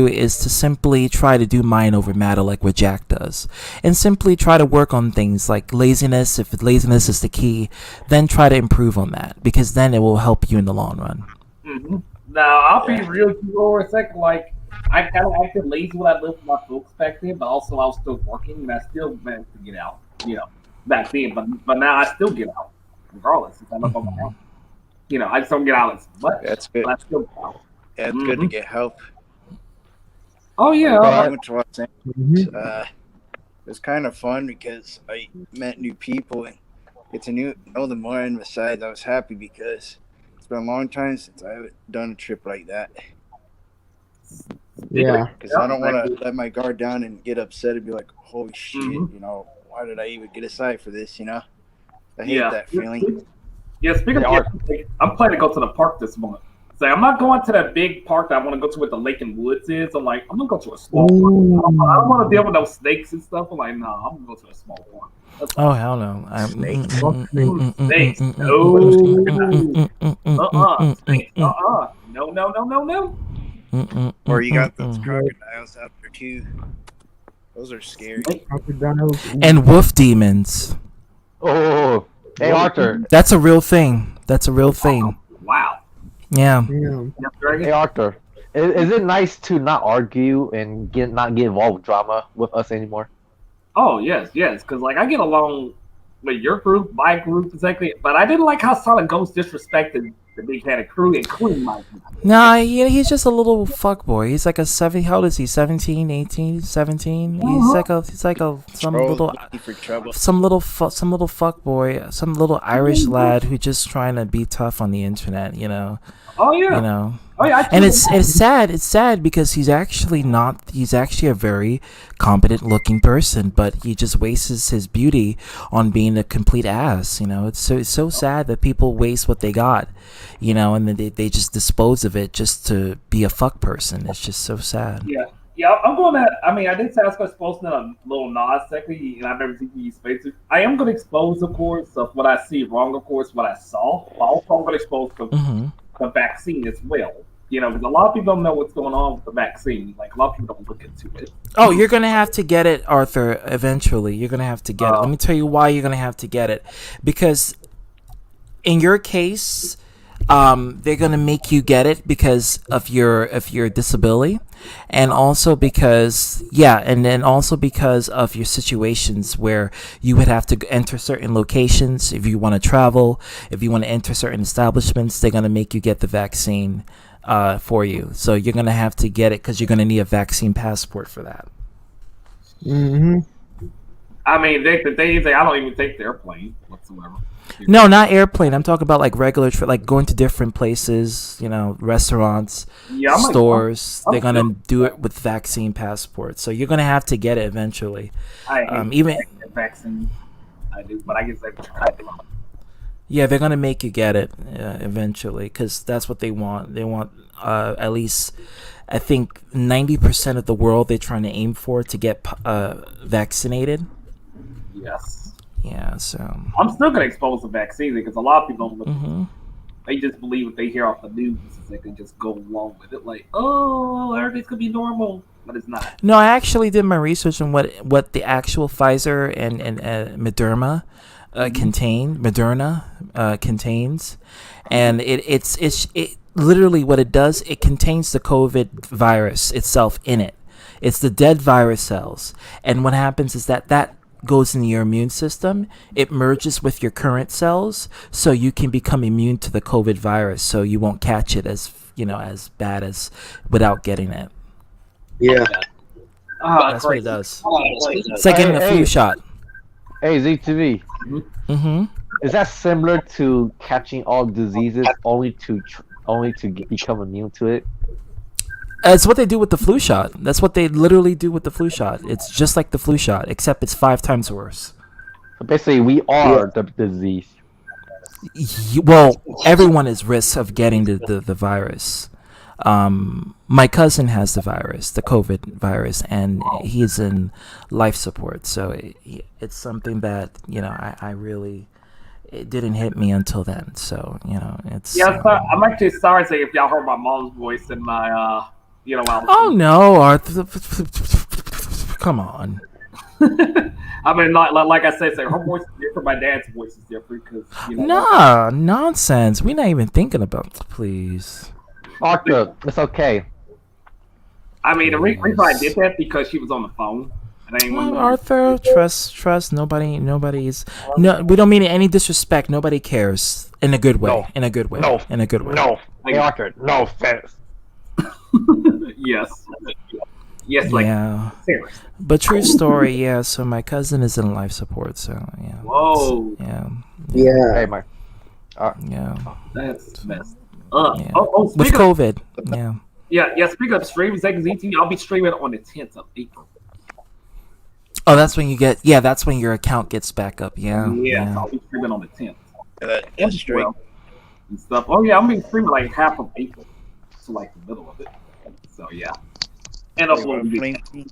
is to simply try to do mind over matter, like what Jack does, and simply try to work on things like laziness. If laziness is the key, then try to improve on that, because then it will help you in the long run. Mm-hmm. Now I'll be real with you for a second, I kind of acted lazy when I lived with my folks back then, but also I was still working, and I still managed to get out, back then. But now I still get out, regardless. If I live on my own, I just don't get out as much. That's good. But I still get out. Yeah, it's good to get help. Oh yeah. I went to Los Angeles. It was kind of fun because I met new people and get to know them more. And besides, I was happy because it's been a long time since I've done a trip like that. Yeah, because I don't want to let my guard down and get upset and be like, "Holy shit!" Why did I even get aside for this? I hate that feeling. Yeah, speaking of, I'm planning to go to the park this month. So I'm not going to that big park that I want to go to where the Lake and Woods is. I'm like, I'm gonna go to a small park. I don't want to deal with those snakes and stuff. I'm like, nah, I'm gonna go to a small park. Oh hell no! Snakes. Snakes. No. Snakes. No. Or you got those crocodiles out there too. Those are scary. And wolf demons. Oh, hey Arthur. That's a real thing. Wow. Yeah. Hey Arthur, is it nice to not argue and not get involved with drama with us anymore? Oh yes, because I get along with your group, my group exactly, but I didn't like how Silent Ghost disrespected the Big Panic crew, including Mike. Nah, he's just a little fuckboy. He's like a 7. How old is he? 17, 18, 17? He's like a some little fuckboy, some little Irish lad who just trying to be tough on the internet, you know. Oh yeah. You know. Oh yeah. And it's sad. It's sad because he's actually not. He's actually a very competent looking person, but he just wastes his beauty on being a complete ass. You know, it's so sad that people waste what they got, you know, and then they just dispose of it just to be a fuck person. It's just so sad. Yeah. Yeah, I'm going to. I mean, I did say I was going to expose a little Nas technically, and I've never seen you space it. I am going to expose, of course, of what I see wrong, of course, what I saw. But also, I'm going to expose the vaccine as well. You know, because a lot of people don't know what's going on with the vaccine. Like, a lot of people don't look into it. Oh, you're going to have to get it, Arthur, eventually. You're going to have to get it. Let me tell you why you're going to have to get it. Because in your case, they're going to make you get it because of your disability. And also because, and then also because of your situations where you would have to enter certain locations. If you want to travel, if you want to enter certain establishments, they're going to make you get the vaccine for you. So you're going to have to get it because you're going to need a vaccine passport for that. Mm-hmm. I mean, I don't even take the airplane whatsoever. No, not airplane. I'm talking about like regular, like going to different places, you know, restaurants, stores. They're going to do it with vaccine passports. So you're going to have to get it eventually. Even vaccine, I do, but I guess yeah, they're going to make you get it eventually because that's what they want. They want at least, I think, 90% of the world they're trying to aim for to get vaccinated. Yes. Yeah, so I'm still gonna expose the vaccine because a lot of people don't look. They just believe what they hear off the news, and they can just go along with it, like, oh, everything's gonna be normal, but it's not. No, I actually did my research on what the actual Pfizer and Moderna contains, and it literally what it does. It contains the COVID virus itself in it. It's the dead virus cells, and what happens is that goes into your immune system. It merges with your current cells, so you can become immune to the COVID virus, so you won't catch it as bad as without getting it. Yeah, that's what it does. It's like getting a flu shot. Hey, ZTV. Is that similar to catching all diseases only to become immune to it? It's what they do with the flu shot. That's what they literally do with the flu shot. It's just like the flu shot, except it's 5 times worse. So basically, we are the disease. Well, everyone is risk of getting the virus. My cousin has the virus, the COVID virus, and he's in life support. So it's something that, you know, I really... It didn't hit me until then. So, you know, it's... Yeah, I'm actually sorry to say if y'all heard my mom's voice in my... You know, oh no, Arthur! Come on. I mean, like I said, her voice is different. My dad's voice is different because you know. Nah, nonsense. We're not even thinking about. Please, Arthur, it's okay. I mean, the reason I did that because she was on the phone. Arthur, trust. Nobody's. No, we don't mean any disrespect. Nobody cares in a good way. No. In a good way. No. In a good way. No. Hey, Arthur, no offense. Yes, like serious. But true story, yeah. So my cousin is in life support, so yeah. Whoa. Yeah. Hey, Mike. Yeah. That's messed Yeah. With COVID. Yeah. Speaking of streaming, ZT, I'll be streaming on the 10th of April. Oh, that's when you get. Yeah, that's when your account gets back up. Yeah. So I'll be streaming on the 10th. And stuff. Oh yeah, I'm be streaming like half of April. To like the middle of it. So yeah. And upload.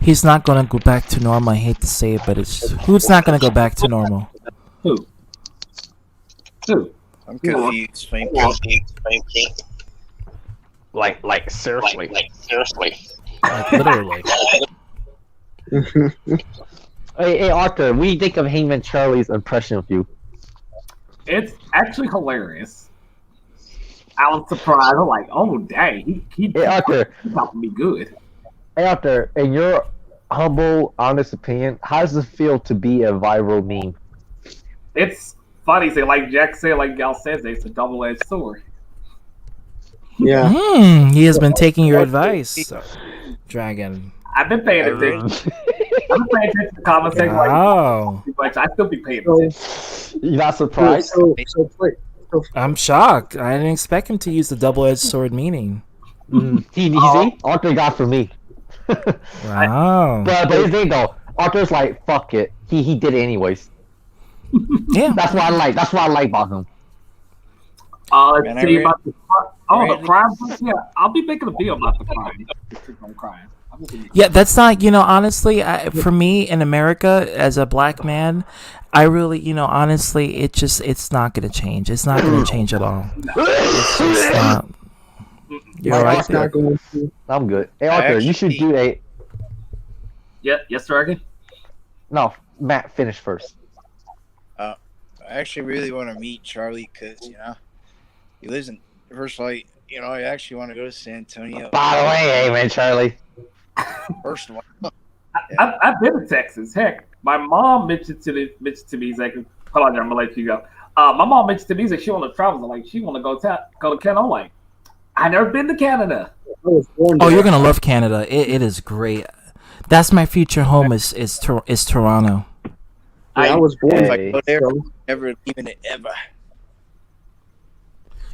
He's not gonna go back to normal. I hate to say it, but who's not gonna go back to normal? Who? I'm confused. Like seriously. Like literally. Hey Arthur, what do you think of Hangman Charlie's impression of you? It's actually hilarious. I was surprised. I'm like, oh dang, he Arthur, helped me good. Hey Arthur, in your humble, honest opinion, how does it feel to be a viral meme? It's funny. Say like Jack said, like Gal says, it's a double-edged sword. Yeah. He has been taking your advice, Dragon. I've been paying attention. I've been paying attention to conversation Wow. like I still be paying attention. You're not surprised? I'm shocked. I didn't expect him to use the double-edged sword meaning. See, Arthur got for me. Wow. But here's the thing though, Arthur's like, fuck it. He did it anyways. Yeah. That's what I like. That's what I like about him. Let's see about the crime. Yeah, I'll be making a video about the crime. I'm crying. Yeah, that's not, honestly, for me in America as a black man, I really, honestly, it's not going to change. It's not going to change at all. It's just not. You're right there. I'm good. Hey, Arthur, you should do a. Yeah, yes, Dragon? No, Matt, finish first. I actually really want to meet Charlie because, he lives in, first of all, I actually want to go to San Antonio. By the way, hey, man, Charlie. First of all, I've been to Texas. Heck, my mom mentioned to me, he's like, hold on, I'm gonna let you go. My mom mentioned to me that she want to travel, like she want to go to Canada. I'm like, I never been to Canada. Oh, you're gonna love Canada. It is great. That's my future home. Is Toronto. I was born if I go there, never leaving it ever.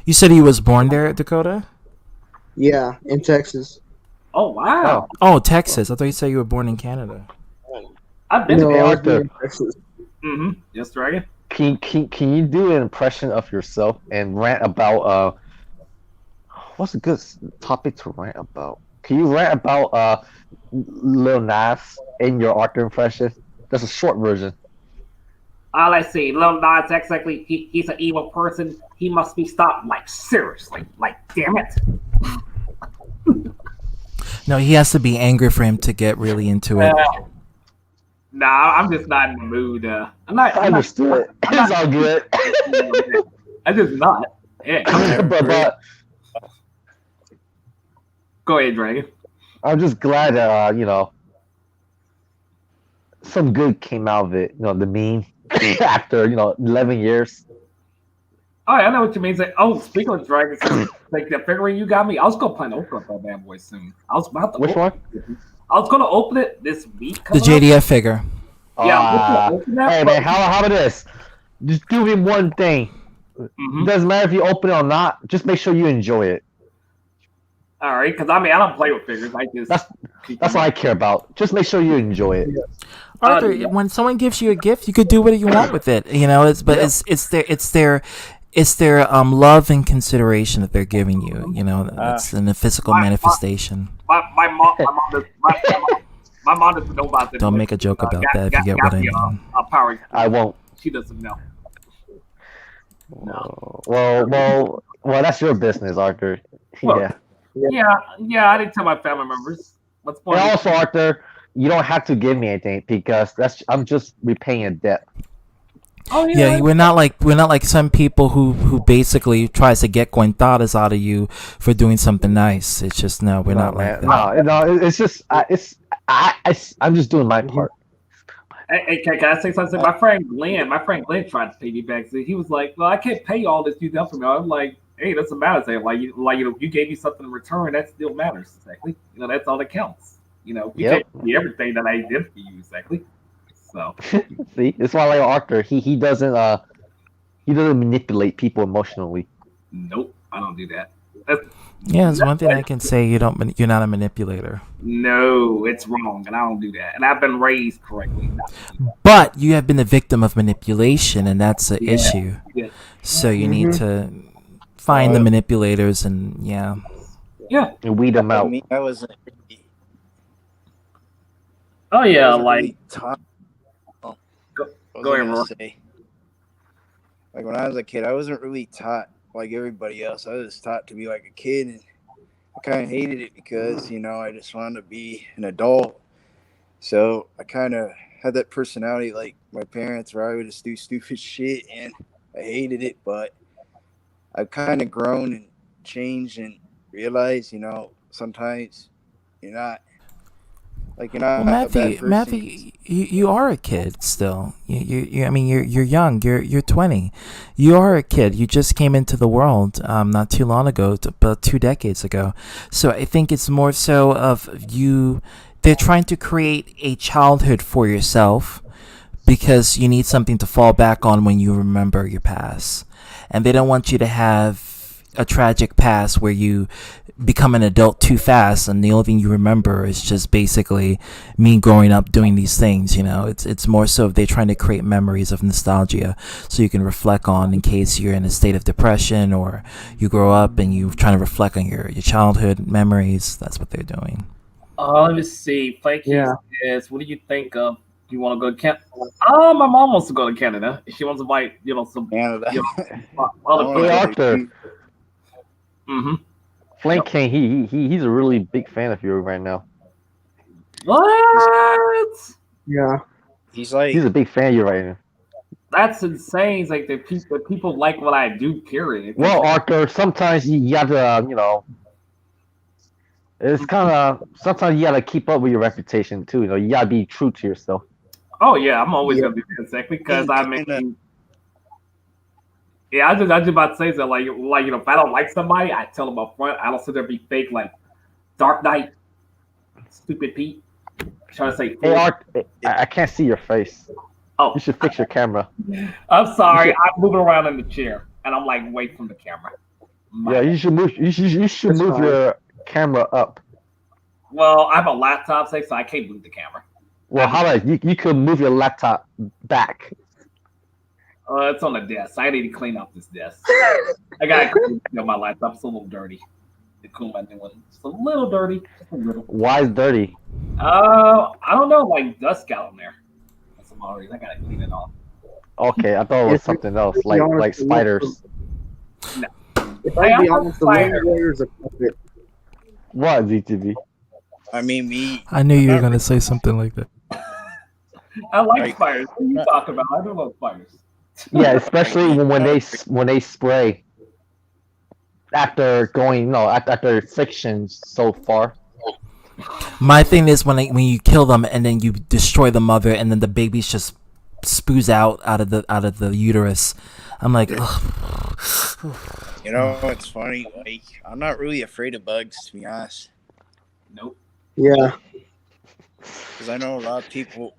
You said he was born there, Dakota? Yeah, in Texas. Oh wow. Oh, Texas. I thought you said you were born in Canada. I've been No, to I was Arthur. born in Texas. Yes, Dragon. Can you do an impression of yourself and rant about what's a good topic to rant about? Can you rant about Lil Nas in your Arthur impression? That's a short version. Let's see. Lil Nas X, exactly. He's an evil person. He must be stopped. Like seriously. Like damn it. No, he has to be angry for him to get really into it. Nah, I'm just not in the mood. I'm not. I understood. It's all good. I'm just not. Yeah. but Go ahead, Dragon. I'm just glad that some good came out of it. The meme after 11 years. Oh, I know what you mean. Like, speaking of Dragons, like the figurine you got me, I was gonna plan to open up that bad boy soon. I was about to. Which one? I was gonna open it this week. The JDF figure. Yeah, I'm gonna open that. Hey man, how about this? Just do him one thing. It doesn't matter if you open it or not. Just make sure you enjoy it. All right, because I don't play with figures. I just That's what I care about. Just make sure you enjoy it. Arthur, when someone gives you a gift, you could do what you want with it. It's their love and consideration that they're giving you. It's in a physical manifestation. My mom doesn't know about this. Don't make a joke about that if you get what I mean. Power. I won't. She doesn't know. No. Well, that's your business, Arthur. Well, yeah. I didn't tell my family members. What's And also, Arthur, you don't have to give me anything because I'm just repaying a debt. Oh Yeah, we're not like some people who basically tries to get cuentadas out of you for doing something nice. It's just we're not like that. No. It's just I'm just doing my part. Hey, can I say something? My friend Glenn tried to pay me back. So he was like, "Well, I can't pay all this you done for me." I'm like, "Hey, that's a matter. Say, you gave me something in return. That still matters. Exactly. That's all that counts. You can't be everything that I did for you. Exactly." So see, that's why I like Arthur. He doesn't manipulate people emotionally. Nope, I don't do that. Yeah, there's one thing I can say. You're not a manipulator. No, it's wrong, and I don't do that. And I've been raised correctly. But you have been the victim of manipulation, and that's an issue. Yeah. So you need to find the manipulators and Yeah. And weed them out. I wasn't. Oh yeah, like. Go ahead, Roy. Like when I was a kid, I wasn't really taught like everybody else. I was taught to be like a kid, and I kind of hated it because I just wanted to be an adult. So I kind of had that personality like my parents, where I would just do stupid shit, and I hated it. But I've kind of grown and changed and realized, sometimes you're not Like you're not Well, a bad person. Matthew, you are a kid still. I mean, you're young. You're 20. You are a kid. You just came into the world not too long ago, about 2 decades ago. So I think it's more so of you. They're trying to create a childhood for yourself because you need something to fall back on when you remember your past, and they don't want you to have a tragic past where you become an adult too fast and the only thing you remember is just basically me growing up doing these things. It's more so they're trying to create memories of nostalgia so you can reflect on in case you're in a state of depression or you grow up and you're trying to reflect on your childhood memories. That's what they're doing. Let me see. Flaky says, what do you think of? Do you want to go to Canada? My mom wants to go to Canada. She wants to buy, some Canada. other Hey, Arthur. Mm-hmm. Flame King, he's a really big fan of you right now. What? Yeah. He's like He's a big fan of you right now. That's insane. It's like the people like what I do. Period. Well, Arthur, sometimes you gotta, it's kind of sometimes you gotta keep up with your reputation too. You gotta be true to yourself. Oh yeah, I'm always gonna do that exactly because I mean, yeah, I just about to say that like if I don't like somebody, I tell them up front. I don't sit there and be fake like Dark Knight, stupid Pete. Trying to say, Hey, Art, I can't see your face. Oh, you should fix your camera. I'm sorry, I'm moving around in the chair and I'm like away from the camera. Yeah, you should move. You should move your camera up. Well, I have a laptop, so I can't move the camera. Well, how about you could move your laptop back? It's on the desk. I need to clean up this desk. I gotta clean up my laptop. It's a little dirty. To clean my new one. It's a little dirty. Just a little. Why is dirty? I don't know. Like dust got on there. That's some already. I gotta clean it off. Okay, I thought it was something else, like spiders. No. If I be honest, the Lone Warriors are puppet. What, ZTV? I mean, me. I knew you were gonna say something like that. I like spiders. What are you talking about? I don't love spiders. Yeah, especially when they spray after going after fiction so far. My thing is when you kill them and then you destroy the mother and then the babies just spews out of the uterus. I'm like, ugh. It's funny. Like, I'm not really afraid of bugs, to be honest. Nope. Yeah. Because I know a lot of people,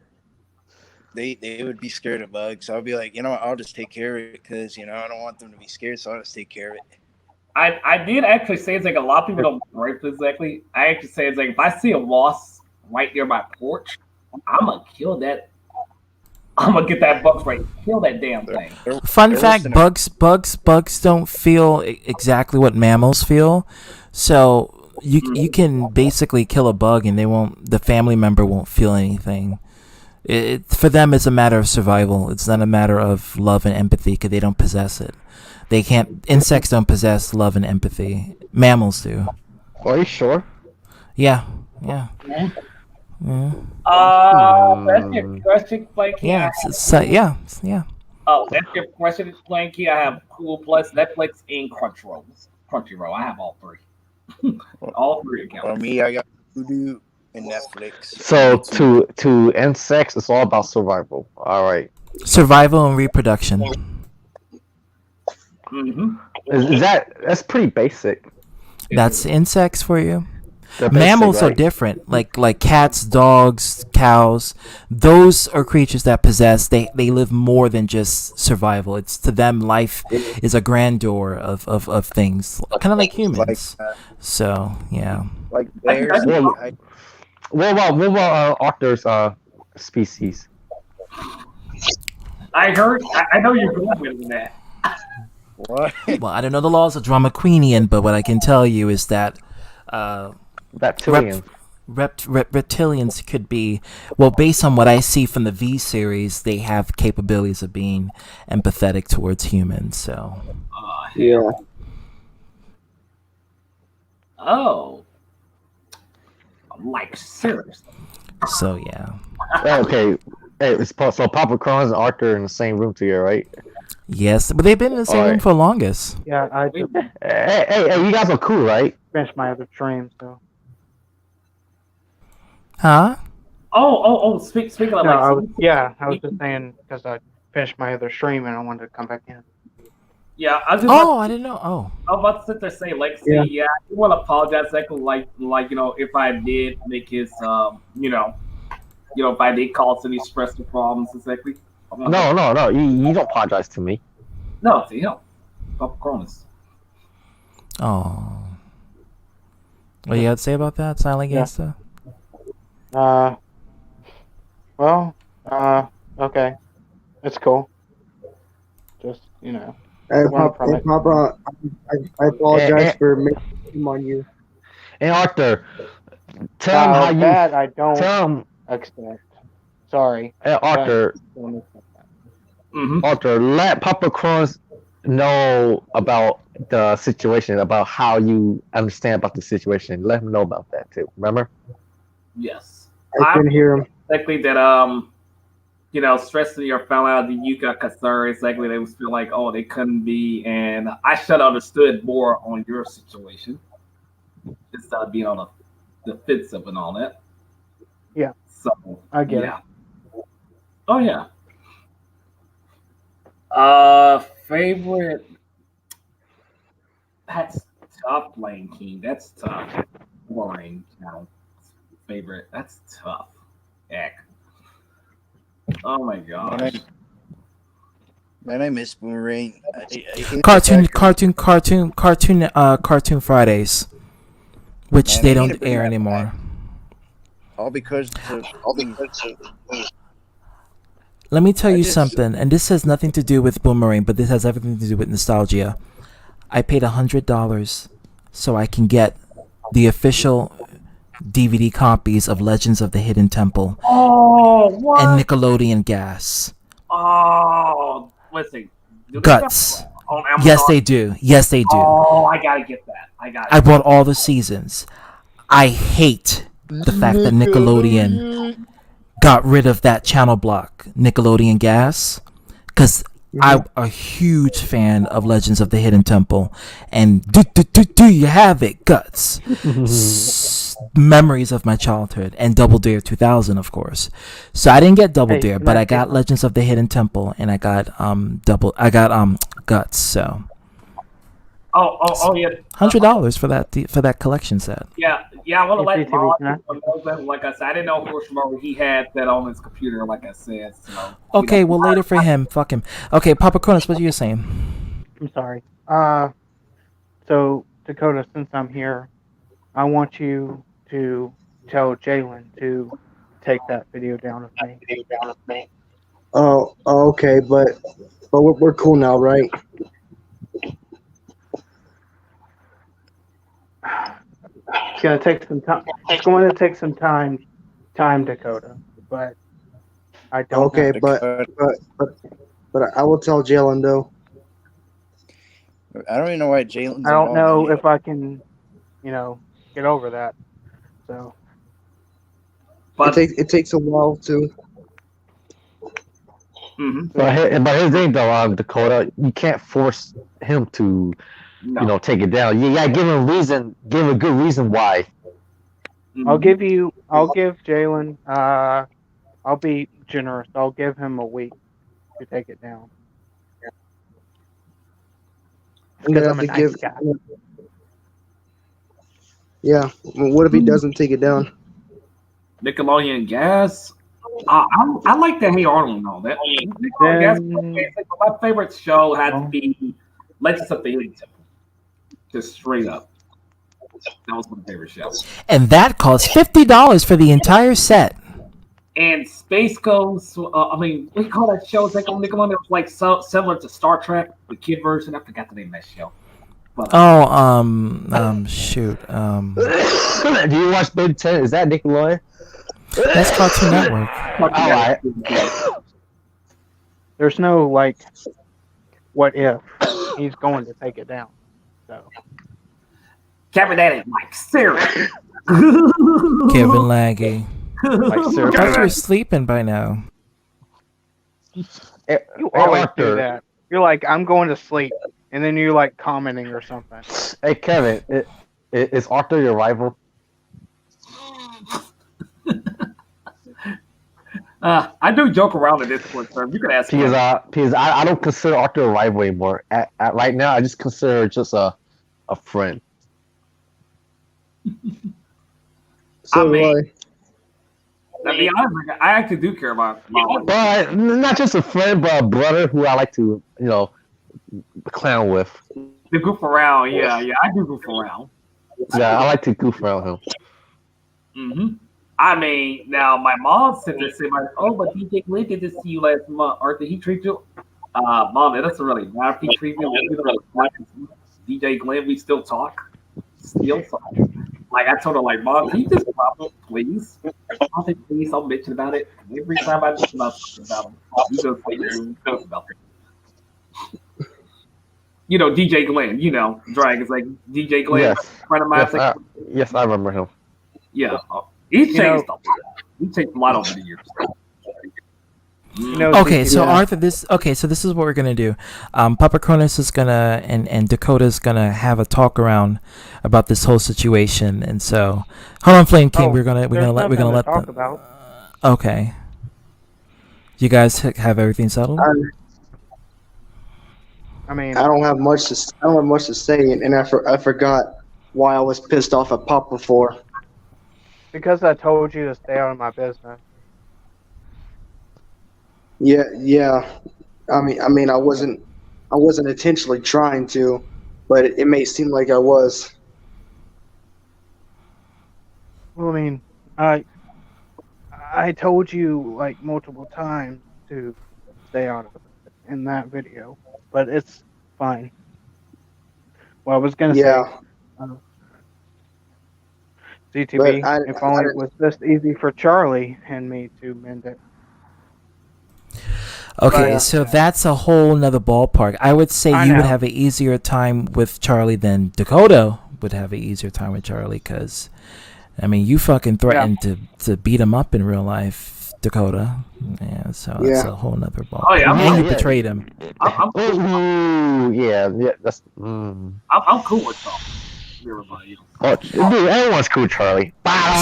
they would be scared of bugs. I'll be like, I'll just take care of it because, I don't want them to be scared, so I'll just take care of it. I did actually say it's like a lot of people don't break this exactly. I actually say it's like if I see a wasp right near my porch, I'm gonna kill that. I'm gonna get that bug right. Kill that damn thing. Fun fact: bugs don't feel exactly what mammals feel. So you can basically kill a bug and the family member won't feel anything. For them, it's a matter of survival. It's not a matter of love and empathy because they don't possess it. They can't. Insects don't possess love and empathy. Mammals do. Are you sure? Yeah. That's your question, Flanky. Yeah. Yeah. Oh, that's your question, Flanky. I have Hulu Plus, Netflix, and Crunchyroll. I have all three. All three accounts. For me, I got Hulu and Netflix. So to end sex, it's all about survival. All right. Survival and reproduction. Mm-hmm. Is that's pretty basic? That's insects for you. They're Mammals basic, are right? different, like cats, dogs, cows. Those are creatures that possess. They live more than just survival. It's to them life is a grandeur of things, kind of like humans. So yeah. Like bears. What about Arthur's species? I know you're going with that. What? Well, I don't know the laws of Drama Queenian, but what I can tell you is that reptilians. Reptilians could be, well, based on what I see from the V series, they have capabilities of being empathetic towards humans. So, yeah. Oh, like seriously. So yeah. Okay. Hey, so Papa Crohn's and Arthur in the same room together, right? Yes, but they've been in the same room for the longest. Yeah, I do. Hey, you guys are cool, right? Finish my other train, so. Huh? Speaking of No, I was, like, I was just saying because I finished my other stream and I wanted to come back in. yeah, I was just Oh, I didn't know. Oh, I was about to sit there saying, like, Yeah. see, yeah, I want to apologize, like, if I did make his, if I did cause any stressful problems, exactly. No. You don't apologize to me. No, to him, Papa Cronus. oh. What do you got to say about that, Silent Yeah. Gangsta? Okay, it's cool. Just Hey, learn from it. Papa, I apologize for making him on you. Hey, Arthur, tell him Now, how you. that I don't Tell him, accept. Sorry. hey, Arthur, Don't accept that. Arthur, let Papa Cross know about the situation, about how you understand about the situation. Let him know about that too. Remember? Yes. I couldn't hear him. Exactly that, stressing or found out that you got concerned, exactly they was feel like, oh, they couldn't be, and I should have understood more on your situation instead of being on the defensive and all that. Yeah. So I get yeah. it. Oh yeah. Favorite. That's tough, Lane King. That's tough. Boring channel. Favorite. That's tough. Heck. Oh my gosh. Man, I miss Boomerang. I hate the Cartoon Fridays, which Man, they they need don't to bring air that anymore. all because of Let me tell I you just- something, and this has nothing to do with Boomerang, but this has everything to do with nostalgia. I paid $100 so I can get the official DVD copies of Legends of the Hidden Temple Oh, what? and Nickelodeon Gas. Oh, let's see. Do they Guts. have on Amazon? Yes, they do. Yes, they do. Oh, I gotta get that. I got it. I bought all the seasons. I hate the fact that Nickelodeon got rid of that channel block, Nickelodeon Gas, because I'm a huge fan of Legends of the Hidden Temple, and do you have it, Guts? Memories of my childhood, and Double Dare 2000, of course. So I didn't get Double Hey, Dare, can but I I got say- Legends of the Hidden Temple, and I got Guts. So Oh, yeah. $100 for that collection set. Yeah, I want to Hey, let CTV, Mark can I- know that, like I said, I didn't know he had that on his computer, like I said. So Okay, well later for him. Fuck him. Okay, Papa Cronus, what are you saying? I'm sorry. So Dakota, since I'm here, I want you to tell Jalen to take that video down with me. Oh, okay, but we're cool now, right? It's gonna take some time. It's going to take some time, Dakota. But I don't. Okay, know. but I will tell Jalen though. I don't even know why Jalen's I don't involved know in it. if I can, get over that. So It takes a while to. But here's the thing, though, Dakota, you can't force him to, take it down. You gotta give him a reason, give him a good reason why. I'll give Jalen. I'll be generous. I'll give him a week to take it down. I'm gonna Because have I'm a to nice give. guy. Yeah. Well, what if he doesn't take it down? Nickelodeon Gas. I like that. Hey Arnold and all that. Nickelodeon Gas. My favorite show had to be Legends of the Hidden Temple. Just straight up. That was my favorite show. And that cost $50 for the entire set. And Space Ghost. What do you call that show? It's like on Nickelodeon. It was like similar to Star Trek, the kid version. I forgot the name of that show. But, Shoot. Do you watch Ben 10? Is that Nickelodeon? That's Cartoon Network. Alright. There's no what if he's going to take it down. So Captain Daddy, like seriously. Kevin Laggy. Like, I seriously. thought you were sleeping by now. You always do that. You're like, I'm going to sleep, and then you're like commenting or something. Hey, Kevin, is Arthur your rival? I do joke around in Discord term. You can ask me. Because I don't consider Arthur a rival anymore. At right now, I just consider her just a friend. So I mean, do to be honest, I actually do care about. But not just a friend, but a brother who I like to, clown with. The goof around, yeah, I do goof around. Yeah, I like to goof around him. Mm-hmm. I mean, now my mom said this, like, oh, but DJ Glenn did this to you last month. Arthur, he treat you? Mom, it doesn't really matter if he treat me. DJ Glenn, we still talk. Still talk. Like, I told her, like, Mom, can you just stop it, please? I'll say, please, I'll mention about it. Every time I mention about him, you just say, about it. DJ Glenn, Drag is like DJ Glenn, Yes. friend of mine. Yes, I remember him. Yeah. He's changed a lot. He's changed a lot over the years. Okay, so Arthur, this is what we're gonna do. Papa Cronus is gonna and Dakota's gonna have a talk around about this whole situation, and so hold on, Flame King, we're gonna let talk them. about. Okay. You guys have everything settled? I mean, I don't have much to say, and I forgot why I was pissed off at Papa for. because I told you to stay out of my business. Yeah. I mean, I wasn't intentionally trying to, but it may seem like I was. Well, I mean, I told you like multiple times to stay out of it in that video, but it's fine. What I was gonna Yeah. say, CTV, But if only it was this easy for Charlie and me to mend it. Okay, But, so that's a whole nother ballpark. I would say I you would know. have an easier time with Charlie than Dakota would have an easier time with Charlie, because, I mean, you fucking threatened to beat him up in real life, Dakota. Yeah, so it's Yeah. a whole nother ballpark. Oh, yeah, And you yeah. betrayed him. I'm Ooh, yeah, that's. I'm cool with everybody else. Oh, dude, everyone's cool, Charlie.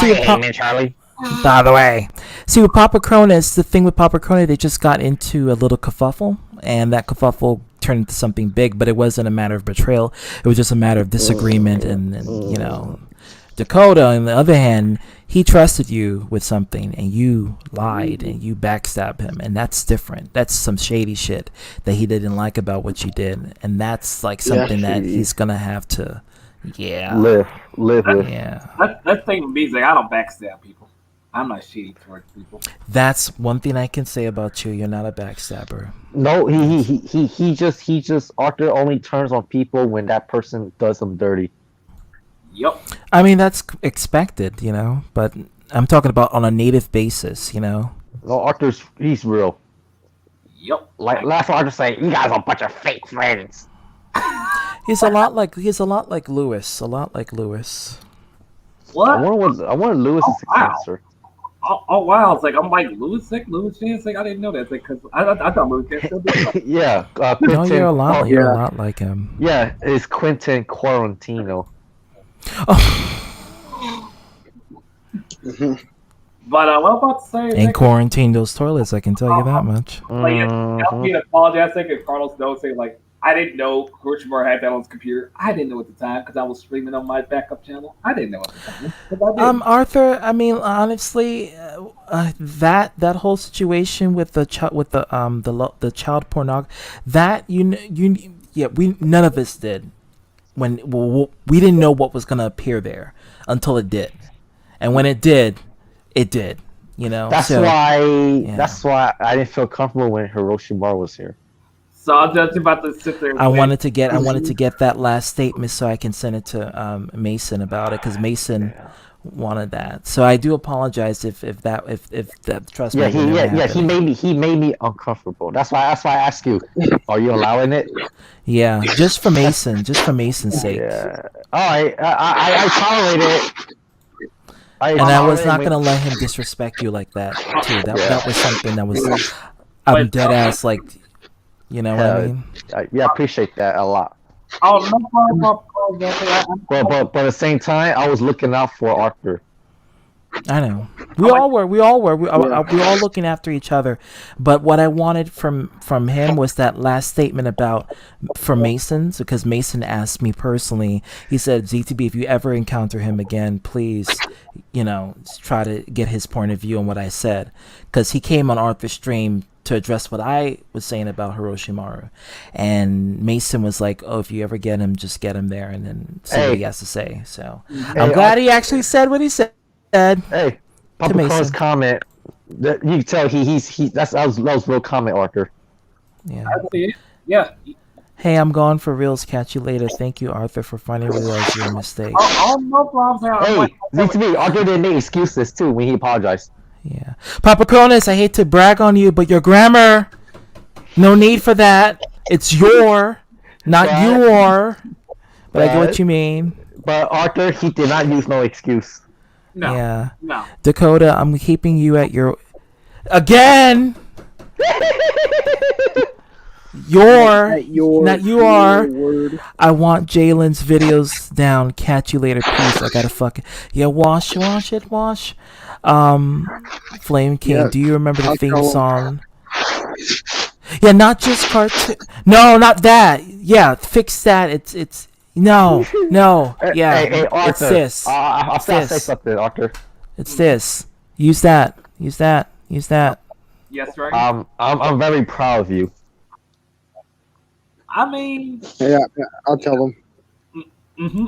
See, Charlie. By the way, see with Papa Cronus, the thing with Papa Cronus, they just got into a little kerfuffle, and that kerfuffle turned into something big. But it wasn't a matter of betrayal; it was just a matter of disagreement. And Dakota, on the other hand, he trusted you with something, and you lied and you backstabbed him, and that's different. That's some shady shit that he didn't like about what you did, and that's like something that he's gonna have to, live with. yeah. That thing with me is like, I don't backstab people. I'm not shady towards people. That's one thing I can say about you. You're not a backstabber. No, he just Arthur only turns on people when that person does them dirty. Yep. I mean, that's expected, but I'm talking about on a native basis, No, he's real. Yep. Like last Arthur saying, "You guys are a bunch of fake friends." He's a lot like Lewis. What? I wonder Lewis's wow. cancer. Oh wow! It's like I'm like Lewis sick. Lewis Chan sick. I didn't know that. It's like because I thought Lewis Chan still did. Yeah, No, Quentin, you're a lot. You're yeah. a lot like him. Yeah, it's Quentin Quarantino. But what I'm about to say is And quarantine those toilets, I can tell you that much. like, I'm being apologetic if Carlos knows say like I didn't know Korchmar had that on his computer. I didn't know at the time because I was streaming on my backup channel. I didn't know at the time. 'Cause I didn't. Arthur. I mean, honestly, that whole situation with the child pornography, that we none of us did. We didn't know what was gonna appear there until it did, and when it did, it did. That's so, why. That's why I didn't feel comfortable when Hiroshi Bar was here. So I'm just about to sit there. And I wanted to get that last statement so I can send it to Mason about it, because Mason wanted that. So I do apologize if that trust me. He made me uncomfortable. That's why I asked you, are you allowing it? Yeah, just for Mason's sake. Yeah. All right, I tolerate it. And I was not gonna let him disrespect you like that too. That was something that was I'm dead ass like. You know what I mean? Yeah, I appreciate that a lot. Oh, no problem. But at the same time, I was looking out for Arthur. I know. We all were. We all were. We all looking after each other. But what I wanted from him was that last statement about for Mason's, because Mason asked me personally. He said, "ZTB, if you ever encounter him again, please, try to get his point of view on what I said," because he came on Arthur's stream to address what I was saying about Hiroshima, and Mason was like, "Oh, if you ever get him, just get him there and then see what he has to say." So I'm glad he actually said what he said. Hey, Papa Mason. Carl's comment. You can tell that was real comment, Arthur. Yeah. I see it. Yeah. Hey, I'm gone for reals. Catch you later. Thank you, Arthur, for finally realizing your mistake. No problems. Hey, ZTB, Arthur didn't make excuses too when he apologized. Yeah. Papa Cronus, I hate to brag on you, but your grammar, no need for that. It's your, not your. But I get what you mean. But Arthur, he did not use no excuse. No. Yeah. No. Dakota, I'm keeping you at your... Again! Not you are. I want Jalen's videos down. Catch you later. Peace. I gotta fucking... Yeah, wash it. Flame King, Yeah, do you remember the I'll theme tell him. song? Yeah, not just cartoon. No, not that. Yeah, fix that. It's no. Yeah, Hey, Arthur. it's this. I'll It's say this. something, Arthur. It's this. Use that. Yes, right. I'm very proud of you. I mean, Yeah, I'll tell them.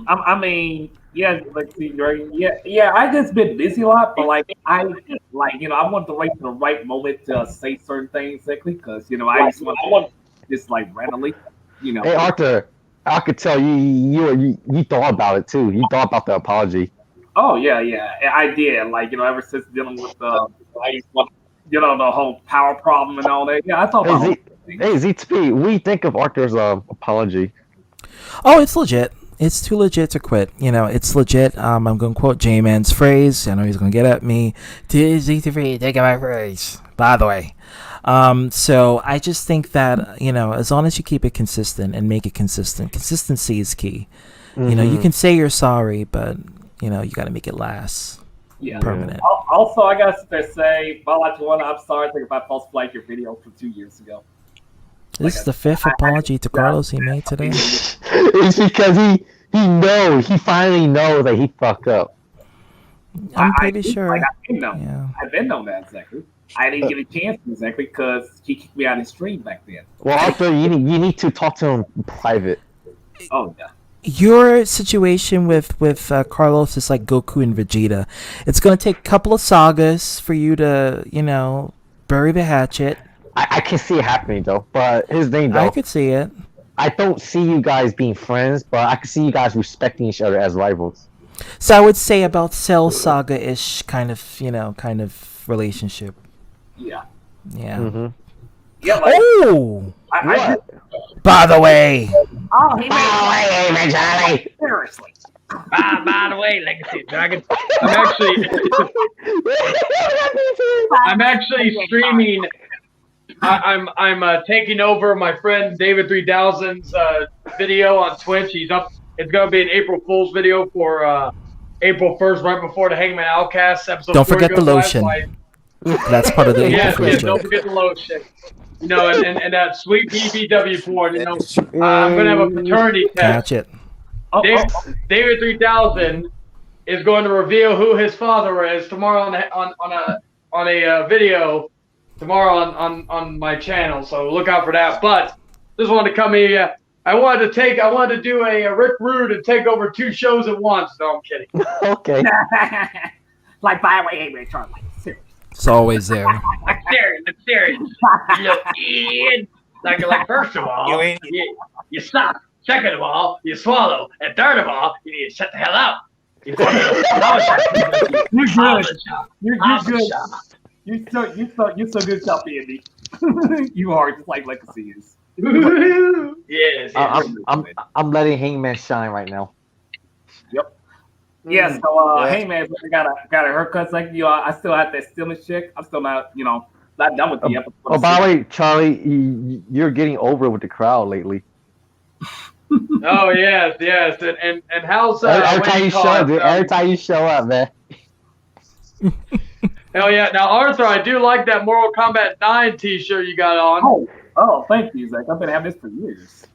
I mean, yeah, like, see, right? Yeah. I just been busy a lot, but I want to wait for the right moment to say certain things, exactly, because I just want just randomly, Hey, Arthur, I could tell you thought about it too. You thought about the apology. Oh yeah, I did. Ever since dealing with the whole power problem and all that. Yeah, I thought about it. Hey, ZTP, what do you think of Arthur's apology? Oh, it's legit. It's too legit to quit. It's legit. I'm going to quote J-Man's phrase. I know he's going to get at me. ZTP, taking my phrase. By the way. So I just think that, as long as you keep it consistent and make it consistent, consistency is key. You can say you're sorry, but, you got to make it last. Yeah. Permanent. Also, I got to say, I'm sorry if I falsified your video from 2 years ago. This is the fifth apology to Carlos he made today. It's because he finally knows that he fucked up. I'm pretty sure. I didn't know. Yeah. I've been known that exactly. I didn't get a chance exactly because he kicked me out of his stream back then. Well, Arthur, you need to talk to him private. Oh yeah. Your situation with Carlos is like Goku and Vegeta. It's gonna take a couple of sagas for you to bury the hatchet. I can see it happening though, but his thing though. I could see it. I don't see you guys being friends, but I can see you guys respecting each other as rivals. So I would say about Cell Saga-ish kind of relationship. Yeah. Yeah. Mm-hmm. Yeah. Oh. By the way. Oh, he made Charlie. Seriously. By the way, Legacy Dragon, I'm actually streaming. I'm taking over my friend David 3000's video on Twitch. He's up. It's gonna be an April Fool's video for April 1st, right before the Hangman Outcast episode. Don't forget the lotion. That's part of the yeah, April Fool's don't joke. forget the lotion. And that sweet BBW porn. I'm gonna have a paternity test. Catch it. David 3000 is going to reveal who his father is tomorrow on a video tomorrow on my channel. So look out for that. But just wanted to come here. I wanted to do a Rick Rude and take over 2 shows at once. No, I'm kidding. Okay. By the way, hey, Charlie. Seriously. It's always there. I'm serious. You know, Ian, like first of all, you stop. Second of all, you swallow. And third of all, you need to shut the hell up. You're good. You're so good, Choppy Andy. You are just like Legacy is. Yes. I'm letting Hangman shine right now. Yep. Yeah. So Hangman, I got a haircut. Like I still have that stillness chick. I'm still not done with the episode. Oh, by the way, Charlie, you're getting over with the crowd lately. Oh yes, and how's every time you show up, man? Hell yeah! Now, Arthur, I do like that Mortal Kombat 9 T-shirt you got on. Oh, thank you, Zach. I've been having this for years.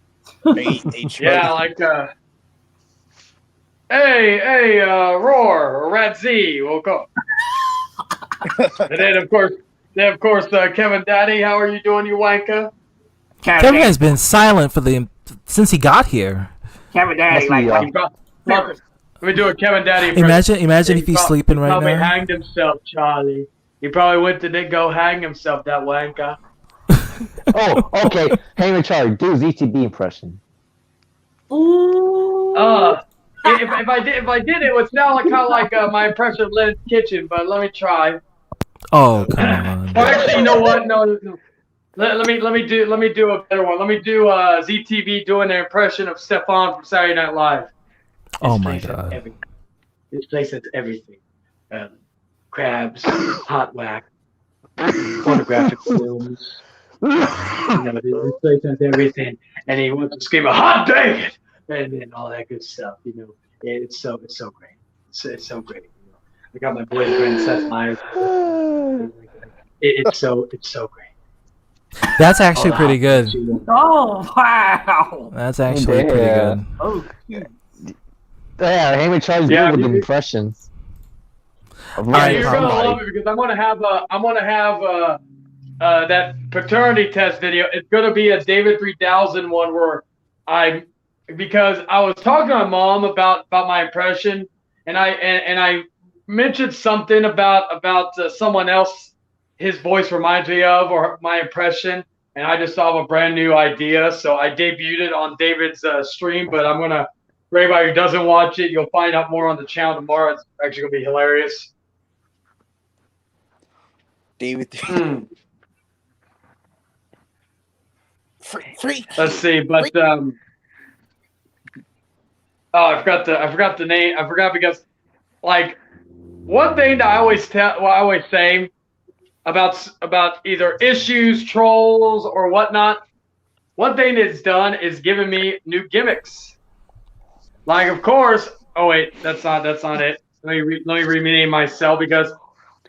Yeah, like hey, Roar or Rat Z, woke up. And then of course, Kevin Daddy, how are you doing, you wanker? Kevin has been silent since he got here. Kevin Daddy, Let me do a Kevin Daddy impression. Imagine if he's sleeping right probably now. hanged himself, Charlie. He probably went to go hang himself, that wanker. Oh, okay. Hey, Charlie, do ZTB impression. If I did, it would sound like kind of like my impression of Len's Kitchen, but let me try. Oh, come on. Or actually, you know what? No. Let me do a better one. Let me do ZTV doing an impression of Stefan from Saturday Night Live. Oh my god. This place has everything. Crabs, hot wax, pornographic films. This place has everything. And he wants to scream, "Hot dang it!" and all that good stuff. It's so great. It's so great. I got my boyfriend Seth Meyers. It's so great. That's actually pretty good. Oh wow! That's actually pretty good. Oh, yeah, Hey, Charlie's good with the impressions. Yeah, you're gonna love it because I'm gonna have that paternity test video. It's gonna be a David 3000 one where because I was talking to my mom about my impression, and I mentioned something about someone else his voice reminds me of, or my impression, and I just thought of a brand new idea, so I debuted it on David's stream. But I'm gonna, for anybody who doesn't watch it, you'll find out more on the channel tomorrow. It's actually gonna be hilarious. David. Free. Let's see, but I forgot the name. I forgot because, like, one thing that I always say about either issues, trolls, or whatnot. One thing it's done is given me new gimmicks. Like, of course. Oh wait, that's not it. Let me rename myself because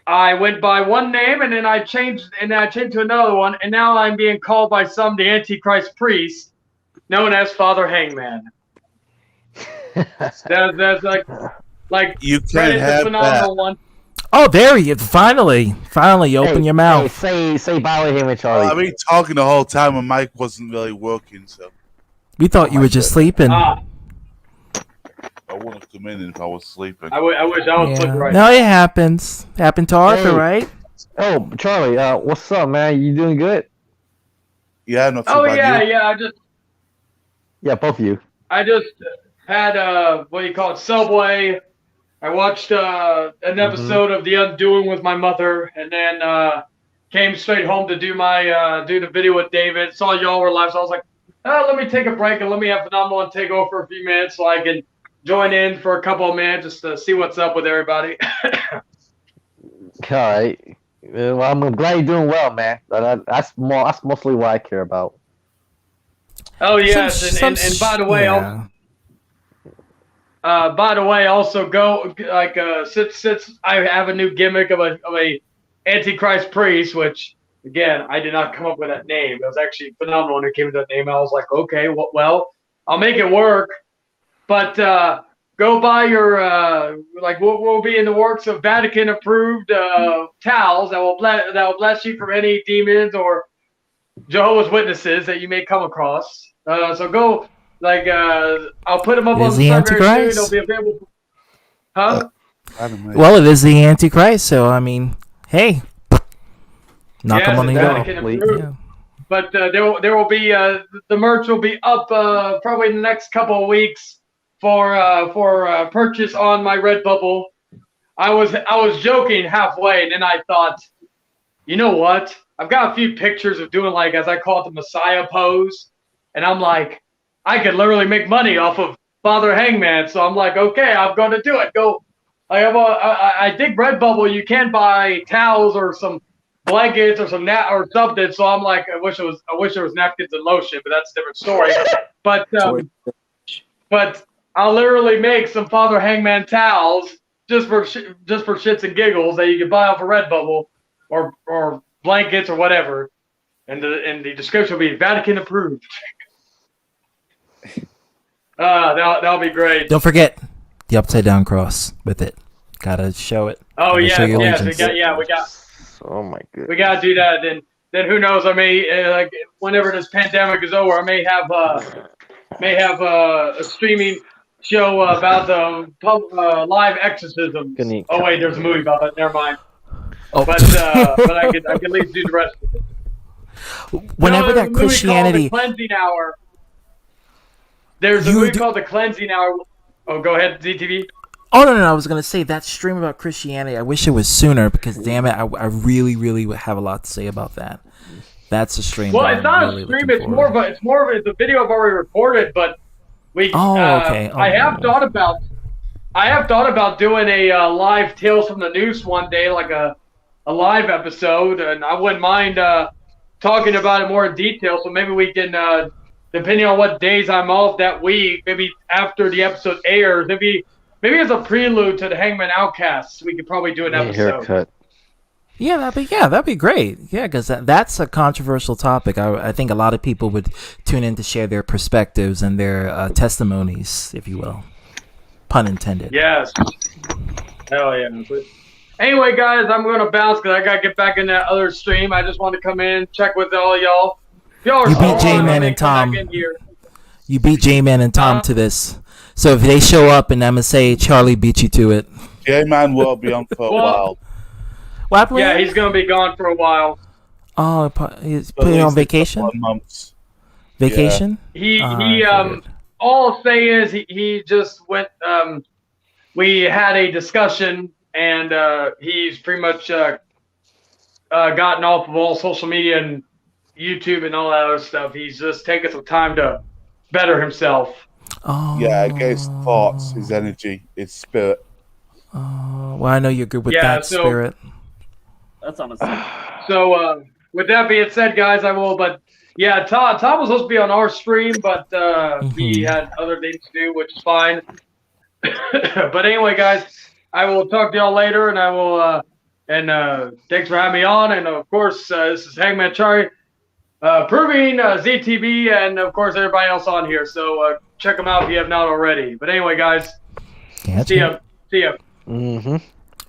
I went by one name and then I changed to another one, and now I'm being called by some the Antichrist priest, known as Father Hangman. that's like you Reddit's can't a have phenomenal that. one. Oh, there you finally you open your mouth. Say bye with him and Charlie. I've been talking the whole time, and Mike wasn't really working, so We thought you were just sleeping. I wouldn't have come in if I was sleeping. I wish I was sleeping right No, it happens. Happened to Arthur, Hey. right? Oh, Charlie, what's up, man? You doing good? Yeah, not too Oh bad. yeah, Yeah, both of you. I just had what do you call it, Subway. I watched an episode of The Undoing with my mother, and then came straight home to do the video with David. Saw y'all were live, so I was like, let me take a break and let me have Phenomenal and take over for a few minutes so I can join in for a couple of minutes just to see what's up with everybody. All right. Well, I'm glad you're doing well, man. That's mostly what I care about. Oh yes, and by the way, also go like since I have a new gimmick of a Antichrist priest, which again I did not come up with that name. It was actually Phenomenal when it came to that name. I was like, okay, well, I'll make it work. But go buy your we'll be in the works of Vatican approved towels that will bless you from any demons or Jehovah's Witnesses that you may come across. So go. I'll put them up on the site very soon. They'll be available. Huh? Well, it is the Antichrist, so I mean, hey, knock them on the door. Yeah. But there will be the merch will be up probably in the next couple of weeks for purchase on my Redbubble. I was joking halfway, and then I thought, you know what? I've got a few pictures of doing as I call it the Messiah pose, and I'm like, I could literally make money off of Father Hangman. So I'm like, okay, I'm going to do it. I dig Redbubble. You can buy towels or some blankets or or something. So I'm like, I wish there was napkins and lotion, but that's a different story. But I'll literally make some Father Hangman towels just for shits and giggles that you can buy off of Redbubble or blankets or whatever, and the description will be Vatican approved. That'll be great. Don't forget the upside down cross with it. Gotta show it. Oh Gotta show your yes, allegiance. we got. Oh my goodness. We gotta do that. Then who knows? I may like whenever this pandemic is over, I may have a streaming show about the live exorcism. Oh wait, there's a movie about that. Never mind. Oh. But I could at least do the rest of it. Whenever that there's a movie called Christianity, The Cleansing Hour. There's a movie called The Cleansing Hour. Oh, go ahead, ZTV. oh no, I was gonna say that stream about Christianity. I wish it was sooner because damn it, I really would have a lot to say about that. That's a stream. Well, that it's I'm not really a stream. looking It's more of a video I've already recorded, but we. okay. I have thought about doing a live Tales from the Noose one day, like a live episode, and I wouldn't mind talking about it more in detail. So maybe we can, depending on what days I'm off that week, maybe after the episode airs, maybe as a prelude to the Hangman Outcasts, we could probably do an episode. Haircut. Yeah, that'd be great. Yeah, because that's a controversial topic. I think a lot of people would tune in to share their perspectives and their testimonies, if you will. Pun intended. Yes. Hell yeah. But anyway, guys, I'm going to bounce because I got to get back in that other stream. I just want to come in, check with all y'all. If y'all are You beat J-Man and Tom. You beat J-Man and Tom to this. So if they show up and I'm going to say Charlie beat you to it. J-Man will be on for a while. What happened? Yeah, he's going to be gone for a while. Oh, he's putting on vacation? Months. Vacation? He all I'll say is he just went, we had a discussion and he's pretty much gotten off of all social media and YouTube and all that other stuff. He's just taking some time to better himself. Oh. Yeah, get his thoughts, his energy, his spirit. Well, I know you're good with Yeah, that so- spirit. That's honestly. So with that being said, guys, I will. But yeah, Tom was supposed to be on our stream, but he had other things to do, which is fine. But anyway, guys, I will talk to y'all later, and I will. And thanks for having me on. And of course, this is Hangman Charlie, proving ZTV, and of course everybody else on here. So check them out if you have not already. But anyway, guys, see ya. See ya. Mm-hmm.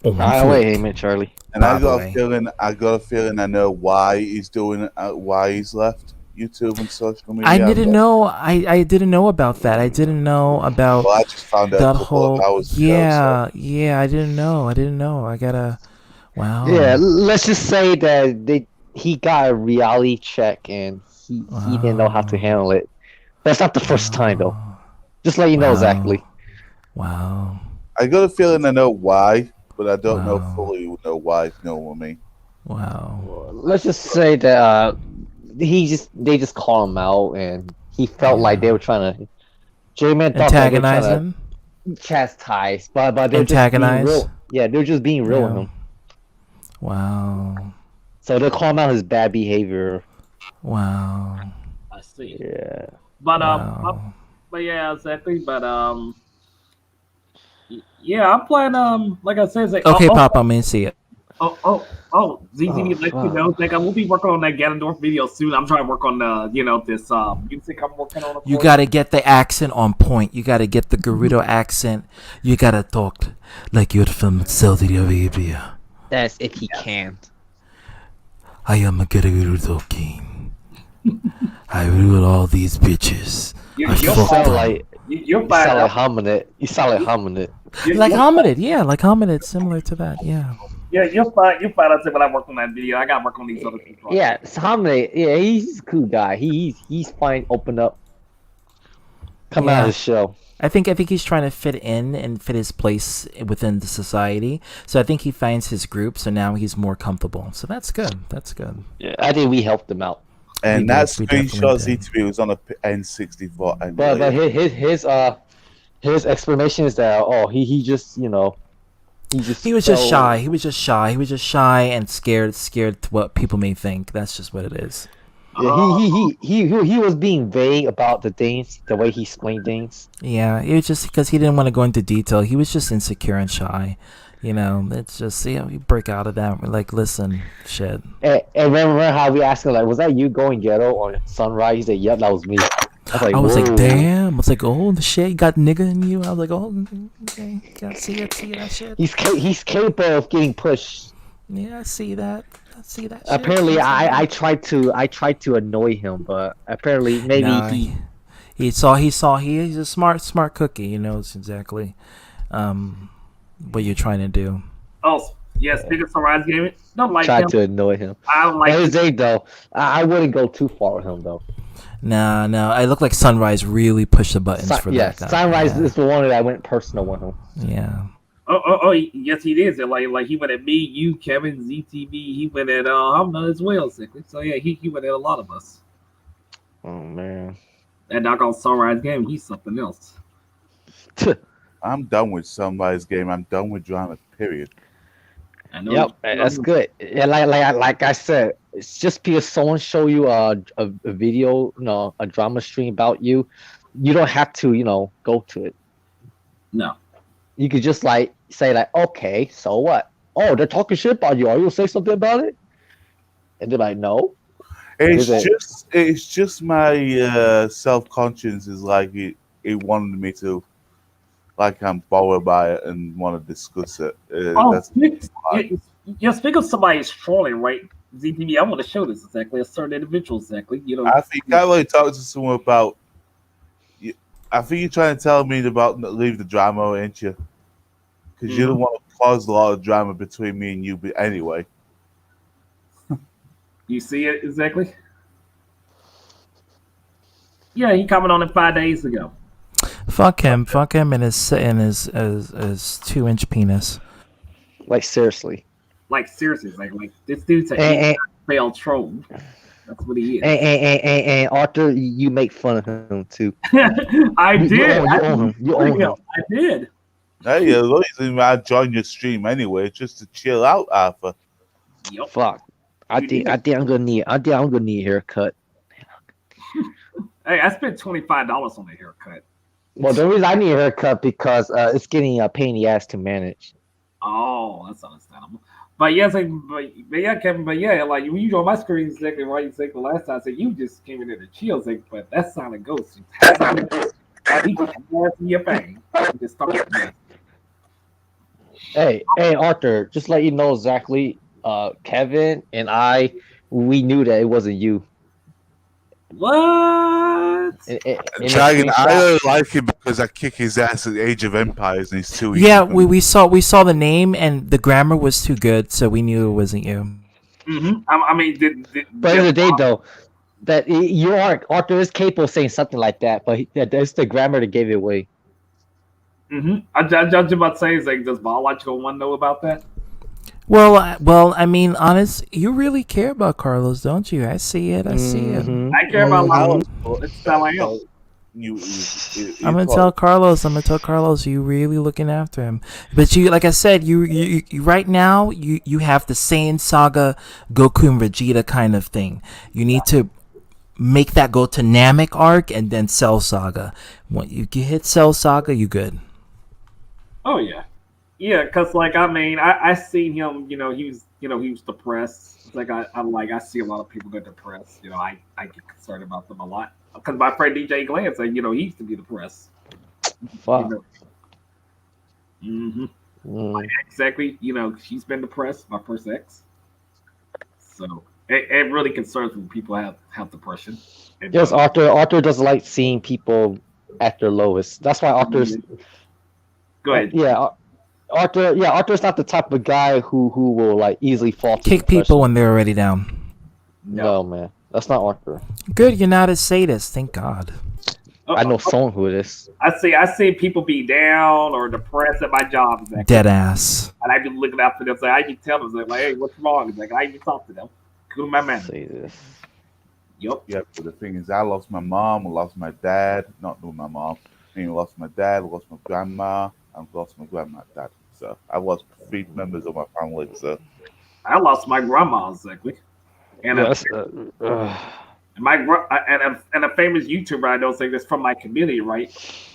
Oh, wait, Hangman Charlie. And I got a feeling I know why he's doing it, why he's left YouTube and social media. I didn't know. I didn't know about that. I didn't know about Well, I just found out that a couple of whole. hours ago, Yeah. I didn't know. I gotta. Wow. Yeah, let's just say that he got a reality check and he didn't know how to handle it. That's not the first time though. Just let you know exactly. Wow. I got a feeling I know why, but I don't know fully why. If you know what I mean. Wow. Let's just say that they just called him out and he felt like they were trying to J-Man thought that they were Antagonize trying to chastise, but they're Antagonize? just being real. Yeah, they're just being real with him. Wow. So they'll call him out his bad behavior. Wow. I see. Yeah. But but yeah, exactly. But yeah, I'm playing. Like I said, it's like, Okay, Pop, I'm gonna see it. ZTV, let you know. Like I will be working on that Ganondorf video soon. I'm trying to work on this music I'm working on. You gotta get the accent on point. You gotta get the Gerudo accent. You gotta talk like you're from Saudi Arabia. That's if he can. I am a Gerudo king. I rule all these bitches. You I fuck sound them. like hominid. You sound like hominid. Like hominid, yeah, like hominid, similar to that, yeah. Yeah, you'll find out when I work on that video. I got to work on these other people. Yeah, it's hominid. Yeah, he's a cool guy. He's fine. Open up. Come out of the show. I think he's trying to fit in and fit his place within the society. So I think he finds his group. So now he's more comfortable. So that's good. That's good. Yeah, I think we helped him out. And We that did, we definitely screenshot ZTV was on a N64. I But believe. his explanation is that he just he was just shy. He was just shy. He was just shy and scared to what people may think. That's just what it is. Yeah, he was being vague about the things, the way he explained things. Yeah, it was just because he didn't want to go into detail. He was just insecure and shy. You know, it's just, you break out of that. We're like, listen, shit. And remember how we asked him, like, was that you going ghetto on Sunrise? He said, yep, that was me. I was "Whoa." like, damn. I was like, oh, the shit, you got nigga in you. I was like, oh, okay, see that shit. He's capable of getting pushed. Yeah, I see that. I see that. Shit. Apparently, I I tried to annoy him, but apparently maybe Nah, he's a smart cookie. He knows exactly what you're trying to do. Oh, yes, speaking of Sunrise Gaming, don't like tried him. to annoy him. I don't like That him. was it, though. I wouldn't go too far with him, though. Nah, no. I look like Sunrise really pushed the buttons for Yes, that guy. Sunrise is the one that I went personal with him. Yeah. Yes, he did. Like he went at me, you, Kevin, ZTV. He went at Hamna as well, sickly. So yeah, he went at a lot of us. Oh man. That doggone Sunrise Game, he's something else. I'm done with Sunrise Game. I'm done with drama. Period. I know. Yep, that's good. Yeah, like I said, it's just because someone show you a video, a drama stream about you, you don't have to, go to it. No. You could just say okay, so what? Oh, they're talking shit about you. Are you gonna say something about it? And they're like, no. It's just my self conscience is like it wanted me to, like I'm bothered by it and want to discuss it. Speak of somebody's trolling, right? ZTV, I want to show this exactly. A certain individual exactly. I think I really talked to someone about. I think you're trying to tell me about leave the drama, ain't you? Because you don't want to cause a lot of drama between me and you. But anyway, you see it exactly. Yeah, he commented on it 5 days ago. Fuck him and his 2-inch penis. Like seriously. Like seriously, like this dude's a failed troll. That's what he is. And Arthur, you make fun of him too. I did. You own him. You own him. I did. Hey, the reason I joined your stream anyway, just to chill out, Arthur. Yep. Fuck. I think I'm gonna need a haircut. Hey, I spent $25 on the haircut. Well, the reason I need a haircut because it's getting a pain in the ass to manage. Oh, that's understandable. But yes, but yeah, Kevin. But yeah, like when you joined my screen, exactly right. Exactly the last time, I said you just came in there to chill, but that's Silent Ghost. He just your bang. Just started. Hey, Arthur, just let you know exactly. Kevin and I, we knew that it wasn't you. What? Dragon, I don't like him because I kick his ass at Age of Empires and he's too easy. Yeah, we saw the name and the grammar was too good, so we knew it wasn't you. Mm-hmm. I mean, but in the day though, that you are Arthur is capable of saying something like that, but that's the grammar that gave it away. Mm-hmm. I just about to say, is like, does Biological One know about that? Well, I mean, honest, you really care about Carlos, don't you? I see it. I see it. I care about Carlos. It's how I am. I'm gonna tell Carlos you really looking after him. But you, like I said, you right now you have the Saiyan Saga, Goku and Vegeta kind of thing. You need to make that go to Namek arc and then Cell Saga. When you hit Cell Saga, you good. Oh yeah. Yeah, because like I mean, I seen him. He was depressed. It's like I see a lot of people get depressed. I get concerned about them a lot because my friend DJ Glenn said he used to be depressed. Fuck. My exactly. She's been depressed. My first ex. So it really concerns when people have depression. And, yes, Arthur doesn't like seeing people at their lowest. That's why Arthur's. Go ahead. Yeah. Arthur's not the type of guy who will like easily fall to Kick depression. people when they're already down. No, man, that's not Arthur. Good, you're not a sadist. Thank God. I know someone who it is. I see people be down or depressed at my job. Exactly. Dead ass. And I be looking after them. So I can tell them, like, hey, what's wrong? It's like I can talk to them. Cool, my man. Yup. Yeah, but the thing is, I lost my mom, I lost my dad. Not with my mom. I lost my dad, I lost my grandma, and lost my grandma's dad. So I lost 3 members of my family. So I lost my grandma exactly, and And a famous YouTuber I know saying this from my community, right?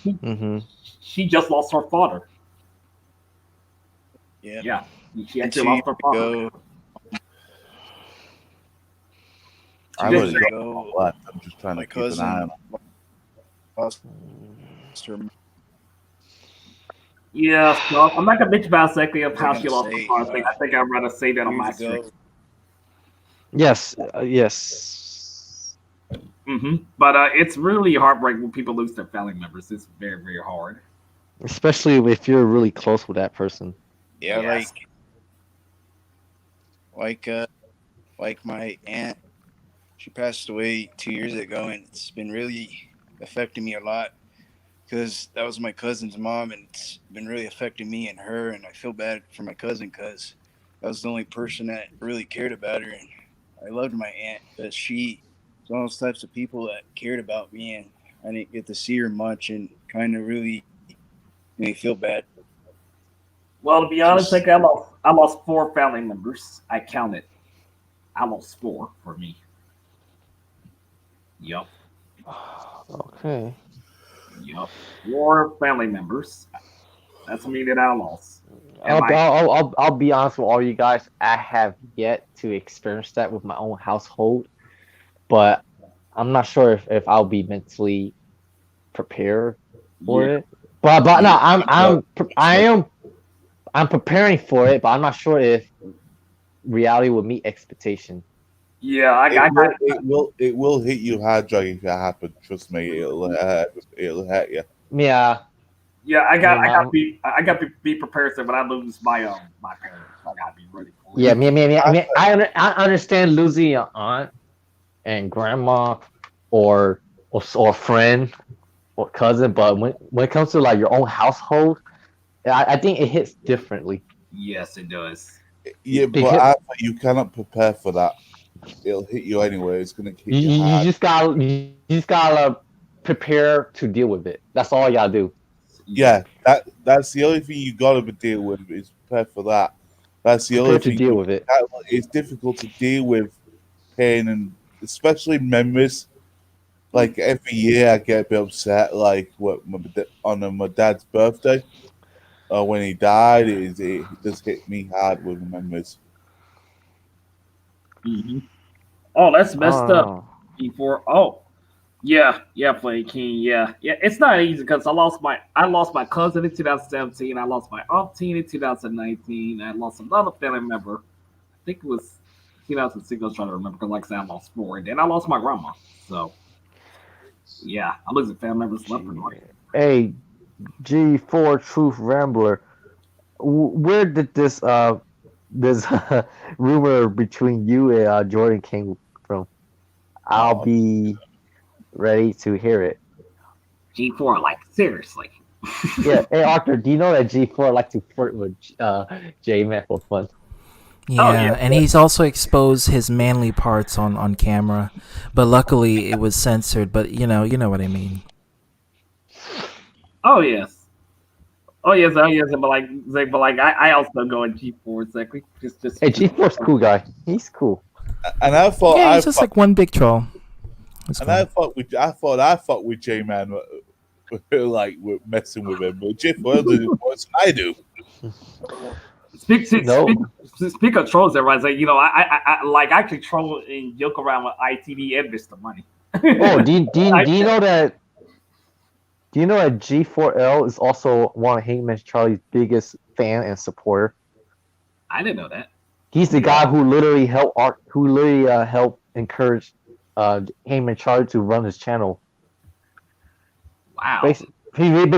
Mm-hmm. She just lost her father. Yeah. She And actually she lost her father. go. I She really did. don't know left. I'm just trying to keep an eye on it. Lost her. Yeah, so I'm not gonna bitch about exactly of What how was I she gonna lost her say? father. I think I'd rather say that on my Years ago. stream. Yes. Yes. But it's really heartbreaking when people lose their family members. It's very, very hard. Especially if you're really close with that person. Yeah, Yes. like my aunt. She passed away 2 years ago, and it's been really affecting me a lot because that was my cousin's mom, and it's been really affecting me and her. And I feel bad for my cousin because that was the only person that really cared about her, and I loved my aunt, but she was one of those types of people that cared about me, and I didn't get to see her much, and kind of really made me feel bad. Well, to be honest, like I lost 4 family members. I counted. I lost 4 for me. Yup. Okay. Yup. 4 family members. That's me that I lost. And I'll be honest with all you guys. I have yet to experience that with my own household, but I'm not sure if I'll be mentally prepared for Yeah. it. But no, I'm preparing for it, but I'm not sure if reality will meet expectation. Yeah, It will hit you hard, Dragon, if it happens. Trust me, it'll hit you. Yeah. Yeah, I Yeah, got to be prepared so when I lose my parents, I gotta be ready for it. Yeah, I understand losing your aunt and grandma or friend or cousin, but when it comes to like your own household, I think it hits differently. Yes, it does. Yeah, but you cannot prepare for that. It'll hit you anyway. It's gonna hit you You hard. just gotta prepare to deal with it. That's all you gotta do. Yeah, that's the only thing you gotta deal with is prepare for that. That's the Prepare only to thing deal with it. It's difficult to deal with pain and especially memories. Like every year, I get a bit upset. Like on my dad's birthday, when he died, it just hit me hard with memories. Oh, that's messed Oh. up. Yeah, Play King. Yeah. It's not easy because I lost my cousin in 2017. I lost my auntie in 2019. I lost another family member. I think it was 2006. I was trying to remember because, like I said, I lost 4, and then I lost my grandma. So, yeah, I'm losing family members left and right. Hey, G4 Truth Rambler, where did this rumor between you and Jordan came from? I'll be ready to hear it. G4, like seriously. Yeah. Hey, Arthur, do you know that G4 like to flirt with J-Man for fun? Yeah, and he's also exposed his manly parts on camera, but luckily it was censored. But you know what I mean. Oh yes. But like I also go in G4 exactly. Just Hey, G4's cool guy. He's cool. And I thought Yeah, he's just like one big troll. I thought with J-Man like we're messing with him, but Jeff Wells did it worse than I do. Speak of trolls, everyone's like, I control and joke around with ITV and Mr. Money. Oh, do you know that? Do you know that G4L is also one of Hangman Charlie's biggest fan and supporter? I didn't know that. He's the guy who literally helped encourage Hangman Charlie to run his channel. Wow. But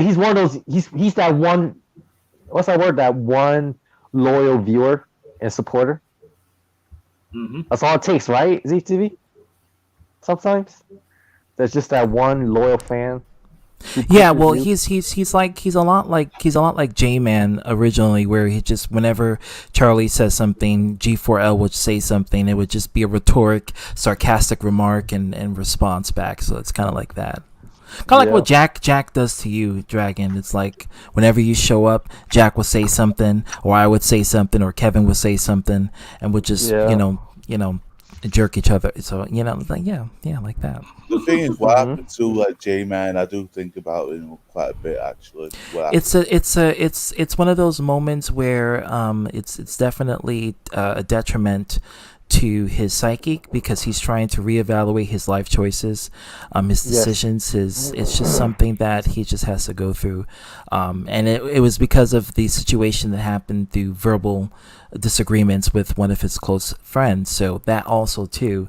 he's one of those. He's that one. What's that word? That one loyal viewer and supporter. Mm-hmm. That's all it takes, right? ZTV. Sometimes there's just that one loyal fan. Yeah, well, he's a lot like J-Man originally, where he just whenever Charlie says something, G4L would say something. It would just be a rhetoric, sarcastic remark and response back. So it's kind of like that. Kind of like what Jack does to you, Dragon. It's like whenever you show up, Jack will say something, or I would say something, or Kevin would say something, and would just jerk each other. So like like that. The thing is, what happened to like J-Man, I do think about it quite a bit actually. It's one of those moments where it's definitely a detriment to his psyche because he's trying to reevaluate his life choices, his decisions. It's just something that he just has to go through, and it was because of the situation that happened through verbal disagreements with one of his close friends. So that also too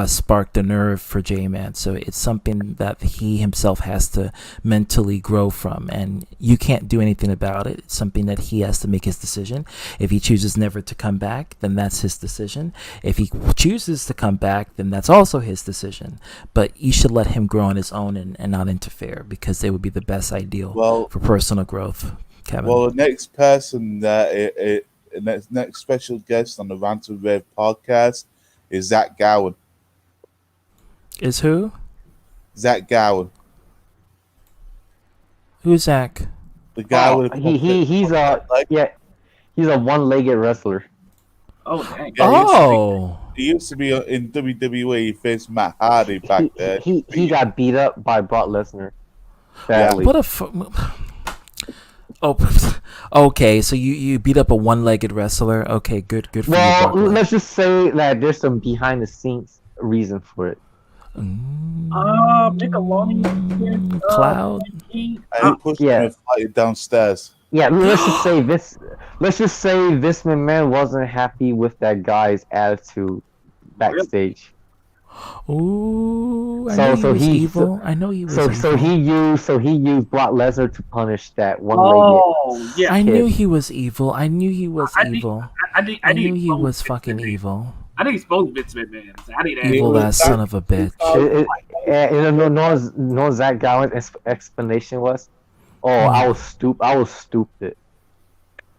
sparked a nerve for J-Man. So it's something that he himself has to mentally grow from, and you can't do anything about it. It's something that he has to make his decision. If he chooses never to come back, then that's his decision. If he chooses to come back, then that's also his decision. But you should let him grow on his own and not interfere, because it would be the best ideal for personal growth. Kevin. Well, the next person that next special guest on the Rant and Rev podcast is Zach Gowen. Is who? Zach Gowen. Who's Zach? The guy with he's a one-legged wrestler. Oh, dang. Oh. He used to be in WWE. He faced Matt Hardy back there. He got beat up by Brock Lesnar. Sadly. What a okay. So you beat up a one-legged wrestler. Okay, good for you. Well, let's just say that there's some behind-the-scenes reason for it. Nickelodeon. Cloud. And he pushed him and fighted downstairs. Yeah, let's just say this. Let's just say this man wasn't happy with that guy's attitude backstage. Ooh, I know he was evil. I know he was evil. So he used Brock Lesnar to punish that one-legged. Oh, yeah. I knew he was evil. I knew he was evil. I knew he was fucking evil. I think exposed Vince McMahon. I need Evil ass son of a bitch. No, Zach Gowen's explanation was, I was stupid.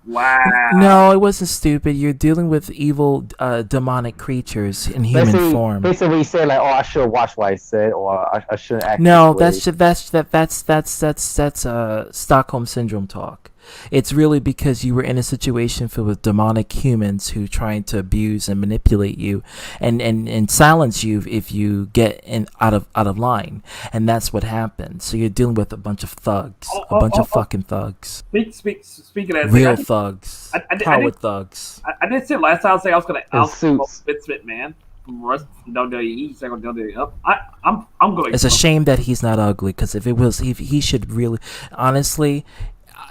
Wow. No, it wasn't stupid. You're dealing with evil, demonic creatures in human form. Basically, he said like, "Oh, I should have watched what I said, or I shouldn't act." No, this way." that's Stockholm syndrome talk. It's really because you were in a situation filled with demonic humans who trying to abuse and manipulate you, and silence you if you get out of line, and that's what happened. So you're dealing with a bunch of thugs, a bunch of fucking thugs. Speaking of real thugs, coward thugs. I did say last time I was going to out suits. Vince McMahon from WWE. Second WWE. I'm going. It's a shame that he's not ugly, because if he should really, honestly.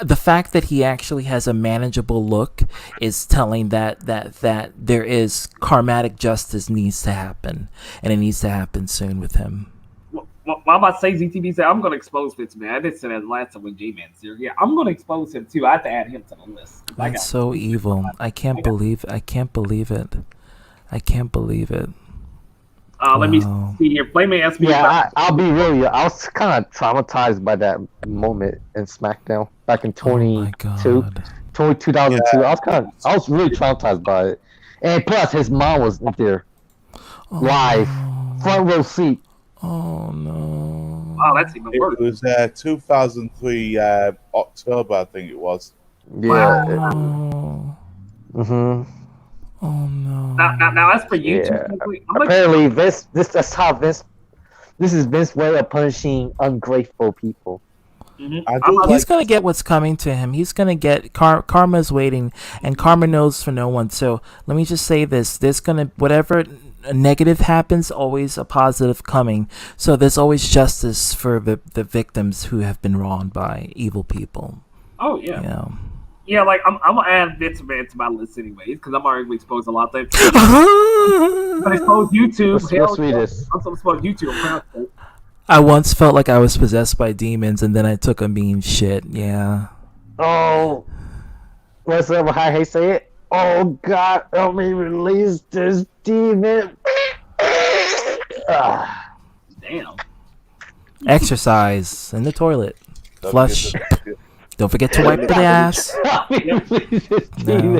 The fact that he actually has a manageable look is telling that there is karmatic justice needs to happen, and it needs to happen soon with him. Well, I'm about to say ZTV said I'm going to expose Vince McMahon. I did say that last time with J-Man's here. Yeah, I'm going to expose him too. I have to add him to the list. That's so evil. I can't believe it. I can't believe it. Let me see here. Flame asked me. Yeah, I'll be real. I was kind of traumatized by that moment in SmackDown back in 2002. I was really traumatized by it. And plus, his mom was there, live, front row seat. Oh no! Wow, that's even worse. It was 2003 October, I think it was. Yeah. Wow. Oh no! Now that's for you. Yeah. Apparently, this is Vince's way of punishing ungrateful people. He's gonna get what's coming to him. He's gonna get karma's waiting, and karma knows for no one. So let me just say this: there's gonna whatever negative happens, always a positive coming. So there's always justice for the victims who have been wronged by evil people. Oh yeah. Yeah, like I'm gonna add Vince McMahon to my list anyways, because I'm already exposed a lot of things. I exposed YouTube. I'm so exposed YouTube. I once felt like I was possessed by demons, and then I took a mean shit. Yeah. Oh, what's up? How he say it? Oh God, help me release this demon. Damn. Exercise in the toilet. Flush. Don't forget to wipe the ass. No.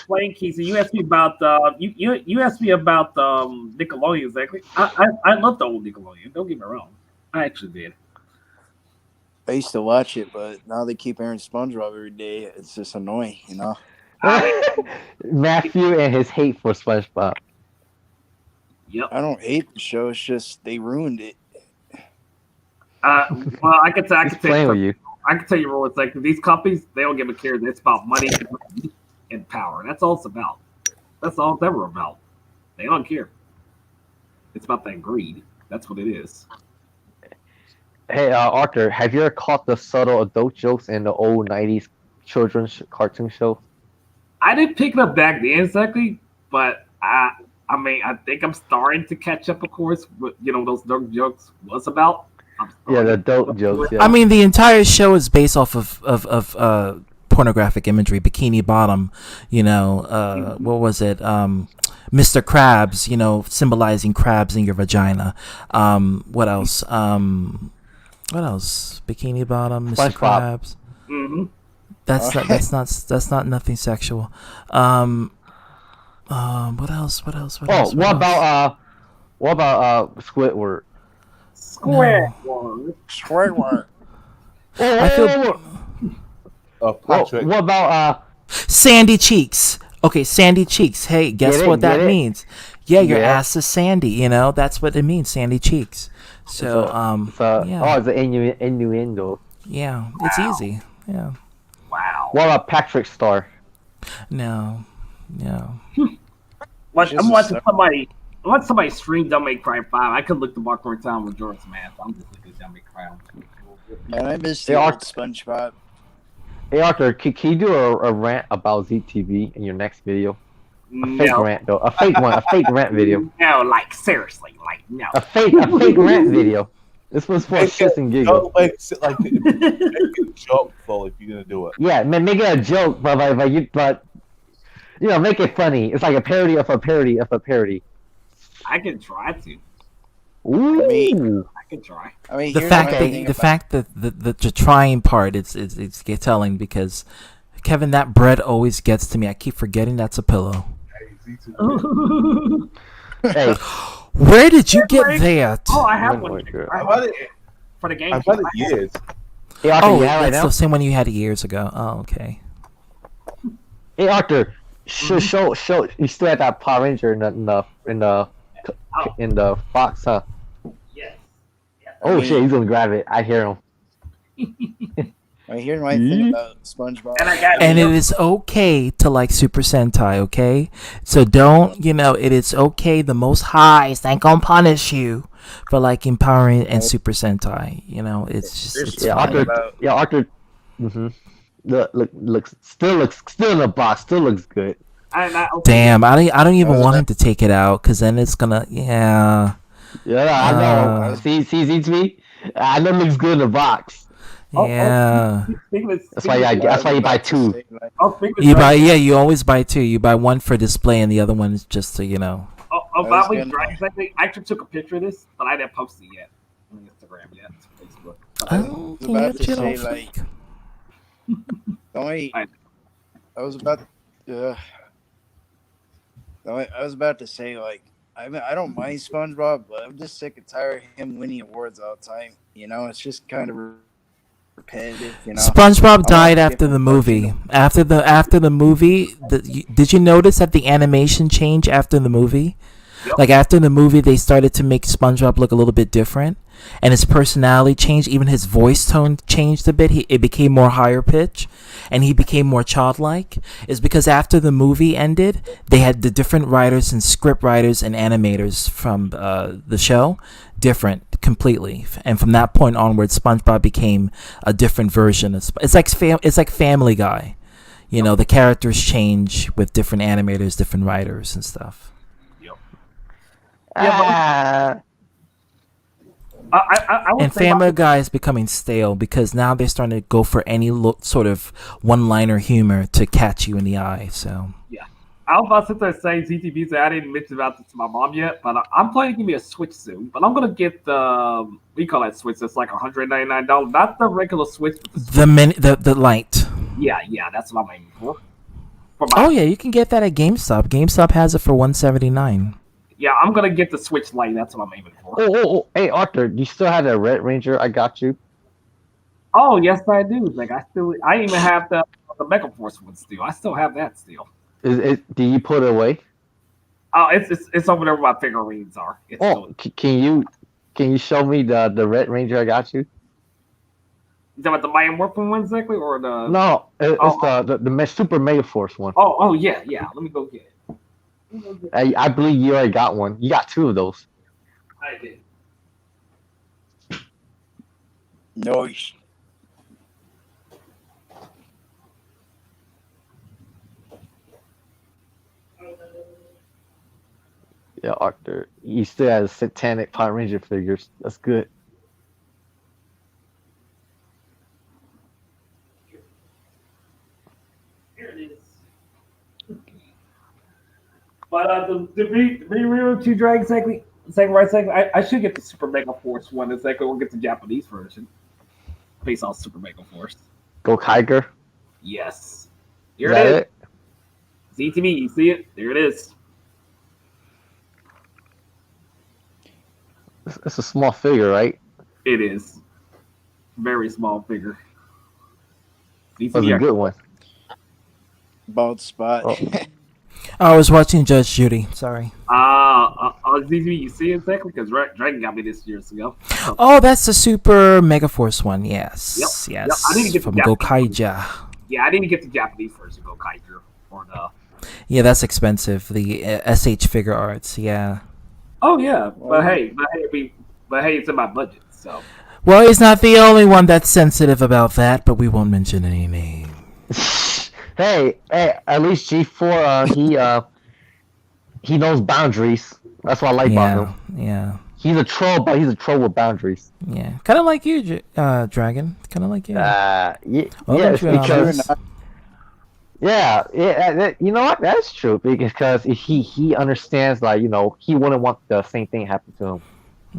Playing Keith. You asked me about you asked me about Nickelodeon exactly. I love the old Nickelodeon. Don't get me wrong. I actually did. I used to watch it, but now they keep airing SpongeBob every day. It's just annoying, you know. Matthew and his hate for SpongeBob. Yep. I don't hate the show. It's just they ruined it. Well, I can tell playing with you. I can tell you real quick. These companies, they don't give a care. It's about money and power. That's all it's about. That's all it's ever about. They don't care. It's about that greed. That's what it is. Hey, Arthur, have you ever caught the subtle adult jokes in the old '90s children's cartoon show? I didn't pick it up back then exactly, but I mean, I think I'm starting to catch up. Of course, what those dark jokes was about. Yeah, the adult jokes. Yeah. I mean, the entire show is based off of pornographic imagery. Bikini Bottom, what was it? Mr. Krabs, symbolizing crabs in your vagina. What else? What else? Bikini Bottom, Mr. SpongeBob. Krabs. Mm-hmm. That's not nothing sexual. What else? What else? What else? What about Squidward? Squidward. I feel. Patrick. What about Sandy Cheeks? Okay, Sandy Cheeks. Hey, guess what that means? Yeah, your Yeah. ass is sandy. That's what it means, Sandy Cheeks. So, yeah. it's an innuendo. Yeah, it's easy. Yeah. Wow. What about Patrick Star? No. I'm watching somebody. I want somebody stream Dumb Make Crime 5. I could look the Mark right time with Jordan's math. I'm just looking at Dumb Make Crime. Man, I miss Hey, the old Arthur. SpongeBob. Hey Arthur, can you do a rant about ZTV in your next video? A fake rant though. A fake one. A fake rant video. No, like seriously, like no. A fake rant video. This was for shits and giggles. Don't make it jokeful if you're gonna do it. Yeah, make it a joke, but make it funny. It's like a parody of a parody of a parody. I can try to. Ooh. I can try. I mean, The here's fact my that thing the about- fact that the trying part it's telling because Kevin, that bread always gets to me. I keep forgetting that's a pillow. Hey, where did you get that? Oh, I have one. I've had it. For the game. I've had it years. Hey Arthur, Oh, you have it it's now? the same one you had years ago. Oh, okay. Hey Arthur, show. You still had that Power Ranger in the box, huh? Yes. Oh shit, he's gonna grab it. I hear him. Right, here's my thing about SpongeBob. And it is okay to like Super Sentai, okay? So don't, it is okay. The Most High is not gonna punish you for liking Power Rangers and Super Sentai. It's just it's Yeah, fine. Arthur. Mm-hmm. Looks still in the box. Still looks good. Damn, I don't even want him to take it out because then it's gonna Yeah, I know. See, ZTV. I know it looks good in the box. Yeah. That's why you buy two. You always buy two. You buy one for display and the other one is just to About League of Dragons, I actually took a picture of this, but I didn't post it yet on Instagram yet. Facebook. I was about to say, like, I was about to say, like, I don't mind SpongeBob, but I'm just sick and tired of him winning awards all the time. It's just kind of repetitive. SpongeBob died after the movie. After the movie, did you notice that the animation changed after the movie? Yep. Like after the movie, they started to make SpongeBob look a little bit different, and his personality changed. Even his voice tone changed a bit. It became more higher pitch, and he became more childlike. Is because after the movie ended, they had the different writers and script writers and animators from the show different completely, and from that point onward, SpongeBob became a different version. It's like Family Guy. The characters change with different animators, different writers, and stuff. I would And say Family Guy is becoming stale because now they're starting to go for any sort of one-liner humor to catch you in the eye. So yeah, I was about to sit there saying ZTV. I didn't mention about this to my mom yet, but I'm planning to give me a Switch soon. But I'm gonna get the we call that Switch. That's like $199, not the regular Switch. But the light. Yeah, that's what I'm aiming for. Oh yeah, you can get that at GameStop. GameStop has it for $179. Yeah, I'm gonna get the Switch Lite. That's what I'm aiming for. Oh, hey Arthur, you still have the Red Ranger? I got you. Oh yes, I do. Like I even have the the Mega Force one still. I still have that still. Is it? Do you put it away? Oh, it's over there where my figurines are. It's Oh, can you show me the Red Ranger I got you? Is that about the Mighty Morphin one exactly, or the? No, it's the Super Mega Force one. Oh yeah. Let me go get it. I believe you already got one. You got 2 of those. I did. Noise. Yeah, Arthur. You still have Satanic Power Ranger figures. That's good. Here it is. But the Real 2 Dragon second, I should get the Super Mega Force one. It's like we'll get the Japanese version based on Super Mega Force. Go Kiger. Yes. Here Is that it is. ZTV, you see it? There it is. It's a small figure, right? It is. Very small figure. That's a good one. Bald spot. Oh. I was watching Judge Judy. Sorry. ZTV, you see it exactly? Because Dragon got me this years ago. Oh, that's the Super Mega Force one. Yes. Yep. Yes. I need to get From the Gokaija. Yeah, I didn't get the Japanese version, Gokaiger, or the. Yeah, that's expensive. The SH Figure Arts. Yeah. Oh yeah, but hey, it's in my budget, so. Well, he's not the only one that's sensitive about that, but we won't mention any names. Hey, at least G4, he knows boundaries. That's what I like about him. Yeah. He's a troll, but he's a troll with boundaries. Yeah. Kind of like you, Dragon. Kind of like you. Yeah, Well, yeah, don't you because honest? you know what? That's true because he understands, like, you know, he wouldn't want the same thing happen to him.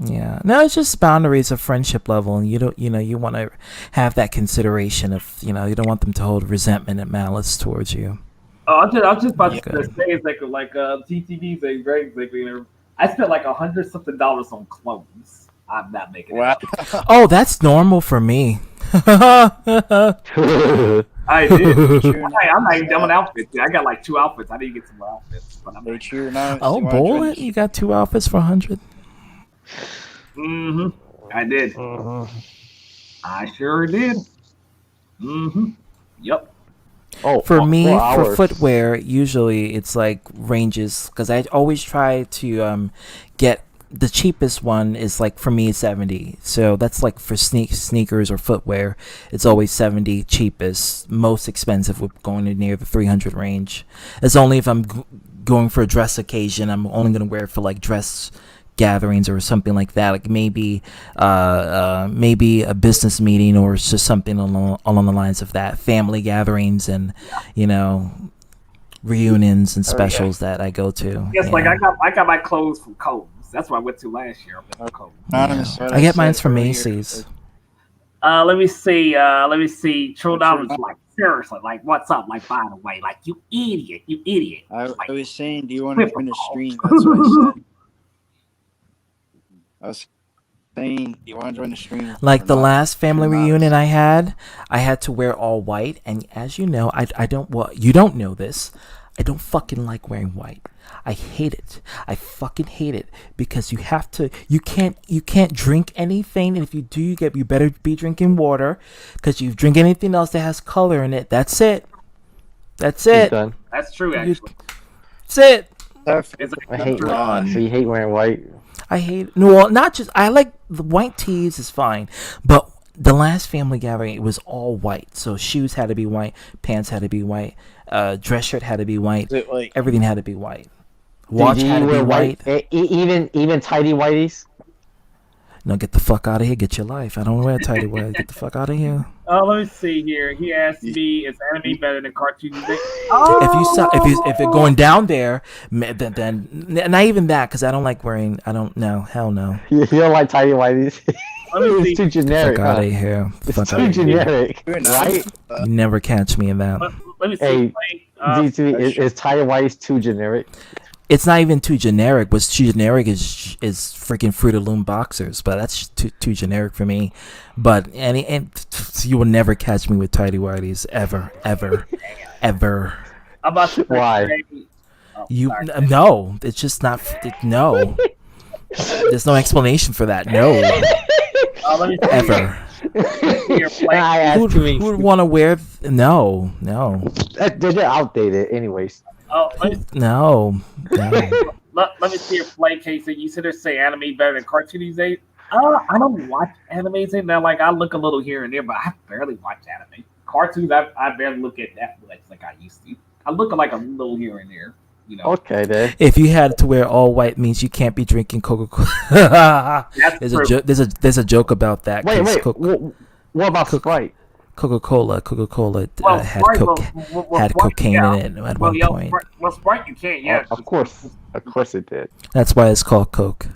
Yeah. No, it's just boundaries of friendship level, and you don't, you want to have that consideration of, you don't want them to hold resentment and malice towards you. Oh, I was just about to say, it's like TTV's a great thing. I spent like $100 something on clothes. I'm not making it up. Oh, that's normal for me. I did. I'm not even done with outfits. I got like 2 outfits. I need to get some more outfits. But I'm like, Oh, Bullet, you got 2 outfits for 100. I did. I sure did. Yep. Oh, For me, 4 for hours. footwear, usually it's like ranges because I always try to get the cheapest one is like for me 70. So that's like for sneakers or footwear, it's always 70 cheapest. Most expensive would going to near the 300 range. It's only if I'm going for a dress occasion, I'm only going to wear it for like dress gatherings or something like that, like maybe a business meeting or it's just something along the lines of that, family gatherings and reunions and specials that I go to. Yes, like I got my clothes from Kohl's. That's what I went to last year. I get mine from Macy's. Let me see. True Dollars, like seriously, like what's up? Like by the way, like you idiot. I was saying, do you want to join the stream? That's what I said. I was saying, do you want to join the stream? Like the last family reunion I had to wear all white, and as you know, I don't. Well, you don't know this. I don't fucking like wearing white. I hate it. I fucking hate it because you have to. You can't drink anything, and if you do, you better be drinking water, because you drink anything else that has color in it. That's it. That's it. Done. That's true, actually. That's it. I hate white. So you hate wearing white? I hate. No, well, not just. I like the white tees is fine, but the last family gathering it was all white. So shoes had to be white, pants had to be white, dress shirt had to be white, everything had to be white. Watch had to be white. Even tidy whiteys. No, get the fuck out of here. Get your life. I don't wear tidy white. Get the fuck out of here. Let me see here. He asked me, "Is anime better than cartoon?" If you're going down there, then not even that, because I don't like wearing. I don't know. Hell no. You don't like tidy whiteys. It's too generic. Fuck out of here. It's too generic, right? You never catch me in that. Let me see. Hey, is tidy whiteys too generic? It's not even too generic. What's too generic is freaking Fruit of Loom boxers, but that's too generic for me. But and you will never catch me with tidy whities ever. I'm about to Why? You no, it's just not. No, there's no explanation for that. No, let me see. ever. I asked Who would want to wear? No. They're outdated, anyways. Oh, let me, No. let me see your play case. You said they say anime better than cartoon these days. I don't watch animes now. Like I look a little here and there, but I barely watch anime. Cartoons, I barely look at Netflix like I used to. I look like a little here and there. You know. Okay, then. If you had to wear all white, means you can't be drinking Coca-Cola. There's a joke about that. Wait. What about Sprite? Coca-Cola had cocaine in it at one point. Well, Sprite you can't. Yeah. Of course it did. That's why it's called Coke.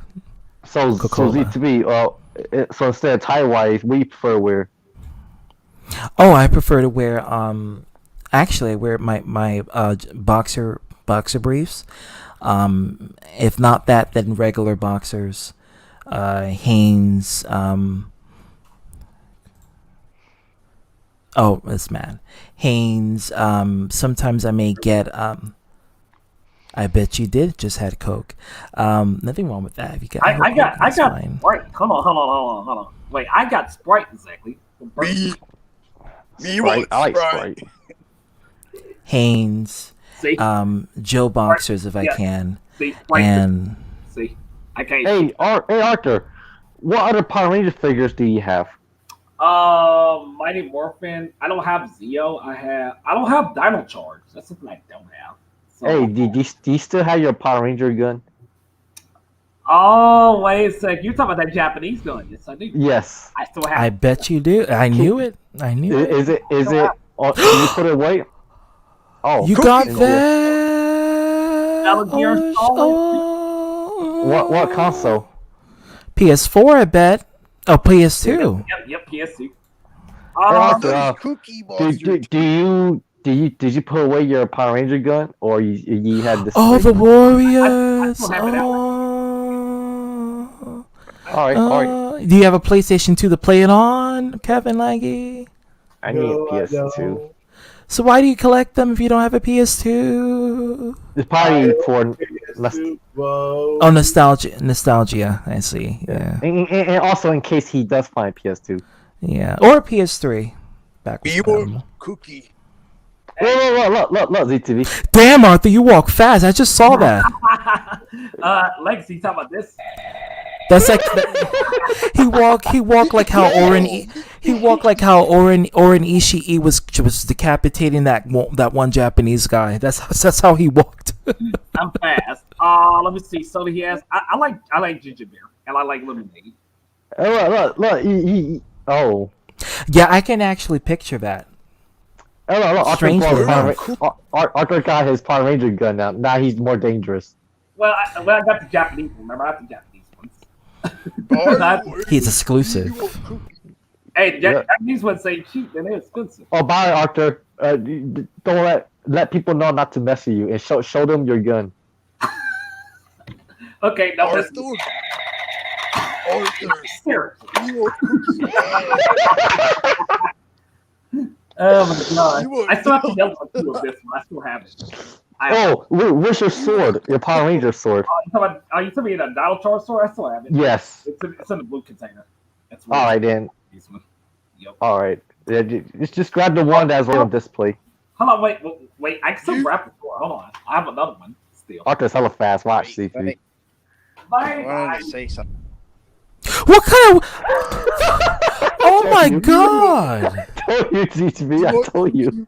So so instead of tie white, we prefer wear. Oh, I prefer to wear actually I wear my boxer briefs. If not that, then regular boxers. Hanes. Oh, this man. Hanes. Sometimes I may get. I bet you did just had Coke. Nothing wrong with that. If you got, I got fine. Sprite. Hold on. Wait, I got Sprite exactly. Sprite. I like Sprite. Hanes. See? Joe boxers if I can. See, Sprite. And See, I can't. Hey, Arthur, what other Power Ranger figures do you have? Mighty Morphin. I don't have Zeo. I don't have Dino Charge. That's something I don't have. So, Hey, do you still have your Power Ranger gun? Oh, wait a sec. You're talking about that Japanese gun. Yes, I do. Yes. I still have I bet you do. I knew it. Is it? Can you put it away? Oh, You got yeah. that? Metal Gear Solid. What console? PS4, I bet. Oh, PS2. Yep, PS2. Arthur, did you put away your Power Ranger gun, or you had this? Oh, the Warriors. I have it out. All right. Do you have a PlayStation 2 to play it on, Kevin Leggy? I need a PS2. So why do you collect them if you don't have a PS2? It's probably for Oh, nostalgia. I see. Yeah. and also in case he does find PS2. Yeah, or a PS3. Back with them. Cookie. Look, ZTV. Damn, Arthur, you walk fast. I just saw that. Legacy, talk about this. That's like he walked like how Oren Ishii was decapitating that one Japanese guy. That's how he walked. I'm fast. Let me see. So he has. I like ginger beer and I like lemonade. Look. Oh. Yeah, I can actually picture that. Look. Strangely enough. Arthur got his Power Ranger gun now. Now he's more dangerous. Well, I got the Japanese one. Remember, I got the Japanese ones. He's exclusive. Hey, Japanese ones say cheap and they're expensive. Oh, bye, Arthur. Don't let people know not to mess with you, and show them your gun. Okay, no, Arthur. Oh my god! I still have to yell for two of this one. I still have it. Where's your sword? Your Power Ranger sword? Are you talking about a Dino Charge sword? I still have it. Yes. It's in the blue container. That's All right then. This one. Yep. All right. Yeah, just grab the one that's on display. Hold on, wait. I can still grab the sword. Hold on. I have another one still. Arthur's hella fast. Watch, CP. I wanted to say something. What kind of? Oh my god! I told you, CP. I told you.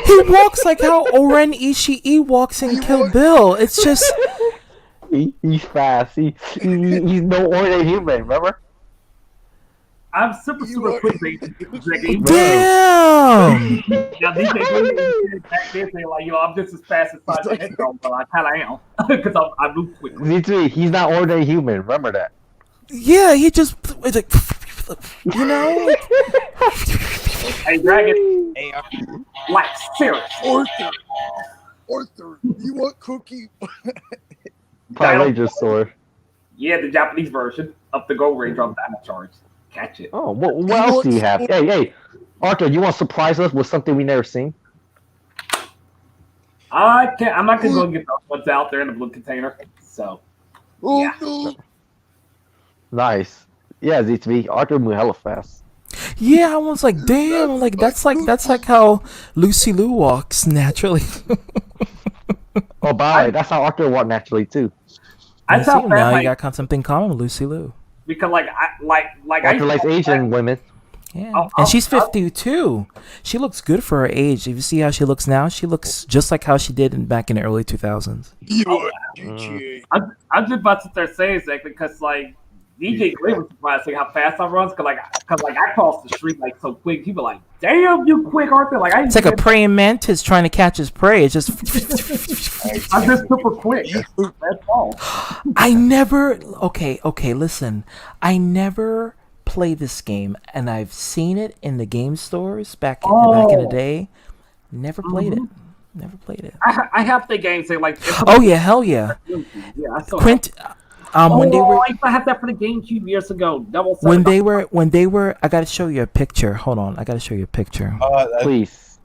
He walks like how Oren Ishii walks in Kill Bill. It's just he's fast. He's no ordinary human. Remember? I'm super quick, baby. Damn! Now these days, back then they like, I'm just as fast as Sonic the Hedgehog, but I kind of am because I move quickly. Me too. He's not ordinary human. Remember that. Yeah, he just it's like, you know. Hey, Dragon. Hey, like seriously. Arthur, you want cookie? Power Ranger sword. Yeah, the Japanese version of the Gold Ranger of Dino Charge. Catch it. Oh, what else do you have? Hey, Arthur, you want to surprise us with something we never seen? I can't. I'm not gonna go and get those ones out there in the blue container. So. Yeah. Nice. Yeah, Z2B. Arthur moved hella fast. Yeah, I was like, damn, like that's like how Lucy Liu walks naturally. Oh, bye. That's how Arthur walked naturally too. I You saw see, that, now like, you got something in common with Lucy Liu. because I Arthur likes Asian women. Yeah, and she's 52. She looks good for her age. If you see how she looks now, she looks just like how she did back in the early 2000s. I'm just about to start saying exactly because like DJ Gray was surprised like how fast I runs because I crossed the street like so quick. People like, damn, you quick, Arthur. Like It's like a praying mantis trying to catch his prey. It's just. I'm just super quick. That's all. I never. Okay, listen. I never play this game, and I've seen it in the game stores back in the day. Never played it. Never played it. I have the game say like. Oh yeah, hell yeah. Yeah, I saw Quint. When they were. I used to have that for the GameCube years ago. When they were, I gotta show you a picture. Hold on, I gotta show you a picture. Please.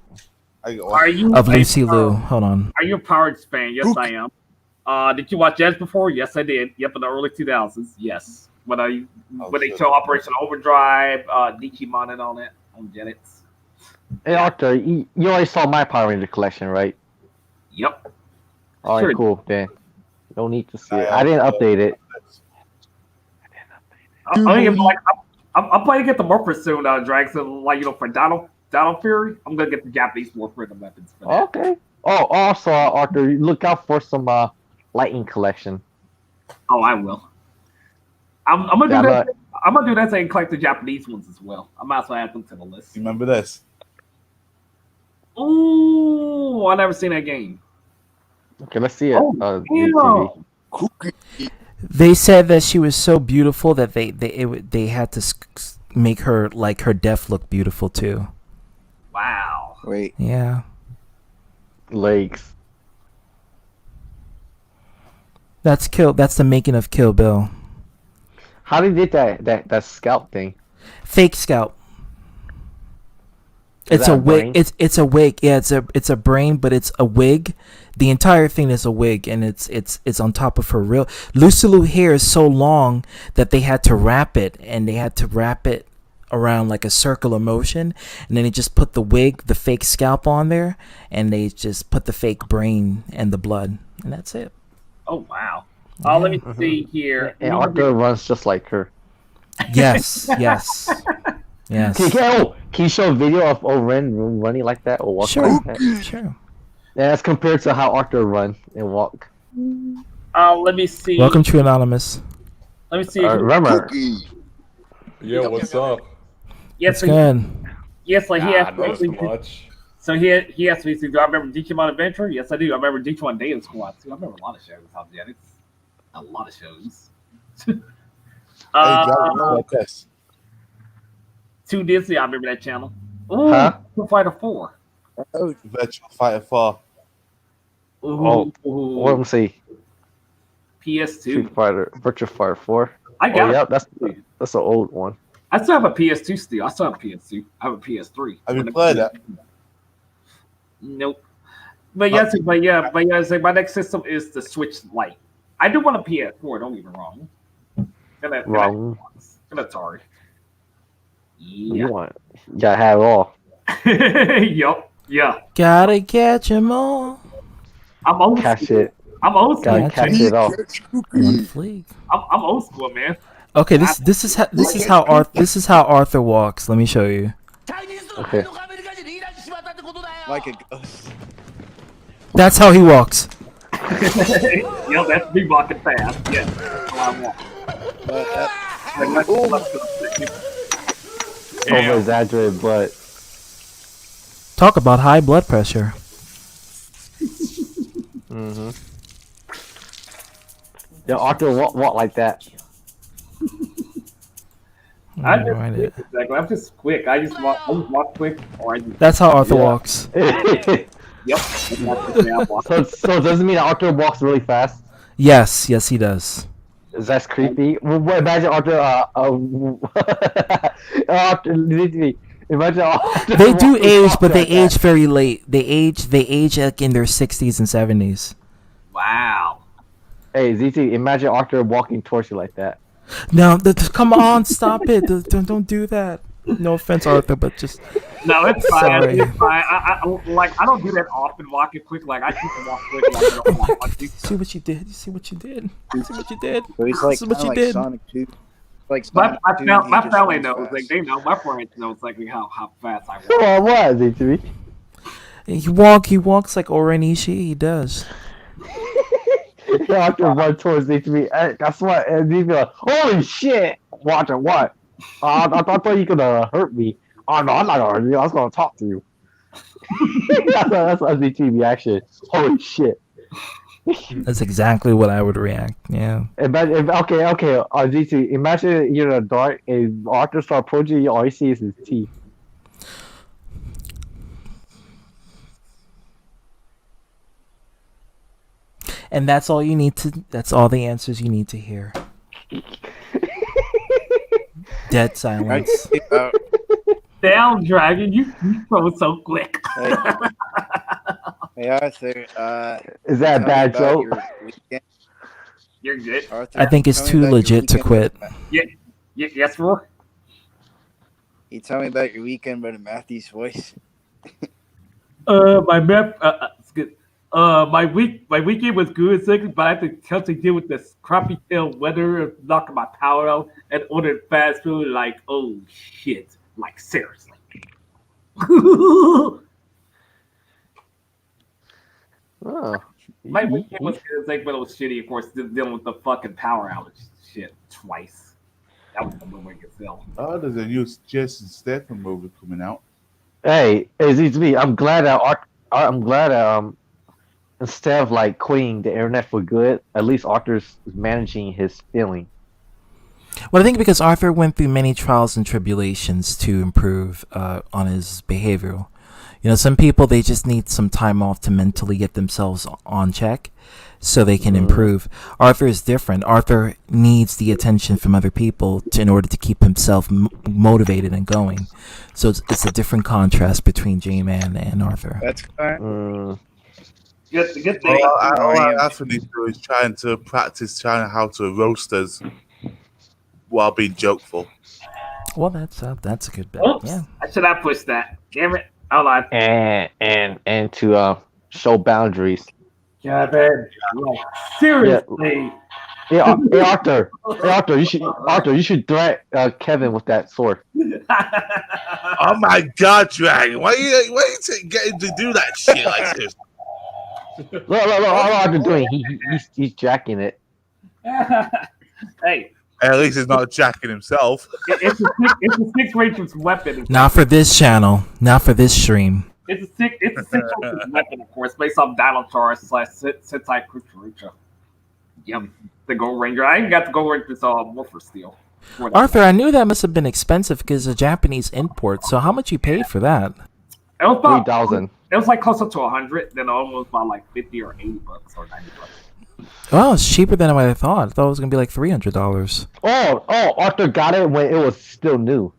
Are you Of Lucy Liu. Hold on. Are you a Pirates fan? Yes, I am. Did you watch Jets before? Yes, I did. Yep, in the early 2000s. Yes. When they show Operation Overdrive, Digimon and all that on Jetix. Hey, Arthur, you already saw my Power Ranger collection, right? Yep. All right, Sure. cool. Then no need to see it. I didn't update it. I'm planning to get the Morpher soon, Drag. So, like, for Donald Fury, I'm gonna get the Japanese Morpher and weapons for that. Okay. Oh, also, Arthur, look out for some Lightning collection. Oh, I will. I'm gonna do that. I'm gonna do that and collect the Japanese ones as well. I might as well add them to the list. You remember this? Ooh, I never seen that game. Okay, let's see it. Oh, They said that she was so beautiful that they had to make her like her death look beautiful too. Wow. Wait. Yeah. Legs. That's the making of Kill Bill. How did they did that scalp thing? Fake scalp. Is It's that a a wig. brain? It's a wig. Yeah, it's a brain, but it's a wig. The entire thing is a wig, and it's on top of her real. Lucy Liu hair is so long that they had to wrap it, and they had to wrap it around like a circular motion, and then they just put the wig, the fake scalp on there, and they just put the fake brain and the blood, and that's it. Oh wow. Let me see here. And Arthur runs just like her. Yes, yes, yes. Can you show a video of Ren running like that or walking Sure, like that? sure. Yeah, as compared to how Arthur run and walk. Let me see. Welcome to Anonymous. Let me see. Remember. Yo, what's up? Yes, It's good. Yes, like he Ah, asked not me. so much. So he asked me, do I remember Digimon Adventure? Yes, I do. I remember Digimon Data Squad too. I remember a lot of shows. A lot of shows. This. 2 Disney. I remember that channel. Ooh, Huh? Street Fighter 4. Virtual Fighter 4. Oh, let me see. PS2. Street Fighter, Virtual Fighter 4. I got yeah, it. that's an old one. I still have a PS2 still. I still have a PS2. I have a PS3. Have you played it? Nope. But yes, so my next system is the Switch Lite. I do want a PS4, don't get me wrong. Wrong. And Atari. You gotta have it all. Yup. Yeah. Gotta catch 'em all. I'm old Catch school. it. I'm old school. Gotta catch it all. One fleek. I'm old school, man. Okay, this is how Arthur walks. Let me show you. Okay. Like a ghost. That's how he walks. Yo, that's me walking fast. Yeah. Over exaggerated, but Talk about high blood pressure. mm-hmm. Yeah, Arthur walk like that. I'm just quick. I just walk quick, or I just. That's how Arthur walks. Yep. So does it mean Arthur walks really fast? Yes, he does. That's creepy. Imagine Arthur. Arthur, imagine Arthur. They do walking age, fast but they like that. age very late. They age like in their 60s and 70s. Wow. Hey, ZT, imagine Arthur walking towards you like that. No, come on, stop it! Don't do that. No offense, Arthur, but just No, it's fine. Sorry. It's fine. I don't do that often. Walking quick, like I keep them walk quick. Like, I don't walk quick. see what you did. You see what you did. You see what you did. So he's This like is what kinda you like did. Sonic 2. Like My Sonic 2, he just family runs knows. fast. Like they know. My parents knows like how fast I Come walk. on, what, ZT? He walks like Oren Ishii. He does. Arthur run towards ZT. That's what. And he'd be like, "Holy shit, Walter, what? I thought you could hurt me. Oh no, I'm not gonna hurt you. I was gonna talk to you." that's a ZT reaction. Holy shit. That's exactly what I would react. Yeah. Imagine, okay, GT. Imagine you're in a dark and Arthur start approaching you. All you see is his teeth. And that's all you need to. That's all the answers you need to hear. Dead silence. Down, Dragon. You throw it so quick. Hey Arthur, Is that a tell me bad about joke? your weekend. You're good. Arthur, I think it's tell me too about your legit to weekend. quit. Yeah. Yes, bro. You tell me about your weekend, but in Matthew's voice. My map. It's good. My weekend was good, second, but I had to have to deal with this crappy tail weather, knocking my power out, and ordered fast food. Like, oh shit! Like seriously. Oh. My weekend was good, like, but it was shitty. Of course, dealing with the fucking power outage shit twice. That was the movie itself. Oh, there's a new Jason Statham movie coming out. Hey, ZT. I'm glad that instead of like quitting the internet for good, at least Arthur's managing his feeling. Well, I think because Arthur went through many trials and tribulations to improve on his behavioral. You know, some people, they just need some time off to mentally get themselves on check so they can improve. Arthur is different. Arthur needs the attention from other people in order to keep himself motivated and going. So it's a different contrast between J-Man and Arthur. That's fine. Good thing. All I think he's doing is trying to practice how to roast us while being jokeful. Well, that's a good bet. Oops. Yeah. I should have pushed that. Damn it. I lied. And to show boundaries. Kevin, like, seriously. Hey Arthur, you should threat Kevin with that sword. Oh my God, Dragon! Why you getting to do that shit like this? Look, all Arthur doing, he's jacking it. Hey, At least he's not jacking himself. it's a six-range weapon. Not for this channel. Not for this stream. It's a six-range weapon, of course, based on Dinosaurus / Sentai Kukurucha. Yum. The Gold Ranger. I ain't got the Gold Ranger, Morpher Steel. Arthur, I knew that must have been expensive because it's a Japanese import. So how much you paid for that? It was about 3,000. It was like closer to 100, then almost about like 50 or 80 bucks or 90 bucks. Oh, it's cheaper than what I thought. I thought it was gonna be like $300. Oh, Arthur got it when it was still new.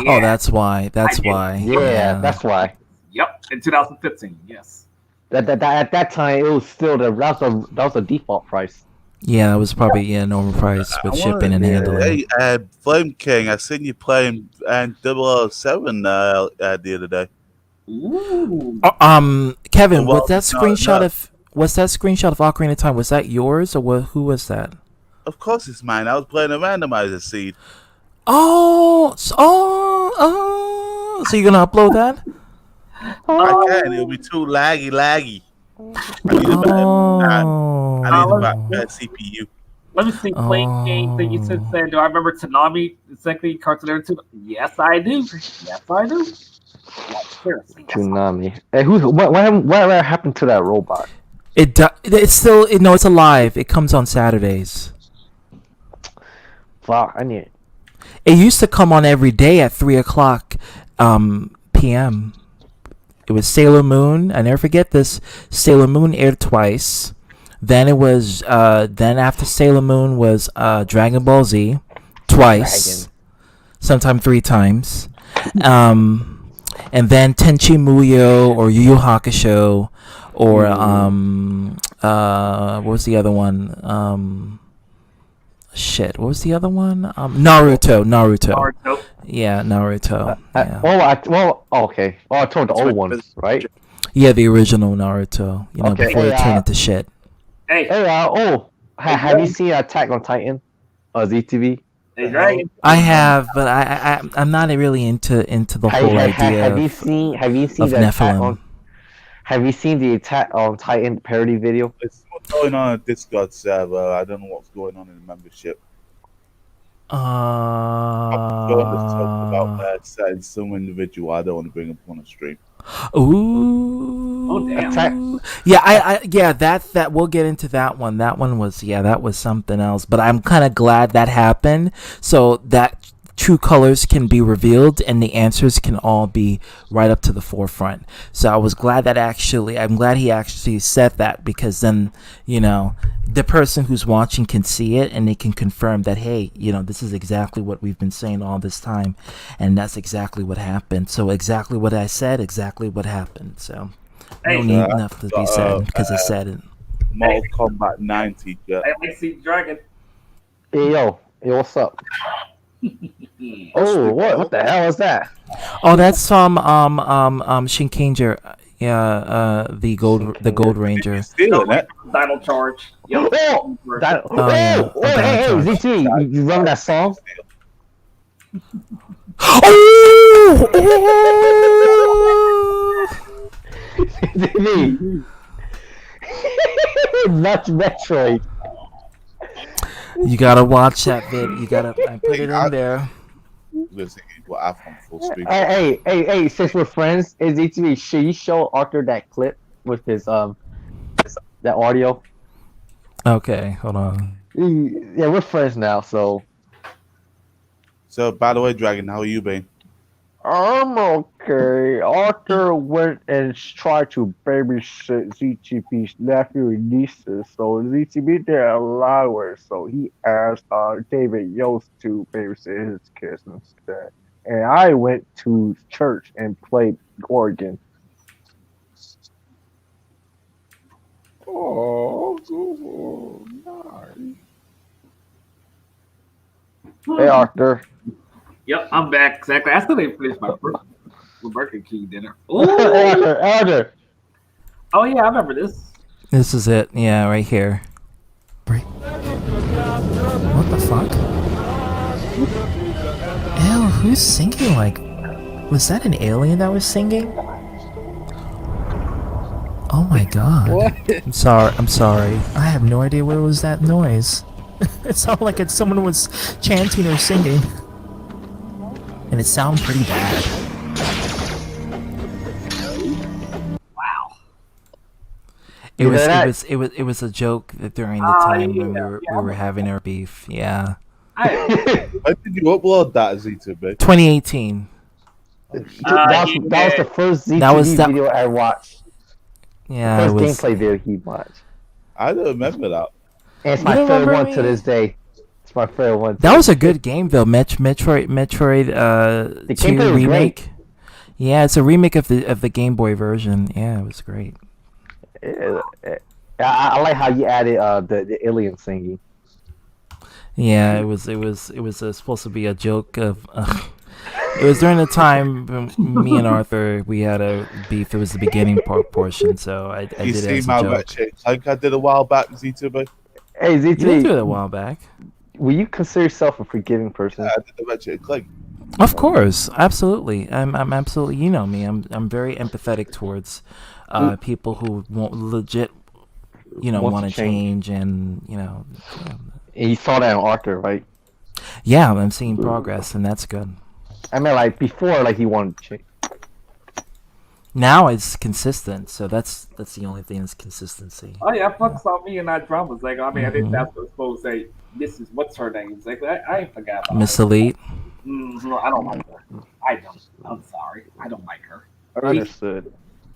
Oh, that's why. That's why. Yeah, that's why. Yep, in 2015, yes. At that time, it was still that was the default price. Yeah, that was probably normal price with shipping and handling. Hey, Flame King, I seen you playing 007 the other day. Ooh. Kevin, Well, was that screenshot of Ocarina of Time? Was that yours or who was that? Of course it's mine. I was playing a randomizer seed. Oh, so you're gonna upload that? I can. It'll be too laggy. I need a better CPU. Let me see, playing games that you said. Do I remember Tanami, exactly, Cartoon Network 2? Yes, I do. Yes, I do. Like, seriously. Tsunami. Hey, what happened to that robot? It's still it's alive. It comes on Saturdays. Fuck, I need it. It used to come on every day at 3:00 p.m. It was Sailor Moon. I never forget this. Sailor Moon aired twice. Then it was then after Sailor Moon was Dragon Ball Z twice, sometime 3 times. And then Tenchi Muyo or Yu Yu Hakusho or what was the other one? What was the other one? Naruto. Yeah, Naruto. Okay. Oh, I told the old ones, right? Yeah, the original Naruto. Before it turned into shit. Hey. Have you seen Attack on Titan? ZTV? Hey, Dragon. I have, but I'm not really into the whole idea Have you seen of the Attack Nephilim. on? Have you seen the Attack on Titan parody video? It's what's going on at Discord server. I don't know what's going on in the membership. I'm going to talk about that said some individual I don't want to bring up on a stream. Ooh. Oh damn. Yeah, that we'll get into that one. That one was that was something else. But I'm kind of glad that happened, so that true colors can be revealed and the answers can all be right up to the forefront. So I was glad I'm glad he actually said that, because then the person who's watching can see it and they can confirm that, hey, this is exactly what we've been saying all this time, and that's exactly what happened. So exactly what I said, exactly what happened. So no need enough to be said because I said it. Mortal Kombat 90. Yeah. Hey, let's see Dragon. Hey, yo, what's up? Oh, what the hell is that? Oh, that's from Shinkanger. Yeah, the Gold Ranger. Dino Charge. Yo. Hey, ZT, you remember that song? Not Metroid. You gotta watch that vid. I put it in there. Hey, since we're friends, ZT, should you show Arthur that clip with his that audio? Okay, hold on. Yeah, we're friends now, so. So, by the way, Dragon, how are you been? I'm okay. Arthur went and tried to babysit ZTP's nephew and nieces, so ZTP didn't allow it, so he asked David Yost to babysit his kids instead. And I went to church and played organ. Oh, nice. Hey, Arthur. Yep, I'm back. Exactly. I still didn't finish my first Burger King dinner. Arthur. Oh yeah, I remember this. This is it. Yeah, right here. What the fuck? Ew, who's singing like? Was that an alien that was singing? Oh my god. What? I'm sorry. I have no idea what was that noise. It sounded like someone was chanting or singing. And it sounded pretty bad. Wow. It was a joke that during the time when we were having our beef. Yeah. When did you upload that, ZTB? 2018. That was the first ZTV video I watched. Yeah, first gameplay video he watched. I don't remember that. And it's my favorite one to this day. It's my favorite one. That was a good game though. Metroid 2 remake. Great. Yeah, it's a remake of the Game Boy version. Yeah, it was great. I like how you added the alien singing. Yeah, it was supposed to be a joke of. It was during the time when me and Arthur we had a beef. It was the beginning portion, so I did it as a joke. Like I did a while back, ZTB. Hey, ZT. You did do it a while back. Will you consider yourself a forgiving person? Yeah, I did the Ratchet Clank. Of course, absolutely. I'm absolutely. You know me. I'm very empathetic towards people who won't legit, want to change and And you saw that in Arthur, right? Yeah, I'm seeing progress, and that's good. I mean, like before, like he wanted to change. Now it's consistent, so that's the only thing is consistency. Oh yeah, focus on me and not dramas. Like I mean, I think that's what supposed to say. This is what's her name. It's like I forgot about Miss her. Elite. I don't like her. I don't. I'm sorry. I don't like her. Understood.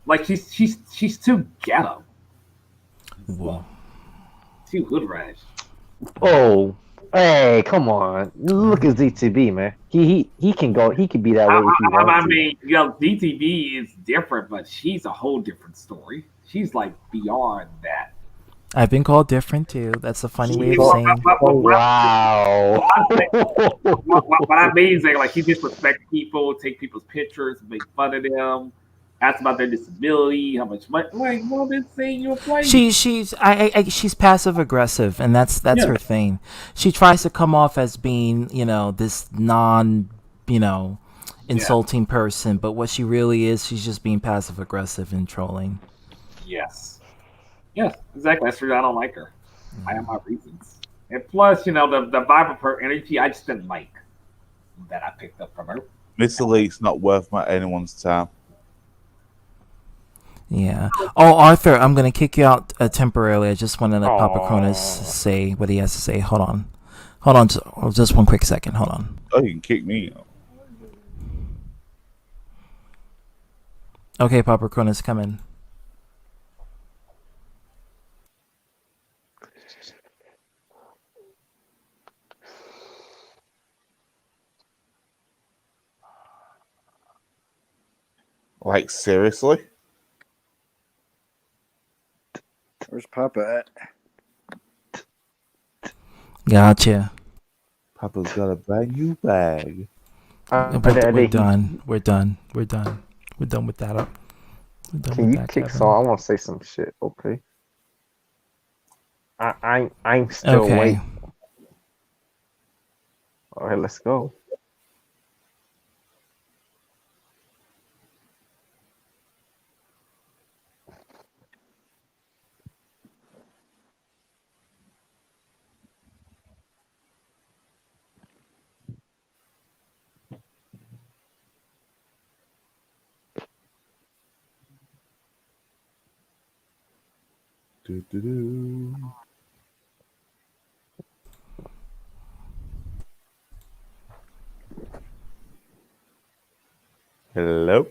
Like she's too ghetto, Whoa. too hood rash. Oh, hey, come on! Look at ZTB, man. He can go. He can be that way if he I wants to. mean, you know, DTB is different, but she's a whole different story. She's like beyond that. I've been called different too. That's a funny way of Well, saying. Wow. What I mean is that, like, she disrespects people, take people's pictures, make fun of them, ask about their disability, how much money. Like, well, then say you're playing. She's passive aggressive, and that's Yeah. her thing. She tries to come off as being, this insulting person, but what she really is, she's just being passive aggressive and trolling. Yes. Yes, exactly. That's true. I don't like her. I have my reasons. And plus, the vibe of her energy, I just didn't like that I picked up from her. Mr. Lee's not worth anyone's time. Yeah. Oh, Arthur, I'm gonna kick you out temporarily. I just want to let Papa Cronus say what he has to say. Hold on, just one quick second. Hold on. Oh, you can kick me out. Okay, Papa Cronus, come in. Like, seriously? Where's Papa at? Gotcha. Papa's got a brand new bag. We're done. We're done with that. We're done Can with you that, kick Kevin. some? I want to say some shit. Okay. I'm still Okay. waiting. All right, let's go. Do-do-do. Hello?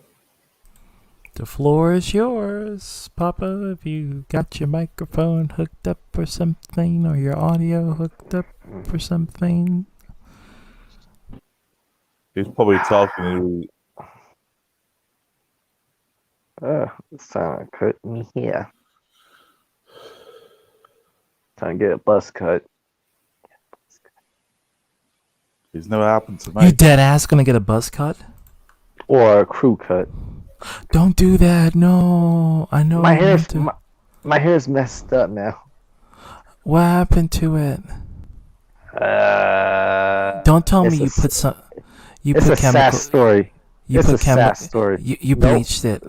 The floor is yours, Papa. If you got your microphone hooked up or something, or your audio hooked up or something. He's probably talking to It's time to cut me here. Time to get a bus cut. It's never happened to me. You dead ass gonna get a buzz cut? Or a crew cut. Don't do that. No, I know. My you hair's want to. my hair's messed up now. What happened to it? Don't tell me you put some. You It's put a chemical. sad story. You It's put a sad story. You Nope. bleached it.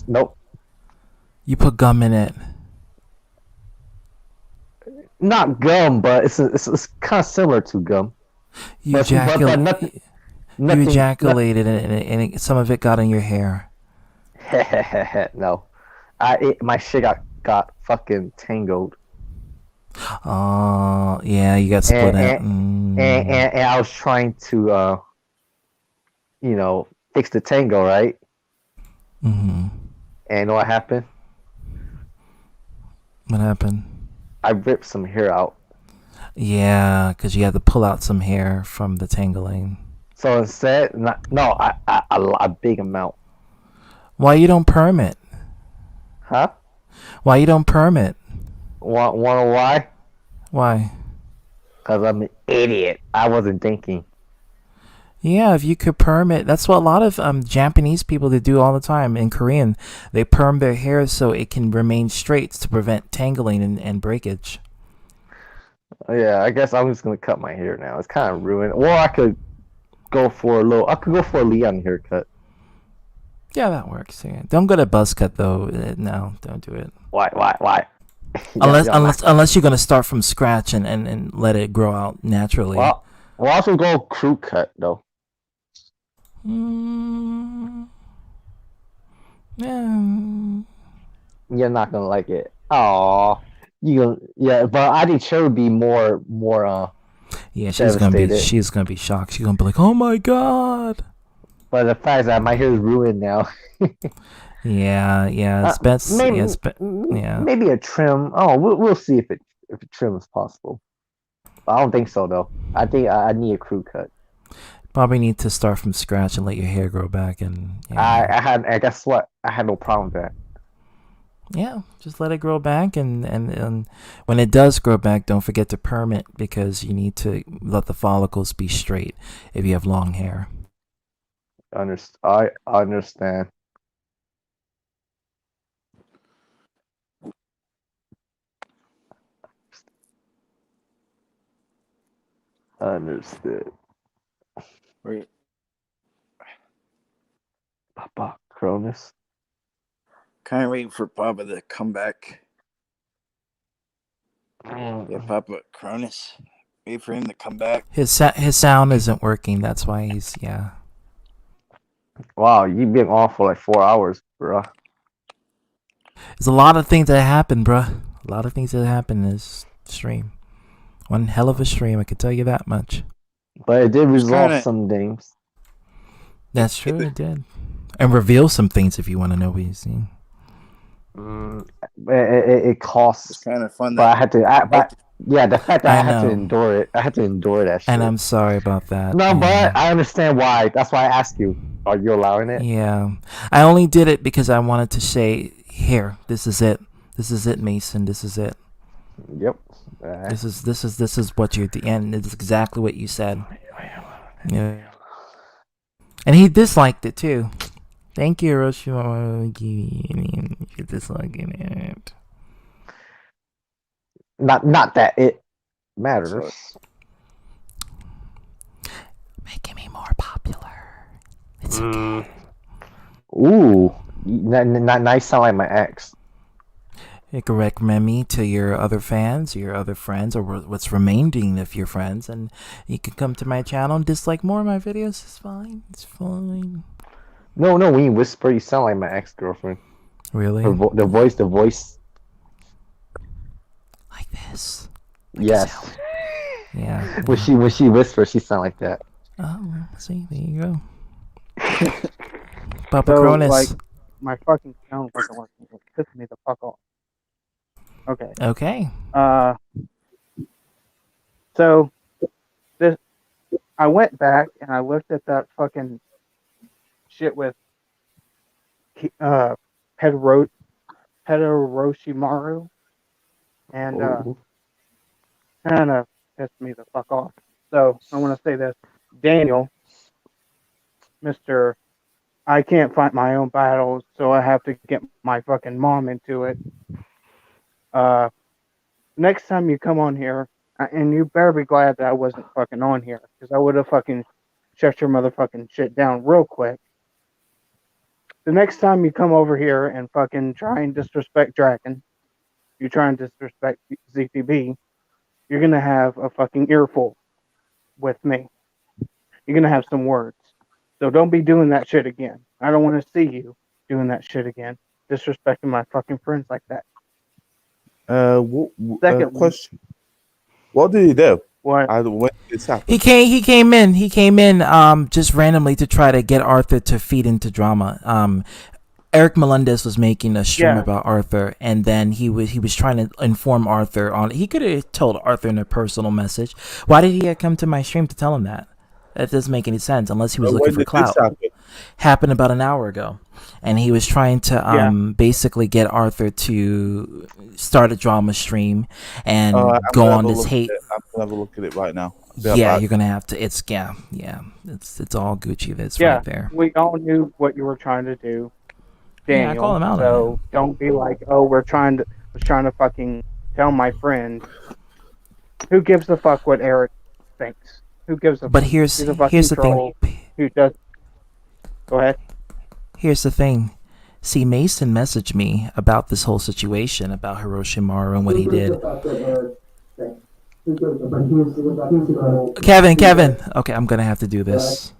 Nope. You put gum in it. Not gum, but it's kind of similar to gum. You But ejaculated. nothing- You ejaculated, and some of it got in your hair. No, my shit got fucking tangled. Oh, yeah, you got split out. And I was trying to fix the tangle, right? Mm-hmm. And you know what happened? What happened? I ripped some hair out. Yeah, because you had to pull out some hair from the tangling. So instead, a big amount. Why you don't perm it? Huh? Why you don't perm it? Want to know why? Why? Because I'm an idiot. I wasn't thinking. Yeah, if you could perm it, that's what a lot of Japanese people they do all the time. In Korean, they perm their hair so it can remain straight to prevent tangling and breakage. Yeah, I guess I'm just gonna cut my hair now. It's kind of ruined. Or I could go for a Leon haircut. Yeah, that works. Yeah. Don't go to buzz cut though. No, don't do it. Why? Unless you're gonna start from scratch and let it grow out naturally. Well, we'll also go crew cut though. Yeah. You're not gonna like it. Oh, but I think Cherry would be more. Yeah, she's gonna be shocked. She's gonna be like, "Oh my god!" But the fact that my hair is ruined now. Yeah. It's best. Maybe, Yeah, yeah. maybe a trim. Oh, we'll see if a trim is possible. I don't think so though. I think I need a crew cut. Probably need to start from scratch and let your hair grow back, and yeah. I guess what? I had no problem with that. Yeah, just let it grow back, and when it does grow back, don't forget to perm it, because you need to let the follicles be straight if you have long hair. I understand. Understood. Wait. Papa Cronus. Kind of waiting for Papa to come back. Yeah, Papa Cronus. Wait for him to come back. His sound isn't working. That's why he's Wow, you've been on for like 4 hours, bro. There's a lot of things that happen, bruh. A lot of things that happen in this stream. One hell of a stream, I can tell you that much. But it did resolve some things. That's true, it did. And reveal some things if you want to know what you've seen. It costs. It's kind of fun. But I had to. The fact that I had to know. endure it. I had to endure that shit. And I'm sorry about that. No, but I understand why. That's why I asked you. Are you allowing it? Yeah. I only did it because I wanted to say, here, this is it. This is it, Mason. This is it. Yep. This is what you're at the end. It's exactly what you said. Yeah. And he disliked it too. Thank you, Hiroshima. You're disliking it. Not that it matters. Making me more popular. It's okay. Ooh, nice. Sound like my ex. You can recommend me to your other fans, your other friends, or what's remaining of your friends, and you can come to my channel and dislike more of my videos. It's fine. It's fine. No. When you whisper, you sound like my ex-girlfriend. Really? The voice. Like this. Yes. Yeah. When she whispers, she sound like that. Oh, see, there you go. Papa So, Cronus. like, my fucking sound wasn't working. It pissed me the fuck off. Okay. Okay. So I went back and I looked at that fucking shit with Roshimaru, and kind of pissed me the fuck off. So I want to say this, Daniel, Mr. I can't fight my own battles, so I have to get my fucking mom into it. Next time you come on here, and you better be glad that I wasn't fucking on here, because I would have fucking shut your motherfucking shit down real quick. The next time you come over here and fucking try and disrespect Dragon, you try and disrespect ZTB, you're gonna have a fucking earful with me. You're gonna have some words. So don't be doing that shit again. I don't want to see you doing that shit again. Disrespecting my fucking friends like that. Question. What did he do? What? When did this happen? He came in just randomly to try to get Arthur to feed into drama. Eric Melendez was making a stream about Arthur, and then he was trying to inform Arthur on. He could have told Arthur in a personal message. Why did he come to my stream to tell him that? That doesn't make any sense unless he was looking for clout. Happened about an hour ago, and he was trying to basically get Arthur to start a drama stream and go on this hate. I'm gonna have a look at it right now. Yeah, you're gonna have to. It's It's all Gucci. That's right there. We all knew what you were trying to do, Daniel. Yeah, I call him out. So don't be like, oh, was trying to fucking tell my friend. Who gives a fuck what Eric thinks? Who gives a? But fuck? here's He's a fucking the troll thing. Who does? Go ahead. Here's the thing. See, Mason messaged me about this whole situation about Hiroshima and what he did. Kevin. Okay, I'm gonna have to do this.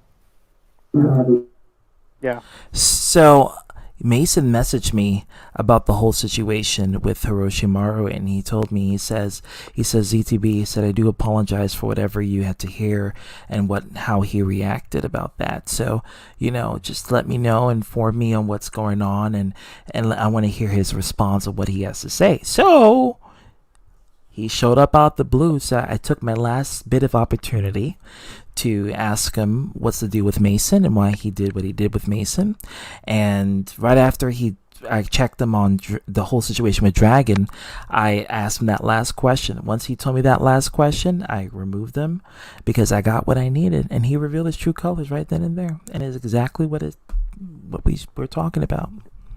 Yeah. So Mason messaged me about the whole situation with Hiroshimaru, and he told me, he says ZTB, he said, I do apologize for whatever you had to hear and how he reacted about that. So, just let me know, inform me on what's going on, and I want to hear his response of what he has to say. So he showed up out the blue, so I took my last bit of opportunity to ask him what's the deal with Mason and why he did what he did with Mason. And right after I checked him on the whole situation with Dragon, I asked him that last question. Once he told me that last question, I removed him because I got what I needed, and he revealed his true colors right then and there, and it's exactly what we're talking about.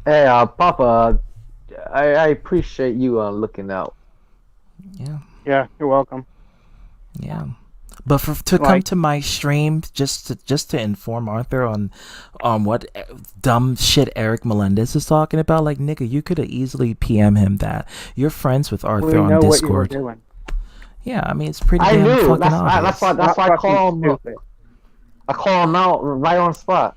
Hey, Papa, I appreciate you looking out. Yeah, you're welcome. Yeah. But to come to my stream just to inform Arthur on what dumb shit Eric Melendez is talking about, like, nigga, you could have easily PM him that you're friends with Arthur on Discord. What you were doing. Yeah, I mean, it's pretty I damn knew. fucking That's obvious. why I call him. I call him out right on spot.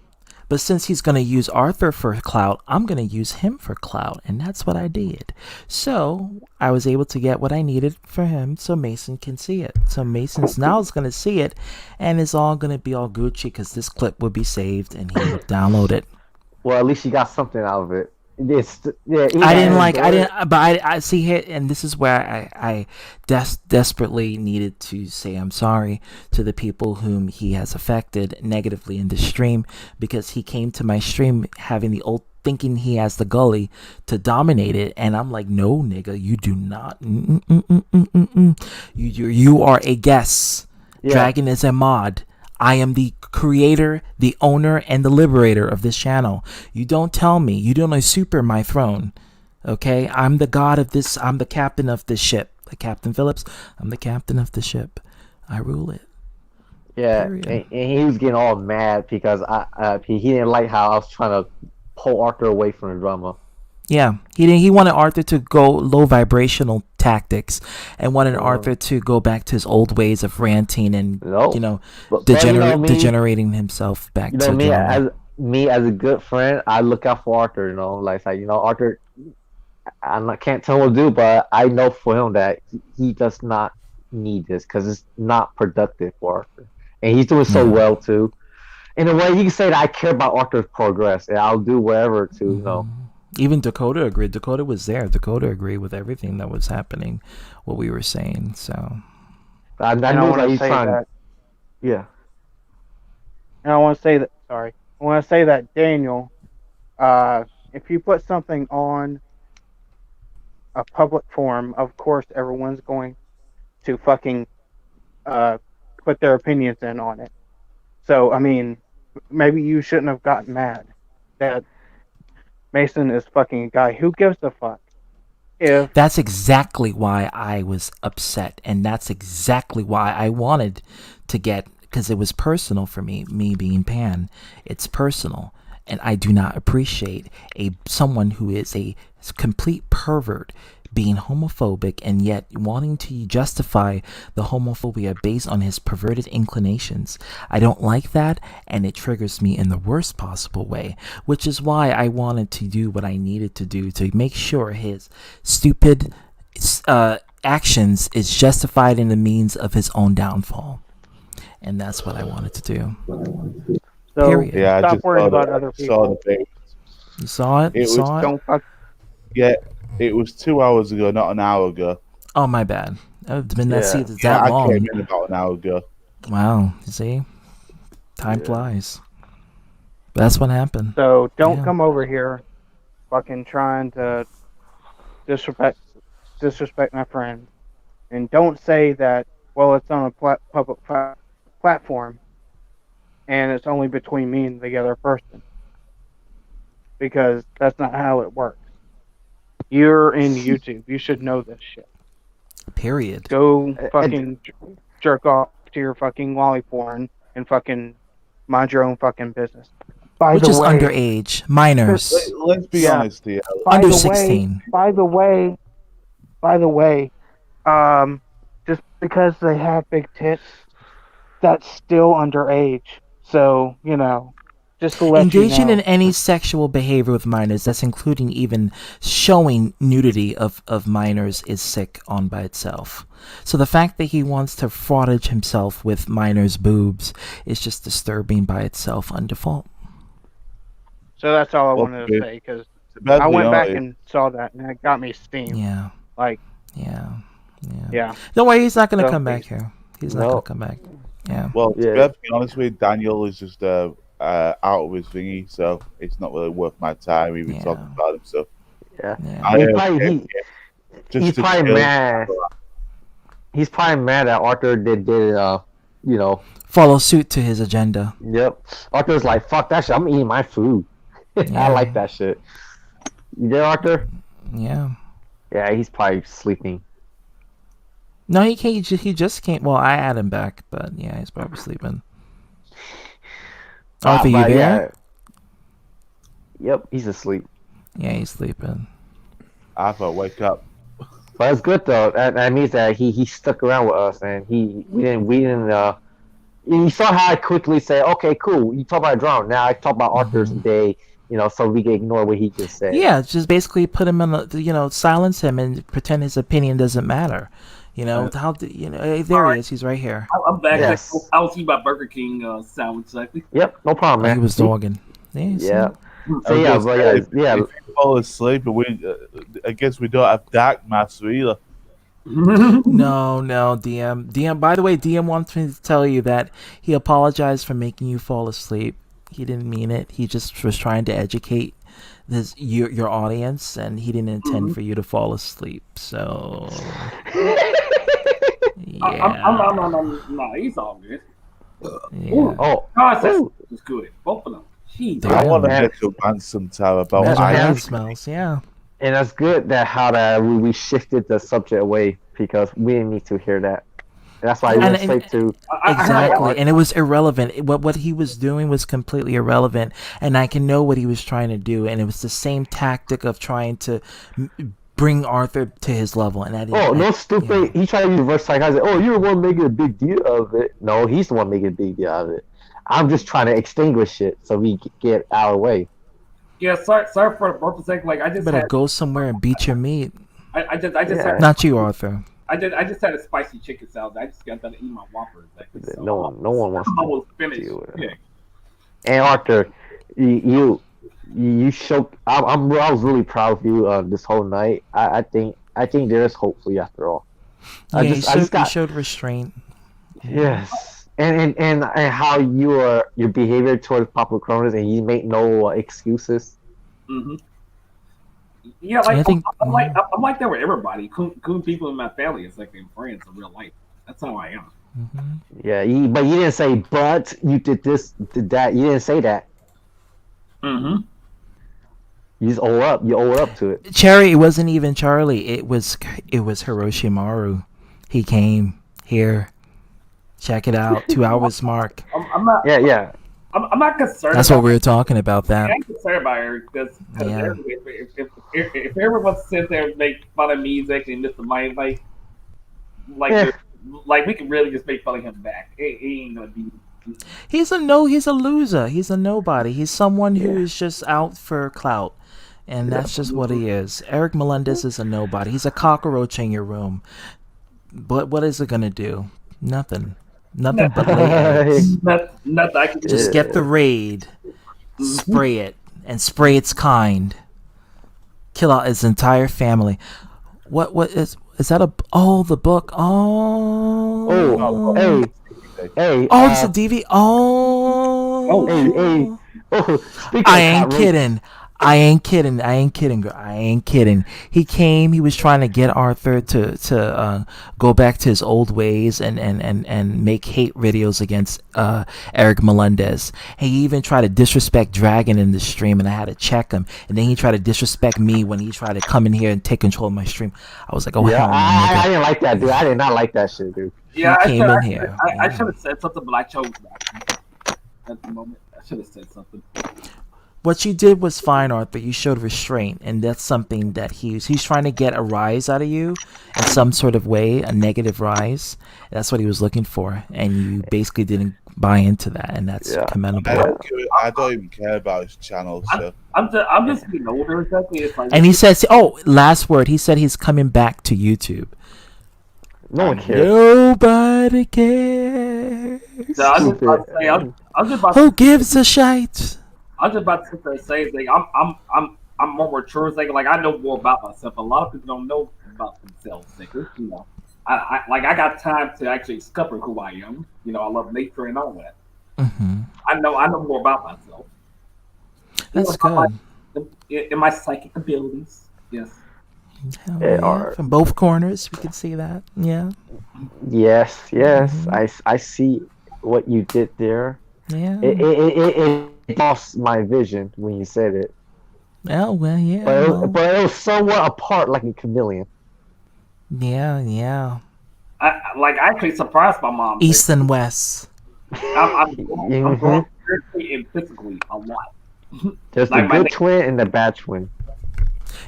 But since he's gonna use Arthur for clout, I'm gonna use him for clout, and that's what I did. So I was able to get what I needed for him, so Mason can see it. So Mason's now is gonna see it, and it's all gonna be all Gucci because this clip will be saved, and he will download it. Well, at least you got something out of it. I see it, and this is where I desperately needed to say I'm sorry to the people whom he has affected negatively in the stream, because he came to my stream having the old thinking he has the gully to dominate it, and I'm like, no, nigga, you do not. You are a guest. Yeah. Dragon is a mod. I am the creator, the owner, and the liberator of this channel. You don't tell me. You don't usurp my throne. Okay? I'm the god of this. I'm the captain of this ship. Like Captain Phillips, I'm the captain of the ship. I rule it. Yeah, and he was getting all mad because he didn't like how I was trying to pull Arthur away from the drama. Yeah, he wanted Arthur to go low vibrational tactics, and wanted Arthur to go back to his old ways of ranting and degenerating himself back to drama. Me as a good friend, I look out for Arthur. Arthur. Can't tell him what to do, but I know for him that he does not need this because it's not productive for Arthur, and he's doing so well too. In a way, you can say that I care about Arthur's progress, and I'll do whatever to Even Dakota agreed. Dakota was there. Dakota agreed with everything that was happening, what we were saying. So I knew that he's trying. Yeah. And I want to say that. Sorry, I want to say that Daniel, if you put something on a public forum, of course everyone's going to fucking put their opinions in on it. So I mean, maybe you shouldn't have gotten mad that Mason is fucking a guy. Who gives a fuck? That's exactly why I was upset, and that's exactly why I wanted to get, because it was personal for me being Pan. It's personal, and I do not appreciate someone who is a complete pervert being homophobic and yet wanting to justify the homophobia based on his perverted inclinations. I don't like that, and it triggers me in the worst possible way, which is why I wanted to do what I needed to do to make sure his stupid actions is justified in the means of his own downfall. And that's what I wanted to do. So Period. Yeah, stop worrying about other people. You saw it? Yeah, it was 2 hours ago, not an hour ago. Oh, my bad. It's been that I long. came in about an hour ago. Wow, you see? Time flies. That's what happened. So don't come over here fucking trying to disrespect my friend. And don't say that, well, it's on a public platform and it's only between me and the other person. Because that's not how it works. You're in YouTube. You should know this shit. Period. Go fucking jerk off to your fucking Wally porn and fucking mind your own fucking business. Which is underage. Minors. Let's be honest here. Under 16. By the way, just because they have big tits, that's still underage. So, Just to let Engaging you know. in any sexual behavior with minors, that's including even showing nudity of minors, is sick on by itself. So the fact that he wants to fraughtage himself with minors' boobs is just disturbing by itself on default. So that's all I wanted to say, because I went back and saw that, and it got me steamed. Yeah. Like. Yeah. Yeah. Don't worry, he's not going to So, come back here. He's not going to come back. Yeah. Well, to be honest with you, Daniel is just out of his thingy, so it's not really worth my time even talking about him. So Yeah. Just He's to probably kill- mad. He's probably mad that Arthur did follow suit to his agenda. Yep. Arthur's like, fuck that shit. I'm eating my food. I like that shit. You there, Arthur? Yeah. Yeah, he's probably sleeping. No, he can't. He just can't. Well, I add him back, but yeah, he's probably sleeping. Arthur, you but there? Yep, he's asleep. Yeah, he's sleeping. Arthur, wake up. But it's good though. That means that he stuck around with us, and we didn't. You saw how I quickly say, okay, cool. You talk about drone. Now I talk about Arthur's day. So we can ignore what he just said. Yeah, just basically put him in the, silence him and pretend his opinion doesn't matter. There he is. He's right here. I'm back. Yes. I was eating my Burger King sandwich. Exactly. Yep, no problem, man. He was dogging. Yeah. If you fall asleep, I guess we don't have Dark Master either. No, DM. By the way, DM wants me to tell you that he apologized for making you fall asleep. He didn't mean it. He just was trying to educate your audience, and he didn't intend for you to fall asleep. So, No, he's all good. Yeah. Process is good. Both of them. Jeez. I want to get to a sometime about hand smells. Yeah. And that's good that we shifted the subject away, because we didn't need to hear that. That's why I went straight to exactly, and it was irrelevant. What he was doing was completely irrelevant, and I can know what he was trying to do, and it was the same tactic of trying to bring Arthur to his level. And I didn't. Stupid! He tried to reverse psychology. Oh, you're the one making a big deal of it. No, he's the one making a big deal of it. I'm just trying to extinguish it so we get out of the way. Yeah, sorry for both the sake. Like I just better go somewhere and beat your meat. I just had Not you, Arthur. I just had a spicy chicken salad. I just got done eating my Whopper. So no one wants I'm almost finished. Yeah. And Arthur, you showed. I was really proud of you this whole night. I think there is hope for you after all. Yeah, you showed restraint. Yes, and how your behavior towards Papa Cronus, and you make no excuses. Mm-hmm. Yeah, like I'm like that with everybody. Cool people in my family is like their friends in real life. That's how I am. Mm-hmm. Yeah, but you didn't say, but you did this, did that. You didn't say that. Mm-hmm. You just owe up. You owe up to it. Cherry, it wasn't even Charlie. It was Hiroshimaru. He came here. Check it out. 2 hours mark. I'm not. Yeah. I'm not concerned. That's what we were talking about. That. I'm concerned about Eric because if everyone wants to sit there and make fun of music and Mr. Mind, like we can really just make fun of him back. He ain't gonna be. He's a loser. He's a nobody. He's someone who is just out for clout. And that's just what he is. Eric Melendez is a nobody. He's a cockroach in your room. But what is it gonna do? Nothing but lay eggs. Nothing I can do. Just get the raid, spray it, and spray its kind. Kill out its entire family. What is that the book? Hey. It's a DV. I ain't kidding. I ain't kidding, girl. I ain't kidding. He came. He was trying to get Arthur to go back to his old ways and make hate videos against Eric Melendez. He even tried to disrespect Dragon in the stream, and I had to check him. And then he tried to disrespect me when he tried to come in here and take control of my stream. I was like, oh hell no, I didn't like that, dude. I did not like that shit, dude. Yeah, he came in here. I should have said something, but I chose not to. At the moment, I should have said something. What you did was fine, Arthur. You showed restraint, and that's something that he's trying to get a rise out of you in some sort of way, a negative rise. That's what he was looking for, and you basically didn't buy into that, and that's commendable. I don't even care about his channel. So I'm just getting older. Exactly. It's like, And he says, "Oh, last word." He said he's coming back to YouTube. No one cares. Nobody cares. No, I was just about to say, I was just about Who to, gives a shite? I was just about to sit there and say, like, I'm more mature. Like I know more about myself. A lot of people don't know about themselves. Like, you know, I got time to actually discover who I am. You know, I love nature and all that. Mm-hmm. I know more about myself. That's good. good. In my psychic abilities, yes. Hell They yeah. are. From both corners, we can see that. Yeah. Yes, I see what you did there. Yeah. It lost my vision when you said it. Oh, well, yeah. But it was somewhat apart like a chameleon. Yeah. I actually surprised my mom. East and west. I'm growing spiritually and physically a lot. There's Like the my good twin and the bad twin.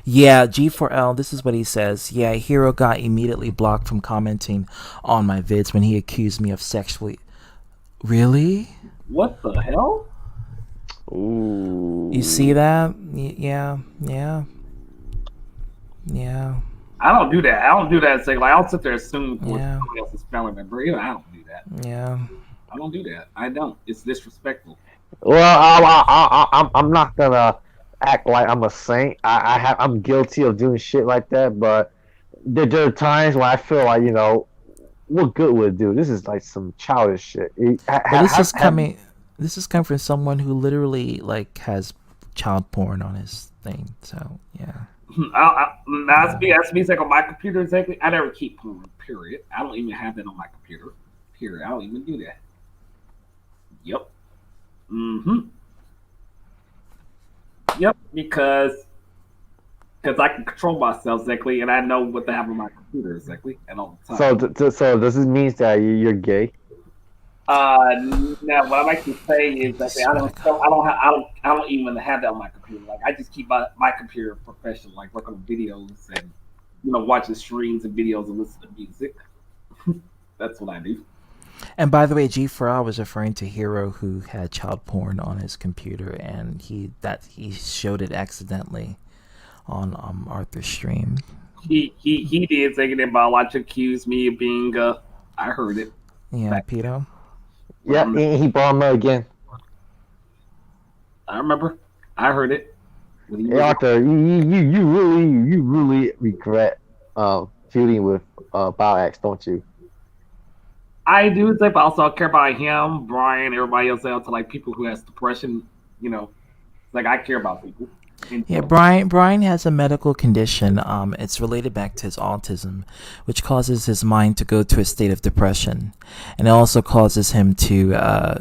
Yeah, G4L, this is what he says. Yeah, Hero got immediately blocked from commenting on my vids when he accused me of sexually... Really? What the hell? Ooh. You see that? Yeah. I don't do that. I don't do that. It's like I don't sit there and assume what somebody else's family member. I don't do that. Yeah. I don't do that. I don't. It's disrespectful. Well, I'm not gonna act like I'm a saint. I'm guilty of doing shit like that, but there are times when I feel like, you know, what good would it do? This is like some childish shit. But this is coming from someone who literally like has child porn on his thing. So yeah. That's me. It's like on my computer. Exactly. I never keep porn. Period. I don't even have that on my computer. Period. I don't even do that. Yep. Yep. Because I can control myself exactly, and I know what to have on my computer exactly, and all the time. So does this mean that you're gay? No. What I'm actually saying is that I don't even have that on my computer. Like I just keep my computer professional, like working on videos and watching streams and videos and listening to music. That's what I do. And by the way, G4L was referring to Hero who had child porn on his computer, and he showed it accidentally on Arthur's stream. He did thinking about like accuse me of being I heard it. Yeah, Peter. Yeah, he brought him up again. I remember. I heard it. Hey, Arthur, you really regret feuding with Bioaxe, don't you? I do, but also I care about him, Brian, everybody else out to like people who has depression. Like I care about people. Yeah, Brian has a medical condition. It's related back to his autism, which causes his mind to go to a state of depression, and it also causes him to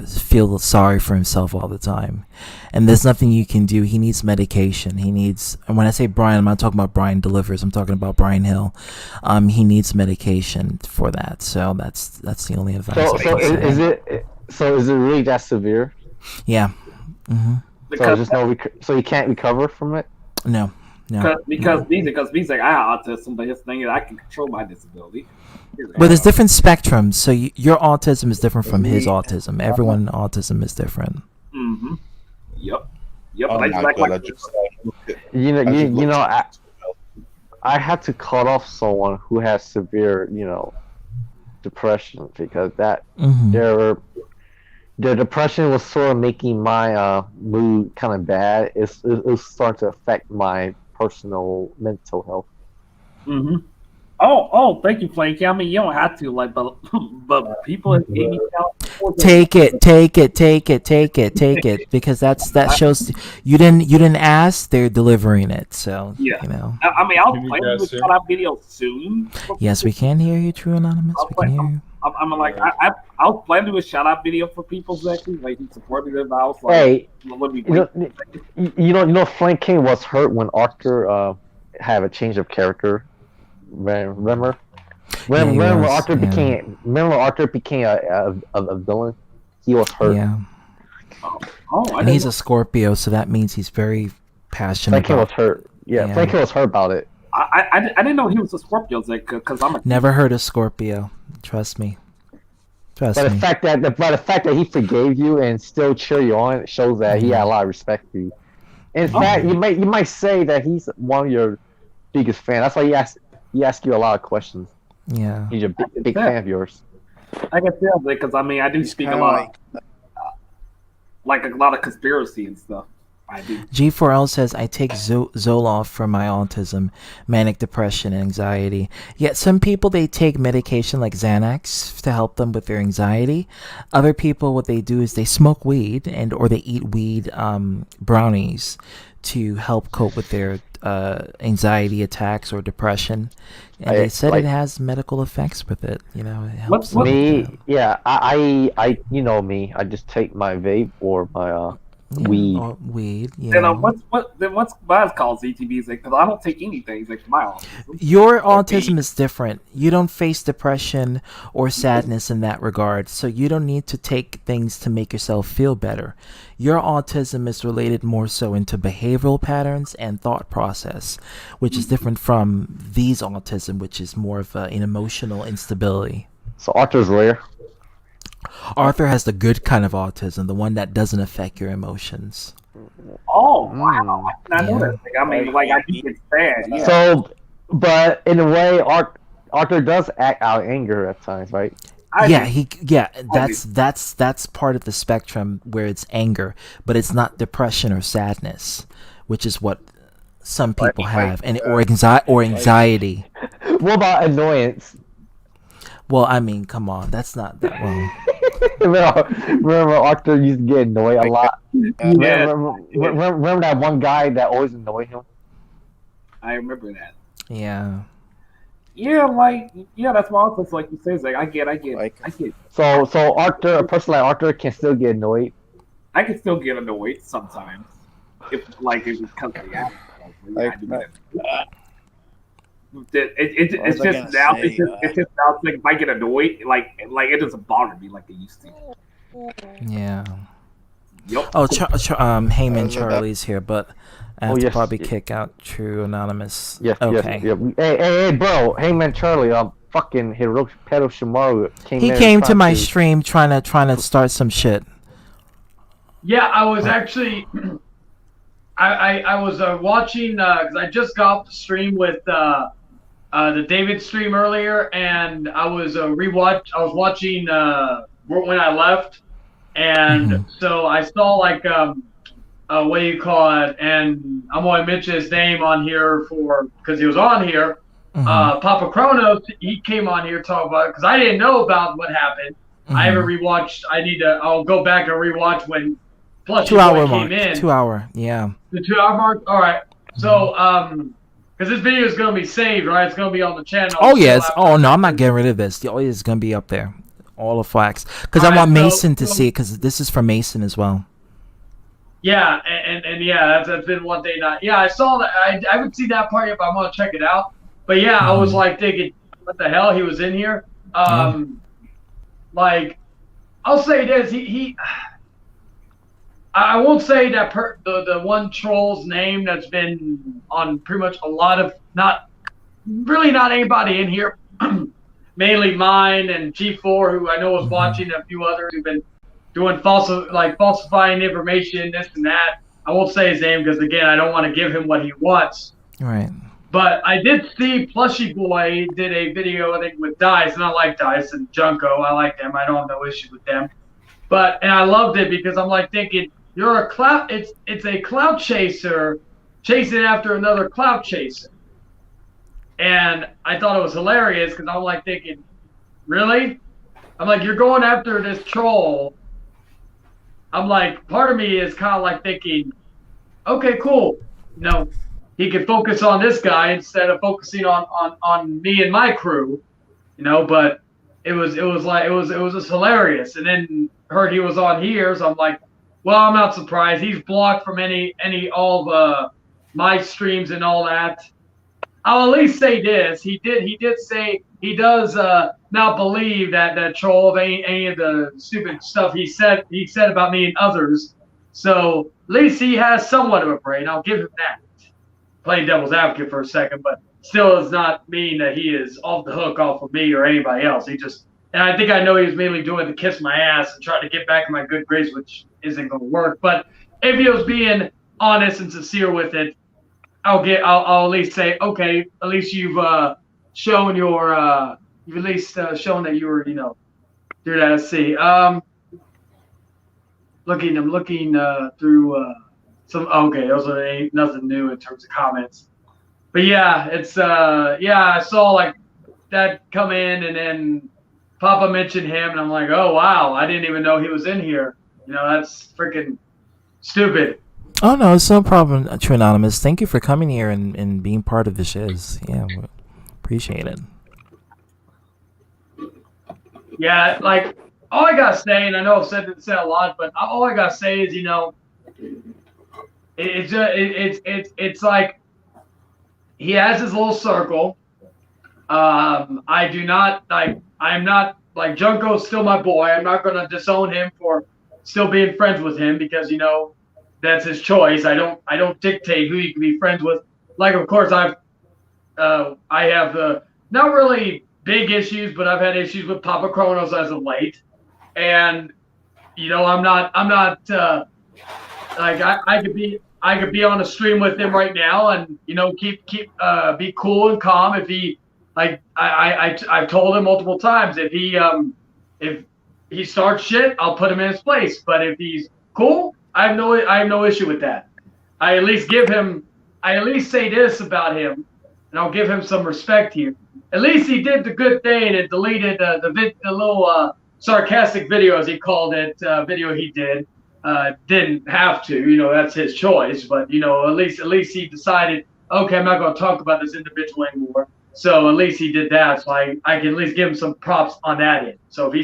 feel sorry for himself all the time. And there's nothing you can do. He needs medication. And when I say Brian, I'm not talking about Brian Delivers. I'm talking about Brian Hill. He needs medication for that. So that's the only advice. So is it really that severe? Yeah. Mm-hmm. So you can't recover from it? No. Because he's like I have autism, but his thing is I can control my disability. But there's different spectrums. So your autism is different from his autism. Everyone's autism is different. Mm-hmm. Yep. Oh my God, I had to cut off someone who has severe, depression because the depression was sort of making my mood kind of bad. It was starting to affect my personal mental health. Mm-hmm. Oh, thank you, Flanky. I mean, you don't have to, like, but people in Amy take it, because that shows you didn't ask. They're delivering it, so yeah. I mean, I'll play with shout out video soon. Yes, we can hear you, True Anonymous. We can hear you. I'm like, I was planning to do a shout out video for people exactly, like he supported it. I was like, hey, you know, Frank King was hurt when Arthur had a change of character. Remember? When Arthur became a villain, he was hurt. Yeah. Oh, And he's a Scorpio, so that means he's very passionate. Franklin was hurt. Yeah, Franklin was hurt about it. I didn't know he was a Scorpio, because I'm a Never heard of Scorpio. Trust me. Trust But me. the fact that he forgave you and still cheer you on shows that he had a lot of respect for you. In fact, you might say that he's one of your biggest fans. That's why he asks you a lot of questions. Yeah. He's a big fan of yours. I can tell because I mean I do speak a lot, like a lot of conspiracy and stuff. I do. G4L says, I take Zoloft for my autism, manic depression, and anxiety. Yet some people, they take medication like Xanax to help them with their anxiety. Other people, what they do is they smoke weed or they eat weed brownies to help cope with their anxiety attacks or depression. And they said it has medical effects with it. You know, it helps. I you know me. I just take my vape or my weed. Or weed. Then what's Baz calls ETBs? Because I don't take anything like my autism. Your autism is different. You don't face depression or sadness in that regard, so you don't need to take things to make yourself feel better. Your autism is related more so into behavioral patterns and thought process, which is different from these autism, which is more of an emotional instability. So Arthur's rare. Arthur has the good kind of autism, the one that doesn't affect your emotions. Oh wow! I know that thing. I mean, like I think it's bad. Yeah. So, but in a way, Arthur does act out anger at times, right? That's part of the spectrum where it's anger, but it's not depression or sadness, which is what some people have, or anxiety. What about annoyance? Well, I mean, come on, that's not that well. Remember Arthur used to get annoyed a lot? Yeah. Remember that one guy that always annoyed him? I remember that. Yeah. Yeah, that's why it's like you say, it's like I get. So Arthur, a person like Arthur can still get annoyed. I can still get annoyed sometimes, if it was because of the attitude. It's just now. It's just now. Like if I get annoyed, like it doesn't bother me like it used to. Yeah. Yep. Oh, Heyman Charlie's here, but I have to yes. probably kick out True Anonymous. Yes. Okay. Yes. Hey, bro. Hey, man, Charlie. Fucking Hiroshi Pedro Shimaru came. He came to my stream trying to start some shit. Yeah, I was actually. I was watching because I just got off the stream with the David stream earlier, and I was watching when I left, and so I saw like what do you call it? And I'm going to mention his name on here because he was on here. Papa Kronos, he came on here talking about it because I didn't know about what happened. I haven't rewatched. I'll go back and rewatch when Plushy 2 hour Boy mark. came in. 2 hour. Yeah. The 2 hour mark. All right. So because this video is going to be saved, right? It's going to be on the channel. Oh yes. Oh no, I'm not getting rid of this. It's gonna be up there. All the flags. Because I want Mason to see it. Because this is for Mason as well. Yeah, and yeah, that's been one thing. I saw that. I haven't seen that part yet, but I'm gonna check it out. But yeah, I was like thinking, what the hell? He was in here. Like, I'll say this. I won't say that the one troll's name that's been on pretty much a lot of not anybody in here, mainly mine and G4, who I know was watching, a few others who've been doing falsifying information, this and that. I won't say his name because again, I don't want to give him what he wants. Right. But I did see Plushy Boy did a video, I think, with Dice, and I like Dice and Junko. I like them. I don't have no issue with them. And I loved it because I'm like thinking, you're a clout. It's a clout chaser chasing after another clout chaser, and I thought it was hilarious because I'm like thinking, really? I'm like, you're going after this troll. I'm like, part of me is kind of like thinking, okay, cool. He could focus on this guy instead of focusing on me and my crew, But it was just hilarious. And then heard he was on here, so I'm like, well, I'm not surprised. He's blocked from all of my streams and all that. I'll at least say this. He did say he does not believe that troll of any of the stupid stuff he said about me and others. So at least he has somewhat of a brain. I'll give him that. Playing devil's advocate for a second, but still does not mean that he is off the hook off of me or anybody else. And I think I know he was mainly doing to kiss my ass and trying to get back in my good grace, which isn't going to work. But if he was being honest and sincere with it, I'll at least say, okay, at least you've shown your you've at least shown that you were, do that. Let's see. I'm looking through some. Okay, those ain't nothing new in terms of comments. But yeah, it's I saw like that come in, and then Papa mentioned him, and I'm like, oh wow, I didn't even know he was in here. That's freaking stupid. Oh no, it's no problem, True Anonymous. Thank you for coming here and being part of the shiz. Yeah, we appreciate it. Yeah, like all I gotta say, and I know I've said a lot, but all I gotta say is, it's like he has his little circle. I do not like. I'm not like Junko's still my boy. I'm not gonna disown him for still being friends with him because that's his choice. I don't dictate who you can be friends with. Like, of course, I have not really big issues, but I've had issues with Papa Kronos as of late, and I'm not like I could be on a stream with him right now, and keep be cool and calm. If he like I've told him multiple times, if he starts shit, I'll put him in his place. But if he's cool, I have no issue with that. I at least say this about him, and I'll give him some respect here. At least he did the good thing and deleted the little sarcastic video, as he called it, video he did. Didn't have to, that's his choice. But at least he decided, okay, I'm not going to talk about this individual anymore. So at least he did that. So I can at least give him some props on that end. So if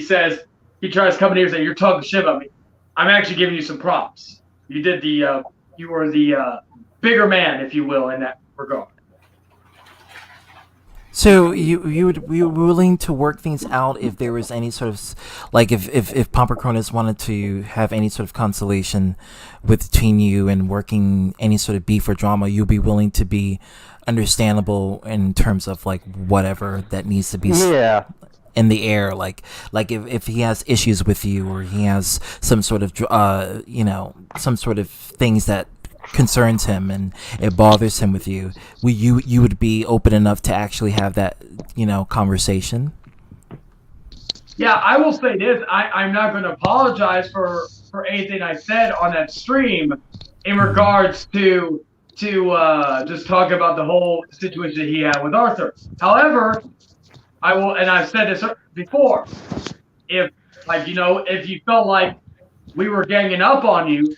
he tries coming here and saying you're talking shit about me, I'm actually giving you some props. You did you were the bigger man, if you will, in that regard. So you would be willing to work things out if there was any sort of like if Papa Kronos wanted to have any sort of consolation between you and working any sort of beef or drama, you'd be willing to be understandable in terms of like whatever that needs to be in the air, like if he has issues with you or he has some sort of some sort of things that concerns him and it bothers him with you, you would be open enough to actually have that conversation? Yeah, I will say this. I'm not going to apologize for anything I said on that stream in regards to just talking about the whole situation he had with Arthur. However, I will, and I've said this before, if you felt like we were ganging up on you,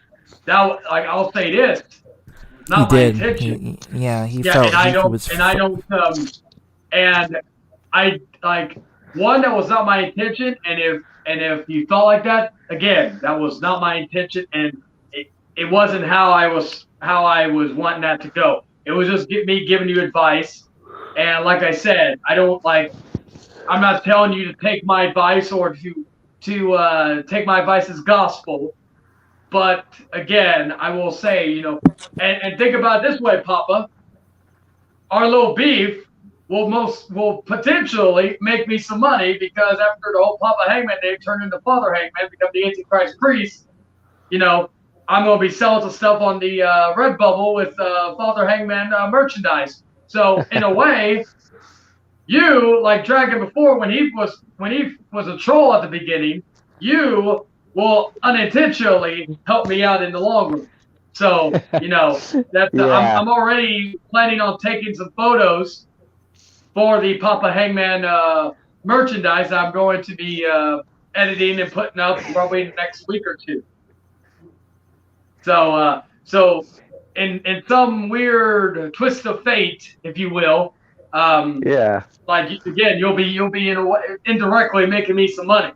I'll say this. Not my intention. He felt. One, that was not my intention, and if you thought like that, again, that was not my intention, and it wasn't how I was wanting that to go. It was just me giving you advice, and like I said, I'm not telling you to take my advice or to take my advice as gospel. But again, I will say, and think about it this way, Papa. Our little beef will potentially make me some money because after the whole Papa Hangman Day turned into Father Hangman, become the Antichrist priest, I'm going to be selling some stuff on the Redbubble with Father Hangman merchandise. So in a way, you, like Dragon before, when he was a troll at the beginning, you will unintentionally help me out in the long run. So, I'm already planning on taking some photos for the Papa Hangman merchandise I'm going to be editing and putting up probably in the next week or two. So in some weird twist of fate, if you will, like again, you'll be in a way, indirectly making me some money.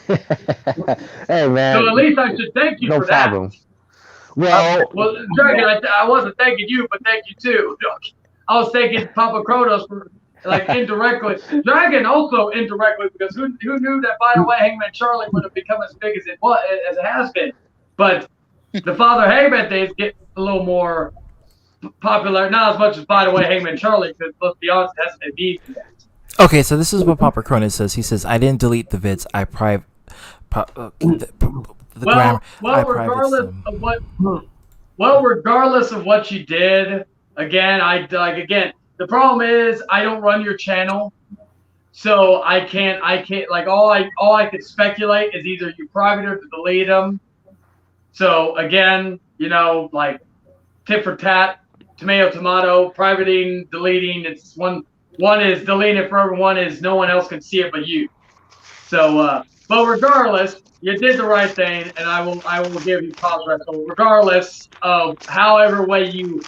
Hey man. So at least I should thank you for problem. that. Well, Dragon, I wasn't thanking you, but thank you too. was taking Papa Kronos for like indirectly. Dragon also indirectly, because who knew that, by the way, Hangman Charlie would have become as big as it has been. But the Father Hangman days get a little more popular, not as much as, by the way, Hangman Charlie, because let's be honest, it hasn't been easy yet. Okay, so this is what Papa Cronus says. He says, I didn't delete the vids. I regardless of what you did, again, the problem is I don't run your channel, so I can't like all I could speculate is either you private or to delete them. So again, like tit for tat, tomato, privating, deleting. It's one is deleting it forever, one is no one else can see it but you. So, but regardless, you did the right thing, and I will give you props. So regardless of however way you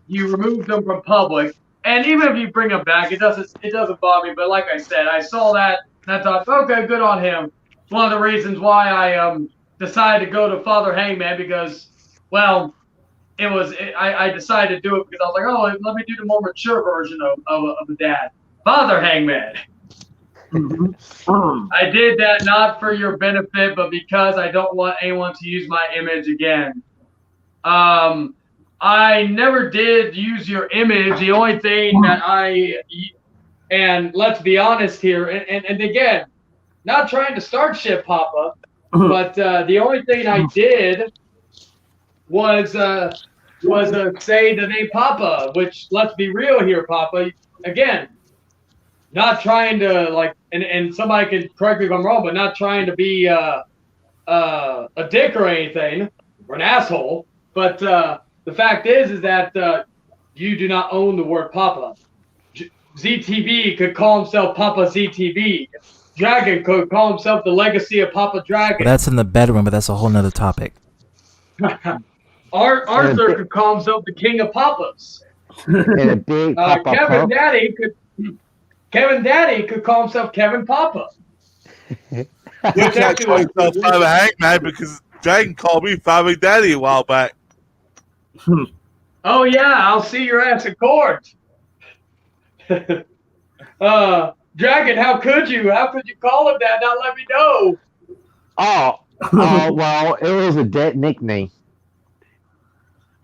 removed them from public, and even if you bring them back, it doesn't bother me. But like I said, I saw that and I thought, okay, good on him. It's one of the reasons why I decided to go to Father Hangman, because, well, I decided to do it because I was like, oh, let me do the more mature version of the dad, Father Hangman. I did that not for your benefit, but because I don't want anyone to use my image again. I never did use your image. The only thing that and let's be honest here, and again, not trying to start shit, Papa, but the only thing I did was say the name Papa, which, let's be real here, Papa. Again, not trying to like, and somebody can correct me if I'm wrong, but not trying to be a dick or anything, or an asshole. But the fact is that you do not own the word Papa. ZTV could call himself Papa ZTV. Dragon could call himself the legacy of Papa Dragon. Well, that's in the bedroom, but that's a whole nother topic. Arthur could call himself the King of Papas. And a big Papa Kevin Daddy could call himself Kevin Papa. You can't call yourself Father Hangman because Dragon called me Father Daddy a while back. Oh yeah, I'll see your ass in court. Dragon, how could you call him that? Not let me know. Oh, well, it was a dead nickname.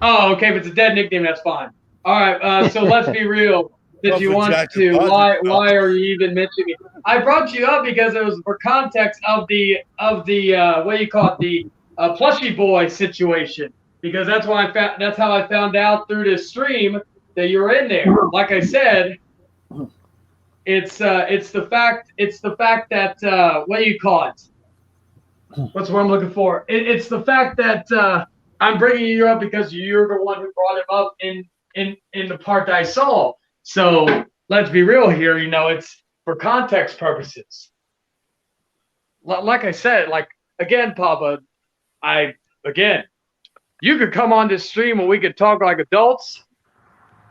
Oh, okay, if it's a dead nickname, that's fine. All right, so let's be real. If you want to, why are you even mentioning it? I brought you up because it was for context of the what do you call it, the plushie boy situation. Because that's how I found out through this stream that you were in there. Like I said, it's the fact that what do you call it? What's what I'm looking for? It's the fact that I'm bringing you up because you're the one who brought him up in the part that I saw. So let's be real here. It's for context purposes. Like I said, again, Papa, you could come on this stream and we could talk like adults.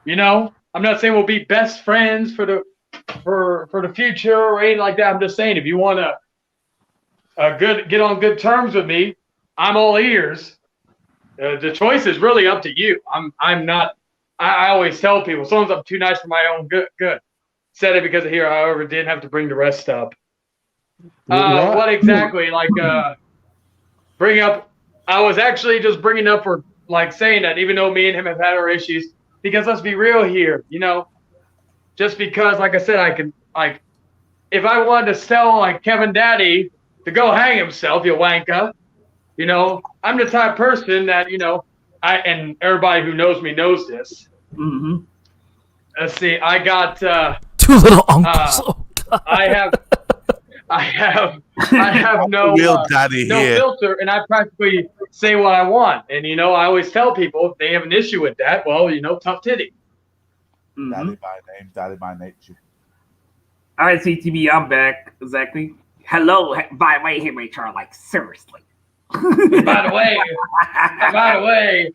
I'm not saying we'll be best friends for the future or anything like that. I'm just saying if you want to get on good terms with me, I'm all ears. The choice is really up to you. I'm not. I always tell people sometimes I'm too nice for my own good. Said it because of here, however, didn't have to bring the rest up. What exactly? Bring up. I was actually just bringing up for saying that even though me and him have had our issues, because let's be real here, just because, like I said, I can if I wanted to tell Kevin Daddy to go hang himself, you wanka, I'm the type of person that and everybody who knows me knows this. Mm-hmm. Let's see, I got two little uncles. I have no real daddy no here. filter, and I practically say what I want. And I always tell people if they have an issue with that, well, tough titty. Mm-hmm. Daddy by name, daddy by nature. All right, CTV, I'm back. Exactly. Hello, by the way, hey, Rachel, seriously. By the way,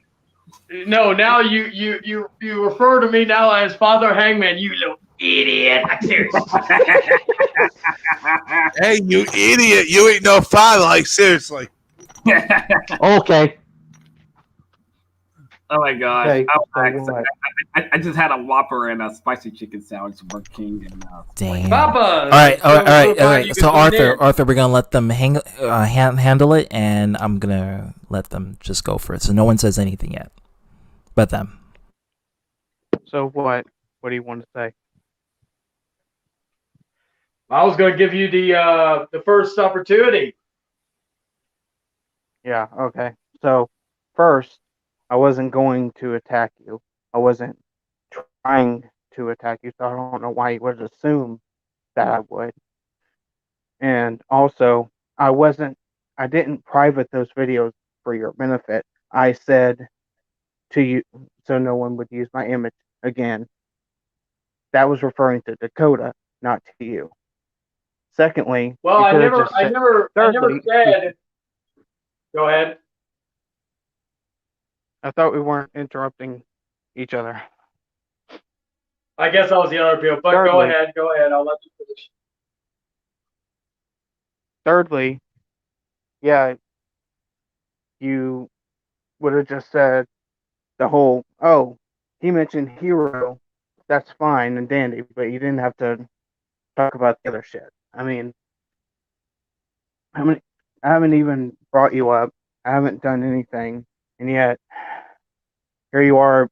no. Now you refer to me now as Father Hangman. You little idiot. Seriously. Hey, you idiot! You ain't no father. Seriously. Okay. Oh my gosh! Okay, Oh, so what? I just had a Whopper and a spicy chicken sandwich from Burger King, and Damn. Papa. All right. You So can join Arthur, we're gonna let them handle it, and I'm gonna let them just go for it. So no one says anything yet, but them. So what? What do you want to say? I was going to give you the first opportunity. Yeah, okay. So, first, I wasn't going to attack you. I wasn't trying to attack you, so I don't know why you would assume that I would. And also, I didn't private those videos for your benefit. I said to you, so no one would use my image again. That was referring to Dakota, not to you. Secondly, Well, you I could have never, just I said, never, I never thirdly, said. Go ahead. I thought we weren't interrupting each other. I guess I was the other people, but go ahead. I'll let you finish. Thirdly, yeah, you would have just said the whole, oh, he mentioned Hero, that's fine and dandy, but you didn't have to talk about the other shit. I mean, I haven't even brought you up. I haven't done anything, and yet here you are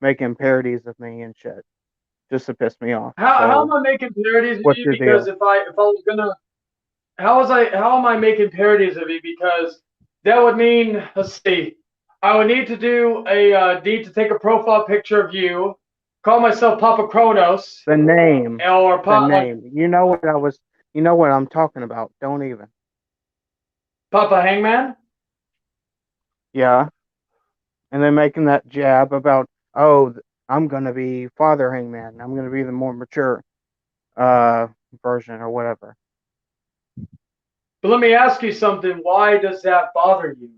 making parodies of me and shit just to piss me off. How So, am I making parodies of what's you? your Because deal? if I was gonna, how am I making parodies of you? Because that would mean, let's see, I would need to do need to take a profile picture of you, call myself Papa Kronos, The name. or The name. You know what I'm talking about. Don't even. Papa Hangman. Yeah. And then making that jab about, oh, I'm going to be Father Hangman. I'm going to be the more mature version or whatever. But let me ask you something. Why does that bother you?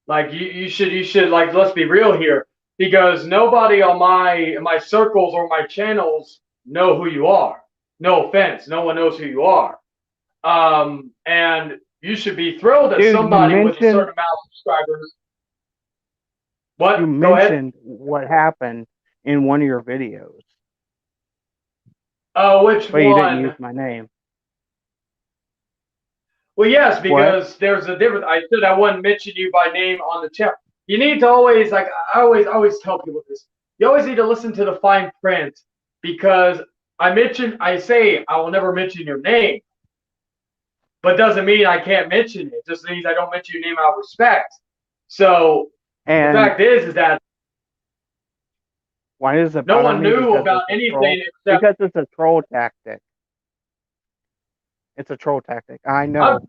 Like you should like, let's be real here, because nobody on my circles or my channels know who you are. No offense, no one knows who you are. And you should be thrilled that somebody with a certain amount of subscribers. What? You mentioned what happened in one of your videos. Oh, which but one? You didn't use my name. Well, yes, because there's a difference. I said I wouldn't mention you by name on the chat. You need to always, like, I always tell people this. You always need to listen to the fine print, because I say I will never mention your name, but doesn't mean I can't mention it. It just means I don't mention your name out of respect. So the fact is that why does it no bother one me? knew Because about it's a anything troll? except Because it's a troll tactic. It's a troll tactic. I know.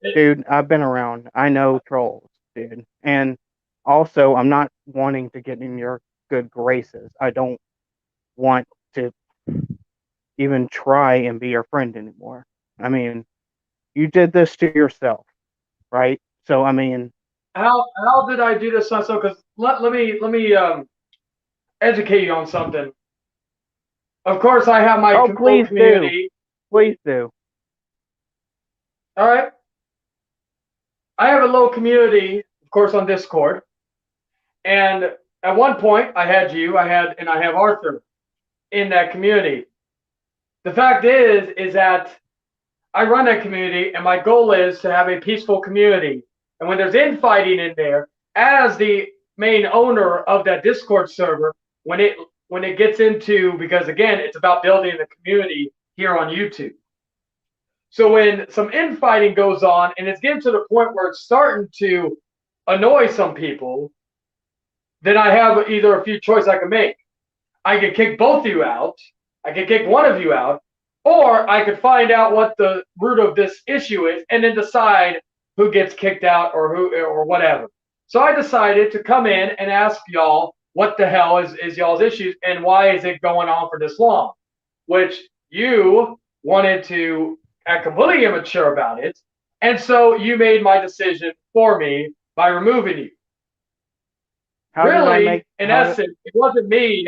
Dude, I've been around. I know trolls, dude. And also, I'm not wanting to get in your good graces. I don't want to even try and be your friend anymore. I mean, you did this to yourself, right? So, I mean, how did I do this? So, because let me educate you on something. Of course, I have my please community. Please do. All right. I have a little community, of course, on Discord. And at one point, I had you, I have Arthur in that community. The fact is that I run that community, and my goal is to have a peaceful community. And when there's infighting in there, as the main owner of that Discord server, when it gets into, because again, it's about building the community here on YouTube. So when some infighting goes on and it's getting to the point where it's starting to annoy some people, then I have either a few choices I can make. I could kick both of you out, I could kick one of you out, or I could find out what the root of this issue is and then decide who gets kicked out or whatever. So I decided to come in and ask y'all what the hell is y'all's issues and why is it going on for this long, which you wanted to act completely immature about it, and so you made my decision for me by removing you. In essence, it wasn't me.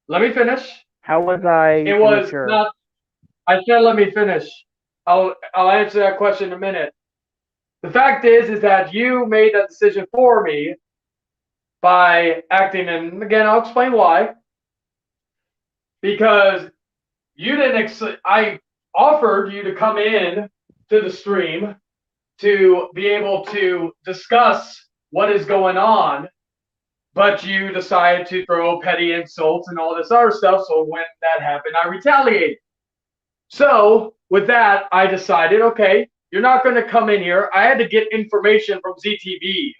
Let me finish. How was I It was immature? not. I said let me finish. I'll answer that question in a minute. The fact is that you made that decision for me, by acting, and again, I'll explain why. Because you didn't. I offered you to come in to the stream to be able to discuss what is going on, but you decided to throw petty insults and all this other stuff. So when that happened, I retaliated. So with that, I decided, okay, you're not going to come in here. I had to get information from ZTV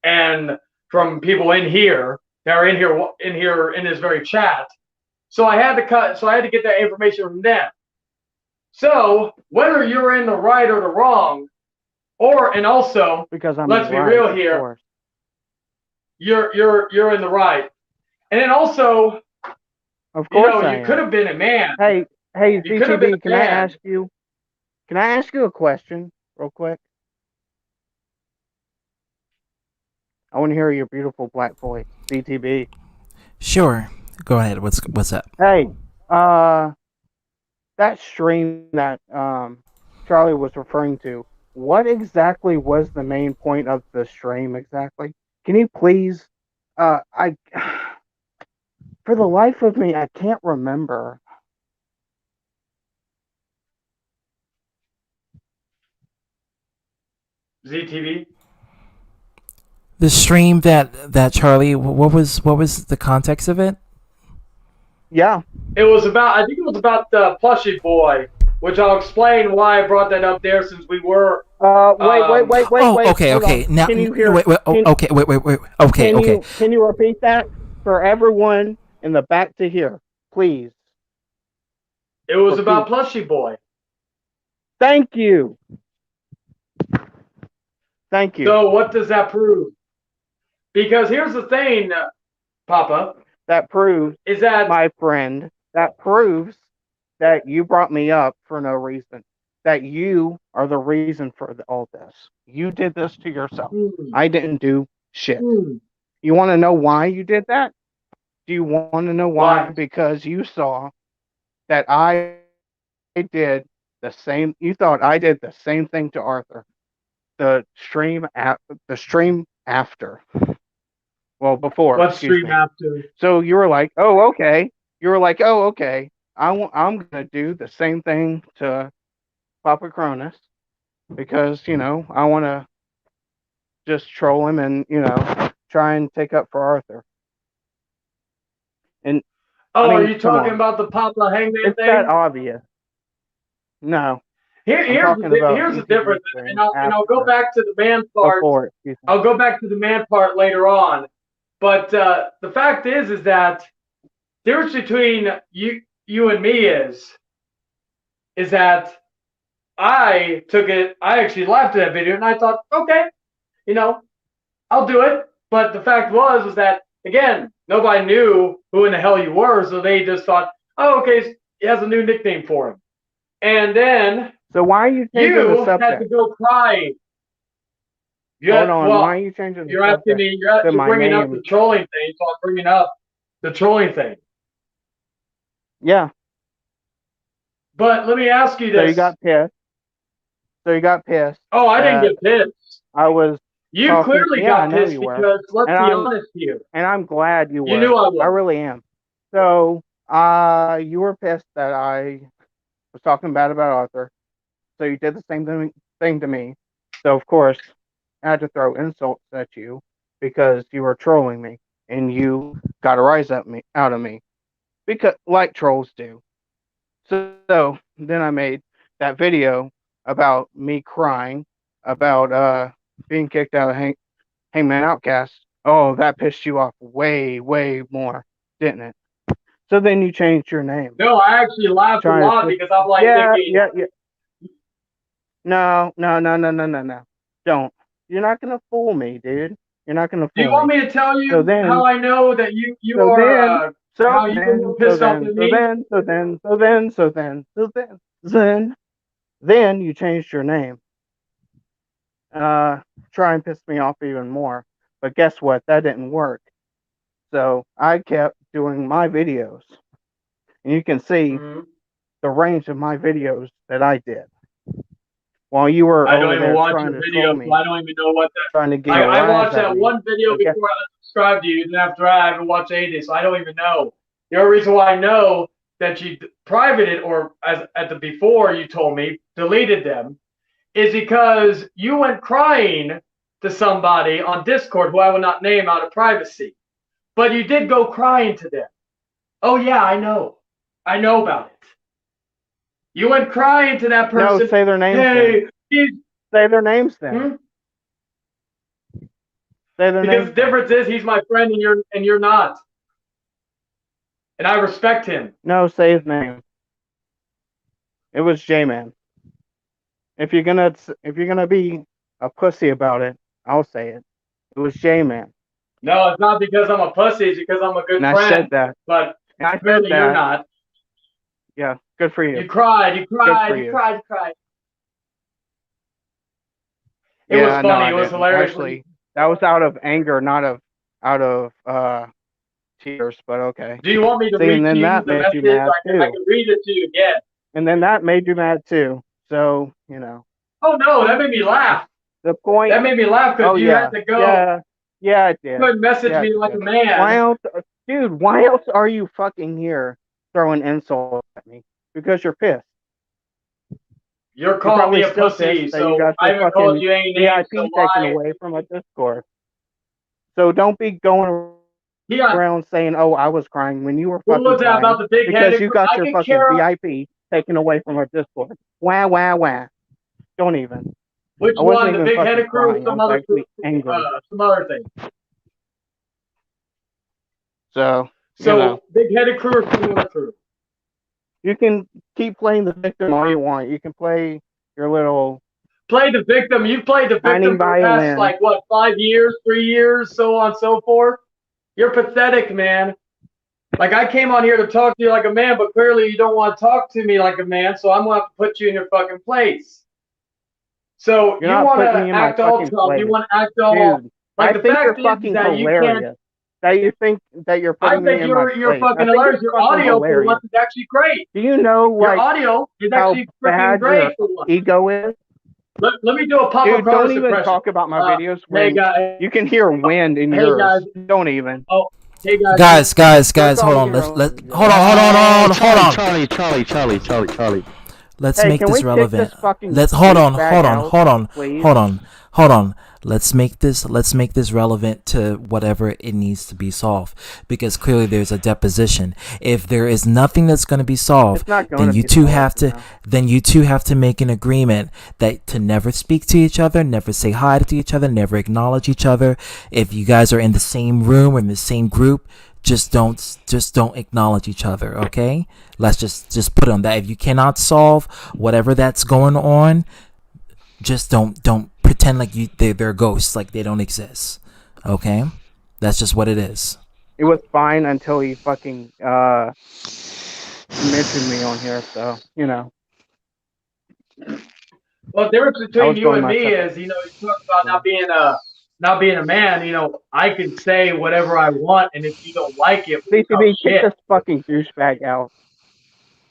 and from people in here that are in here in this very chat. So I had to get that information from them. So whether you're in the right or the wrong, and also because let's be real here, you're in the right. And then also, of course, you could have been a man. Hey, You could have been ZTB, a can I man. ask you? Can I ask you a question, real quick? I want to hear your beautiful black voice, ZTB. Sure. Go ahead. What's up? Hey, that stream that Charlie was referring to, what exactly was the main point of the stream exactly? Can you please, for the life of me, I can't remember. ZTV? The stream that Charlie. What was the context of it? Yeah. It was about, I think it was about the plushie boy, which I'll explain why I brought that up there since we were. Wait. Oh, okay. hold Okay. on. Now, Can you hear? wait. Okay. Wait. Okay. Okay. Can you repeat that for everyone in the back to hear, please? It was about plushie boy. Thank you. Thank you. So what does that prove? Because here's the thing, Papa. That proves, is that my friend, that proves that you brought me up for no reason. That you are the reason for all this. You did this to yourself. I didn't do shit. You want to know why you did that? Do you want to know why? Because you saw that I did the same. You thought I did the same thing to Arthur. The stream after. Well, before. What excuse stream me. after? So you were like, oh, okay. You were like, oh, okay. I'm gonna do the same thing to Papa Cronus because I want to just troll him and try and take up for Arthur. And are you talking about the Papa Hangman it's thing? that obvious. No. Here's the difference, and I'll go back to the man part. I'll go back to the man part later on. But the fact is that the difference between you and me is that I actually laughed at that video, and I thought, okay, I'll do it. But the fact was that, again, nobody knew who in the hell you were, so they just thought, oh, okay, he has a new nickname for him. And then so why are you changing the subject? had to go cry. Hold on, why are you changing the You're subject? asking me, you're bringing up the trolling thing, so I'm bringing up the trolling thing. Yeah. But let me ask you this. So you got pissed. Oh, I didn't get pissed. I was. You talking, clearly yeah, got pissed because let's be honest here. And I'm glad you were. You knew I was. I really am. So, you were pissed that I was talking bad about Arthur. So you did the same thing to me. So of course, I had to throw insults at you because you were trolling me, and you got a rise out of me, because like trolls do. So then I made that video about me crying about being kicked out of Hangman Outcast. Oh, that pissed you off way, way more, didn't it? So then you changed your name. No, I actually laughed a lot because I'm like thinking. Yeah. No. Don't. You're not gonna fool me, dude. You're not gonna fool me. Do you want me to tell you how I know that you pissed off at me? Then you changed your name. Try and piss me off even more. But guess what? That didn't work. So I kept doing my videos. And you can see the range of my videos that I did. While you were I don't over even there watch trying your to video, troll me, so I don't even know what that. trying to get I a rise watched out that of me. one video Okay. before I subscribe to you, and after I haven't watched anything, so I don't even know. The only reason why I know that you privated or as at the before you told me deleted them is because you went crying to somebody on Discord who I will not name out of privacy, but you did go crying to them. Oh yeah, I know about it. You went crying to that person. No, say their names. Hey, say their names then. Say their because names. the difference is he's my friend and you're not, and I respect him. No, say his name. It was J-Man. If you're gonna be a pussy about it, I'll say it. It was J-Man. No, it's not because I'm a pussy. It's because I'm a good And friend. I said that. But And I said clearly you're that. not. Yeah, good for you. You cried. Good for you. It was Yeah, no, funny. I It was didn't. hilarious. Actually, that was out of anger, not out of tears. But okay. Do you want me to See, read and to then you that the made message? you mad I can too. read it to you again. And then that made you mad too. So Oh no, that made me laugh. The point. That made me laugh because Oh you yeah. had to go. Yeah, it did. You couldn't message Yeah, me it like did. a man. Why else, dude? Why else are you fucking here throwing insults at me? Because you're pissed. You're calling probably me a still pussy, pissed that so you got I your haven't called fucking you any names. VIP So taken why? away from a Discord. So don't be going Yeah. around saying, "Oh, I was crying," when you were Who fucking was that crying about the big because headed? you got I your could fucking care. VIP taken away from a Discord. Wah wah wah. Don't even. Which I wasn't one? The even big fucking headed crew or crying. I some was other actually angry. some other thing? So So big headed crew or some other crew? you can keep playing the victim all you want. You can play your little Play the victim. You played the tiny victim for the past violin. like what 5 years, 3 years, so on and so forth. You're pathetic, man. Like I came on here to talk to you like a man, but clearly you don't want to talk to me like a man, so I'm gonna have to put you in your fucking place. So You're you not want putting me to in my act all fucking tough. place. You want to act all Dude, like I the think you're fact is fucking that you can't. hilarious. That you think that you're I putting me think in my you're place. I fucking think hilarious. it's Your fucking audio for hilarious. once is actually great. Do you know Your like audio is how actually freaking bad great your for once. ego is? Let me do a Papa Dude, Carter don't even suppression. talk about my videos Hey when guys. you can hear wind in Hey yours. guys. Don't even. Oh, hey guys. Guys, hold on. Hold on. Charlie. Let's Hey, make can this we kick relevant. this fucking Let's douchebag out, please? hold on. Let's make this relevant to whatever it needs to be solved, because clearly there's a deposition. If there is nothing that's going to be solved, It's not gonna then you be two solved, have to make an agreement that to never speak to each other, never say hi to each other, never acknowledge each other. If you guys are in the same room or in the same group, just don't acknowledge each other, okay? Let's just put on that. If you cannot solve whatever that's going on, just don't pretend like they're ghosts, like they don't exist, okay? That's just what it is. It was fine until he fucking mentioned me on here, so Well, the difference I between was you going and my me separate. is, you talk about not being a man. I can say whatever I want, and if you don't like it, we talk CCB, kick shit. this fucking douchebag out.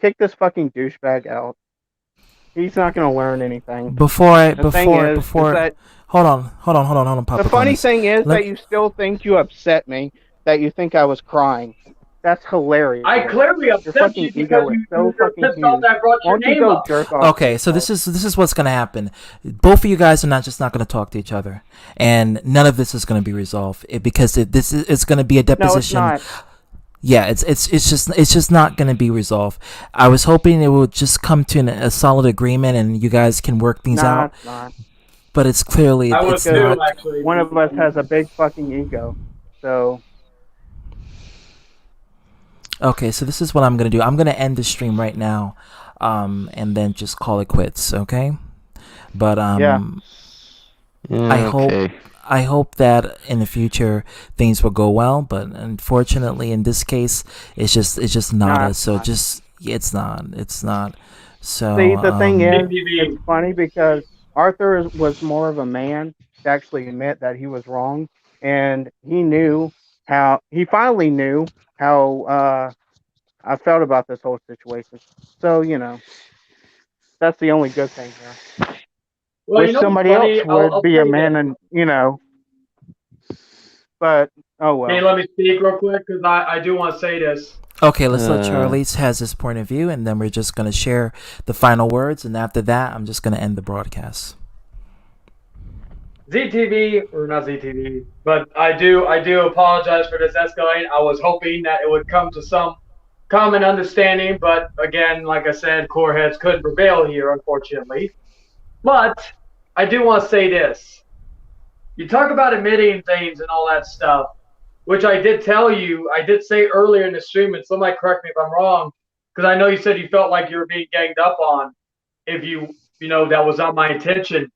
Kick this fucking douchebag out. He's not gonna learn anything. Before The thing is that hold on, Papa. the funny Cornus. thing is Let- that you still think you upset me, that you think I was crying. That's hilarious. I clearly Your upset fucking you ego because is you so were fucking pissed off huge. that I brought Why your don't you name go up. jerk off? Okay, so this is what's gonna happen. Both of you guys are not going to talk to each other, and none of this is going to be resolved because it's going to be a deposition. No, it's not. Yeah, it's just not going to be resolved. I was hoping it would just come to a solid agreement and you guys can work things Nah, out. it's not. But it's clearly I it's was too, not. actually. One of us has a big fucking ego, so Okay, so this is what I'm gonna do. I'm gonna end the stream right now, and then just call it quits. Okay, but Yeah. I hope that in the future things will go well. But unfortunately, in this case, it's just not. Nah, us. it's So not. just it's not. So See, the thing is, BPV. it's funny because Arthur was more of a man to actually admit that he was wrong, and he finally knew how I felt about this whole situation. So that's the only good thing here. Well, Wish what's somebody funny? else would I'll be tell a you man this. and But oh well. Can you let me speak real quick? Because I do want to say this. Okay, let's let Charlie has his point of view, and then we're just gonna share the final words, and after that, I'm just gonna end the broadcast. ZTV, or not ZTV, but I do apologize for this escalating. I was hoping that it would come to some common understanding, but again, like I said, core heads couldn't prevail here, unfortunately. But I do want to say this. You talk about admitting things and all that stuff, which I did tell you, I did say earlier in the stream, and somebody correct me if I'm wrong, because I know you said you felt like you were being ganged up on if you know, that was not my intention.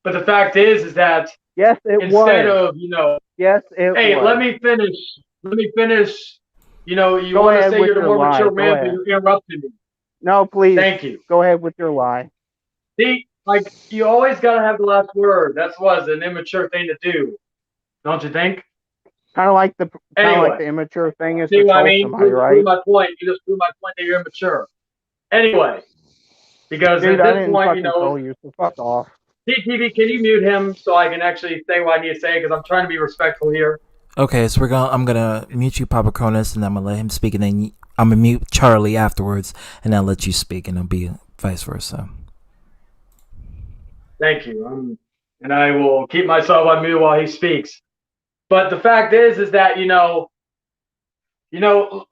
But the fact is that yes, it instead was. of, you know, yes, it hey, was. let me finish. You know, you Go want to ahead say with you're the your more lie. mature Go man, but ahead. you interrupted me. No, please. Thank you. Go ahead with your lie. See, like, you always got to have the last word. That's what's an immature thing to do. Don't you think? Kind of like the Anyway. immature thing is See to what I troll mean? somebody, Prove right? my point. You just proved my point that you're immature. Anyway, because Dude, at I this didn't point, fucking you know, troll you, so fuck off. TTV, can you mute him so I can actually say what I need to say? Because I'm trying to be respectful here. Okay, so I'm gonna mute you, Papa Cronus, and I'm gonna let him speak, and then I'm gonna mute Charlie afterwards, and I'll let you speak, and it'll be vice versa. Thank you. And I will keep myself on mute while he speaks. But the fact is that, you know,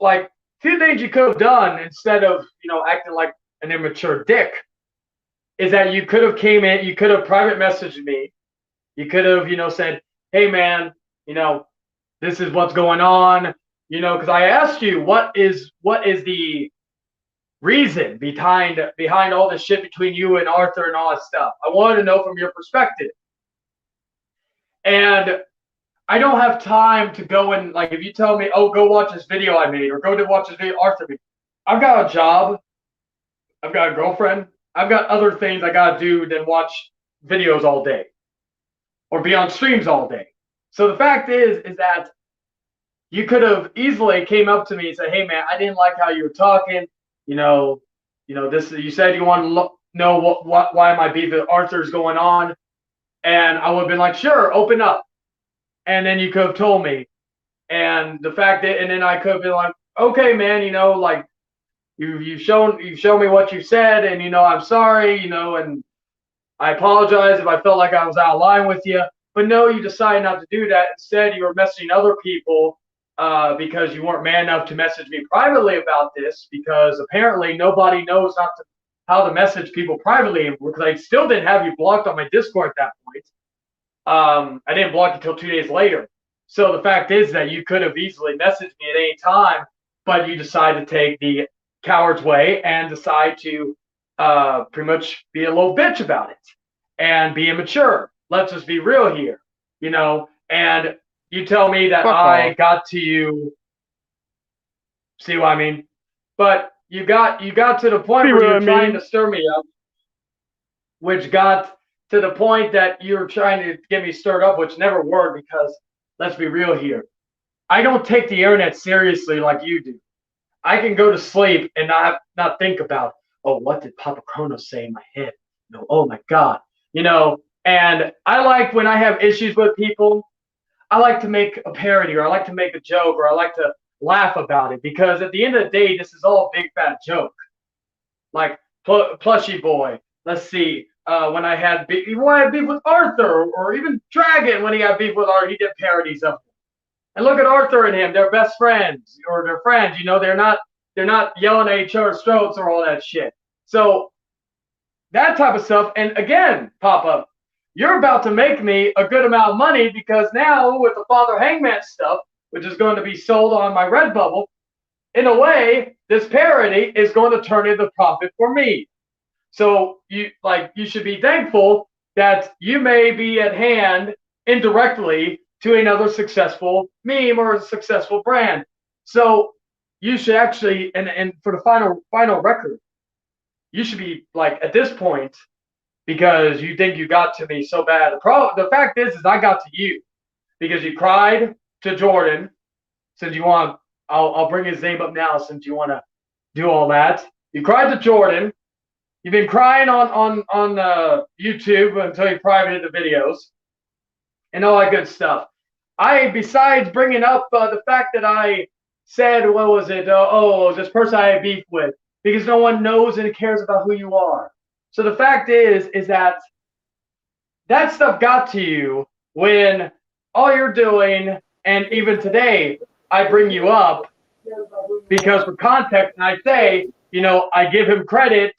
like, two things you could have done instead of, you know, acting like an immature dick is that you could have came in, you could have private messaged me. You could have, you know, said, hey, man, you know, this is what's going on, you know, because I asked you, what is the reason behind all this shit between you and Arthur and all that stuff? I wanted to know from your perspective. And I don't have time to go and, like, if you tell me, oh, go watch this video I made, or go to watch this video Arthur made. I've got a job. I've got a girlfriend. I've got other things I got to do than watch videos all day or be on streams all day. So the fact is that you could have easily came up to me and said, hey, man, I didn't like how you were talking. You know, this, you said you want to know why my beef with Arthur's going on. And I would have been like, sure, open up. And then you could have told me. And the fact that, and then I could have been like, okay, man, you know, like, you've shown me what you said, and, you know, I'm sorry, you know, and I apologize if I felt like I was out of line with you. But no, you decided not to do that. Instead, you were messaging other people because you weren't man enough to message me privately about this, because apparently nobody knows how to message people privately, because I still didn't have you blocked on my Discord at that point. I didn't block you until 2 days later. So the fact is that you could have easily messaged me at any time, but you decided to take the coward's way and decide to pretty much be a little bitch about it and be immature. Let's just be real here, you know. And you tell me that I got to you. See what I mean? But you got to the point where you're trying to stir me up, which got to the point that you were trying to get me stirred up, which never worked, because let's be real here. I don't take the internet seriously like you do. I can go to sleep and not think about, oh, what did Papa Kronos say in my head? No, oh my God, you know. And I like, when I have issues with people, I like to make a parody, or I like to make a joke, or I like to laugh about it, because at the end of the day, this is all a big fat joke. Like Plushy Boy, let's see, when I had beef with Arthur, or even Dragon, when he had beef with Arthur, he did parodies of him. And look at Arthur and him; they're best friends, or they're friends. You know, they're not yelling at each other's throats or all that shit. So that type of stuff. And again, Papa, you're about to make me a good amount of money, because now with the Father Hangman stuff, which is going to be sold on my Redbubble, in a way, this parody is going to turn into profit for me. So you should be thankful that you may be at hand indirectly to another successful meme or a successful brand. So you should actually, and for the final record, you should be like, at this point, because you think you got to me so bad. The fact is I got to you because you cried to Jordan. Since you want, I'll bring his name up now, since you want to do all that. You cried to Jordan. You've been crying on YouTube until you privated the videos and all that good stuff. besides bringing up the fact that I said, what was it? This person I had beef with, because no one knows and cares about who you are. So the fact is that stuff got to you when all you're doing, and even today, I bring you up because for context, and I say, I give him credit.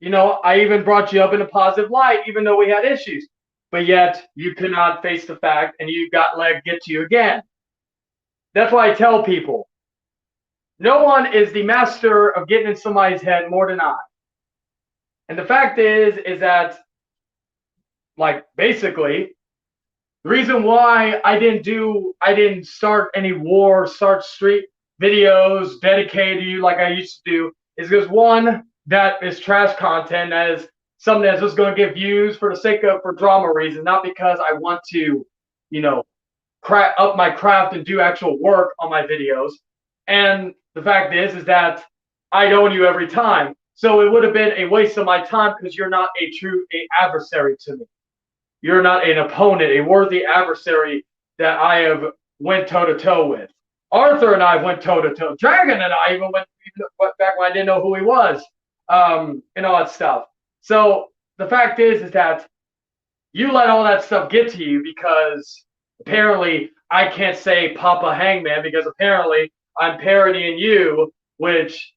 I even brought you up in a positive light, even though we had issues. But yet, you could not face the fact, and you got let get to you again. That's why I tell people, no one is the master of getting in somebody's head more than I. And the fact is that, basically, the reason why I didn't start any start street videos dedicated to you like I used to do, is because one, that is trash content, that is something that's just going to get views for the sake of, for drama reasons, not because I want to, up my craft and do actual work on my videos. And the fact is that I own you every time. So it would have been a waste of my time because you're not a true adversary to me. You're not an opponent, a worthy adversary that I have went toe-to-toe with. Arthur and I went toe-to-toe. Dragon and I even went back when I didn't know who he was, and all that stuff. So the fact is that you let all that stuff get to you because apparently I can't say Papa Hangman because apparently I'm parodying you, which,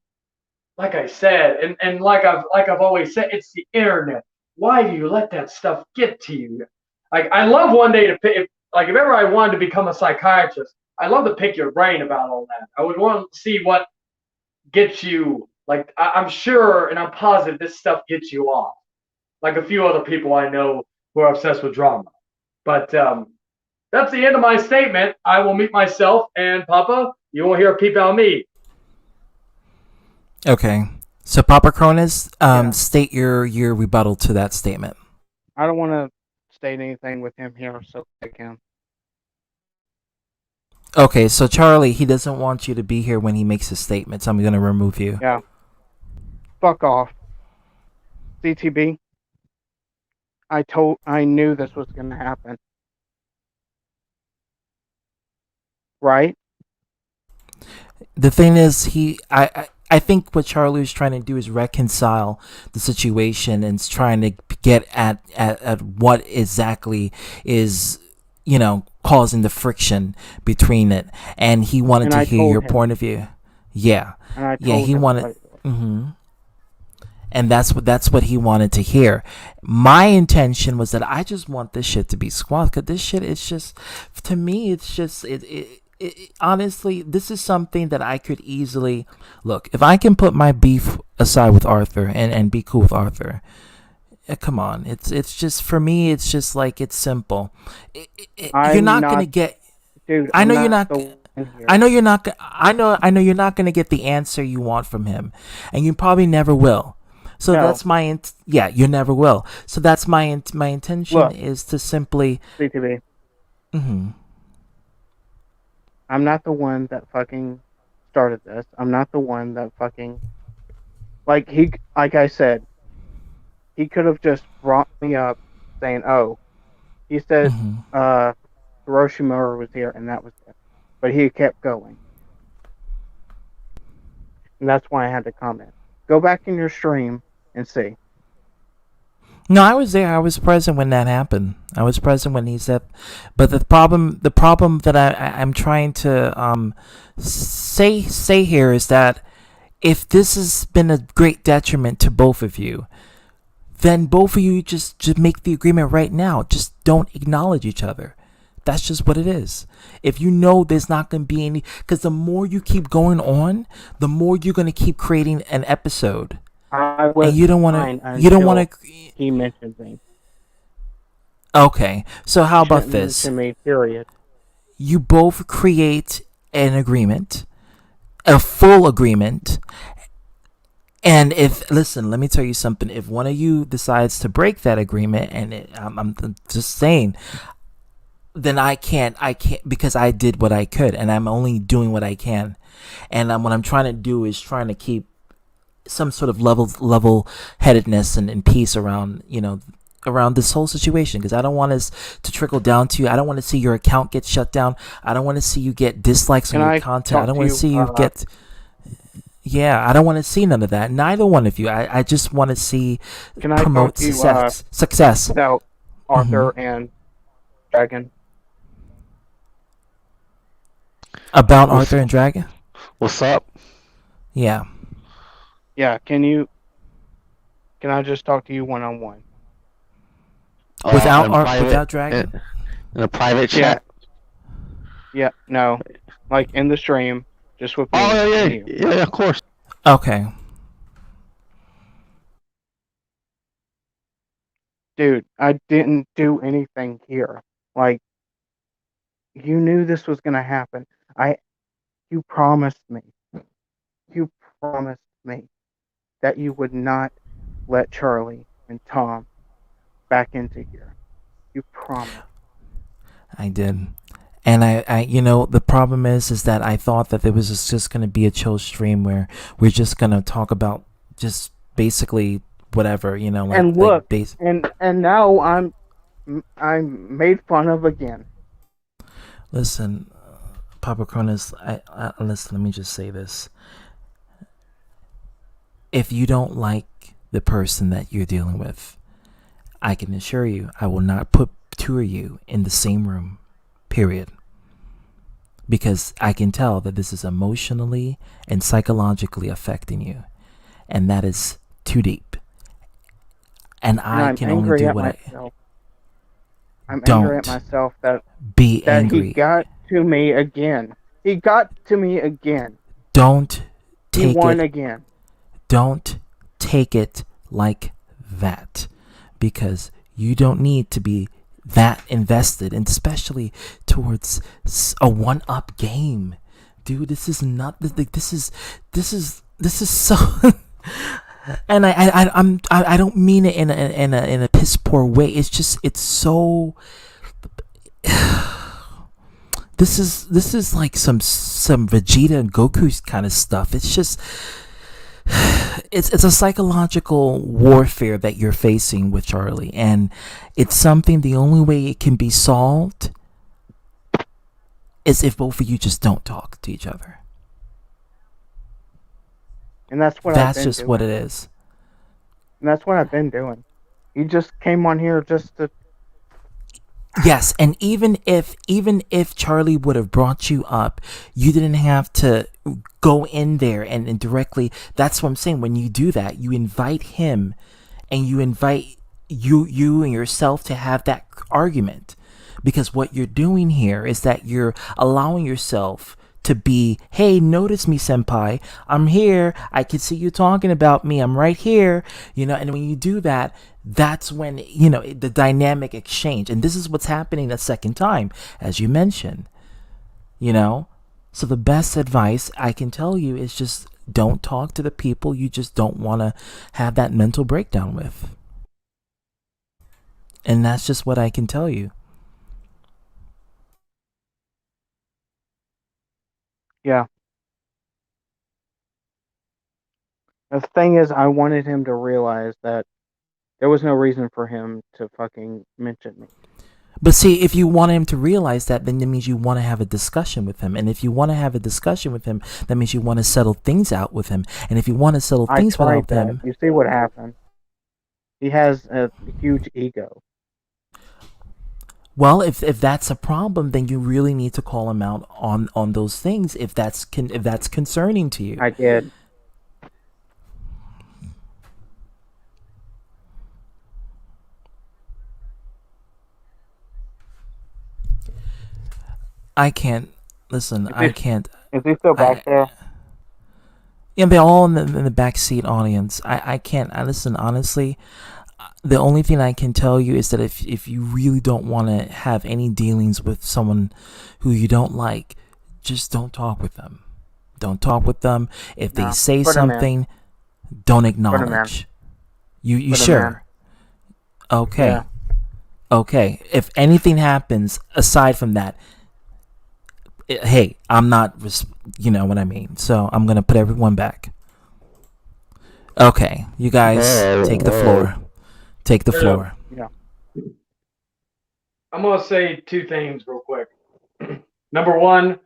like I said, and like I've always said, it's the internet. Why do you let that stuff get to you? I love one day to pick, if ever I wanted to become a psychiatrist, I love to pick your brain about all that. I would want to see what gets you. I'm sure and I'm positive this stuff gets you off. Like a few other people I know who are obsessed with drama. But that's the end of my statement. I will mute myself, and Papa, you won't hear a peep out of me. Okay. So, Papa Cronus, state your rebuttal to that statement. I don't want to state anything with him here, so I can. Okay, so Charlie, he doesn't want you to be here when he makes his statements. I'm going to remove you. Yeah. Fuck off. CTB. I knew this was going to happen. Right? The thing is, I think what Charlie was trying to do is reconcile the situation and trying to get at what exactly is, causing the friction between it. And he wanted to hear your point of view. Yeah. Yeah, he wanted. And that's what he wanted to hear. My intention was that I just want this shit to be squashed. Because this shit is just, to me, it's just, honestly, this is something that I could easily look. If I can put my beef aside with Arthur and be cool with Arthur, come on. It's just, for me, it's just it's simple. You're not gonna get. Dude, I know you're not. I know you're not. I know you're not gonna get the answer you want from him, and you probably never will. So that's my you never will. So that's my intention is to simply. CTV. I'm not the one that fucking started this. I'm not the one that fucking like I said, he could have just brought me up saying, "Oh, he said Hiroshima was here," and that was it. But he kept going, and that's why I had to comment. Go back in your stream and see. No, I was there. I was present when that happened. I was present when he said. But the problem that I'm trying to say here is that if this has been a great detriment to both of you, then both of you just make the agreement right now. Just don't acknowledge each other. That's just what it is. If you know there's not going to be any, because the more you keep going on, the more you're going to keep creating an episode. And you don't want to. You don't want to. He mentioned me. Okay, so how about this? To me, period. You both create an agreement, a full agreement, and listen, let me tell you something. If one of you decides to break that agreement, and I'm just saying, then I can't because I did what I could, and I'm only doing what I can, and what I'm trying to do is trying to keep some sort of level-headedness and peace around around this whole situation, because I don't want this to trickle down to you. I don't want to see your account get shut down. I don't want to see you get dislikes Can on I your content. I talk don't to want to you, see you get. Yeah, I don't want to see none of that. Neither one of you. I just want to see Can I promote talk to you success. about Arthur and Dragon? About Arthur and Dragon. What's up? Yeah. Yeah, can I just talk to you one-on-one? Without private- without Dragon. In a private Yeah. chat. Yeah, no. Like in the stream, just with me. Oh yeah, and you. yeah, of course. Okay. Dude, I didn't do anything here. Like, you knew this was gonna happen. You promised me. You promised me that you would not let Charlie and Tom back into here. You promised. I did. And I the problem is that I thought that there was just going to be a chill stream where we're just going to talk about just basically whatever, like. And look, like and now I'm made fun of again. Listen, Papa Cronus, listen, let me just say this. If you don't like the person that you're dealing with, I can assure you I will not put two of you in the same room. Period. Because I can tell that this is emotionally and psychologically affecting you. And that is too deep. And I I'm can only angry do at what myself. I'm Don't angry at myself that be angry. he got to me again. He got to me again. Don't take He won it. again. Don't take it like that. Because you don't need to be that invested, and especially towards a one-up game, dude. This is not. This is so. And I don't mean it in a piss poor way. It's just it's so. This is like some Vegeta and Goku kind of stuff. It's just. It's a psychological warfare that you're facing with Charlie, and it's something. The only way it can be solved is if both of you just don't talk to each other. And that's what That's I've been just doing. what it is. And that's what I've been doing. You just came on here just to. Yes, and even if Charlie would have brought you up, you didn't have to go in there and directly. That's what I'm saying. When you do that, you invite him, and you invite you and yourself to have that argument, because what you're doing here is that you're allowing yourself to be, hey, notice me, senpai. I'm here. I can see you talking about me. I'm right here. And when you do that, that's when, the dynamic exchange. And this is what's happening a second time, as you mentioned. So the best advice I can tell you is just don't talk to the people you just don't want to have that mental breakdown with. And that's just what I can tell you. Yeah. The thing is, I wanted him to realize that there was no reason for him to fucking mention me. But see, if you want him to realize that, then that means you want to have a discussion with him. And if you want to have a discussion with him, that means you want to settle things out with him. And if you want to settle I things tried without that. them, You see what happened? He has a huge ego. well, if that's a problem, then you really need to call him out on those things. If that's concerning to you, I did. I can't listen. I can't. Is he still back there? Yeah, they're all in the backseat audience. I can't. I listen, honestly. The only thing I can tell you is that if you really don't want to have any dealings with someone who you don't like, just don't talk with them. Don't talk with them. If they No, say put 'em in. something, don't 'em in. acknowledge. You Put 'em sure? Okay. Yeah. Okay. If anything happens aside from that, hey, I'm not, you know what I mean. So I'm gonna put everyone back. Okay, you guys take the floor. Take the floor. Yeah. I'm gonna say two things real quick. Number one,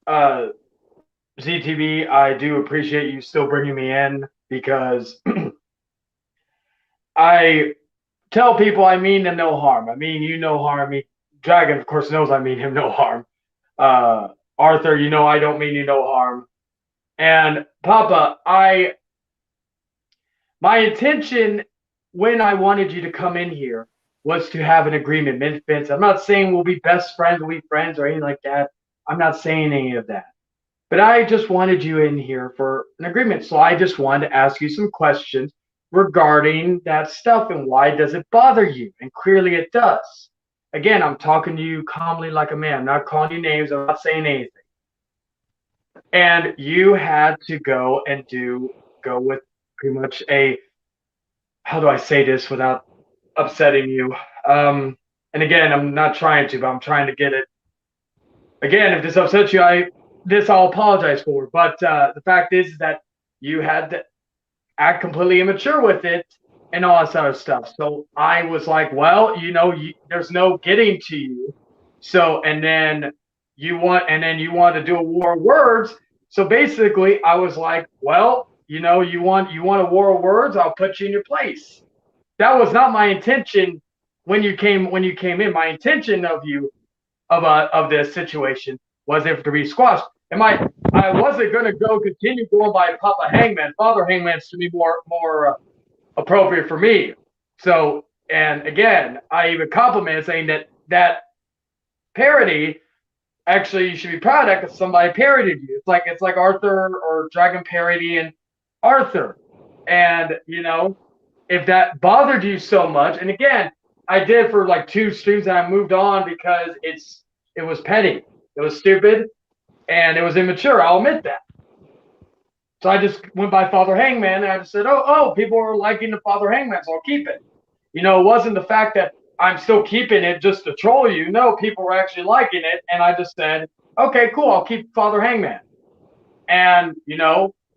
ZTB, I do appreciate you still bringing me in because I tell people I mean them no harm. I mean you no harm. Dragon, of course, knows I mean him no harm. Arthur, you know I don't mean you no harm. And Papa, my intention when I wanted you to come in here was to have an agreement. Vince, I'm not saying we'll be best friends, we'll be friends or anything like that. I'm not saying any of that. But I just wanted you in here for an agreement. So I just wanted to ask you some questions regarding that stuff and why does it bother you? And clearly it does. Again, I'm talking to you calmly like a man. I'm not calling you names. I'm not saying anything. And you had to go with pretty much how do I say this without upsetting you? And again, I'm not trying to, but I'm trying to get it. Again, if this upsets you, I'll apologize for. But the fact is that you had to act completely immature with it and all that sort of stuff. So I was like, well, there's no getting to you. So, and then you want to do a war of words. So basically I was like, well, you want a war of words, I'll put you in your place. That was not my intention when you came in. My intention of this situation was it to be squashed. And I wasn't going to continue going by Papa Hangman. Father Hangman's to be more appropriate for me. So, and again, I even compliment saying that parody, actually, you should be proud of that because somebody parodied you. It's like Arthur or Dragon parody and Arthur. And, if that bothered you so much, and again, I did for like 2 streams and I moved on because it was petty. It was stupid. And it was immature. I'll admit that. So I just went by Father Hangman, and I just said, oh, people are liking the Father Hangman, so I'll keep it. It wasn't the fact that I'm still keeping it just to troll you. No, people were actually liking it, and I just said, okay, cool, I'll keep Father Hangman. And,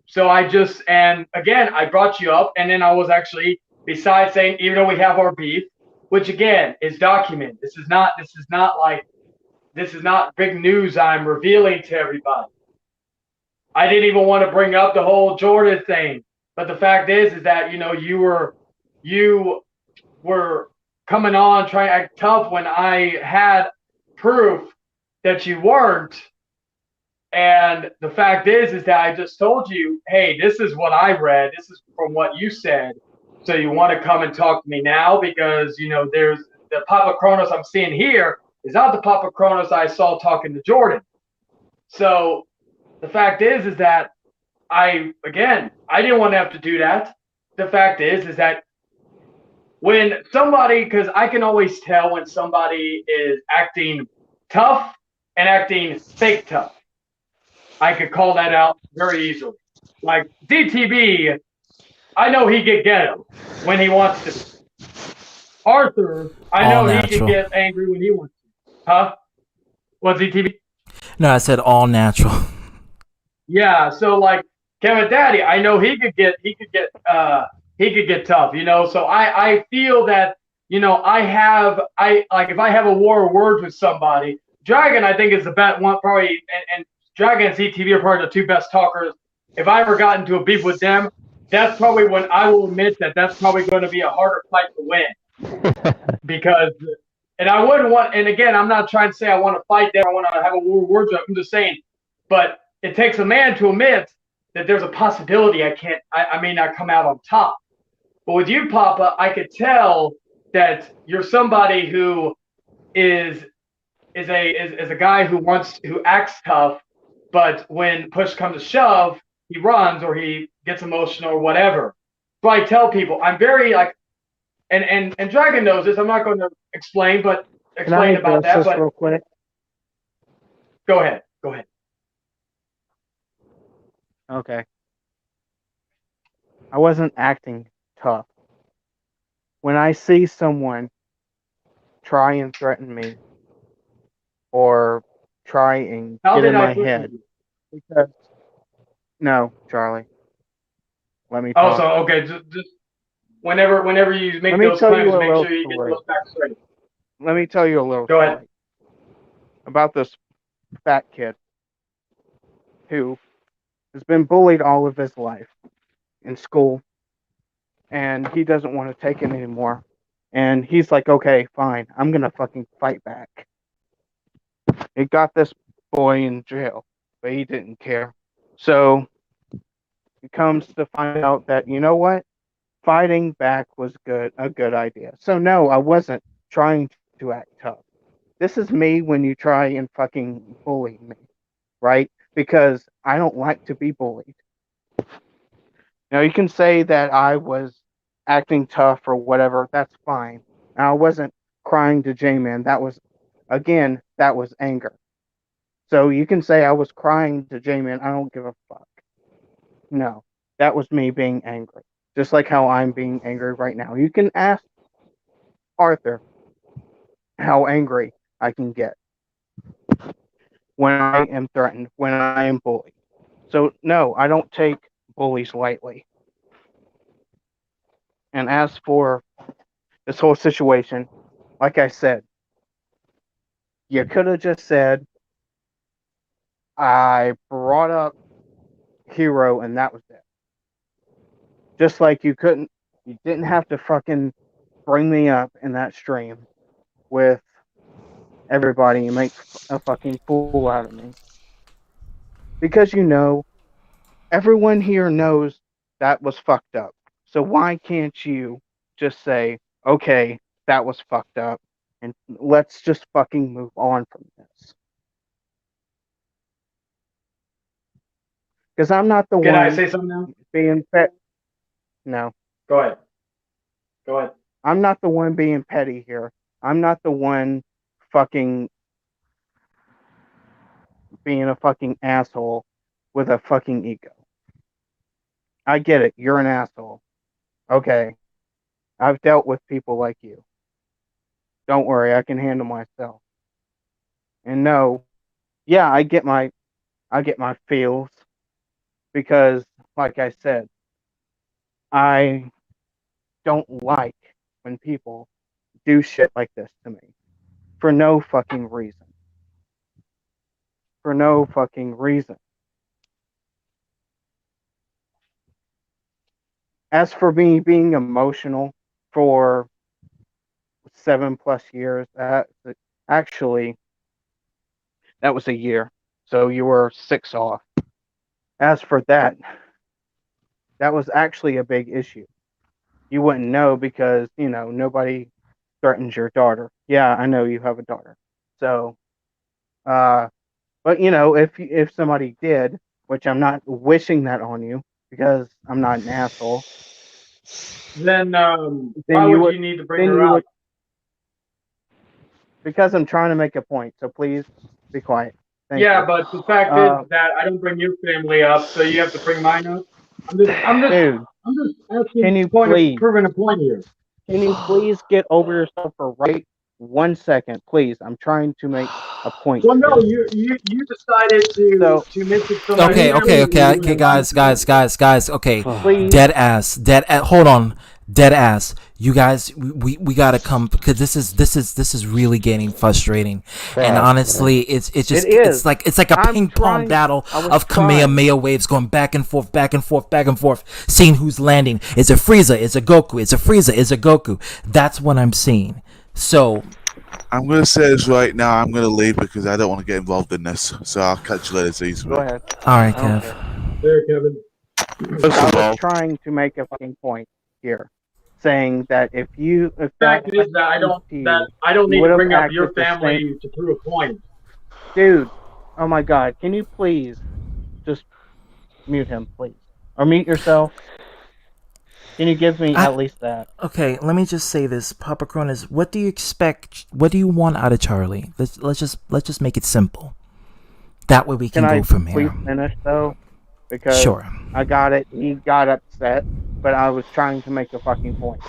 so and again, I brought you up, and then I was actually, besides saying, even though we have our beef, which again is documented, this is not big news I'm revealing to everybody. I didn't even want to bring up the whole Jordan thing. But the fact is that, you were coming on trying to act tough when I had proof that you weren't. And the fact is that I just told you, hey, this is what I read. This is from what you said. So you want to come and talk to me now because, there's the Papa Kronos I'm seeing here is not the Papa Kronos I saw talking to Jordan. So the fact is that I didn't want to have to do that. The fact is that when somebody, because I can always tell when somebody is acting tough and acting fake tough. I could call that out very easily. Like DTB, I know he could get him when he wants to. Arthur, I know he could get angry when he wants to. Huh? What's DTB? No, I said all natural. Yeah, so like Kevin Daddy, I know he could get tough, So I feel that, if I have a war of words with somebody, Dragon I think is the best one probably, and Dragon and ZTV are probably the 2 best talkers. If I ever got into a beef with them, that's probably when I will admit that's probably going to be a harder fight to win. Because, and I wouldn't want, and again, I'm not trying to say I want to fight them, I want to have a war of words with them. I'm just saying, but it takes a man to admit that there's a possibility I may not come out on top. But with you, Papa, I could tell that you're somebody who is a guy who acts tough, but when push comes to shove, he runs or he gets emotional or whatever. So I tell people I'm very and Dragon knows this. I'm not going to explain about that. But real quick? Go ahead. Okay. I wasn't acting tough. When I see someone try and threaten me or try and get in my head, no, Charlie. Let me talk. Oh, so okay, just whenever you make Let me those tell claims, you a make little sure you get story. those facts straight. Let me tell you a little Go ahead. story about this fat kid who has been bullied all of his life in school, and he doesn't want to take it anymore. And he's like, okay, fine, I'm gonna fucking fight back. He got this boy in jail, but he didn't care. So he comes to find out that, you know what? Fighting back was a good idea. So no, I wasn't trying to act tough. This is me when you try and fucking bully me, right? Because I don't like to be bullied. Now you can say that I was acting tough or whatever, that's fine. And I wasn't crying to J-Man. That was anger. So you can say I was crying to J-Man, I don't give a fuck. No, that was me being angry. Just like how I'm being angry right now. You can ask Arthur how angry I can get when I am threatened, when I am bullied. So no, I don't take bullies lightly. And as for this whole situation, like I said, you could have just said, I brought up Hero and that was it. Just like you didn't have to fucking bring me up in that stream with everybody and make a fucking fool out of me. Because everyone here knows that was fucked up. So why can't you just say, okay, that was fucked up, and let's just fucking move on from this? Because I'm not the one. Can I say something now? Being pet. No. Go ahead. Go ahead. I'm not the one being petty here. I'm not the one fucking being a fucking asshole with a fucking ego. I get it. You're an asshole. Okay. I've dealt with people like you. Don't worry, I can handle myself. And no, yeah, I get my feels because, like I said, I don't like when people do shit like this to me for no fucking reason. For no fucking reason. As for me being emotional for 7+ years, actually, that was a year. So you were 6 off. As for that, that was actually a big issue. You wouldn't know because, nobody threatens your daughter. Yeah, I know you have a daughter. So, but if somebody did, which I'm not wishing that on you because I'm not an asshole. Then why would you need to bring her up? Because I'm trying to make a point. So please be quiet. Thank you. But the fact is that I don't bring your family up, so you have to bring mine up. I'm just asking. Can you please proving a point here? Can you please get over yourself for right 1 second, please? I'm trying to make a point. Well, no, you decided to mention somebody. Okay, guys. Okay, dead ass. Hold on, dead ass. You guys, we gotta come because this is really getting frustrating. And honestly, it's like a ping pong battle of Kamehameha waves going back and forth, seeing who's landing. Is it Frieza? Is it Goku? Is it Frieza? Is it Goku? That's what I'm seeing. So I'm going to say this right now. I'm going to leave because I don't want to get involved in this. So I'll catch you later, Caesar. Go ahead. All right, Kev. There, Kevin. I was trying to make a fucking point here, saying that if the fact is that I don't need to bring up your family to prove a point. Dude, oh my God, can you please just mute him, please, or mute yourself? Can you give me at least that? Okay, let me just say this, Papa Cronus. What do you expect? What do you want out of Charlie? Let's just make it simple. That way we can go from here. Can I please finish though? Because sure. I got it. He got upset, but I was trying to make a fucking point.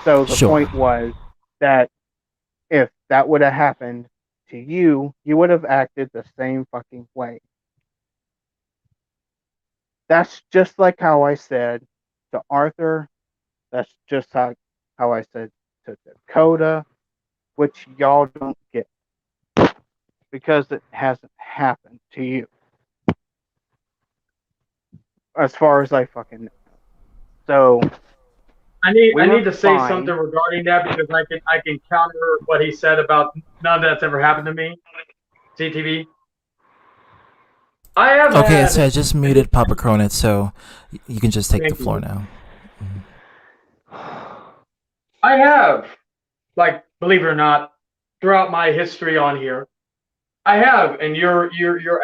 So the point was that if that would have happened to you, you would have acted the same fucking way. That's just like how I said to Arthur That's just how I said to Dakota, which y'all don't get because it hasn't happened to you, as far as I fucking know. So I need we I were need to say fine. something regarding that because I can counter what he said about none of that's ever happened to me. CTV. I have Okay, had. so I just muted Papa Cronut, so you can just take Thank the floor you. now. I have, like, believe it or not, throughout my history on here, I have, and you're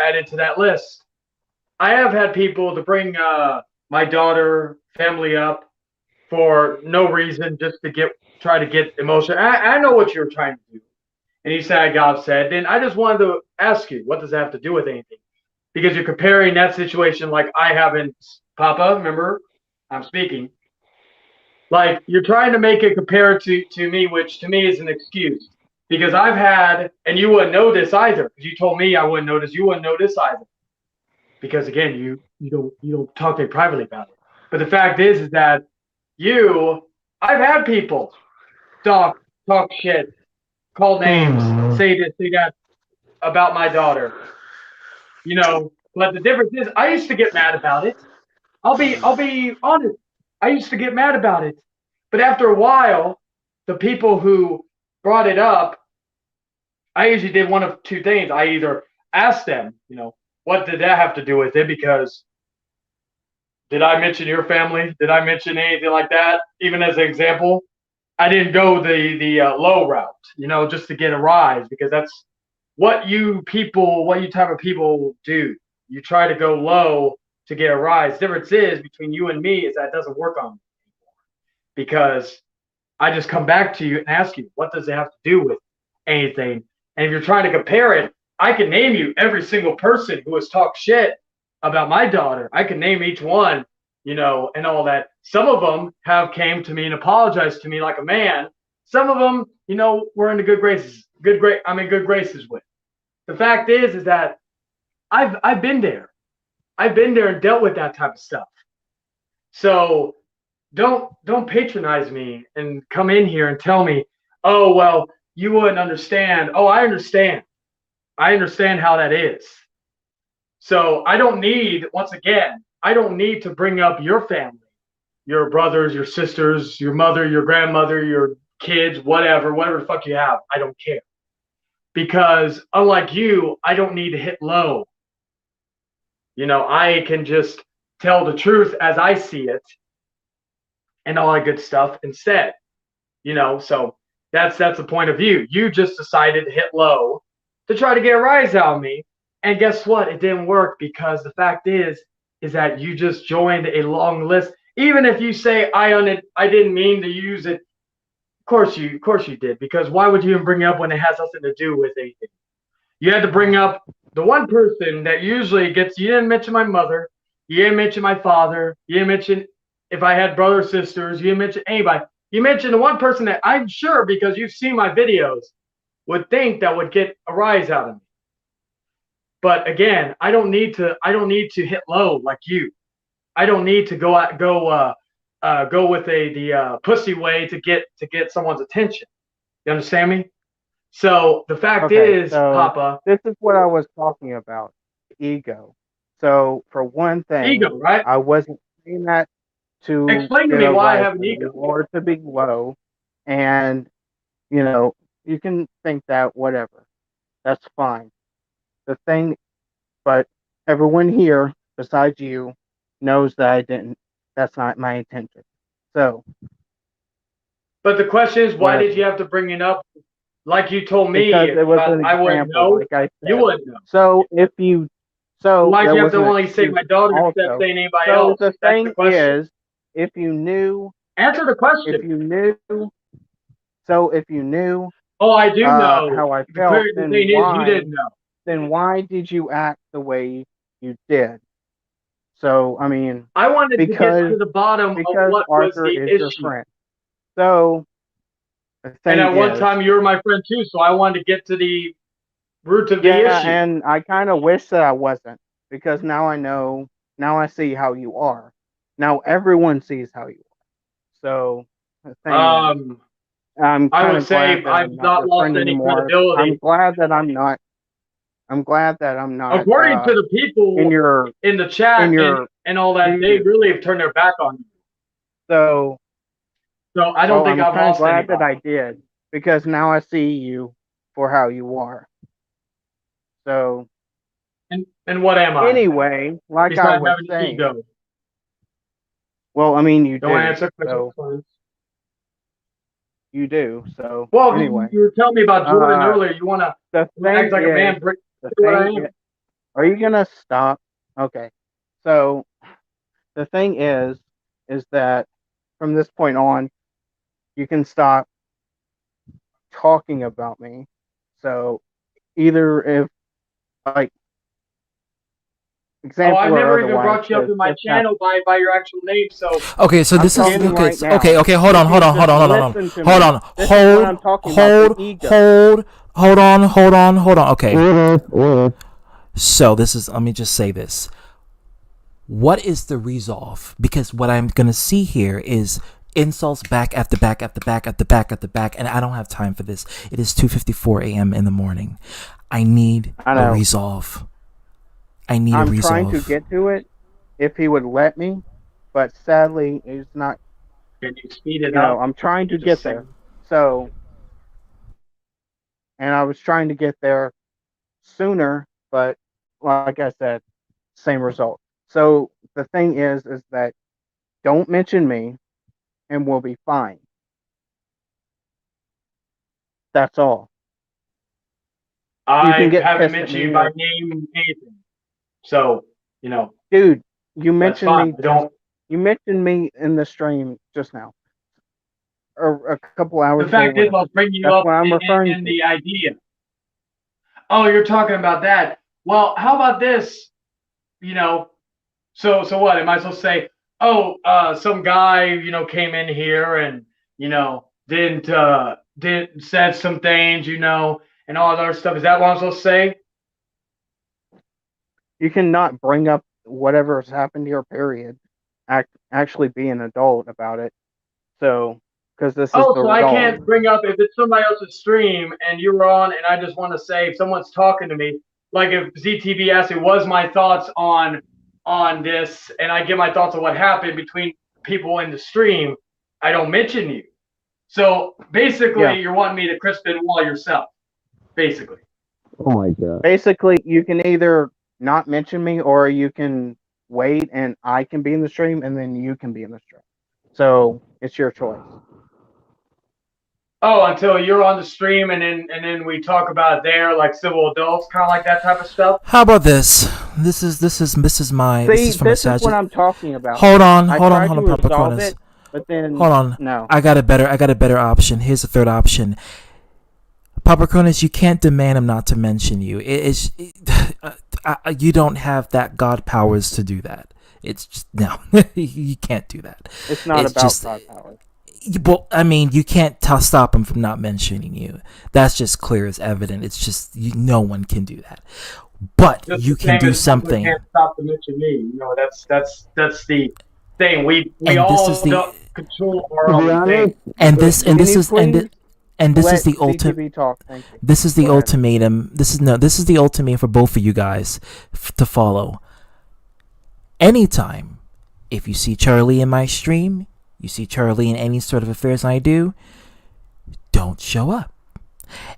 added to that list. I have had people to bring my daughter family up for no reason, just to try to get emotional. I know what you're trying to do, and you said I got upset. Then I just wanted to ask you, what does that have to do with anything? Because you're comparing that situation like I haven't, Papa. Remember, I'm speaking. Like you're trying to make it compare to me, which to me is an excuse. Because I've had, and you wouldn't know this either, because you told me I wouldn't know this. You wouldn't know this either. Because again, you don't talk to me privately about it. But the fact is that I've had people talk shit, call names, say this, say that about my daughter. You know, but the difference is I used to get mad about it. I'll be honest. I used to get mad about it. But after a while, the people who brought it up, I usually did one of two things. I either asked them, what did that have to do with it? Because did I mention your family? Did I mention anything like that? Even as an example, I didn't go the low route, just to get a rise, because that's what you type of people do. You try to go low to get a rise. The difference is between you and me is that doesn't work on me anymore, because I just come back to you and ask you, what does it have to do with anything? And if you're trying to compare it, I can name you every single person who has talked shit about my daughter. I can name each one, and all that. Some of them have came to me and apologized to me like a man. Some of them, we're in the good graces. I'm in good graces with. The fact is that I've been there. I've been there and dealt with that type of stuff. So don't patronize me and come in here and tell me, oh well, you wouldn't understand. Oh, I understand. I understand how that is. So I don't need, once again, I don't need to bring up your family, your brothers, your sisters, your mother, your grandmother, your kids, whatever the fuck you have. I don't care. Because unlike you, I don't need to hit low. I can just tell the truth as I see it and all that good stuff instead. So that's the point of view. You just decided to hit low to try to get a rise out of me. And guess what? It didn't work, because the fact is that you just joined a long list. Even if you say I didn't mean to use it, of course you did, because why would you even bring it up when it has nothing to do with anything? You had to bring up the one person that usually gets. You didn't mention my mother. You didn't mention my father. You didn't mention if I had brothers, sisters. You didn't mention anybody. You mentioned the one person that I'm sure, because you've seen my videos, would think that would get a rise out of me. But again, I don't need to hit low like you. I don't need to go with the pussy way to get someone's attention. You understand me? So the fact is, Papa, this is what I was talking about. Ego. So for one thing, ego, right? I wasn't saying that to explain to get me a why I rise have an ego or to be low, and you can think that, whatever. That's fine. The thing, but everyone here besides you knows that I didn't. That's not my intention. So. But the question is, why whatever. did you have to bring it up? Like you told me, Because it was an I wouldn't example, know. like I said. You wouldn't know. So if you, why'd there you have was to an only say my daughter instead of also. saying anybody So else? the That's thing the question. is, if you knew, answer the question. If you knew, so if you knew, oh, I do know how I the felt, thing is, you didn't know. Then why did you act the way you did? So I mean, I wanted to get to the bottom of what Arthur was the is issue. your friend. So the thing And at one is, time, you were my friend too, so I wanted to get to the root of the issue. And I kind of wish that I wasn't, because now I know. Now I see how you are. Now everyone sees how you are. So, the thing is, I'm I kind would of glad say that I've I'm not not your lost friend any anymore. credibility. I'm glad that I'm not. I'm glad that I'm not. According to the people in your in the chat in your and all that, they view. really have turned their back on you. So, So I don't think I'm I've kind of lost glad that anybody. I did because now I see you for how you are. So, And what am I? anyway, like I Besides was having an saying, ego. well, I mean, you Don't do. answer So questions. you do. So Well, anyway, you were telling me about Jordan earlier. You want to the act thing like a man, is, bring the what I thing am. is, are you gonna stop? Okay. So the thing is that from this point on, you can stop talking about me. So either if like Oh, example I've or never even otherwise, brought you up because in my just now channel by your actual name. So Okay, so I'm this is talking okay. right now. Okay, okay. Hold If on, you hold on, hold just on, hold on, hold on, listen to hold me, on, this is what I'm hold, talking about, the hold, ego. hold on, hold on, hold on. Okay. Order. So this is. Let me just say this. What is the resolve? Because what I'm gonna see here is insults back after back after back after back after back, and I don't have time for this. It is 2:54 a.m. in the morning. I need I a know. resolve. I need a I'm trying to resolve. get to it if he would let me, but sadly, it's not. Can you speed it You know, up? I'm trying to Just get saying. there. So, and I was trying to get there sooner, but like I said, same result. So the thing is that don't mention me, and we'll be fine. That's all. You can I get haven't pissed at mentioned me, you by name, anything. So, dude. You that's mentioned fine. me just. You mentioned me in the stream just now, or a couple hours The ago, fact is, whatever. I'll bring you That's up what I'm referring in to. the idea. Oh, you're talking about that. Well, how about this? So what? Am I supposed to say, oh, some guy, came in here and, didn't said some things, and all that other stuff. Is that what I'm supposed to say? You cannot bring up whatever has happened to your period. Actually be an adult about it. So, because this is Oh, the so I result. can't bring up if it's somebody else's stream and you're on, and I just want to say if someone's talking to me, like if ZTV asked me, "Was my thoughts on this?" and I give my thoughts on what happened between people in the stream, I don't mention you. So basically, Yeah. you're wanting me to Crispin Wall yourself, basically. Oh my god. Basically, you can either not mention me or you can wait and I can be in the stream and then you can be in the stream. So it's your choice. Oh, until you're on the stream and then we talk about it there, like civil adults, kind of like that type of stuff. How about this? This is my. This See, is from a this is what Sagittarius. I'm talking about. Hold on, I hold on, tried hold on, to Papa resolve Cronus. it, but then Hold on. no. I got a better option. Here's the third option. Papa Cronus, you can't demand him not to mention you. You don't have that God powers to do that. It's just no. You can't do that. It's not about God power. Well, I mean, you can't stop him from not mentioning you. That's just clear as evident. It's just no one can do that. But Just you the can same do as someone something. Can't stop to mention me. That's the thing. We And all this is the- don't control our own thing. And this is the ultimate. CTV talk? Thank you. This is the Go ahead. ultimatum. This is the ultimatum for both of you guys to follow. Anytime, if you see Charlie in my stream, you see Charlie in any sort of affairs I do, don't show up.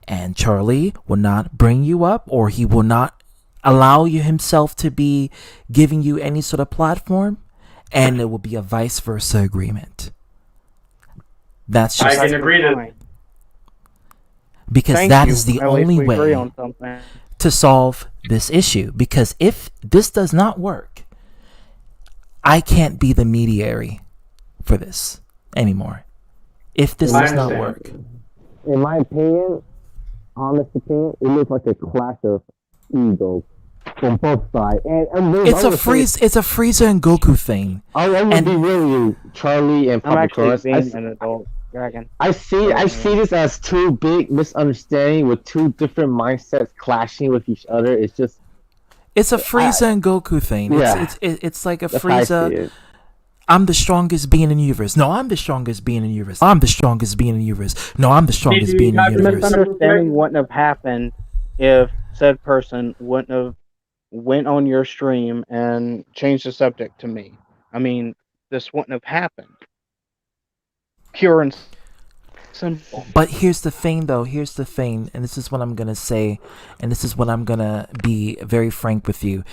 And Charlie will not bring you up, or he will not allow you himself to be giving you any sort of platform, and it will be a vice versa agreement. That's just I can agree to. because Thank that you. is the At least only we agree way on something. to solve this issue. Because if this does not work, I can't be the mediary for this anymore. If this does not work. In my opinion, honest opinion, it looks like a clash of egos from both sides. And It's a Frieza and Goku thing. I'm gonna be real with you, Charlie and I'm Papa actually Cronus. being an adult dragon. I see this as two big misunderstandings with two different mindsets clashing with each other. It's just It's a Frieza and Goku thing. Yeah. It's like a That's how I see Frieza. it. I'm the strongest being in the universe. No, I'm the strongest being in the universe. I'm the strongest being in the universe. No, I'm the strongest being in the The universe. misunderstanding wouldn't have happened if said person wouldn't have went on your stream and changed the subject to me. I mean, this wouldn't have happened. Pure and simple. But here's the thing, though. Here's the thing, and this is what I'm gonna say, and this is what I'm gonna be very frank with you.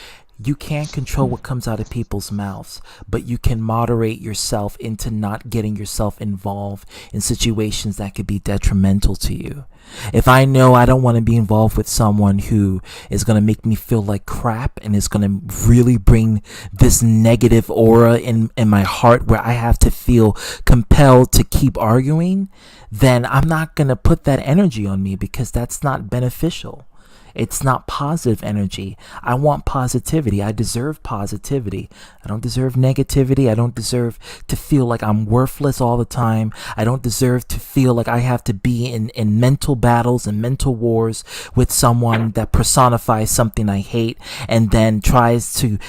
You can't control what comes out of people's mouths, but you can moderate yourself into not getting yourself involved in situations that could be detrimental to you. If I know I don't want to be involved with someone who is going to make me feel like crap and is going to really bring this negative aura in my heart where I have to feel compelled to keep arguing, then I'm not going to put that energy on me because that's not beneficial. It's not positive energy. I want positivity. I deserve positivity. I don't deserve negativity. I don't deserve to feel like I'm worthless all the time. I don't deserve to feel like I have to be in mental battles and mental wars with someone that personifies something I hate and then tries to,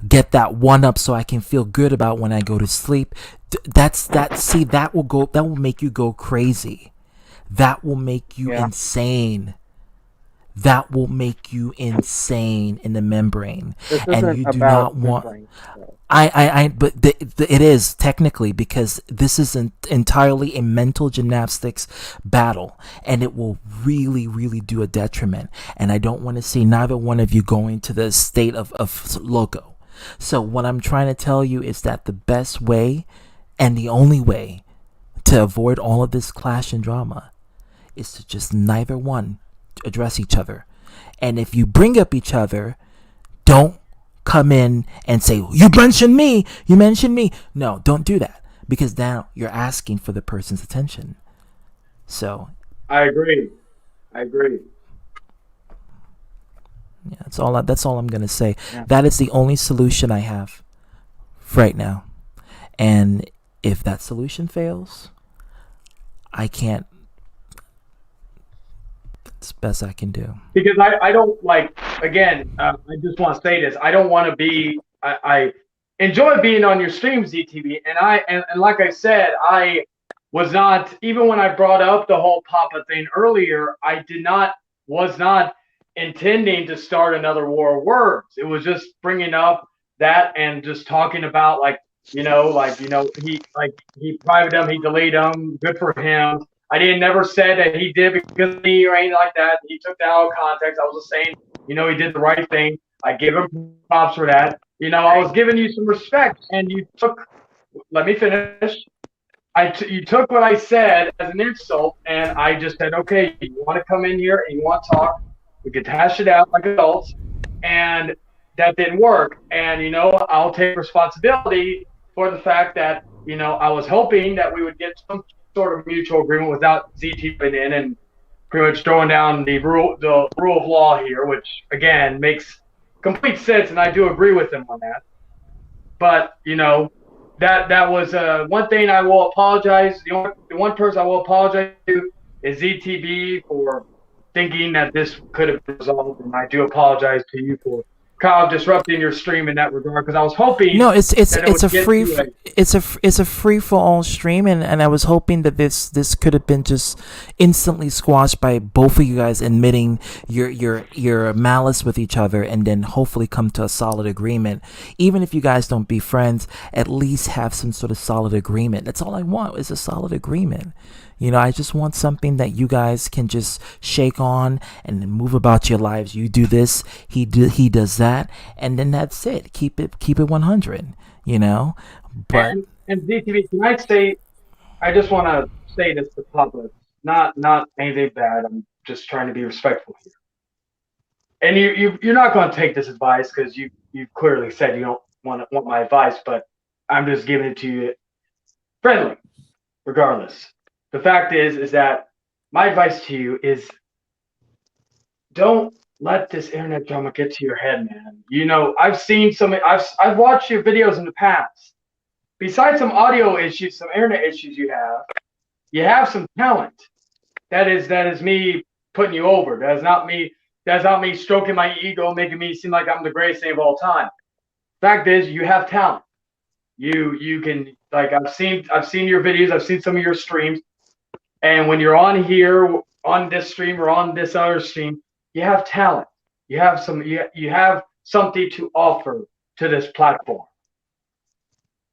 get that one up so I can feel good about when I go to sleep. That will make you go crazy. That will make you insane. That will make you insane in the membrane, and you do not want. It is technically because this is entirely a mental gymnastics battle, and it will really, really do a detriment. And I don't want to see neither one of you going to the state of loco. So what I'm trying to tell you is that the best way, and the only way, to avoid all of this clash and drama, is to just neither one address each other. And if you bring up each other, don't come in and say, you mentioned me. No, don't do that, because now you're asking for the person's attention. So I agree. Yeah, that's all I'm gonna say. Yeah. That is the only solution I have right now. And if that solution fails, I can't. It's the best I can do. Because I don't again, I just want to say this. I don't want to be, I enjoy being on your stream, ZTV. And like I said, I was not, even when I brought up the whole Papa thing earlier, was not intending to start another war of words. It was just bringing up that and just talking about he private them, he deleted them, good for him. I never said that he did because of me or anything like that. He took that out of context. I was just saying, he did the right thing. I give him props for that. I was giving you some respect, and you took. Let me finish. You took what I said as an insult, and I just said, okay, you want to come in here and you want to talk, we could hash it out like adults, and that didn't work. And I'll take responsibility for the fact that I was hoping that we would get some sort of mutual agreement without ZT in and pretty much throwing down the rule of law here, which again makes complete sense, and I do agree with him on that. But that was one thing I will apologize. The one person I will apologize to is ZTB for thinking that this could have been resolved, and I do apologize to you for kind of disrupting your stream in that regard, because I was hoping. No, it's a free for all stream, and I was hoping that this could have been just instantly squashed by both of you guys admitting your malice with each other, and then hopefully come to a solid agreement. Even if you guys don't be friends, at least have some sort of solid agreement. That's all I want, is a solid agreement. I just want something that you guys can just shake on and move about your lives. You do this, he does that, and then that's it. Keep it 100. But and DTV, can I say? I just want to say this to Papa. Not anything bad. I'm just trying to be respectful here. And you're not going to take this advice because you clearly said you don't want my advice, but I'm just giving it to you friendly, regardless. The fact is that my advice to you is don't let this internet drama get to your head, man. I've seen I've watched your videos in the past. Besides some audio issues, some internet issues you have some talent. That is me putting you over. That's not me stroking my ego, making me seem like I'm the greatest thing of all time. Fact is, you have talent. You can, like, I've seen your videos, I've seen some of your streams, and when you're on here on this stream or on this other stream, you have talent. You have something to offer to this platform.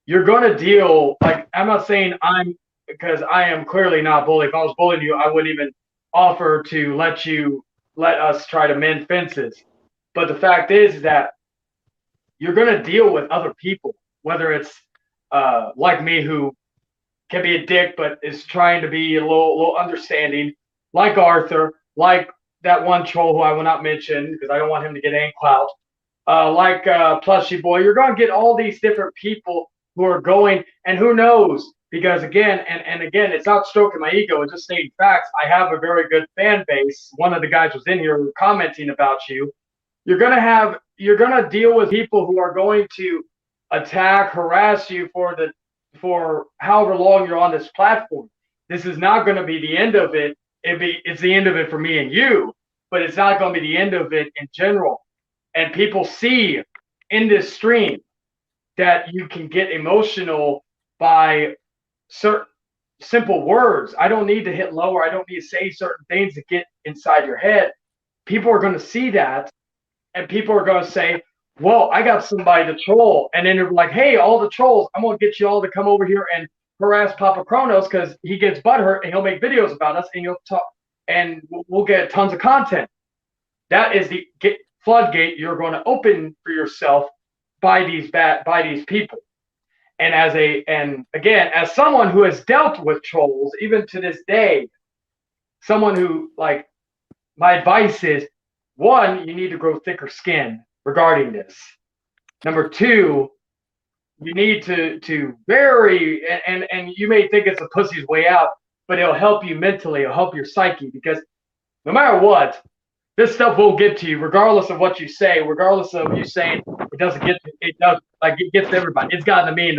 You're going to deal, like, I'm not saying because I am clearly not bully. If I was bullying you, I wouldn't even offer to let us try to mend fences. But the fact is that you're going to deal with other people, whether it's like me, who can be a dick but is trying to be a little understanding, like Arthur, like that one troll who I will not mention because I don't want him to get any clout, like Plushy Boy. You're going to get all these different people who are going, and who knows, because again, and again, it's not stroking my ego, it's just stating facts. I have a very good fan base. One of the guys was in here commenting about you. You're going to deal with people who are going to attack, harass you for however long you're on this platform. This is not going to be the end of it. It's the end of it for me and you, but it's not going to be the end of it in general. And people see in this stream that you can get emotional by certain simple words. I don't need to hit lower. I don't need to say certain things to get inside your head. People are going to see that, and people are going to say, whoa, I got somebody to troll. And then they're like, hey, all the trolls, I'm going to get you all to come over here and harass Papa Kronos because he gets butthurt and he'll make videos about us and he'll talk, and we'll get tons of content. That is the floodgate you're going to open for yourself by these people. And again, as someone who has dealt with trolls, even to this day, someone who, like, my advice is, one, you need to grow thicker skin regarding this. Number two, you need to very, and you may think it's a pussy's way out, but it'll help you mentally, it'll help your psyche, because no matter what, this stuff will get to you, regardless of what you say, regardless of you saying it doesn't get to, it does, like, it gets to everybody. It's gotten to me.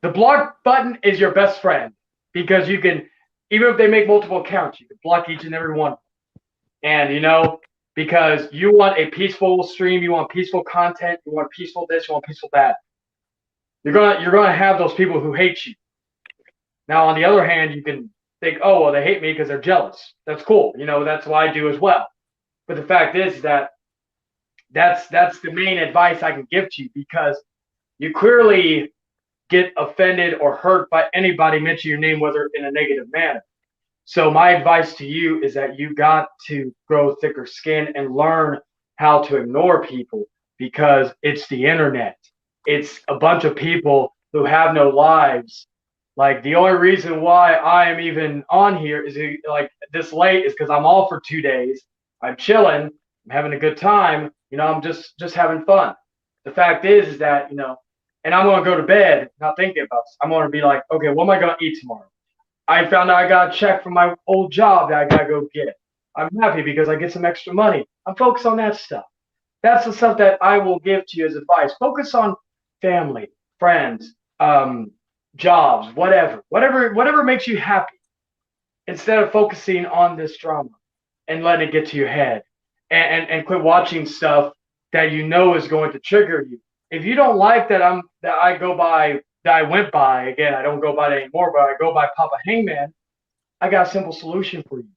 The block button is your best friend, because you can, even if they make multiple accounts, you can block each and every one. And, you know, because you want a peaceful stream, you want peaceful content, you want peaceful this, you want peaceful that. You're gonna have those people who hate you. Now, on the other hand, you can think, oh, well, they hate me because they're jealous. That's cool. You know, that's what I do as well. But the fact is that that's the main advice I can give to you, because you clearly get offended or hurt by anybody mentioning your name, whether in a negative manner. So my advice to you is that you got to grow thicker skin and learn how to ignore people, because it's the internet. It's a bunch of people who have no lives. Like, the only reason why I am even on here is, like, this late is because I'm off for 2 days. I'm chilling. I'm having a good time. You know, I'm just having fun. The fact is that, you know, and I'm going to go to bed not thinking about this. I'm going to be like, okay, what am I going to eat tomorrow? I found out I got a check from my old job that I got to go get. I'm happy because I get some extra money. I'm focused on that stuff. That's the stuff that I will give to you as advice. Focus on family, friends, jobs, whatever makes you happy, instead of focusing on this drama and letting it get to your head, and quit watching stuff that you know is going to trigger you. If you don't like that I went by, again, I don't go by it anymore, but I go by Papa Hangman, I got a simple solution for you.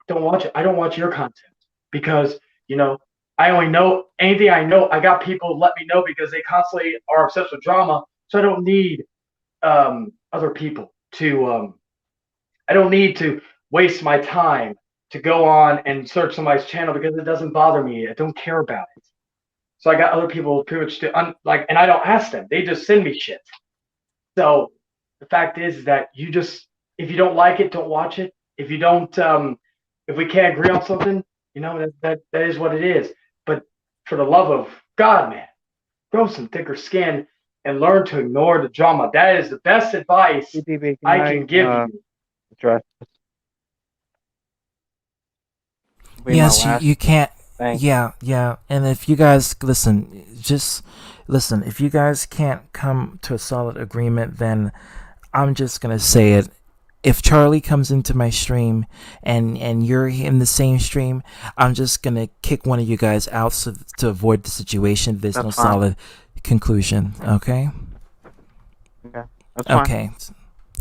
Don't watch it. I don't watch your content, because, you know, I only know anything I know. I got people let me know because they constantly are obsessed with drama. So I don't need other people to, I don't need to waste my time to go on and search somebody's channel, because it doesn't bother me. I don't care about it. So I got other people pretty much and I don't ask them. They just send me shit. So the fact is that you just, if you don't like it, don't watch it. If you don't, if we can't agree on something, you know, that is what it is. But for the love of God, man, grow some thicker skin and learn to ignore the drama. That is the best advice I can give you. Address. Yes, you can't. Yeah. And if you guys listen, if you guys can't come to a solid agreement, then I'm just gonna say it. if Charlie comes into my stream and you're in the same stream, I'm just gonna kick one of you guys out to avoid the situation. There's no That's fine. solid conclusion. Okay. Okay. That's fine. Okay.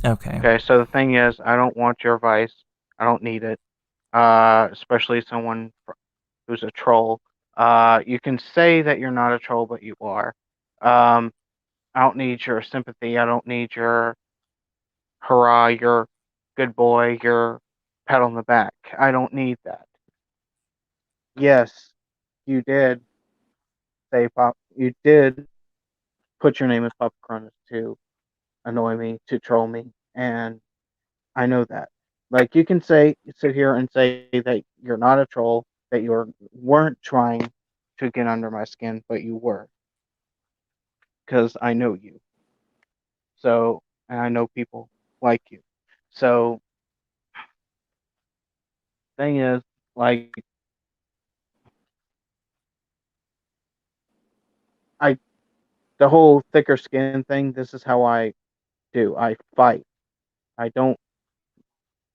Okay. Okay, so the thing is, I don't want your advice. I don't need it. Especially someone who's a troll. You can say that you're not a troll, but you are. I don't need your sympathy. I don't need your hurrah, your good boy, your pat on the back. I don't need that. Yes, you did say Pop. You did put your name in Papa Cronus to annoy me, to troll me, and I know that. Like, you can sit here and say that you're not a troll, that you weren't trying to get under my skin, but you were, because I know you. So, and I know people like you. So, thing is, like, the whole thicker skin thing, this is how I do. I fight. I don't.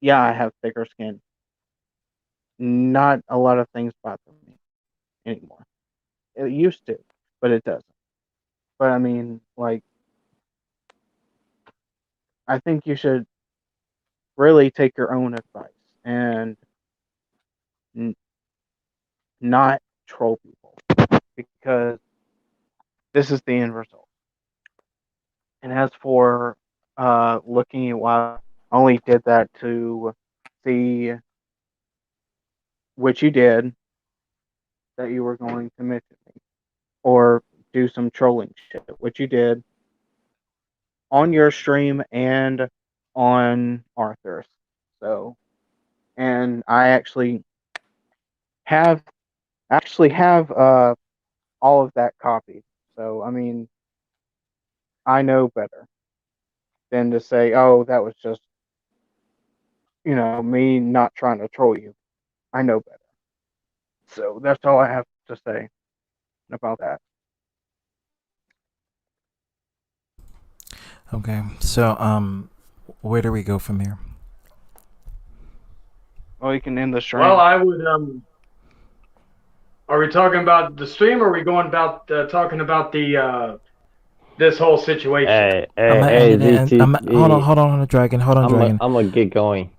Yeah, I have thicker skin. Not a lot of things bother me anymore. It used to, but it doesn't. But I mean, like, I think you should really take your own advice and not troll people, because this is the end result. And as for looking at why I only did that to see, which you did, that you were going to mention me or do some trolling shit, which you did on your stream and on Arthur's. So, and I actually have all of that copied. So, I mean, I know better than to say, oh, that was just, me not trying to troll you. I know better. So that's all I have to say about that. Okay. So where do we go from here? Well, you can end the stream. Well, I would. Are we talking about the stream, or are we going about talking about the this whole situation? Hold on, Dragon. Hold on, Dragon. I'm gonna get going.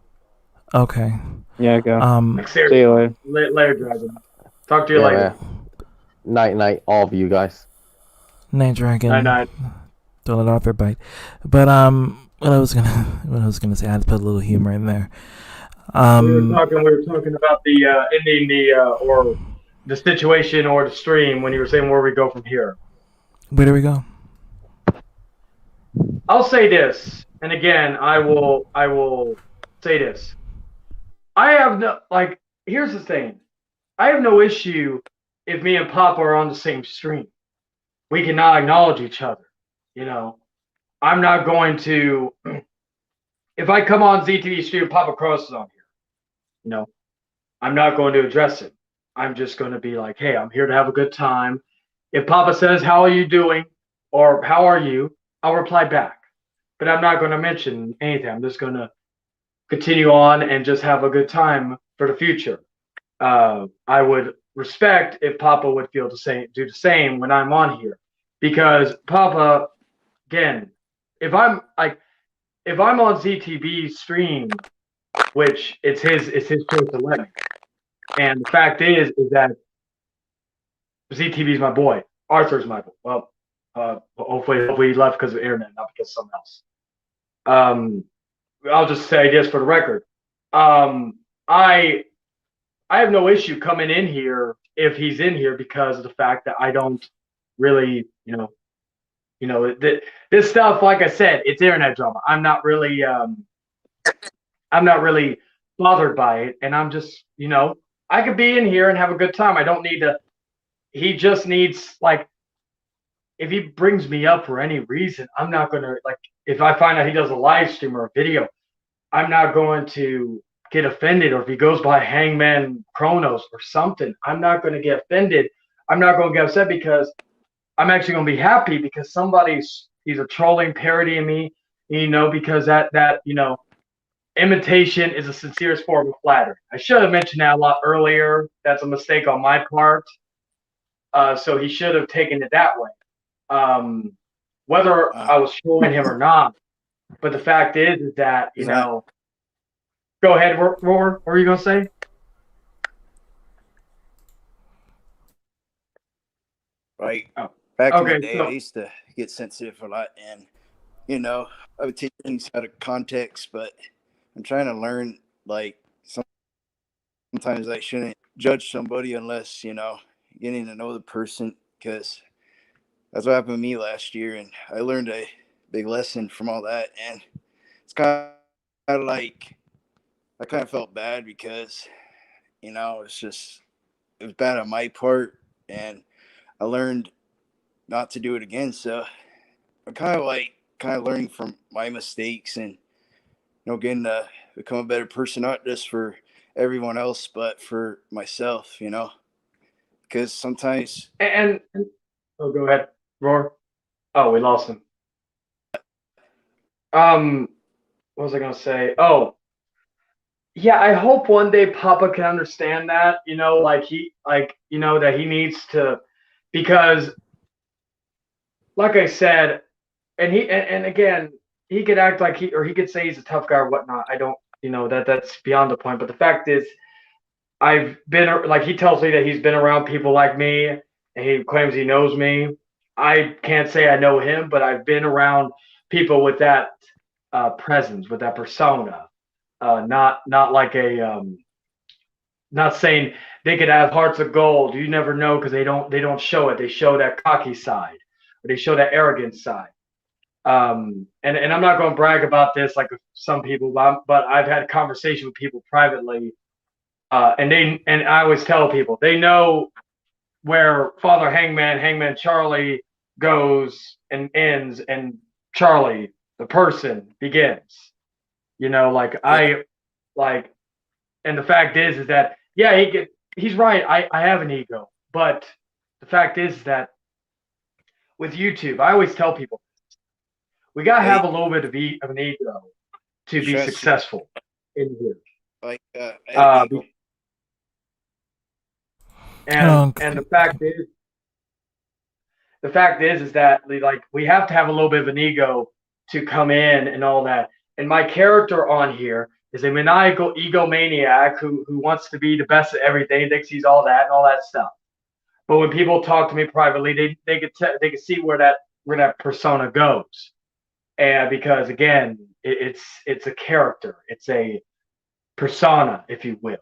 Okay. Yeah, go. Seriously, See you later. Later, Dragon. Talk to you later. Night, all of you guys. Night, Dragon. Night. Don't let Arthur bite. But what I was gonna say, I had to put a little humor in there. We were talking about the ending or the situation or the stream when you were saying where we go from here. Where do we go? I'll say this, and again, I will say this. I have no, like, here's the thing. I have no issue if me and Papa are on the same stream. We cannot acknowledge each other. I'm not going to, if I come on ZTV stream, Papa Cross is on here. I'm not going to address it. I'm just going to be like, hey, I'm here to have a good time. If Papa says, how are you doing? Or how are you? I'll reply back. But I'm not going to mention anything. I'm just going to continue on and just have a good time for the future. I would respect if Papa would do the same when I'm on here. Because Papa, again, if I'm on ZTV's stream, which it's his choice to let me. And the fact is that ZTV's my boy. Arthur's my boy. Well, hopefully he left because of the internet, not because of something else. I'll just say this for the record. I have no issue coming in here if he's in here because of the fact that I don't really, this stuff, like I said, it's internet drama. I'm not really bothered by it, and I'm just, I could be in here and have a good time. I don't need to. He just needs, like, if he brings me up for any reason, I'm not gonna, like, if I find out he does a live stream or a video, I'm not going to get offended. Or if he goes by Hangman Chronos or something, I'm not going to get offended. I'm not going to get upset because I'm actually going to be happy because he's a trolling, parodying me, because that imitation is the sincerest form of flattery. I should have mentioned that a lot earlier. That's a mistake on my part. So he should have taken it that way. Whether I was trolling him or not. But the fact is that, you know, go ahead, Roar. What were you going to say? Like, back in the Okay, day, I used to get sensitive a lot, and, you know, I would take things out of context, but I'm trying to learn, like, sometimes I shouldn't judge somebody unless, you know, getting to know the person, because that's what happened to me last year, and I learned a big lesson from all that, and it's kind of like, I kind of felt bad because, you know, it was bad on my part, and I learned not to do it again. So I'm kind of learning from my mistakes and, you know, getting to become a better person, not just for everyone else, but for myself, you know, because sometimes. And oh, go ahead, Roar. Oh, we lost him. What was I going to say? Oh, yeah, I hope one day Papa can understand that, you know, that he needs to, because like I said, and again, he could act like he could say he's a tough guy or whatnot. I don't, you know, that's beyond the point. But the fact is, I've been, like, he tells me that he's been around people like me, and he claims he knows me. I can't say I know him, but I've been around people with that presence, with that persona. Not like a not saying they could have hearts of gold. You never know, because they don't show it. They show that cocky side, or they show that arrogant side. And I'm not going to brag about this like some people, but I've had conversation with people privately, and I always tell people they know where Father Hangman Charlie goes and ends, and Charlie the person begins. You know, and the fact is that, yeah, he's right. I have an ego, but the fact is that with YouTube, I always tell people we gotta have a little bit of an ego to be successful in here. Like, and the fact is that, like, we have to have a little bit of an ego to come in and all that. And my character on here is a maniacal egomaniac who wants to be the best at everything, thinks he's all that and all that stuff. But when people talk to me privately, they could see where that persona goes. And because, again, it's a character, it's a persona, if you will.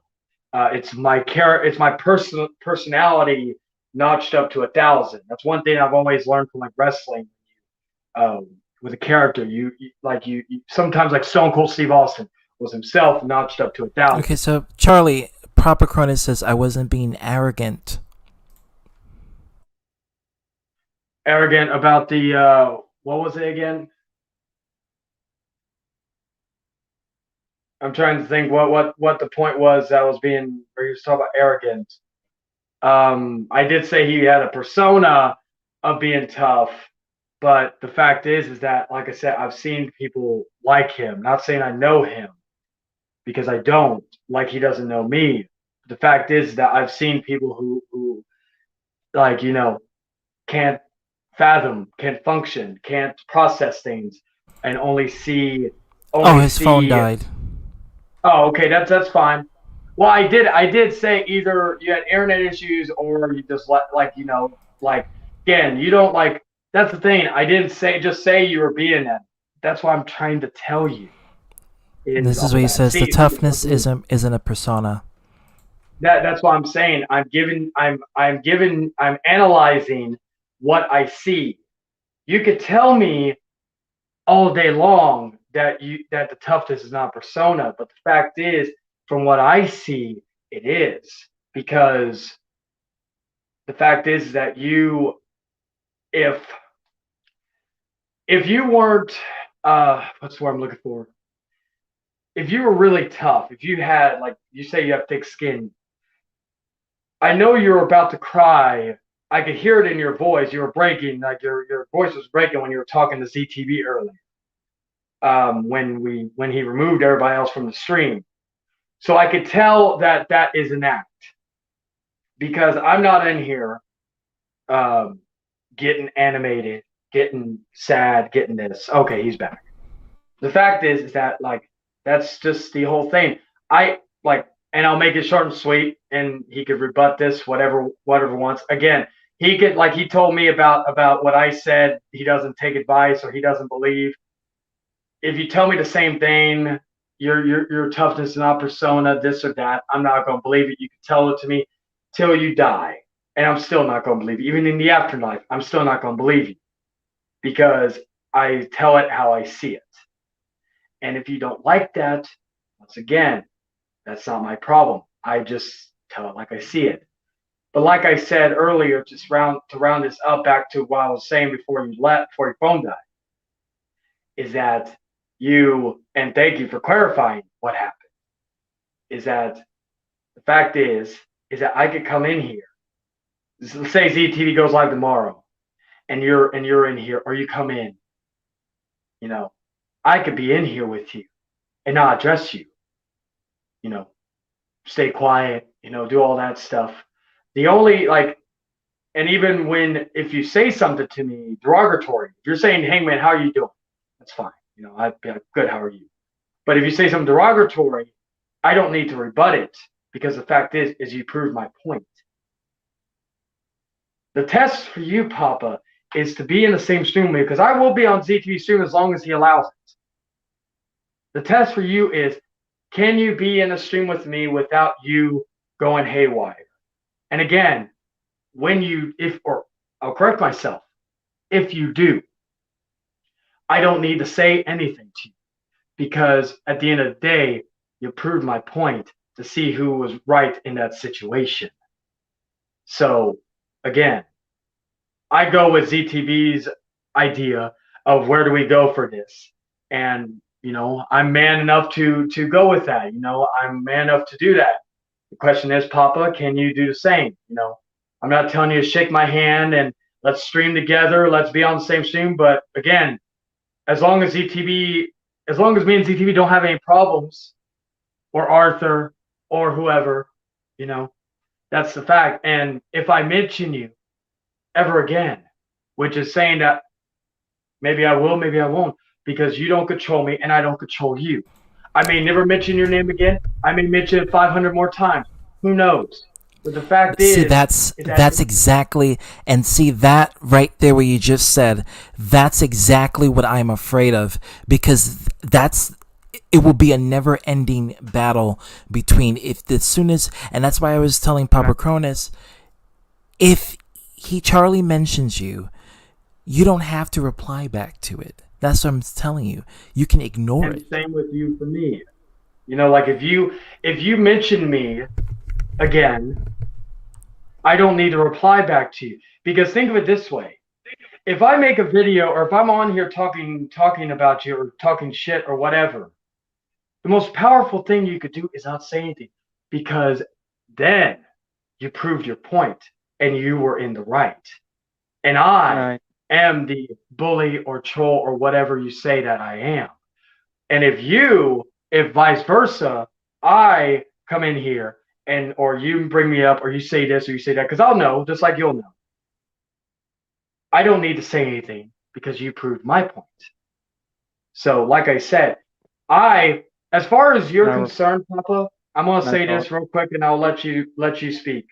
It's my personality notched up to 1,000. That's one thing I've always learned from, like, wrestling. With a character, you sometimes, like Stone Cold Steve Austin was himself notched up to 1,000. Okay, so Charlie, Proper Cronus says I wasn't being arrogant. Arrogant about the what was it again? I'm trying to think what the point was that was being, where he was talking about arrogant. I did say he had a persona of being tough, but the fact is that, like I said, I've seen people like him. Not saying I know him, because I don't, like he doesn't know me. The fact is that I've seen people who like, you know, can't fathom, can't function, can't process things, and only see. His phone died. Oh, okay, that's fine. Well, I did say either you had internet issues or you just again, you don't like. That's the thing. I didn't just say you were being that. That's what I'm trying to tell you. This is what he says. The toughness isn't a persona. That's what I'm saying. I'm analyzing what I see. You could tell me all day long that the toughness is not a persona, but the fact is, from what I see, it is. Because the fact is that if you weren't what's the word I'm looking for? If you were really tough, if you had, like, you say you have thick skin, I know you're about to cry. I could hear it in your voice. You were breaking, like your voice was breaking when you were talking to ZTV earlier. when he removed everybody else from the stream. So I could tell that that is an act, because I'm not in here getting animated, getting sad, getting this. Okay, he's back. The fact is that like that's just the whole thing. And I'll make it short and sweet, and he could rebut this whatever wants. Again, he could, like he told me about what I said. He doesn't take advice, or he doesn't believe. If you tell me the same thing, your toughness is not persona, this or that, I'm not gonna believe it. You can tell it to me till you die, and I'm still not gonna believe you. Even in the afterlife, I'm still not gonna believe you, because I tell it how I see it. And if you don't like that, once again, that's not my problem. I just tell it like I see it. But like I said earlier, to round this up back to what I was saying before your phone died, is that and thank you for clarifying what happened, is that the fact is that I could come in here. Let's say ZTV goes live tomorrow, and you're in here, or you come in. I could be in here with you and not address you. Stay quiet, do all that stuff. The only and even if you say something to me derogatory, if you're saying, "Hey man, how are you doing?" That's fine. I'd be like, "Good, how are you?" But if you say something derogatory, I don't need to rebut it, because the fact is you proved my point. The test for you, Papa, is to be in the same stream with me, because I will be on ZTV stream as long as he allows it. The test for you is, can you be in a stream with me without you going haywire? And again, I'll correct myself, if you do, I don't need to say anything to you, because at the end of the day, you proved my point to see who was right in that situation. So again, I go with ZTV's idea of where do we go for this. And I'm man enough to go with that. I'm man enough to do that. The question is, Papa, can you do the same? I'm not telling you to shake my hand and let's stream together, let's be on the same stream. But again, as long as me and ZTV don't have any problems, or Arthur or whoever, that's the fact. And if I mention you ever again, which is saying that maybe I will, maybe I won't, because you don't control me and I don't control you. I may never mention your name again. I may mention it 500 more times. Who knows? But the fact is, that's exactly, and see that right there where you just said, that's exactly what I'm afraid of, because it will be a never-ending battle between and that's why I was telling Papa Cronus, if Charlie mentions you, you don't have to reply back to it. That's what I'm telling you. You can ignore it. Same with you for me. If you mention me again, I don't need to reply back to you, because think of it this way. If I make a video, or if I'm on here talking about you, or talking shit or whatever, the most powerful thing you could do is not say anything, because then you proved your point and you were in the right. And I am the bully or troll or whatever you say that I am. And if vice versa, I come in here or you bring me up, or you say this or you say that, because I'll know, just like you'll know. I don't need to say anything because you proved my point. So like I said, as far as you're concerned, Papa, I'm gonna say this real quick and I'll let you speak.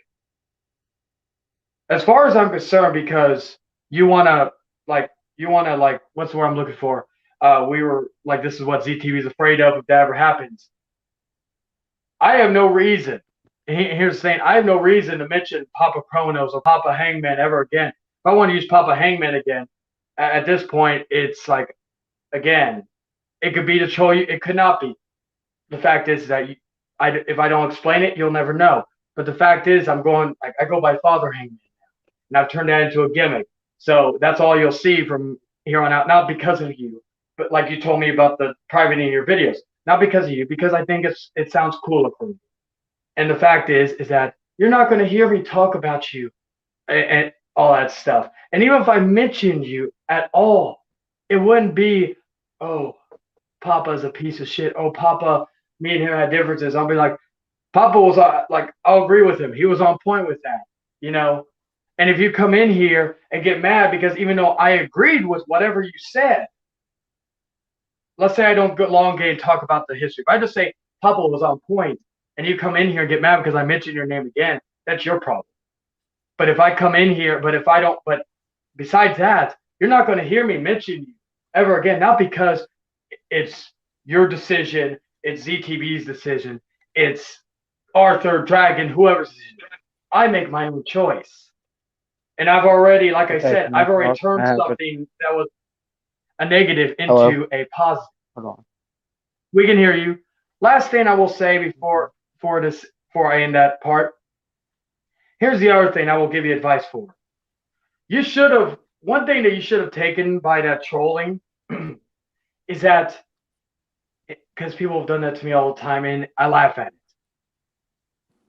As far as I'm concerned, because you wanna what's the word I'm looking for? We were like, this is what ZTV is afraid of if that ever happens. I have no reason. Here's the thing: I have no reason to mention Papa Kronos or Papa Hangman ever again. If I want to use Papa Hangman again, at this point, it's like, again, it could be to troll you. It could not be. The fact is that if I don't explain it, you'll never know. But the fact is, I go by Father Hangman now, and I've turned that into a gimmick. So that's all you'll see from here on out. Not because of you, but like you told me about the private in your videos. Not because of you, because I think it sounds cooler for me. And the fact is that you're not going to hear me talk about you and all that stuff. And even if I mentioned you at all, it wouldn't be, oh, Papa's a piece of shit. Oh, Papa, me and him had differences. I'll be like, Papa was like, I'll agree with him. He was on point with that, you know. And if you come in here and get mad because even though I agreed with whatever you said, let's say I don't go elongate and talk about the history. If I just say Papa was on point, and you come in here and get mad because I mentioned your name again, that's your problem. But if I come in here, but if I don't, but besides that, you're not going to hear me mention you ever again. Not because it's your decision, it's ZTV's decision, it's Arthur, Dragon, whoever's decision. I make my own choice. And I've already, like I said, I've already turned something that was a negative into a positive. Hold on. We can hear you. Last thing I will say before I end that part. Here's the other thing I will give you advice for. One thing that you should have taken by that trolling is that, because people have done that to me all the time and I laugh at it.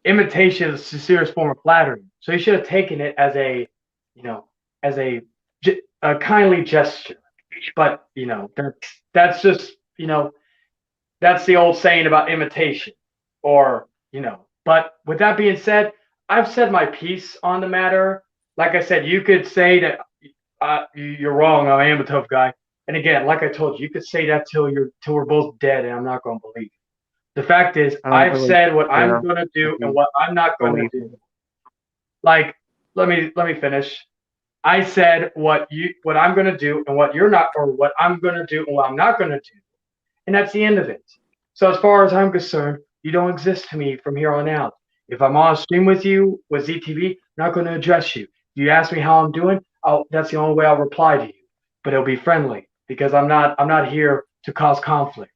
Imitation is the sincerest form of flattery. So you should have taken it as a kindly gesture. But, that's just, that's the old saying about imitation but with that being said, I've said my piece on the matter. Like I said, you could say that you're wrong. I am a tough guy. And again, like I told you, you could say that till we're both dead, and I'm not going to believe you. The fact is, I've said what I'm going to do and what I'm not going to do. Like, let me finish. I said what I'm going to do and what you're not, or what I'm going to do and what I'm not going to do. And that's the end of it. So as far as I'm concerned, you don't exist to me from here on out. If I'm on a stream with you, with ZTV, I'm not going to address you. If you ask me how I'm doing, that's the only way I'll reply to you. But it'll be friendly because I'm not here to cause conflict.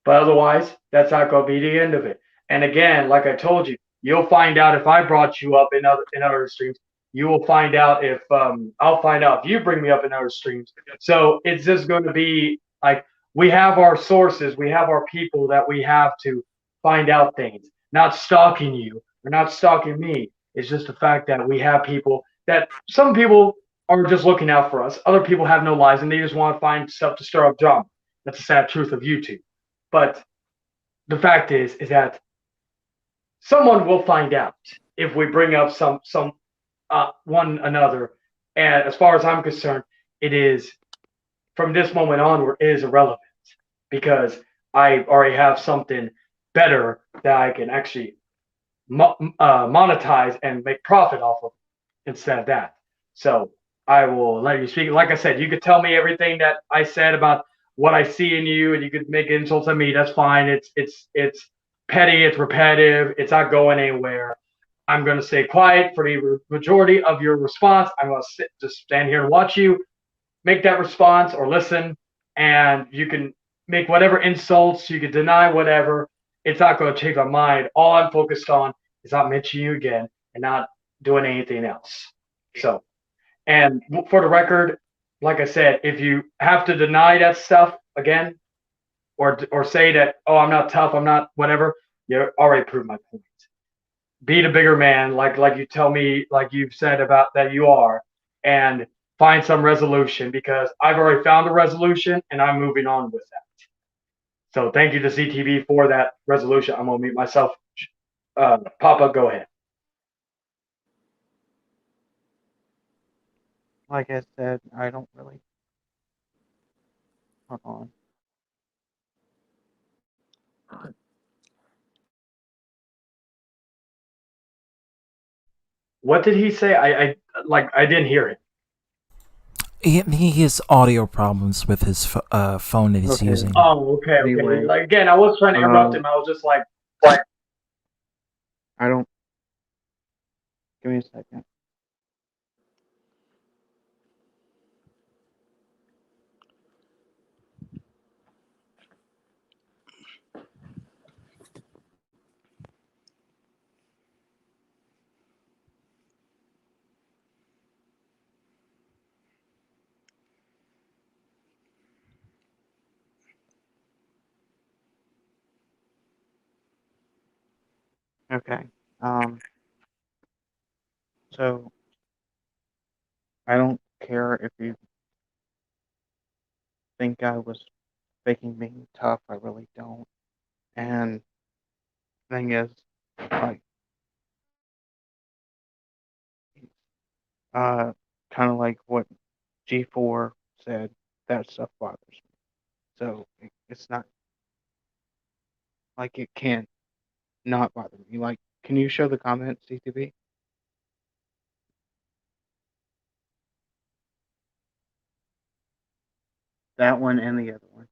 But otherwise, that's not going to be the end of it. And again, like I told you, you'll find out if I brought you up in other streams. You will find out if I'll find out if you bring me up in other streams. So it's just going to be like, we have our sources, we have our people that we have to find out things. Not stalking you or not stalking me. It's just the fact that we have people that some people are just looking out for us. Other people have no lives and they just want to find stuff to stir up drama. That's the sad truth of YouTube. But the fact is that someone will find out if we bring up some one another. And as far as I'm concerned, it is, from this moment onward, it is irrelevant because I already have something better that I can actually monetize and make profit off of instead of that. So I will let you speak. Like I said, you could tell me everything that I said about what I see in you, and you could make insults at me. That's fine. It's petty. It's repetitive. It's not going anywhere. I'm going to stay quiet for the majority of your response. I'm going to just stand here and watch you make that response or listen, and you can make whatever insults, you can deny whatever. It's not going to change my mind. All I'm focused on is not mentioning you again and not doing anything else. So, and for the record, like I said, if you have to deny that stuff again, or say that, oh, I'm not tough, I'm not whatever, you already proved my point. Be the bigger man, like you tell me, like you've said about that you are, and find some resolution, because I've already found a resolution and I'm moving on with that. So thank you to ZTV for that resolution. I'm gonna mute myself. Papa, go ahead. Like I said, I don't really. Hold on. What did he say? I didn't hear it. He has audio problems with his phone that he's using. Oh, okay. Anyway, Like, again, I was trying to interrupt him. I was just like, I don't. Give me a second. Okay. So I don't care if you think I was faking being tough. I really don't. And thing is, like, kind of like what G4 said, that stuff bothers me. So it's not like it can't not bother me. Like, can you show the comment, CTV? That one and the other one.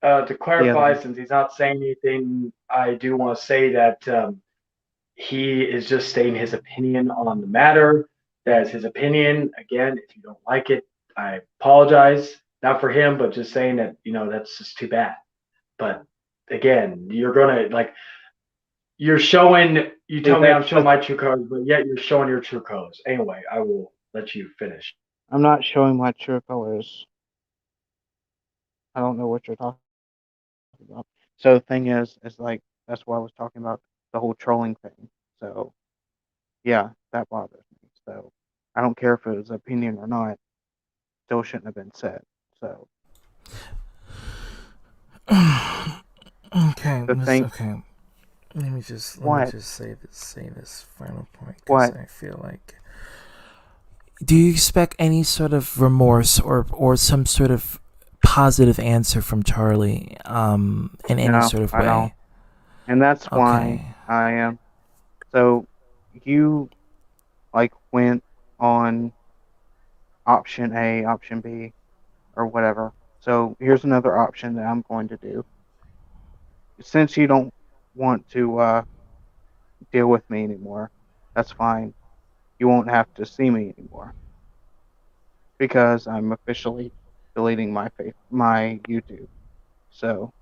To clarify, since he's not saying anything, I do want to say that he is just stating his opinion on the matter. That's his opinion. Again, if you don't like it, I apologize. Not for him, but just saying that, that's just too bad. But again, you're going to, like, you're showing, you tell me I'm showing my true colors, but yet you're showing your true colors. Anyway, I will let you finish. I'm not showing my true colors. I don't know what you're talking about. So the thing is like, that's why I was talking about the whole trolling thing. So yeah, that bothers me. So I don't care if it was opinion or not. Still shouldn't have been said. So Okay, the thing. okay. Let me just say this final point, because What? I feel like. Do you expect any sort of remorse or some sort of positive answer from Charlie in any No, sort of I way? don't. And that's Okay. why I am. So you like went on option A, option B, or whatever. So here's another option that I'm going to do. Since you don't want to deal with me anymore, that's fine. You won't have to see me anymore because I'm officially deleting my YouTube. So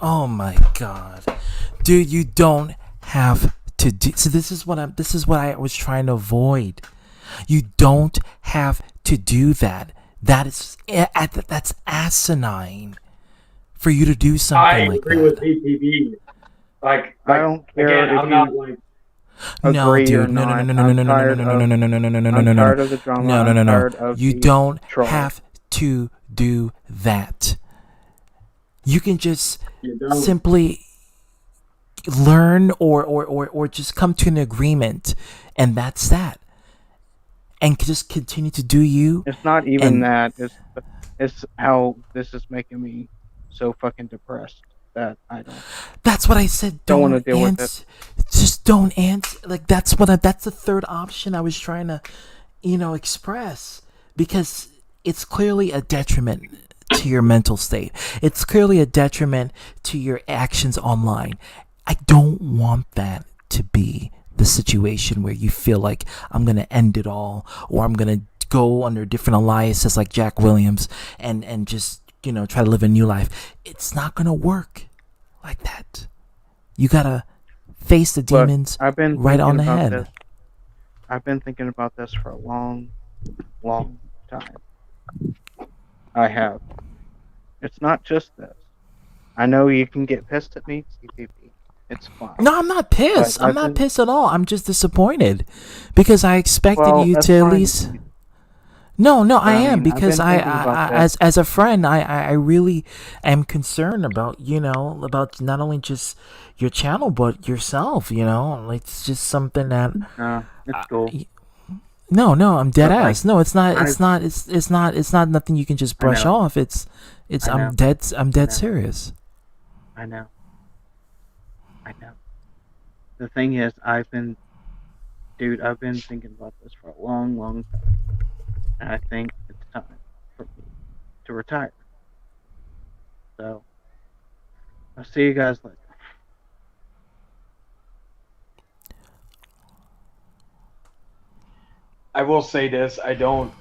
Oh my god, dude! You don't have to do. So this is what I was trying to avoid. You don't have to do that. That's asinine for you to do I something like agree that. with PPB. Like I don't care again, if I'm not you like. No, agree or dude. No, no, no, not. no, no, no, I'm no, no, no, tired no, no, of no, no, no, no, no, no, I'm no, no. tired of the drama. No, no, I'm no, no. tired of You the don't trolling. have to do that. You can just don't. simply learn or just come to an agreement, and that's that. And just continue to do you. It's not even and that. It's how this is making me so fucking depressed that I That's what I said. don't want to Don't deal with it. answer. Just don't answer. Like that's the third option I was trying to, express, because it's clearly a detriment to your mental state. It's clearly a detriment to your actions online. I don't want that to be the situation where you feel like I'm gonna end it all, or I'm gonna go under different aliases like Jack Williams and just try to live a new life. It's not gonna work like that. You gotta face the Look, demons I've been right on the thinking about head. this. I've been thinking about this for a long, long time. I have. It's not just this. I know you can get pissed at me, CTV. It's fine. No, I'm not pissed. But I'm I've not been- pissed at all. I'm just disappointed because I expected Well, you that's to at fine. least. No, But I I am, mean, I've because been thinking about this. as a friend, I really am concerned about about not only just your channel but yourself. Like it's just something that. It's cool. No, I'm dead But, like, ass. No, it's not. I've- It's not nothing you can just I brush know. off. It's. I know. I'm dead know. serious. I know. The thing is, I've been thinking about this for a long, long time. And I think it's time for me to retire. So, I'll see you guys later. I will say this: I don't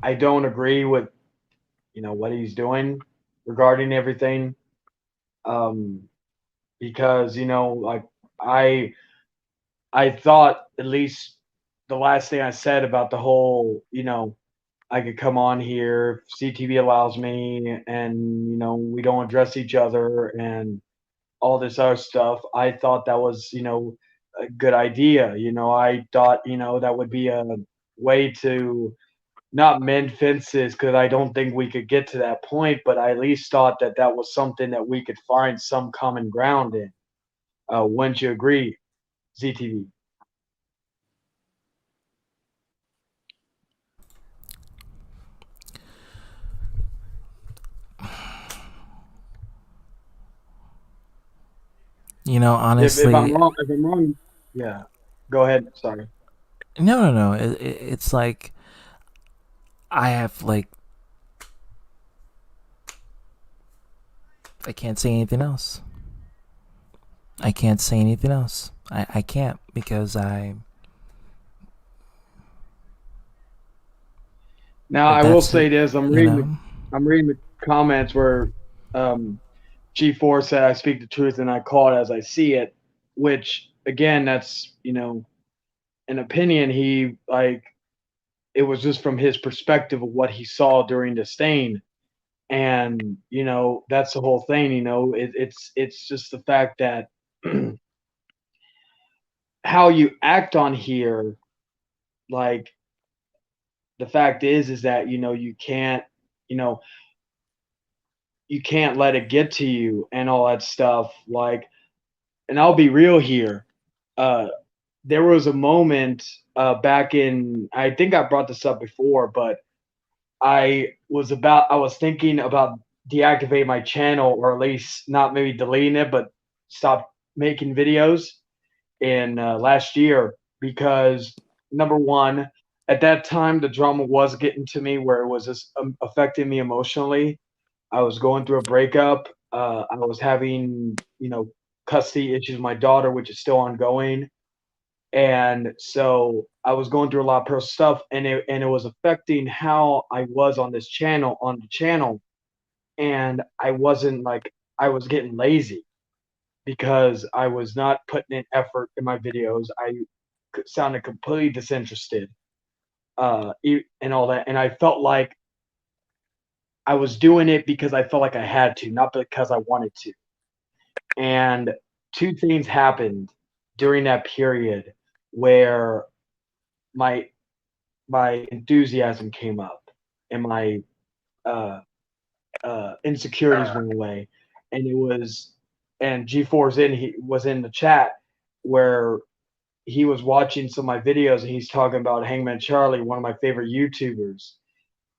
agree with what he's doing regarding everything, because like I thought, at least the last thing I said about the whole I could come on here if CTV allows me, and we don't address each other and all this other stuff, I thought that was, a good idea. I thought, that would be a way to not mend fences because I don't think we could get to that point, but I at least thought that that was something that we could find some common ground in. Wouldn't you agree, ZTV? Honestly, If I'm wrong, yeah. Go ahead. Sorry. no. It's like I have I can't say anything else. I can't say anything else. I can't because Now I will say this: I'm reading know? I'm reading the comments where G4 said, "I speak the truth and I call it as I see it," which again, that's an opinion. It was just from his perspective of what he saw during the stain, and that's the whole thing. It's just the fact that how you act on here, like the fact is that you can't let it get to you and all that stuff. And I'll be real here. There was a moment back in, I think I brought this up before, but I was thinking about deactivate my channel, or at least not maybe deleting it, but stop making videos in last year because number one, at that time the drama was getting to me where it was just affecting me emotionally. I was going through a breakup. I was having custody issues with my daughter, which is still ongoing, and so I was going through a lot of personal stuff, and it was affecting how I was on the channel, and I was getting lazy because I was not putting in effort in my videos. I sounded completely disinterested, and all that, and I felt like I was doing it because I felt like I had to, not because I wanted to. And two things happened during that period where my enthusiasm came up and my insecurities went away, and G4's he was in the chat where he was watching some of my videos and he's talking about Hangman Charlie, one of my favorite YouTubers.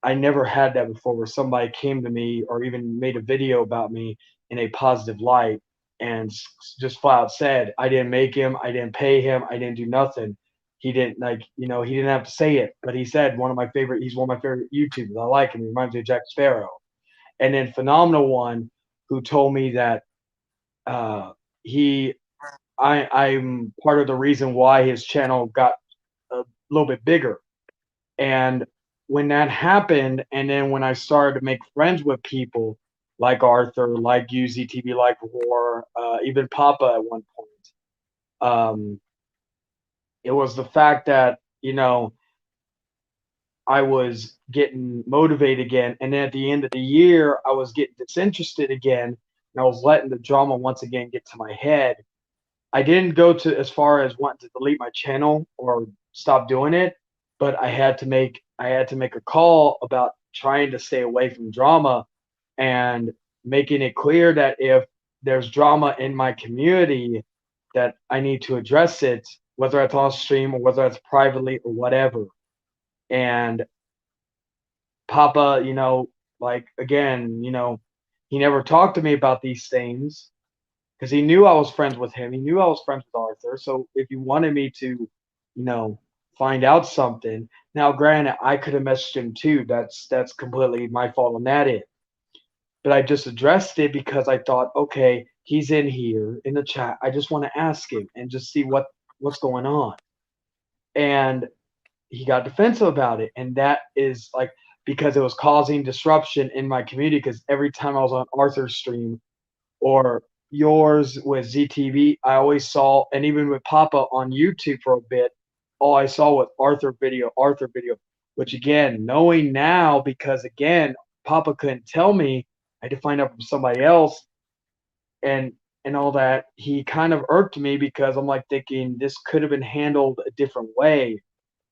I never had that before where somebody came to me or even made a video about me in a positive light and just flat out said, I didn't make him, I didn't pay him, I didn't do nothing. He didn't he didn't have to say it, but he said he's one of my favorite YouTubers. I like him. He reminds me of Jack Sparrow. And then Phenomenal One, who told me that I'm part of the reason why his channel got a little bit bigger. And when that happened, and then when I started to make friends with people like Arthur, like UZTV, like War, even Papa at one point, it was the fact that, I was getting motivated again. And then at the end of the year, I was getting disinterested again. And I was letting the drama once again get to my head. I didn't go to as far as wanting to delete my channel or stop doing it, but I had to make a call about trying to stay away from drama and making it clear that if there's drama in my community, that I need to address it, whether it's on stream or whether it's privately or whatever. And Papa, again, he never talked to me about these things because he knew I was friends with him. He knew I was friends with Arthur. So if he wanted me to, find out something, now granted, I could have messaged him too. That's completely my fault on that end. But I just addressed it because I thought, okay, he's in here in the chat. I just want to ask him and just see what's going on. And he got defensive about it. And that is because it was causing disruption in my community, because every time I was on Arthur's stream or yours with ZTV, I always saw, and even with Papa on YouTube for a bit, all I saw was Arthur video, which again, knowing now, because again, Papa couldn't tell me, I had to find out from somebody else. And and all that, he kind of irked me because I'm like thinking this could have been handled a different way,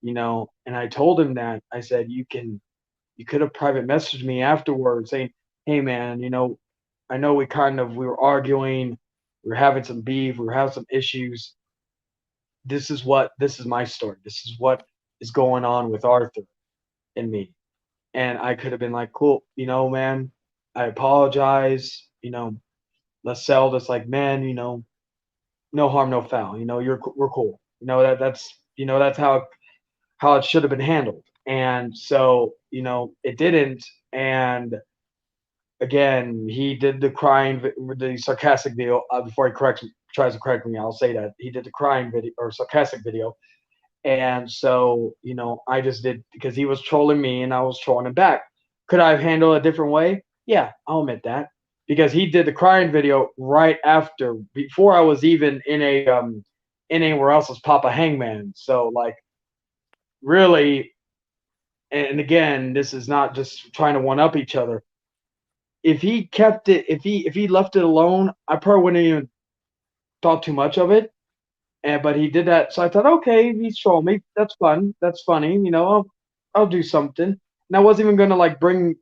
And I told him that. I said, you could have private messaged me afterwards saying, hey man, I know we were arguing, we were having some beef, we were having some issues. This is my story. This is what is going on with Arthur and me. And I could have been like, cool, man, I apologize, let's settle this like men, no harm, no foul. We're cool. That's how it should have been handled. And so, it didn't. And again, he did the sarcastic video. Before he tries to correct me, I'll say that he did the crying video or sarcastic video. And so, I just did because he was trolling me and I was trolling him back. Could I have handled it a different way? Yeah, I'll admit that. Because he did the crying video right after, before I was even in anywhere else as Papa Hangman. So like really, and again, this is not just trying to one up each other. If he kept it, if he left it alone, I probably wouldn't even thought too much of it. But he did that, so I thought, okay, he's trolling me. That's fun. That's funny. I'll do something. And I wasn't even gonna like bring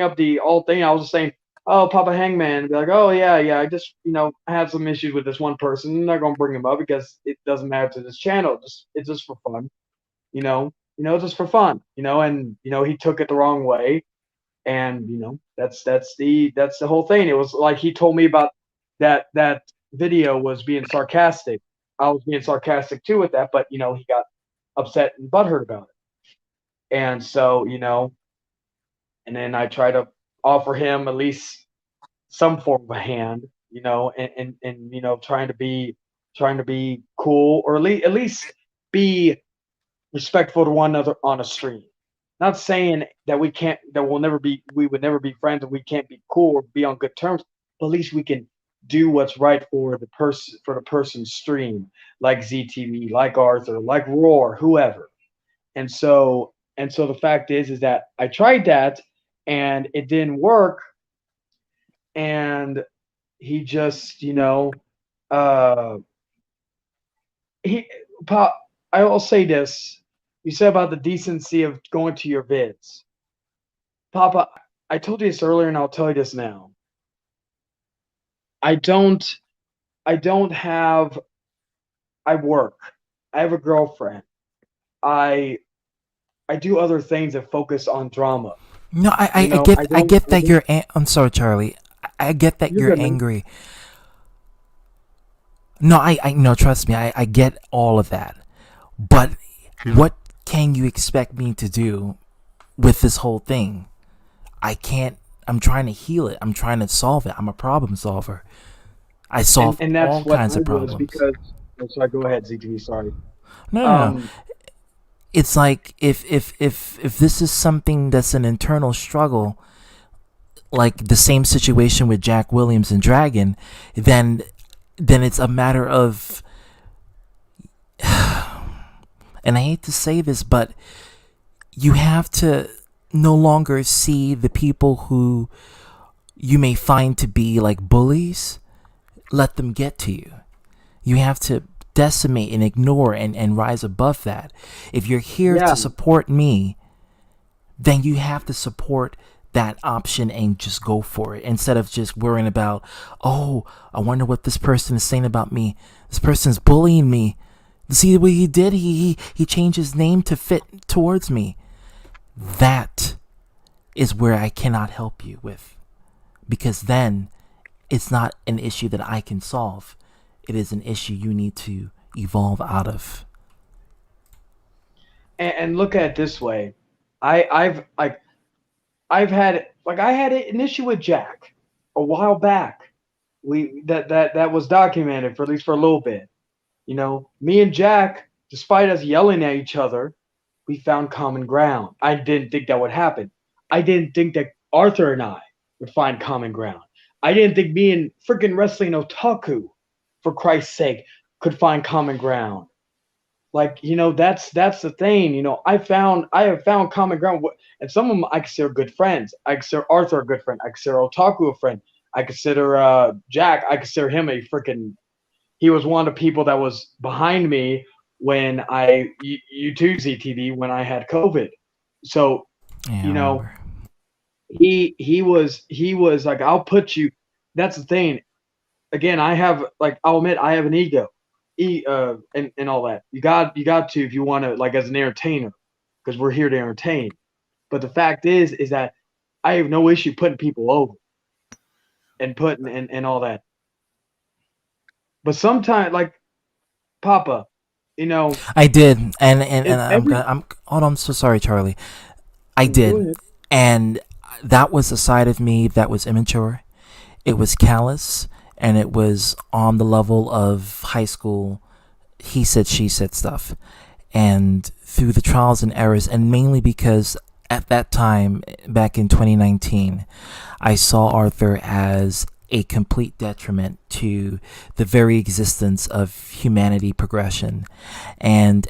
up the whole thing. I was just saying, oh, Papa Hangman, and be like, oh yeah, I just I have some issues with this one person. I'm not gonna bring him up because it doesn't matter to this channel. It's just for fun, just for fun, And he took it the wrong way, and that's the whole thing. It was like he told me about that video was being sarcastic. I was being sarcastic too with that, but he got upset and butthurt about it. And so, and then I try to offer him at least some form of a hand, and trying to be cool, or at least be respectful to one another on a stream. Not saying that we would never be friends and we can't be cool or be on good terms, but at least we can do what's right for the person's stream, like ZTV, like Arthur, like Roar, whoever. And so the fact is that I tried that and it didn't work. And he just, I will say this. You said about the decency of going to your vids. Papa, I told you this earlier and I'll tell you this now. I work. I have a girlfriend. I do other things that focus on drama. No, I get that you're. I'm sorry, Charlie. I get that you're angry. No, I no. Trust me, I get all of that. But what can you expect me to do with this whole thing? I can't. I'm trying to heal it. I'm trying to solve it. I'm a problem solver. I solve and that's all what kinds of I was problems. because. Sorry, go ahead, ZTV. Sorry. No. It's like if this is something that's an internal struggle, like the same situation with Jack Williams and Dragon, then it's a matter of, and I hate to say this, but you have to no longer see the people who you may find to be like bullies, let them get to you. You have to decimate and ignore and rise above that. If you're here to support me, then you have to support that option and just go for it, instead of just worrying about, oh, I wonder what this person is saying about me. This person's bullying me. See what he did? He changed his name to fit towards me. That is where I cannot help you with, because then it's not an issue that I can solve. It is an issue you need to evolve out of. And look at it this way. I had an issue with Jack a while back. That was documented for at least for a little bit. Me and Jack, despite us yelling at each other, we found common ground. I didn't think that would happen. I didn't think that Arthur and I would find common ground. I didn't think me and freaking Wrestling Otaku, for Christ's sake, could find common ground. Like, that's the thing. I have found common ground, and some of them I consider good friends. I consider Arthur a good friend. I consider Otaku a friend. I consider Jack. I consider him a freaking. He was one of the people that was behind me when U2 ZTV when I had COVID. So, Yeah, you know, he was like, I'll put you. That's the thing. Again, I'll admit I have an ego, and all that. You got to if you want to, like, as an entertainer, because we're here to entertain. But the fact is that I have no issue putting people over and putting and all that. But sometimes, like, Papa, you know, I did, and if I'm hold on. I'm so sorry, Charlie. I did, and that was a side of me that was immature. It was callous, and it was on the level of high school. He said, she said stuff, and through the trials and errors, and mainly because at that time, back in 2019, I saw Arthur as a complete detriment to the very existence of humanity progression. And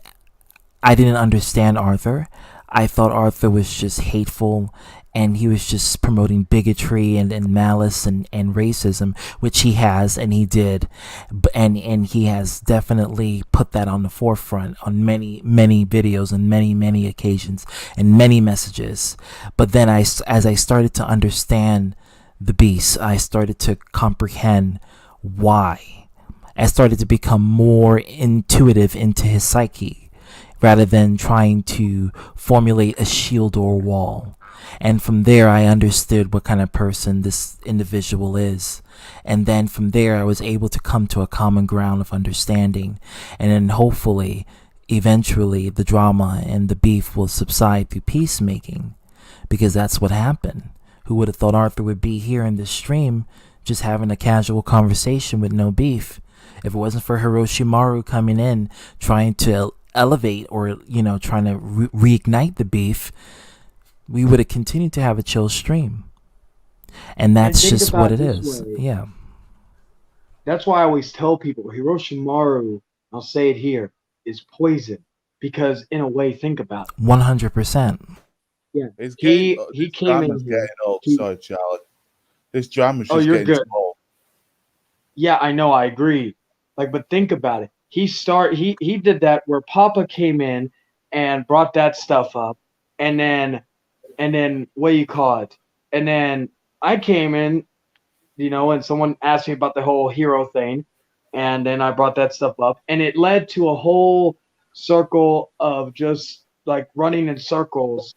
I didn't understand Arthur. I thought Arthur was just hateful, and he was just promoting bigotry and malice and racism, which he has, and he did. And he has definitely put that on the forefront on many, many videos and many, many occasions and many messages. But then as I started to understand the beast, I started to comprehend why. I started to become more intuitive into his psyche rather than trying to formulate a shield or a wall. And from there, I understood what kind of person this individual is. And then from there, I was able to come to a common ground of understanding. And then hopefully, eventually, the drama and the beef will subside through peacemaking, because that's what happened. Who would have thought Arthur would be here in this stream just having a casual conversation with no beef? If it wasn't for Hiroshimaru coming in, trying to elevate or, trying to reignite the beef, we would have continued to have a chill stream. And that's just what it is. Yeah. That's why I always tell people Hiroshimaru, I'll say it here, is poison. Because in a way, think about it. 100%. Yeah. He came in here. Getting old. Sorry, Charlie. This drama's just you're getting good. small. Yeah, I know, I agree. But think about it. He did that where Papa came in and brought that stuff up, and then what do you call it? And then I came in, and someone asked me about the whole hero thing, and then I brought that stuff up, and it led to a whole circle of just like running in circles.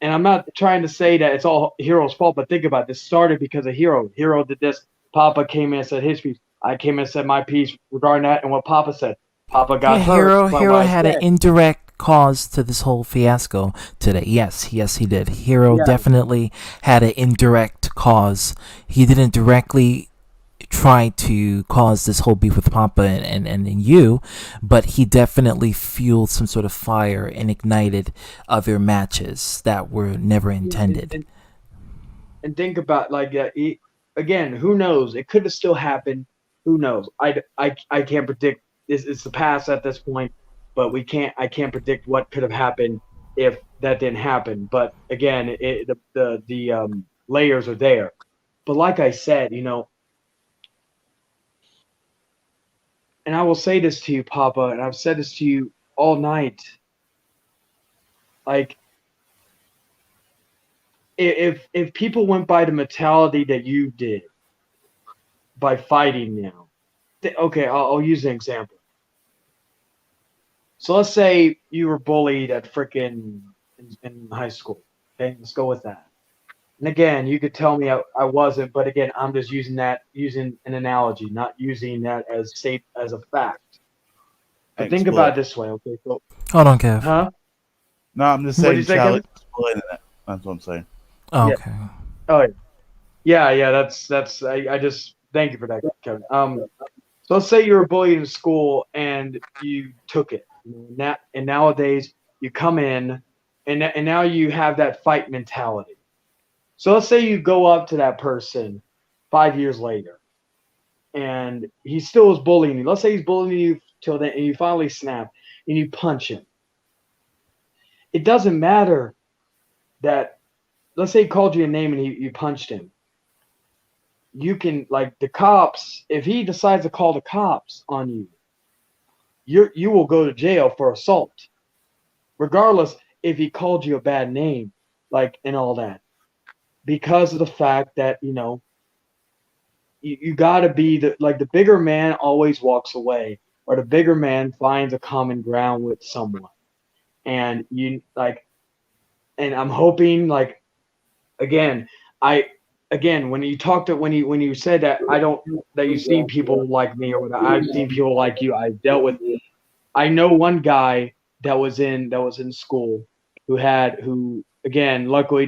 And I'm not trying to say that it's all Hero's fault, but think about it. This started because of Hero. Hero did this. Papa came in and said his piece. I came in and said my piece regarding that and what Papa said. Papa got hurt. Hero had an indirect cause to this whole fiasco today. Yes, he did. Hero definitely had an indirect cause. He didn't directly try to cause this whole beef with Papa and you, but he definitely fueled some sort of fire and ignited other matches that were never intended. And think about, again, who knows? It could have still happened. Who knows? I can't predict. It's the past at this point, but I can't predict what could have happened if that didn't happen. But again, the layers are there. But like I said, and I will say this to you, Papa, and I've said this to you all night. Like, if people went by the mentality that you did by fighting now, okay, I'll use an example. So let's say you were bullied at frickin' in high school. Okay, let's go with that. And again, you could tell me I wasn't, but again, I'm just using an analogy, not using that as a fact. But think about it this way, okay? So, hold on, Kev. Huh? No, I'm just saying, Charlie. That's what I'm saying. Oh, okay. Oh, yeah. That's. I just thank you for that, Kevin. So let's say you were bullied in school and you took it. And nowadays you come in and now you have that fight mentality. So let's say you go up to that person 5 years later and he still is bullying you. Let's say he's bullying you till then and you finally snap and you punch him. It doesn't matter that, let's say he called you a name and you punched him. you can, like, the cops, if he decides to call the cops on you, you will go to jail for assault, regardless if he called you a bad name, like, and all that, because of the fact that, you know, you got to be the bigger man always walks away, or the bigger man finds a common ground with someone. And and I'm hoping, like, again, when you said that, that you've seen people like me, or that I've seen people like you, I've dealt with. I know one guy that was in school who again, luckily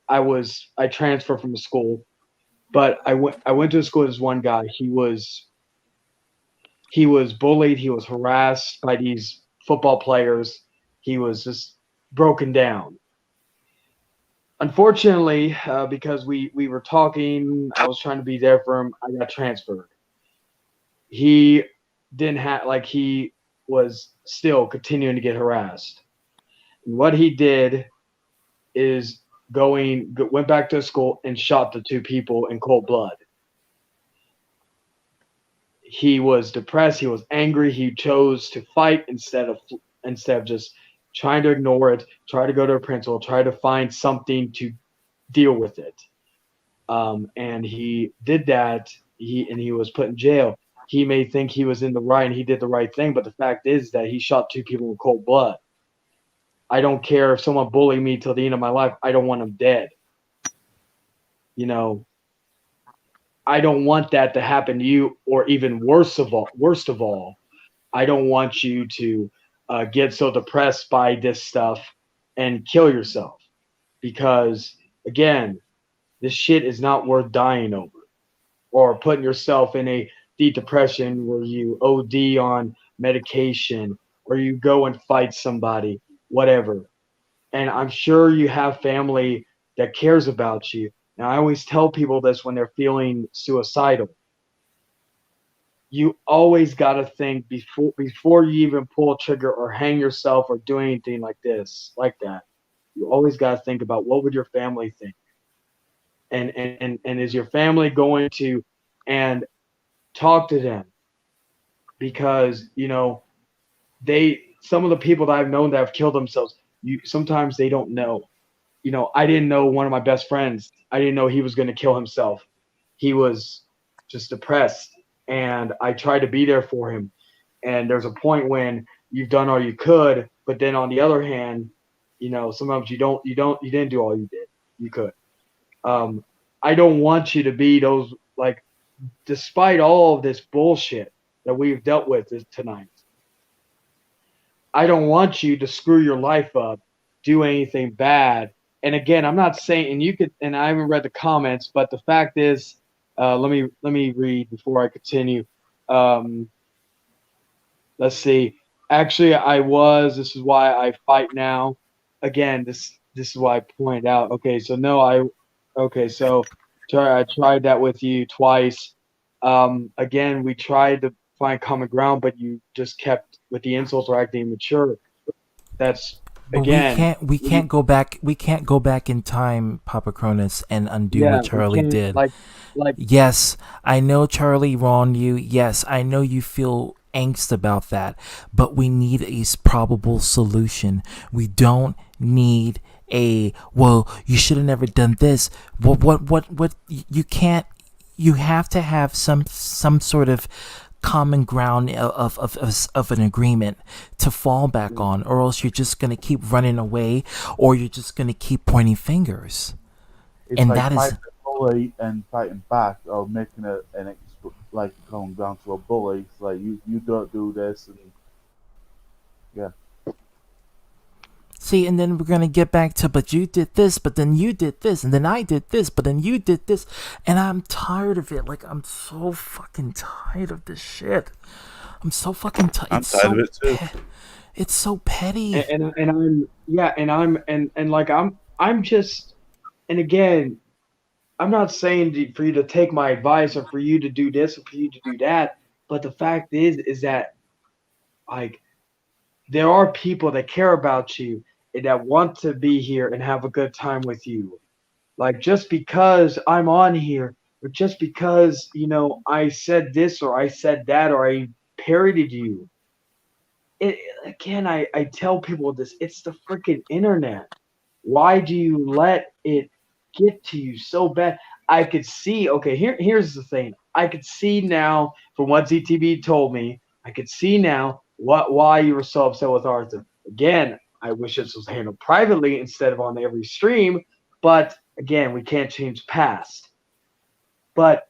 I transferred from the school, but I went to a school with this one guy. He was bullied, he was harassed by these football players. He was just broken down. Unfortunately, because we were talking, I was trying to be there for him, I got transferred. He he was still continuing to get harassed. And what he did is went back to school and shot the two people in cold blood. He was depressed, he was angry, he chose to fight instead of just trying to ignore it, try to go to a principal, try to find something to deal with it. And he did that. He was put in jail. He may think he was in the right and he did the right thing, but the fact is that he shot two people in cold blood. I don't care if someone bullied me till the end of my life. I don't want them dead. You know, I don't want that to happen to you, or even worst of all, I don't want you to get so depressed by this stuff and kill yourself, because again, this shit is not worth dying over, or putting yourself in a deep depression where you OD on medication, or you go and fight somebody, whatever. And I'm sure you have family that cares about you. Now, I always tell people this when they're feeling suicidal. You always got to think before you even pull a trigger or hang yourself or do anything like that. You always got to think about, what would your family think? And is your family going to and talk to them? Because, you know, some of the people that I've known that have killed themselves, sometimes they don't know. You know, I didn't know one of my best friends. I didn't know he was going to kill himself. He was just depressed, and I tried to be there for him. And there's a point when you've done all you could, but then on the other hand, you know, sometimes you didn't do all you could. I don't want you to be those, like, despite all of this bullshit that we've dealt with tonight, I don't want you to screw your life up, do anything bad. And again, I'm not saying, and I haven't read the comments, but the fact is, let me read before I continue. Let's see. Actually, this is why I fight now. Again, this is why I point out. Okay, so I tried that with you twice. Again, we tried to find common ground, but you just kept with the insults or acting immature. That's But again. we can't go back. We can't go back in time, Papa Cronus, and undo what Charlie did. Yes, I know Charlie wronged you. Yes, I know you feel angst about that. But we need a probable solution. We don't need well, you should have never done this. What? You can't. You have to have some sort of common ground of an agreement to fall back on, or else you're just going to keep running away, or you're just going to keep pointing fingers. It's And like that is fighting a bully and fighting back, or making like going down to a bully. It's like you don't do this, and yeah. See, and then we're going to get back to, but you did this, but then you did this, and then I did this, but then you did this. And I'm tired of it. Like, I'm so fucking tired of this shit. I'm so fucking tired. I'm tired of it too. It's so petty. I'm just, and again, I'm not saying for you to take my advice or for you to do this or for you to do that, but the fact is that, like, there are people that care about you and that want to be here and have a good time with you. Like, just because I'm on here But just because, I said this or I said that or I parodied you, again, I tell people this, it's the freaking internet. Why do you let it get to you so bad? I could see, okay, here's the thing. I could see now from what ZTV told me, I could see now why you were so upset with Arthur. Again, I wish this was handled privately instead of on every stream, but again, we can't change past. But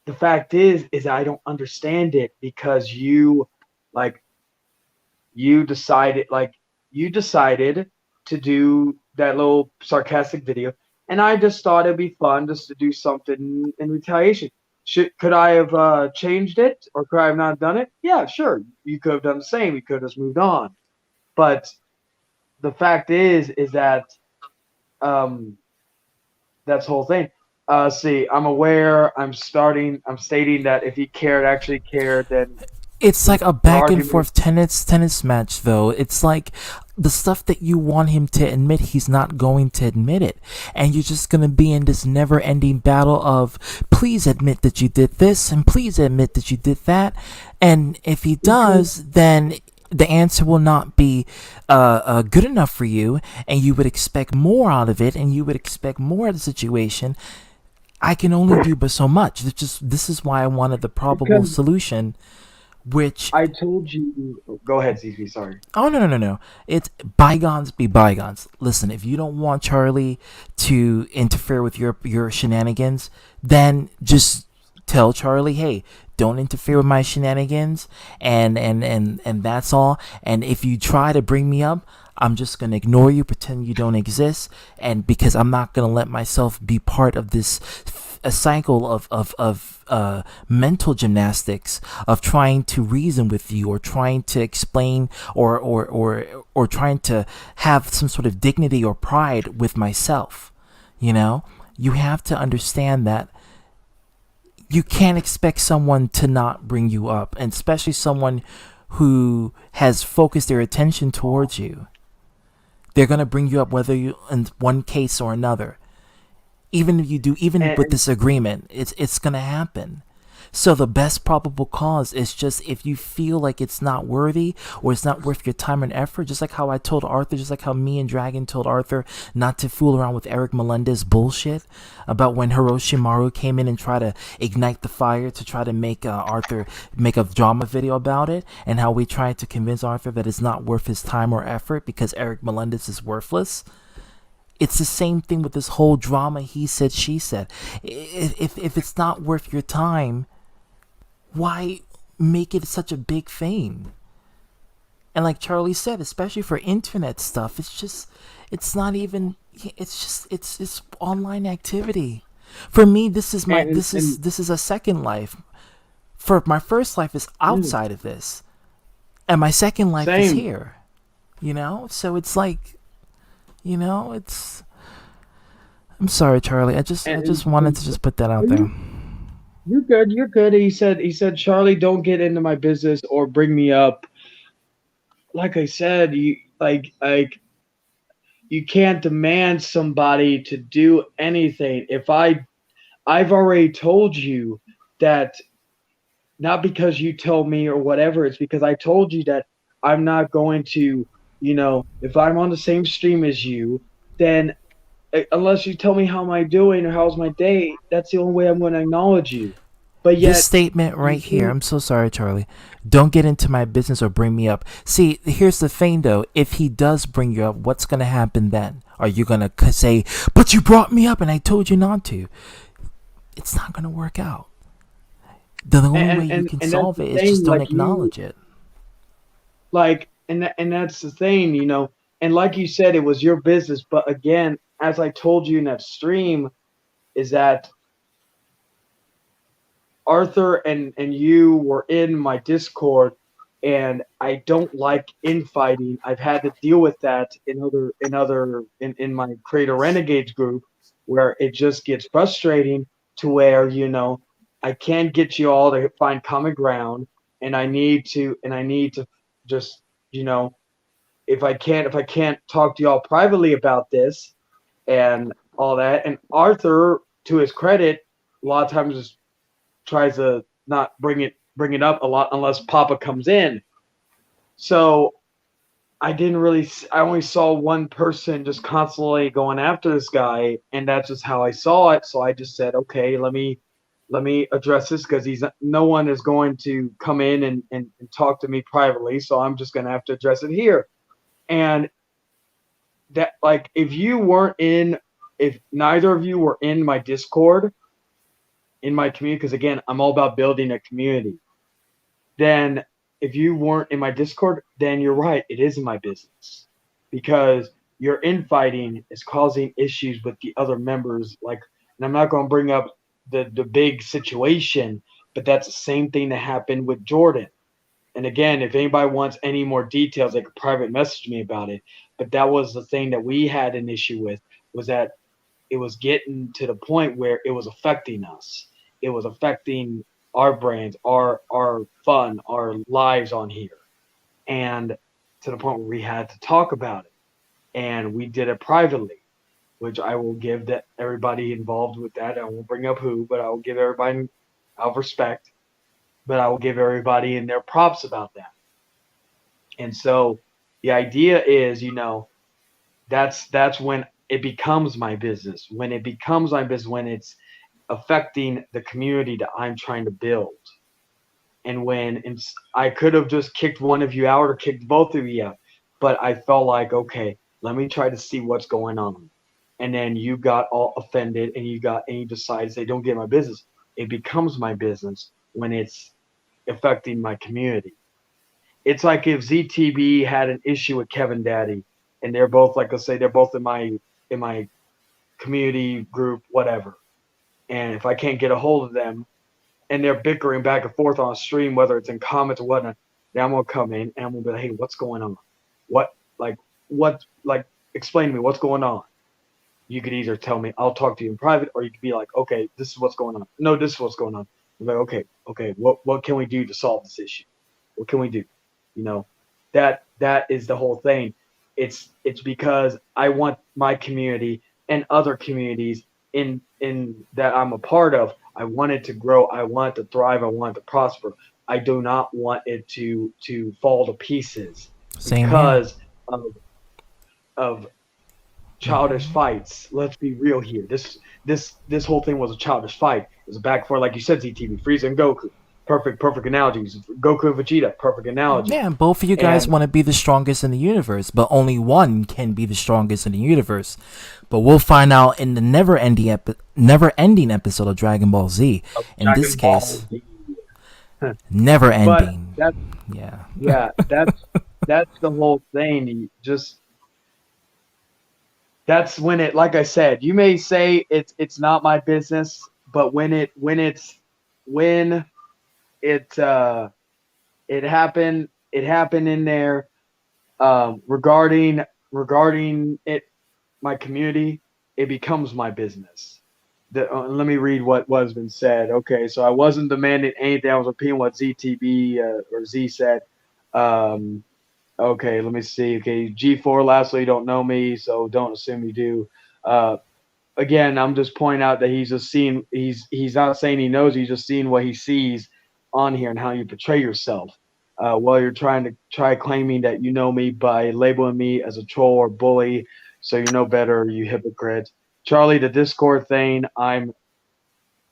the fact is I don't understand it because you decided to do that little sarcastic video, and I just thought it'd be fun just to do something in retaliation. Could I have changed it, or could I have not done it? Yeah, sure. You could have done the same. You could have just moved on. But the fact is that that's the whole thing. See, I'm aware. I'm stating that if he actually cared, then It's like a back and argument- forth tennis match, though. It's like the stuff that you want him to admit, he's not going to admit it, and you're just gonna be in this never-ending battle of please admit that you did this and please admit that you did that, and if he does, then the answer will not be good enough for you, and you would expect more out of it, and you would expect more of the situation. I can only do but so much. This is why I wanted the probable Because- solution. Which I told you. Go ahead, ZV. Sorry. Oh no! It's bygones be bygones. Listen, if you don't want Charlie to interfere with your shenanigans, then just tell Charlie, hey, don't interfere with my shenanigans, and that's all. And if you try to bring me up, I'm just gonna ignore you, pretend you don't exist, and because I'm not gonna let myself be part of this a cycle of mental gymnastics of trying to reason with you or trying to explain or trying to have some sort of dignity or pride with myself. You have to understand that you can't expect someone to not bring you up, and especially someone who has focused their attention towards you. They're going to bring you up whether you in one case or another. Even if you do, with this agreement, it's gonna happen. So the best probable cause is just if you feel like it's not worthy or it's not worth your time and effort, just like how I told Arthur, just like how me and Dragon told Arthur not to fool around with Eric Melendez bullshit about when Hiroshimaru came in and tried to ignite the fire to try to make Arthur make a drama video about it, and how we tried to convince Arthur that it's not worth his time or effort because Eric Melendez is worthless. It's the same thing with this whole drama, he said, she said. If it's not worth your time, why make it such a big thing? And like Charlie said, especially for internet stuff, it's online activity. For me, this is a second life. For my first life is outside of this, and my second life is Same. here. So it's like. I'm sorry, Charlie. I just wanted to just put that out there. You're good. He said, Charlie, don't get into my business or bring me up. Like I said, you can't demand somebody to do anything. If I've already told you that, not because you told me or whatever, it's because I told you that I'm not going to, if I'm on the same stream as you, then unless you tell me how am I doing or how's my day, that's the only way I'm going to acknowledge you. But yet, This statement right here, I'm so sorry, Charlie. Don't get into my business or bring me up. See, here's the thing, though. If he does bring you up, what's going to happen then? Are you going to say, but you brought me up and I told you not to? It's not going to work out. The only way you can solve it is just don't acknowledge it. And that's the thing, and like you said, it was your business. But again, as I told you in that stream, is that Arthur and you were in my Discord, and I don't like infighting. I've had to deal with that in my Creator Renegades group, where it just gets frustrating to where I can't get you all to find common ground, and I need to just if I can't talk to y'all privately about this and all that. And Arthur, to his credit, a lot of times just tries to not bring it up a lot unless Papa comes in. So I only saw one person just constantly going after this guy, and that's just how I saw it. So I just said, okay, let me address this, because no one is going to come in and talk to me privately, so I'm just going to have to address it here. And that, like, if neither of you were in my Discord, in my community, because again, I'm all about building a community, then if you weren't in my Discord, then you're right, it is in my business, because your infighting is causing issues with the other members. Like, and I'm not going to bring up the big situation, but that's the same thing that happened with Jordan. And again, if anybody wants any more details, they could private message me about it. But that was the thing that we had an issue with, was that it was getting to the point where it was affecting us. It was affecting our brands, our fun, our lives on here. And to the point where we had to talk about it. And we did it privately, which I will give that everybody involved with that. I won't bring up who, but I will give everybody out of respect. But I will give everybody in their props about that. And so the idea is, that's when it becomes my business. When it becomes my business, when it's affecting the community that I'm trying to build. And I could have just kicked one of you out or kicked both of you out, but I felt like, okay, let me try to see what's going on. And then you got all offended, and you decided to say, don't get my business. It becomes my business when it's affecting my community. It's like if ZTB had an issue with Kevin Daddy, and they're both, like I say, they're both in my community group, whatever. And if I can't get a hold of them, and they're bickering back and forth on a stream, whether it's in comments or whatnot, then I'm gonna come in and I'm gonna be like, hey, what's going on? Explain to me what's going on. You could either tell me, I'll talk to you in private, or you could be like, okay, this is what's going on. No, this is what's going on. I'm like, okay, what can we do to solve this issue? What can we do? That is the whole thing. It's because I want my community and other communities in that I'm a part of. I want it to grow. I want it to thrive. I want it to prosper. I do not want it to fall to pieces because of childish fights. Let's be real here. This whole thing was a childish fight. It was a back and forth, like you said, ZTV, Frieza and Goku. Perfect analogies. Goku and Vegeta, perfect analogy. Yeah, and both of you guys want to be the strongest in the universe, but only one can be the strongest in the universe. But we'll find out in the never-ending episode of Dragon Ball Z. In this case, never ending. Yeah, that's the whole thing. That's when it, like I said, you may say it's not my business, but when it happened in there, regarding it, my community, it becomes my business. Let me read what has been said. Okay, so I wasn't demanding anything. I was repeating what ZTB or Z said. Okay, let me see. Okay, G4, lastly, you don't know me, so don't assume you do. Again, I'm just pointing out that he's just seeing, he's not saying he knows, he's just seeing what he sees on here and how you portray yourself. While you're trying to claiming that you know me by labeling me as a troll or bully, so you know better, you hypocrite. Charlie, the Discord thing, I'm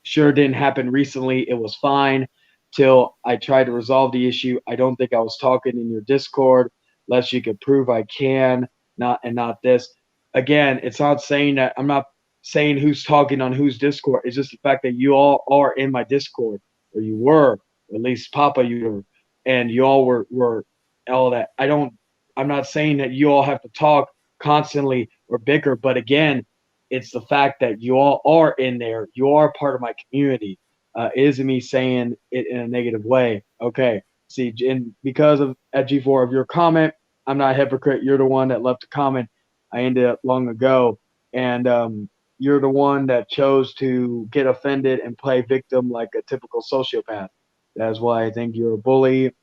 sure didn't happen recently. It was fine till I tried to resolve the issue. I don't think I was talking in your Discord, unless you could prove I can, not this. Again, it's not saying that I'm not saying who's talking on whose Discord. It's just the fact that you all are in my Discord, or you were, or at least Papa, you were, and you all were all that. I'm not saying that you all have to talk constantly or bicker, but again, it's the fact that you all are in there. You are part of my community. It isn't me saying it in a negative way. Okay. See, and because of at G4 of your comment, I'm not a hypocrite. You're the one that left a comment. I ended up long ago, and you're the one that chose to get offended and play victim like a typical sociopath. That's why I think you're a bully.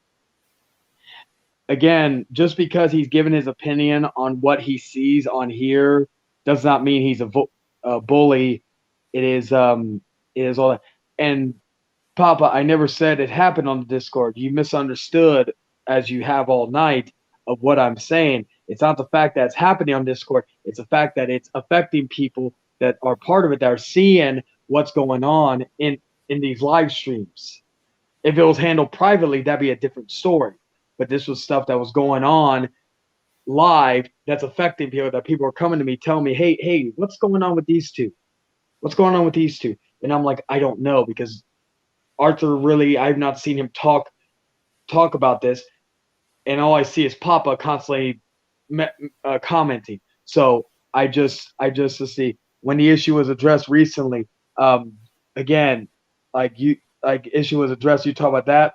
Again, just because he's given his opinion on what he sees on here does not mean he's a bully. It is is all that. And Papa, I never said it happened on the Discord. You misunderstood, as you have all night, of what I'm saying. It's not the fact that it's happening on Discord. It's the fact that it's affecting people that are part of it, that are seeing what's going on in these live streams. If it was handled privately, that'd be a different story. But this was stuff that was going on live that's affecting people, that people are coming to me telling me, hey, what's going on with these two? What's going on with these two? And I'm like, I don't know, because Arthur really, I've not seen him talk about this, and all I see is Papa constantly commenting. So I just to see when the issue was addressed recently. Again, issue was addressed. You talk about that.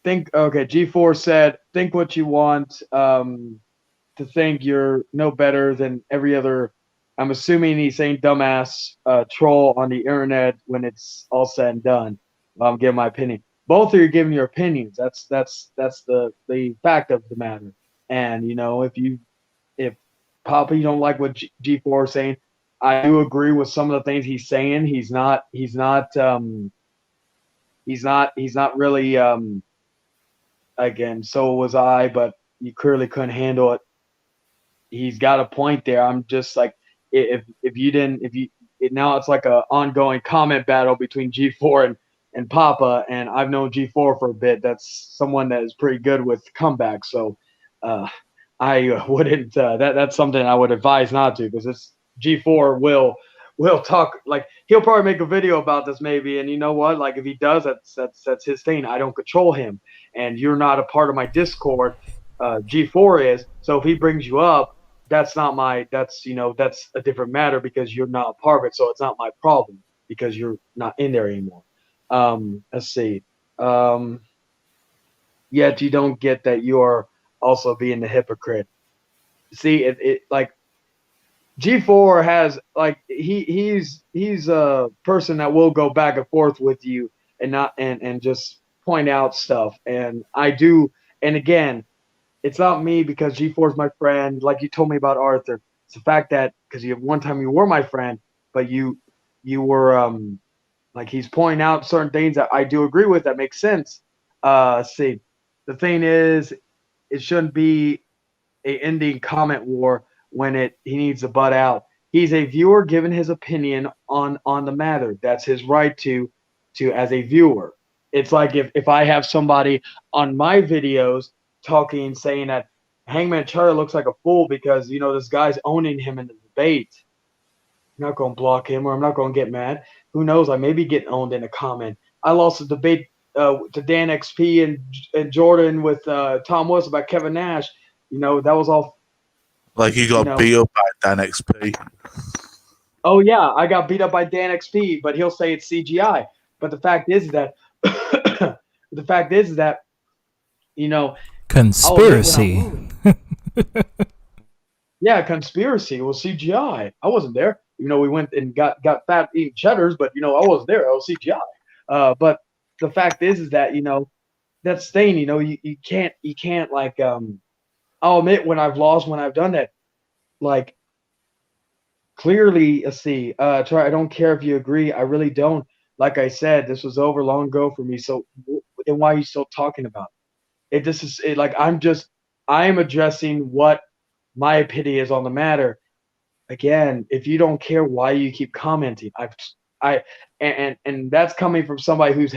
G4 said, think what you want. To think you're no better than every other. I'm assuming he's saying dumbass troll on the internet when it's all said and done. I'm giving my opinion. Both of you are giving your opinions. That's the fact of the matter. And if Papa, you don't like what G4 is saying, I do agree with some of the things he's saying. He's not really again, so was I, but you clearly couldn't handle it. He's got a point there. I'm just like, now it's like a ongoing comment battle between G4 and Papa, and I've known G4 for a bit. That's someone that is pretty good with comebacks. So I wouldn't. That's something I would advise not to, because this G4 will talk, like, he'll probably make a video about this maybe, and you know what? Like, if he does, that's his thing. I don't control him, and you're not a part of my Discord. G4 is. So if he brings you up, that's a different matter, because you're not a part of it. So it's not my problem, because you're not in there anymore. Let's see. Yet you don't get that you are also being the hypocrite. See, it like G4 has, like, he's a person that will go back and forth with you and just point out stuff. And I do. And again, it's not me, because G4 is my friend, like you told me about Arthur. It's the fact that, because one time you were my friend, but you were like, he's pointing out certain things that I do agree with, that makes sense. See, the thing is, it shouldn't be a ending comment war when he needs to butt out. He's a viewer giving his opinion on the matter. That's his right to as a viewer. It's like if I have somebody on my videos talking, saying that Hangman Charlie looks like a fool because this guy's owning him in the debate. I'm not going to block him, or I'm not going to get mad. Who knows? I may be getting owned in a comment. I lost a debate to Dan XP and Jordan with Tom Wilson about Kevin Nash. That was all. Like, you got beat up by Dan XP. Oh yeah, I got beat up by Dan XP, but he'll say it's CGI. But the fact is that conspiracy. Yeah, conspiracy. Well, CGI. I wasn't there. We went and got fat eating cheddars, but I wasn't there. I was CGI. But the fact is that that's staying. You can't like I'll admit when I've lost, when I've done that, like, clearly, let's see, Troy, I don't care if you agree. I really don't. Like I said, this was over long ago for me. So then why are you still talking about it? I am addressing what my opinion is on the matter. Again, if you don't care, why you keep commenting? And that's coming from somebody who's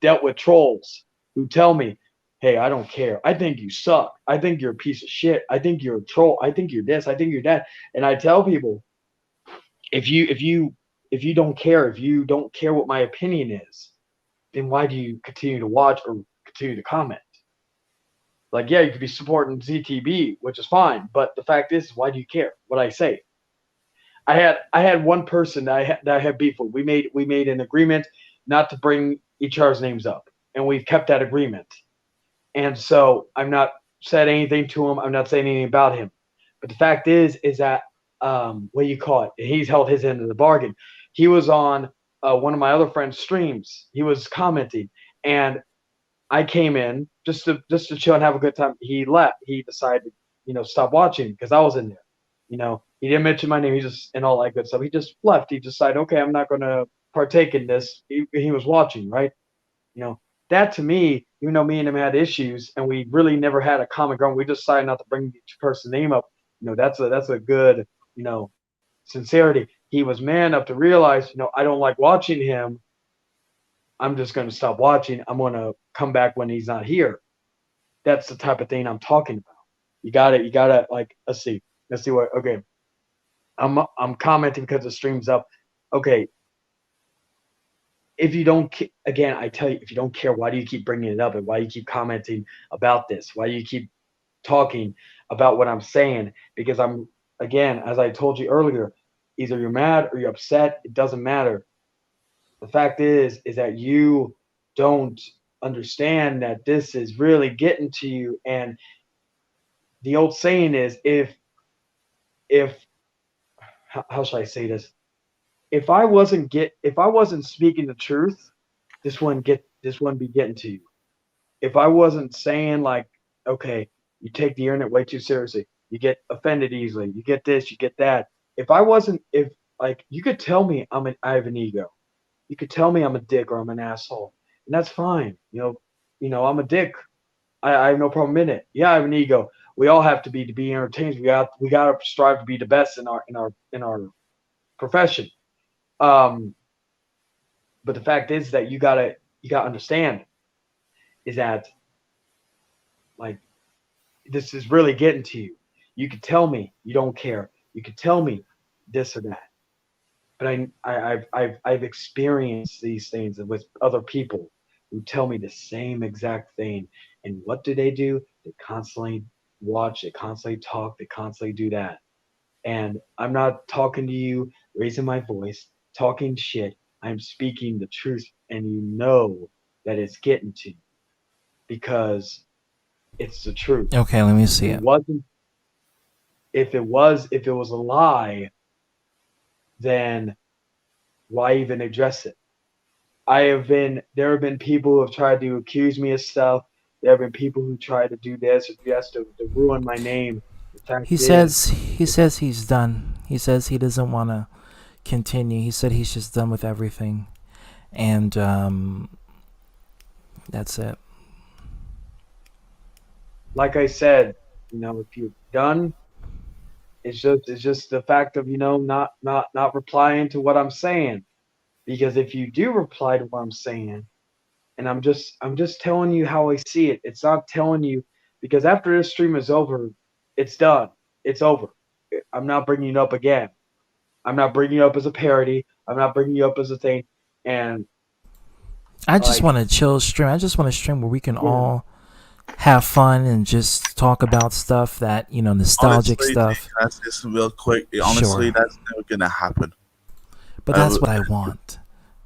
dealt with trolls who tell me, hey, I don't care. I think you suck. I think you're a piece of shit. I think you're a troll. I think you're this. I think you're that. And I tell people, if you don't care what my opinion is, then why do you continue to watch or continue to comment? Like, yeah, you could be supporting ZTB, which is fine, but the fact is, why do you care what I say? I had one person that I had beef with. We made an agreement not to bring each other's names up, and we've kept that agreement. And so I'm not said anything to him. I'm not saying anything about him. But the fact is that what do you call it? He's held his end of the bargain. He was on one of my other friend's streams. He was commenting, and I came in just to chill and have a good time. He left. He decided, stop watching because I was in there. You know, he didn't mention my name. He just and all that good stuff. He just left. He decided, okay, I'm not going to partake in this. He was watching, right? You know, that to me, even though me and him had issues and we really never had a common ground, we decided not to bring each person's name up. You know, that's a good, you know, sincerity. He was man enough to realize, you know, I don't like watching him. I'm just going to stop watching. I'm going to come back when he's not here. That's the type of thing I'm talking about. You got to like, let's see what, okay. I'm commenting because the stream's up. Okay. If you don't, again, I tell you, if you don't care, why do you keep bringing it up and why do you keep commenting about this? Why do you keep talking about what I'm saying? Because I'm, again, as I told you earlier, either you're mad or you're upset. It doesn't matter. The fact is that you don't understand that this is really getting to you. And the old saying is, how should I say this? If I wasn't speaking the truth, this wouldn't be getting to you. If I wasn't saying like, okay, you take the internet way too seriously, you get offended easily, you get this, you get that. If like you could tell me I have an ego. You could tell me I'm a dick or I'm an asshole, and that's fine. You know, I'm a dick. I have no problem in it. Yeah, I have an ego. We all have to be entertained. We got to strive to be the best in our profession. But the fact is that you gotta understand is that like this is really getting to you. You could tell me you don't care. You could tell me this or that. But I've experienced these things with other people who tell me the same exact thing. And what do? They constantly watch, they constantly talk, they constantly do that. And I'm not talking to you, raising my voice, talking shit. I'm speaking the truth, and you know that it's getting to you because it's the truth. Okay, let me see it. If it was a lie, then why even address it? There have been people who have tried to accuse me of stuff. There have been people who try to do this or just to ruin my name. He says he's done. He says he doesn't want to continue. He said he's just done with everything, and that's it. Like I said, you know, if you're done, it's just the fact of, you know, not replying to what I'm saying. Because if you do reply to what I'm saying, and I'm just telling you how I see it. It's not telling you, because after this stream is over, it's done. It's over. I'm not bringing it up again. I'm not bringing it up as a parody. I'm not bringing you up as a thing. And I just want to chill stream. I just want to stream where we can all have fun and just talk about stuff that, you know, nostalgic stuff. That's just real quick. Honestly, that's never gonna happen. But that's what I want,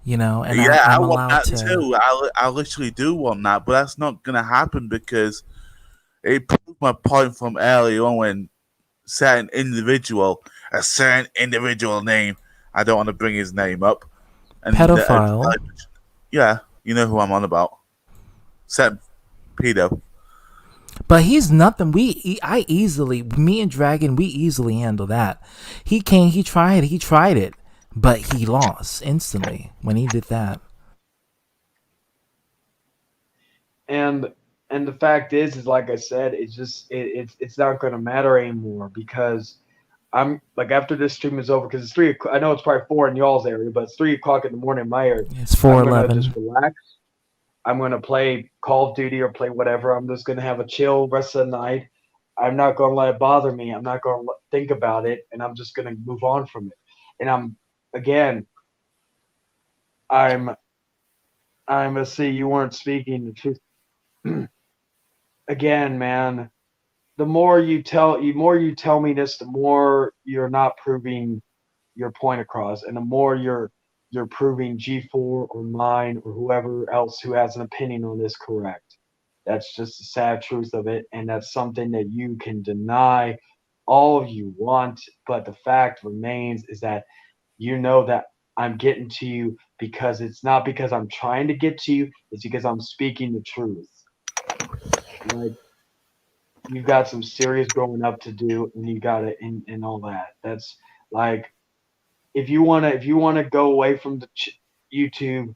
you know. And yeah, I'm I want allowed that too. I literally do want that, but that's not gonna happen because it proved my point from earlier on when a certain individual name, I don't want to bring his name up, and pedophile. Yeah, you know who I'm on about. Certain pedo. But he's nothing. Me and Dragon, we easily handle that. He tried it, but he lost instantly when he did that. And the fact is like I said, it's not going to matter anymore because I'm like, after this stream is over, because it's 3 o'clock. I know it's probably 4 in y'all's area, but it's 3 o'clock in the morning in my area. It's 4:11. I'm gonna just relax. I'm going to play Call of Duty or play whatever. I'm just going to have a chill rest of the night. I'm not going to let it bother me. I'm not going to think about it, and I'm just going to move on from it. And let's see, you weren't speaking the truth. Again, man, the more you tell me this, the more you're not proving your point across, and the more you're proving G4 or mine or whoever else who has an opinion on this correct. That's just the sad truth of it, and that's something that you can deny all you want, but the fact remains is that you know that I'm getting to you because it's not because I'm trying to get to you, it's because I'm speaking the truth. Like, you've got some serious growing up to do, and you got it, and all that. That's like, if you wanna go away from the YouTube,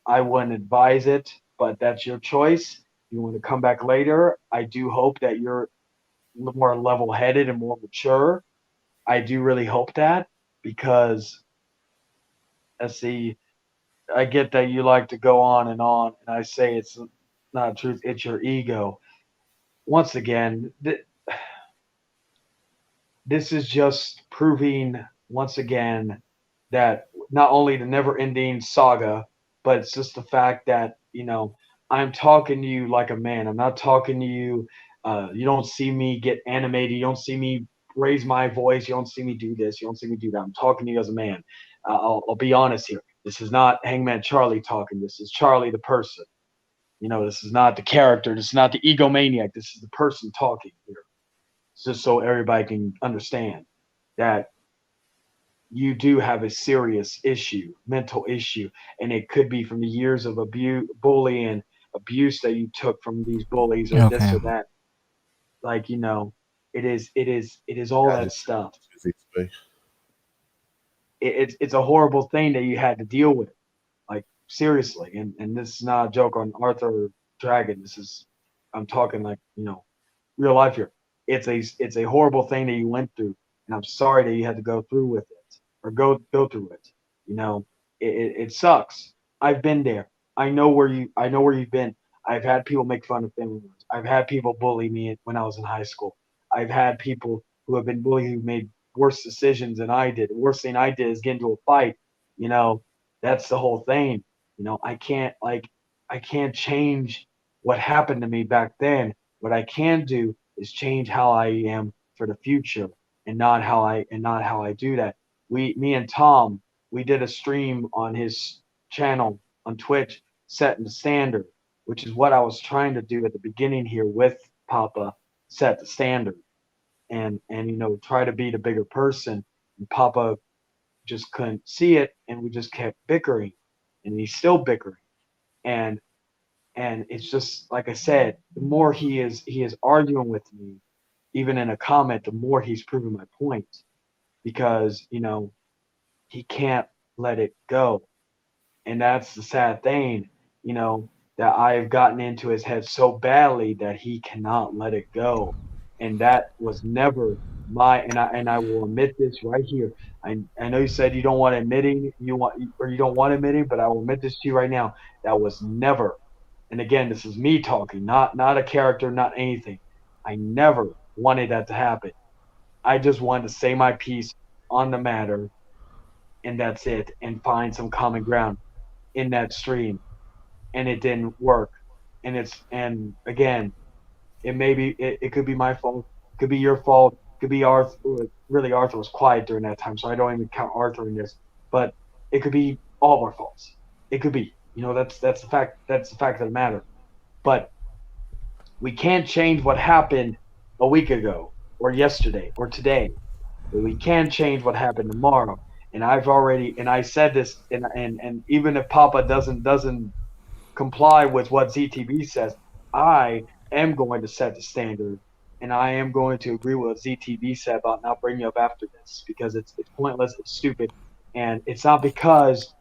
I wouldn't advise it, but that's your choice. You want to come back later. I do hope that you're more level-headed and more mature. I do really hope that, because I get that you like to go on, and I say it's not truth, it's your ego. Once again, this is just proving once again that not only the never-ending saga, but it's just the fact that, I'm talking to you like a man. I'm not talking to you. You don't see me get animated. You don't see me raise my voice. You don't see me do this. You don't see me do that. I'm talking to you as a man. I'll be honest here. This is not Hangman Charlie talking. This is Charlie the person. This is not the character. This is not the egomaniac. This is the person talking here. It's just so everybody can understand that you do have a serious issue, mental issue, and it could be from the years of bullying, abuse that you took from these bullies, or this Okay. or that. Like, it is all that stuff. It's a horrible thing that you had to deal with. Like, seriously, and this is not a joke on Arthur Dragon. I'm talking like, real life here. It's a horrible thing that you went through, and I'm sorry that you had to go through with it, or go through it. It sucks. I've been there. I know where you've been. I've had people make fun of family members. I've had people bully me when I was in high school. I've had people who have been bullied who made worse decisions than I did. The worst thing I did is get into a fight. That's the whole thing. I can't change what happened to me back then. What I can do is change how I am for the future, and not how I do that. Me and Tom, we did a stream on his channel on Twitch, setting the standard, which is what I was trying to do at the beginning here with Papa, set the standard, and try to be the bigger person. And Papa just couldn't see it, and we just kept bickering, and he's still bickering, and it's just like I said, the more he is arguing with me, even in a comment, the more he's proving my point, because he can't let it go. And that's the sad thing, that I've gotten into his head so badly that he cannot let it go. And that was never and I will admit this right here. I know you said you don't want admitting, you don't want admitting, but I will admit this to you right now. That was never, and again, this is me talking, not a character, not anything. I never wanted that to happen. I just wanted to say my piece on the matter, and that's it, and find some common ground in that stream. And it didn't work. And again, it could be my fault, could be your fault, could be Arthur. Really, Arthur was quiet during that time, so I don't even count Arthur in this. But it could be all of our faults. It could be. That's the fact. That's the fact of the matter. But we can't change what happened a week ago, or yesterday, or today. But we can change what happened tomorrow. And I said this, and even if Papa doesn't comply with what ZTB says, I am going to set the standard, and I am going to agree with what ZTB said about not bringing up after this, because it's pointless, it's stupid, and it's not because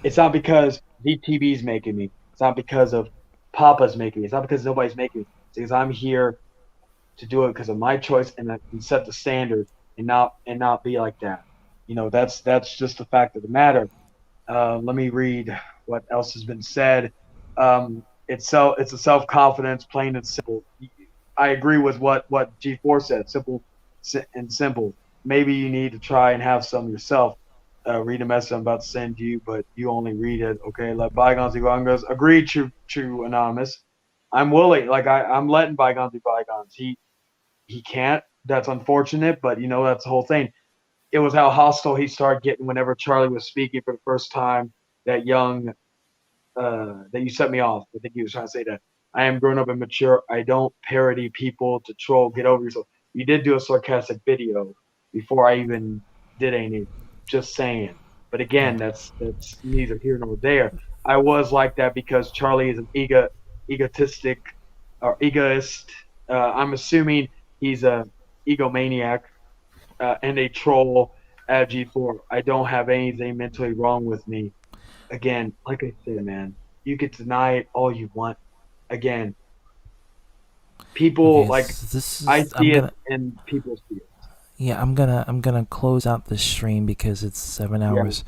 ZTB's making me. It's not because of Papa's making me. It's not because nobody's making me. It's because I'm here to do it because of my choice, and set the standard, and not be like that. That's just the fact of the matter. Let me read what else has been said. It's a self-confidence, plain and simple. I agree with what G4 said, simple and simple. Maybe you need to try and have some yourself. Read a message I'm about to send you, but you only read it. Okay, let bygones be bygones. Agreed, true anonymous. I'm willing, I'm letting bygones be bygones. He can't. That's unfortunate, but that's the whole thing. It was how hostile he started getting whenever Charlie was speaking for the first time. That you set me off. I think he was trying to say that. I am grown up and mature. I don't parody people to troll. Get over yourself. You did do a sarcastic video before I even did anything. Just saying. But again, that's neither here nor there. I was like that because Charlie is an egoist, I'm assuming he's a egomaniac and a troll at G4. I don't have anything mentally wrong with me. Again, like I said, man, you can deny it all you want. Again, people Okay, so this is I I'm see it gonna and people see it. yeah, I'm gonna close out the stream because it's 7 hours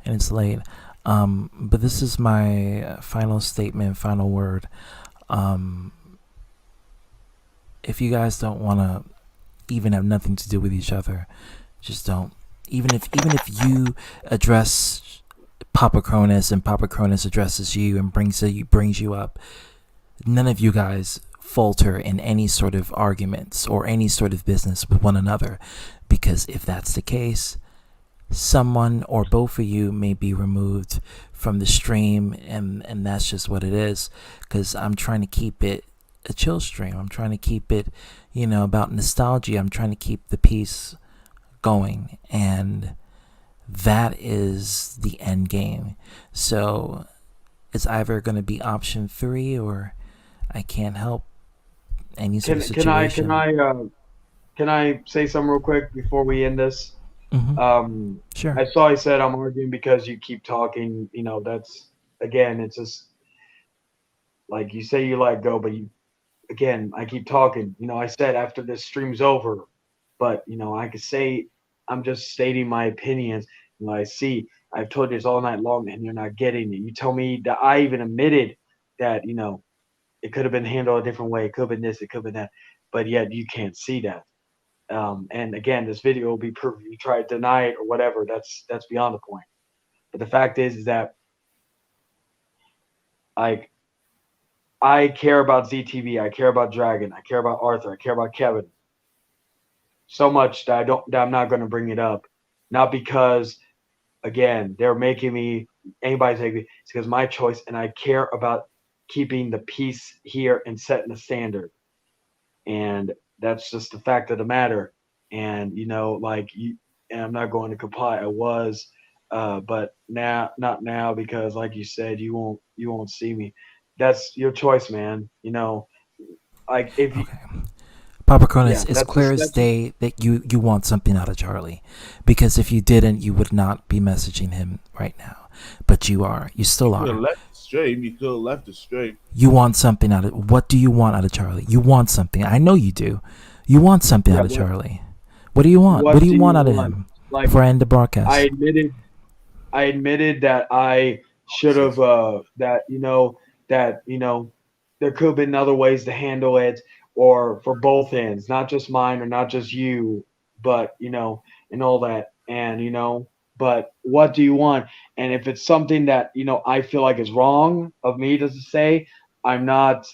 and it's late. But this is my final statement, final word. Um, if you guys don't want to even have nothing to do with each other, just don't. Even if you address Papa Cronus and Papa Cronus addresses you and brings you up, none of you guys falter in any sort of arguments or any sort of business with one another, because if that's the case, someone or both of you may be removed from the stream, and that's just what it is, because I'm trying to keep it a chill stream. I'm trying to keep it, about nostalgia. I'm trying to keep the peace going, and that is the end game. So it's either going to be option 3 or I can't help any sort of situation. Can I say something real quick before we end this? Sure. I saw he said I'm arguing because you keep talking. That's, again, it's just like you say you let go, but I keep talking. I said after this stream's over, but I could say I'm just stating my opinions. I've told you this all night long and you're not getting it. You tell me that I even admitted that, it could have been handled a different way. It could have been this, it could have been that, but yet you can't see that. And again, this video will be proof. You try to deny it or whatever. That's beyond the point. But the fact is that I care about ZTV. I care about Dragon. I care about Arthur. I care about Kevin. So much that I'm not going to bring it up. Not because, again, they're making me, anybody's making me. It's because my choice, and I care about keeping the peace here and setting the standard. And that's just the fact of the matter. And and I'm not going to comply. I was, but not now, because like you said, you won't see me. That's your choice, man. If you, Papa Cronus, it's that's clear as day that you want something out of Charlie, because if you didn't, you would not be messaging him right now. But you are. You still You could have are. left the stream. You could have left the stream. You want something out of. What do you want out of Charlie? You want something. I know you do. You want something out of Charlie. What do you want? What do you want out of him? Before I end the broadcast. I admitted that I should have there could have been other ways to handle it, or for both ends, not just mine or not just you, but and all that. And but what do you want? And if it's something that I feel like is wrong of me to say, I'm not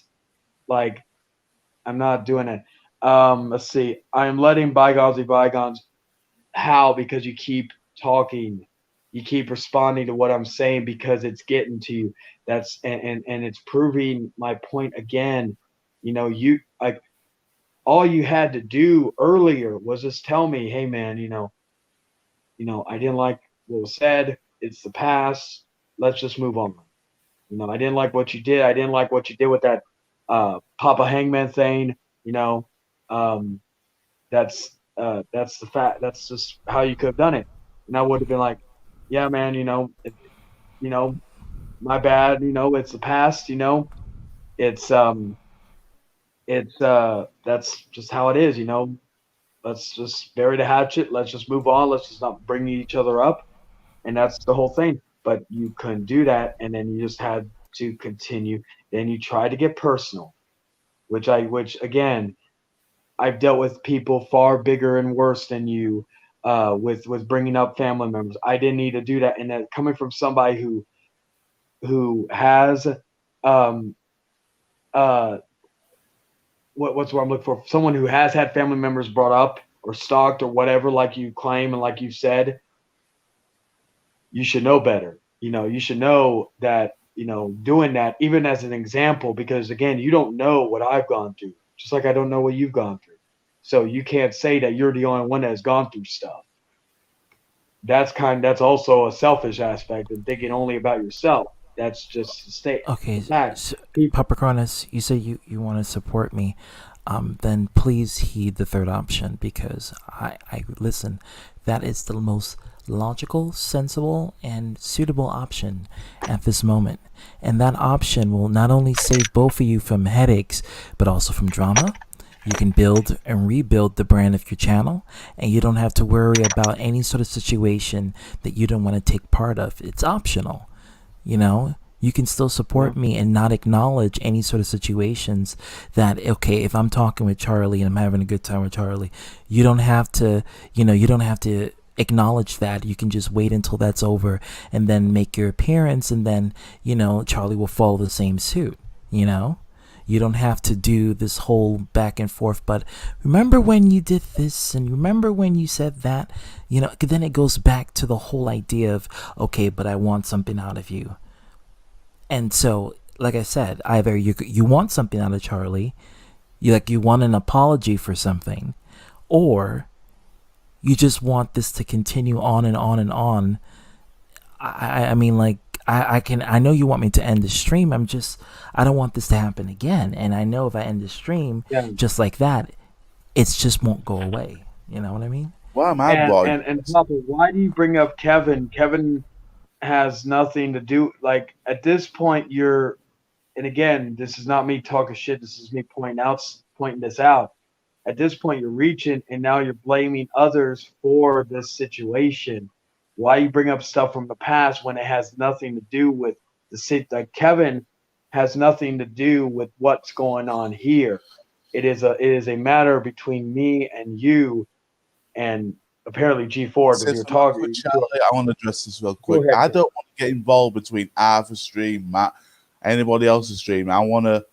doing it. Let's see. I'm letting bygones be bygones. How? Because you keep talking, you keep responding to what I'm saying, because it's getting to you. That's and it's proving my point again. You all you had to do earlier was just tell me, hey man, I didn't like what was said. It's the past. Let's just move on. I didn't like what you did. I didn't like what you did with that Papa Hangman thing. That's the fact. That's just how you could have done it. And I would have been like, yeah, man, my bad. It's the past. It's that's just how it is. Let's just bury the hatchet. Let's just move on. Let's just not bring each other up. And that's the whole thing. But you couldn't do that, and then you just had to continue. Then you tried to get personal, which again, I've dealt with people far bigger and worse than you, with bringing up family members. I didn't need to do that, and that coming from somebody who has what's what I'm looking for? Someone who has had family members brought up or stalked or whatever, like you claim and like you said. You should know better. You should know that, doing that, even as an example, because again, you don't know what I've gone through, just like I don't know what you've gone through. So you can't say that you're the only one that has gone through stuff. That's also a selfish aspect and thinking only about yourself. That's just a state. Okay, so, Papa Cronus, you say you want to support me. then please heed the third option, because I listen. That is the most logical, sensible, and suitable option at this moment. And that option will not only save both of you from headaches, but also from drama. You can build and rebuild the brand of your channel, and you don't have to worry about any sort of situation that you don't want to take part of. It's optional, you know. You can still support me and not acknowledge any sort of situations that, okay, if I'm talking with Charlie and I'm having a good time with Charlie, you don't have to, you don't have to acknowledge that. You can just wait until that's over and then make your appearance, and then, Charlie will follow the same suit, You don't have to do this whole back and forth, but remember when you did this and remember when you said that, then it goes back to the whole idea of, okay, but I want something out of you. And so, like I said, either you want something out of Charlie, you want an apology for something, or you just want this to continue on and on and on. I mean, I know you want me to end the stream. I don't want this to happen again. And I know if I end the stream just like that, it just won't go away. You know what I mean? Why am I boy? And Papa, why do you bring up Kevin? Kevin has nothing to do. Like, at this point, and again, this is not me talking shit. This is me pointing this out. At this point, you're reaching, and now you're blaming others for this situation. Why you bring up stuff from the past when it has nothing to do with the Kevin has nothing to do with what's going on here. It is a matter between me and you, and apparently G4, because you're talking. Charlie, I want to address this real quick. Ahead, I don't want to get involved between Arthur's stream, Matt, anybody else's stream. I want to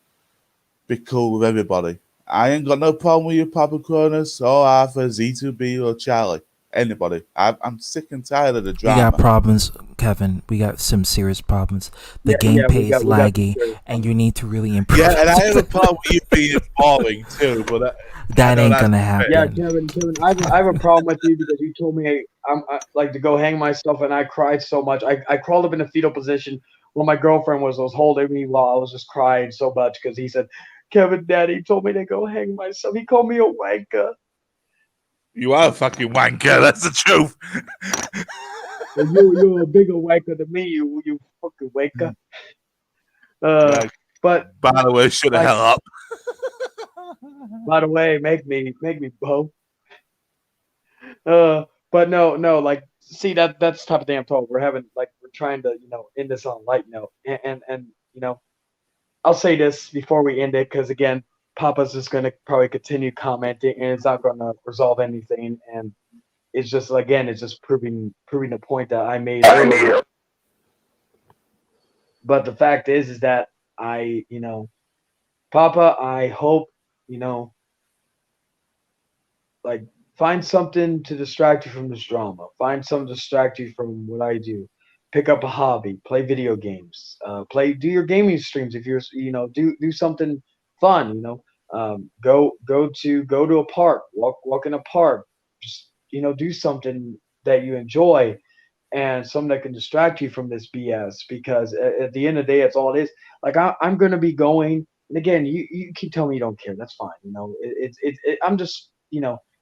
be cool with everybody. I ain't got no problem with you, Papa Cronus, or Arthur, Z2B, or Charlie. Anybody. I'm sick and tired of the drama. We got problems, Kevin. We got some serious problems. The gameplay is laggy, and you need to really improve. Yeah, and I have a problem with you being boring too, but that ain't gonna happen. Yeah, Kevin, I have a problem with you because you told me I like to go hang myself, and I cried so much. I crawled up in a fetal position while my girlfriend was holding me while I was just crying so much because he said, Kevin, Daddy told me to go hang myself. He called me a wanker. You are a fucking wanker. That's the truth. You're a bigger wanker than me. You fucking wanker. But by the way, shut the hell up. By the way, make me Bo. But no, see that's the type of thing I'm talking. We're trying to end this on a light note, and I'll say this before we end it, because again, Papa's just going to probably continue commenting, and it's not going to resolve anything. And it's just, again, it's just proving the point that I made earlier. But the fact is that Papa, I hope, find something to distract you from this drama. Find something to distract you from what I do. Pick up a hobby, play video games, do your gaming streams. If you're, do something fun, go to a park, walk in a park, just, do something that you enjoy and something that can distract you from this BS, because at the end of the day, it's all it is. Like, I'm going to be going, and again, you keep telling me you don't care. That's fine. I'm just,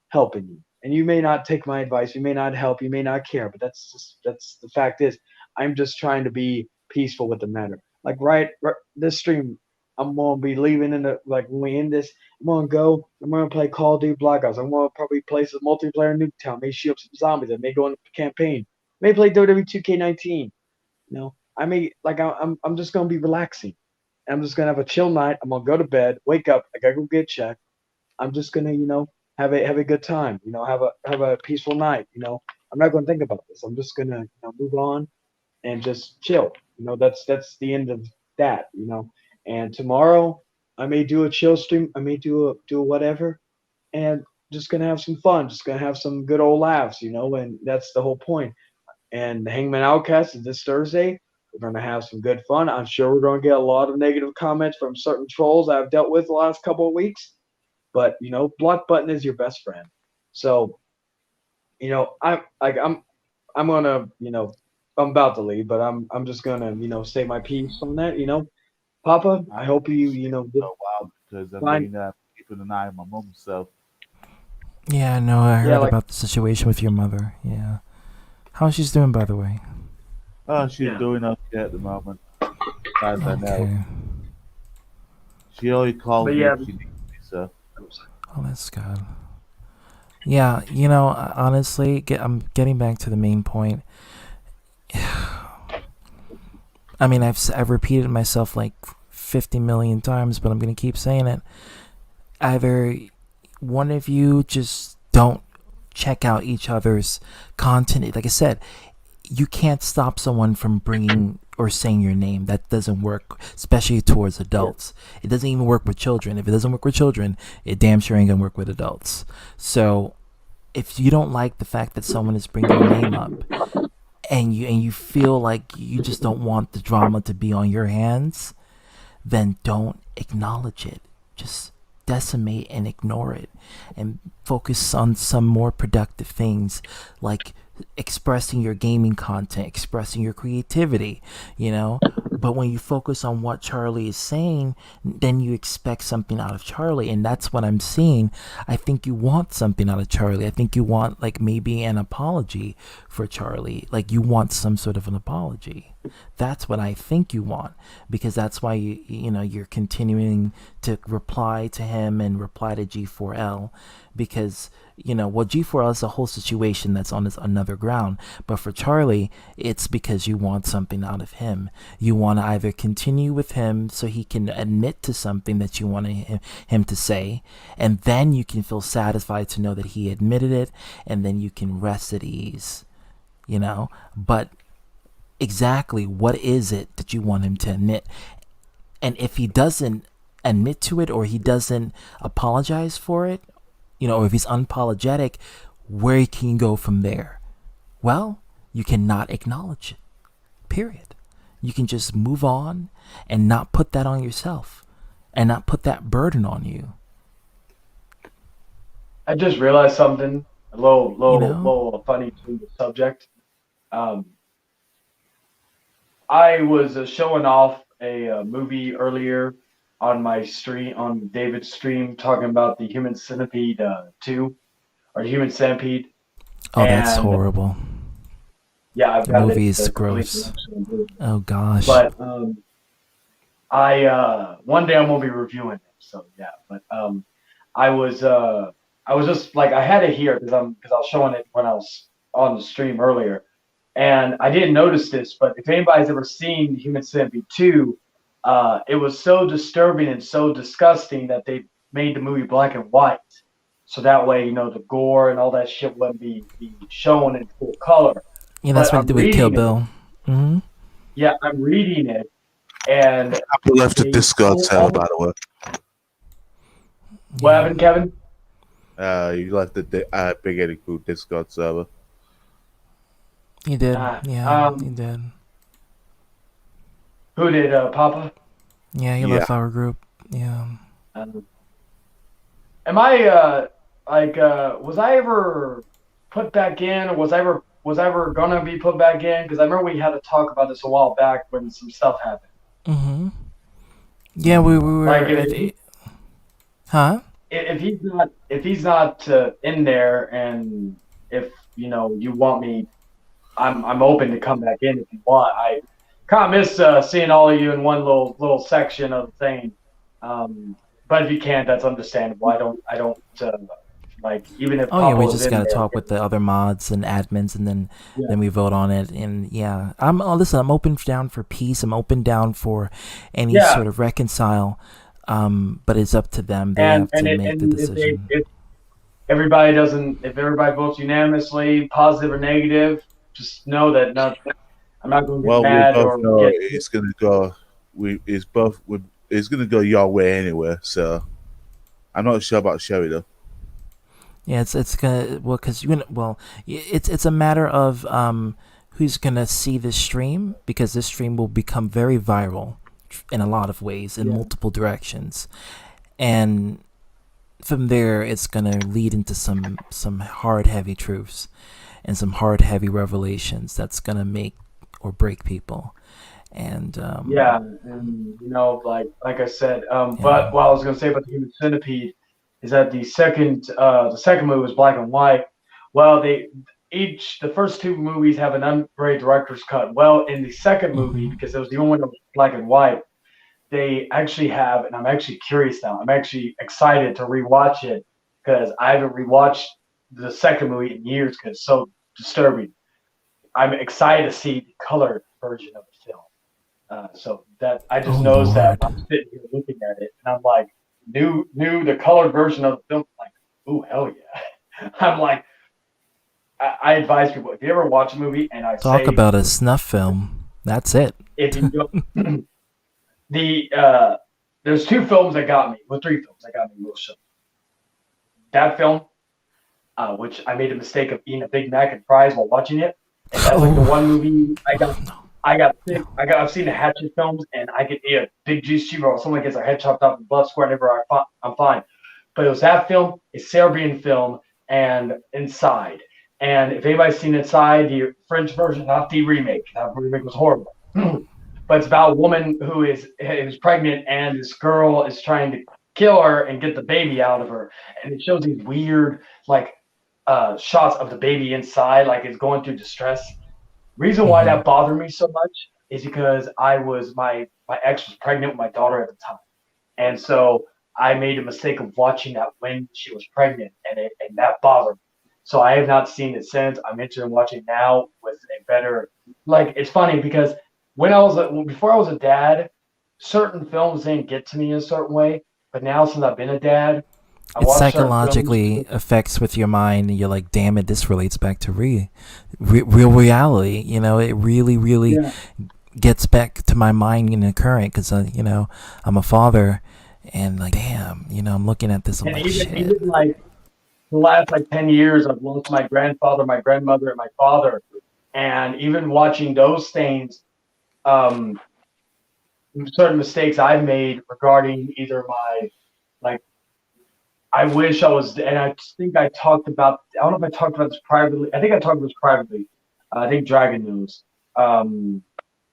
helping you, and you may not take my advice. You may not help. You may not care, but that's the fact is, I'm just trying to be peaceful with the matter. Like, right this stream, I'm going to be leaving when we end this, I'm going to play Call of Duty Black Ops. I'm going to probably play some multiplayer Nuketown, maybe shoot up some zombies. I may go on a campaign, may play WWE 2K19. I'm just going to be relaxing. I'm just going to have a chill night. I'm going to go to bed, wake up, I got to go get checked. I'm just going to, have a good time, have a peaceful night. I'm not going to think about this. I'm just going to move on and just chill. That's the end of that, And tomorrow I may do a chill stream. I may do whatever, and just gonna have some fun. Just gonna have some good old laughs, And that's the whole point. And the Hangman Outcast is this Thursday. We're gonna have some good fun. I'm sure we're gonna get a lot of negative comments from certain trolls I've dealt with the last couple of weeks. But block button is your best friend. So, I'm gonna, I'm about to leave, but I'm just gonna, say my piece on that. Papa, I hope you, wow, because find keeping an eye on my mum. So Yeah, no, I heard Yeah, like about the situation with your mother. Yeah. How she's doing, by the way? she's yeah. doing okay at the moment, as I know. Okay. She only calls But me yeah, if she needs me. So Oh, that's good. Yeah, you know, honestly, I'm getting back to the main point. I mean, I've repeated myself like 50 million times, but I'm gonna keep saying it. Either one of you just don't check out each other's content. Like I said, you can't stop someone from bringing or saying your name. That doesn't work, especially towards adults. It doesn't even work with children. If it doesn't work with children, it damn sure ain't gonna work with adults. So if you don't like the fact that someone is bringing your name up, and you feel like you just don't want the drama to be on your hands, then don't acknowledge it. Just decimate and ignore it, and focus on some more productive things, like expressing your gaming content, expressing your creativity, you know. But when you focus on what Charlie is saying, then you expect something out of Charlie, and that's what I'm seeing. I think you want something out of Charlie. I think you want like maybe an apology for Charlie. Like you want some sort of an apology. That's what I think you want, because that's why you're continuing to reply to him and reply to G4L, because G4L is a whole situation that's on another ground. But for Charlie, it's because you want something out of him. You want to either continue with him so he can admit to something that you want him to say, and then you can feel satisfied to know that he admitted it, and then you can rest at ease, But exactly what is it that you want him to admit? And if he doesn't admit to it, or he doesn't apologize for it, or if he's unapologetic, where can you go from there? Well, you cannot acknowledge it. Period. You can just move on and not put that on yourself, and not put that burden on you. I just realized something a little funny to the subject. I was showing off a movie earlier on my stream, on David's stream, talking about the Human Centipede 2, or Human Centipede. Oh, that's horrible. Yeah, I've The got movie it. is gross. Oh gosh. But I one day I'm gonna be reviewing it. So yeah, but I was just like, I had it here because I was showing it when I was on the stream earlier, and I didn't notice this, but if anybody's ever seen Human Centipede 2, it was so disturbing and so disgusting that they made the movie black and white, so that way the gore and all that shit wouldn't be shown in full color. Yeah, that's But what they did with Kill Bill. Mm-hmm. Yeah, I'm reading it, and I left the Discord server, by the way. What happened, Kevin? You left the Big Eddie Crew Discord server. He did. He did. Who did, Papa? Yeah, he left our group. Yeah. Am I was I ever put back in, or was I ever gonna be put back in? Because I remember we had a talk about this a while back when some stuff happened. Mm-hmm. Yeah, we were. Like, huh? If he's not in there, and if you want me, I'm open to come back in if you want. I kind of miss seeing all of you in one little section of the thing. But if you can't, that's understandable. I don't like, even if. Oh yeah, Papa we was just in gotta there, talk with the other mods and admins, and then Yeah. we vote on it. And yeah, listen. I'm open down for peace. I'm open down for any Yeah. sort of reconcile. But it's up to them. They have to make the decision. If everybody votes unanimously, positive or negative, just know that I'm not going to get Well, we mad both or know get. it's gonna go. It's gonna go your way anyway. So I'm not sure about Sherry though. Yeah, it's gonna because it's a matter of who's gonna see this stream, because this stream will become very viral in a lot of ways, in multiple directions, and from there it's gonna lead into some hard, heavy truths and some hard, heavy revelations that's gonna make or break people. And Yeah, and like I said, but what I was going to say about the Human Centipede, is that the second movie was black and white. Well, the first two movies have an unrated director's cut. Well, in the second movie, because it was the only one that was black and white, they actually have, and I'm actually curious now. I'm actually excited to rewatch it because I haven't rewatched the second movie in years because it's so disturbing. I'm excited to see the colored version of the film. So that I just noticed that I'm sitting here looking at it, and I'm like, new the colored version of the film. I'm like, ooh, hell yeah! I'm like, I advise people if you ever watch a movie, and I Talk say about a snuff film. That's it. if you go, there's two films that got me, well, three films that got me emotional. That film, which I made a mistake of eating a Big Mac and fries while watching it, and that's like the one movie I've seen the Hatchet films, and I could eat a big juice cheeseburger or someone gets their head chopped off and blood squirting everywhere. I'm fine. But it was that film, a Serbian film, and Inside. And if anybody's seen Inside, the French version, not the remake, that remake was horrible. But it's about a woman who is pregnant, and this girl is trying to kill her and get the baby out of her. And it shows these weird, shots of the baby inside, like it's going through distress. Reason why that bothered me so much is because my ex was pregnant with my daughter at the time, and so I made a mistake of watching that when she was pregnant, and that bothered me. So I have not seen it since. I'm interested in watching now with a better. It's funny because before I was a dad, certain films didn't get to me in a certain way, but now since I've been a dad, It psychologically affects with your mind, and you're like, damn it, this relates back to real reality. You know, it really gets back to my mind in the current because, I'm a father, and damn, I'm looking at this. I'm and like, even shit. the last 10 years, I've lost my grandfather, my grandmother, and my father, and even watching those things, certain mistakes I've made regarding either I wish I was, and I think I talked about, I don't know if I talked about this privately. I think I talked about this privately. I think Dragon knows.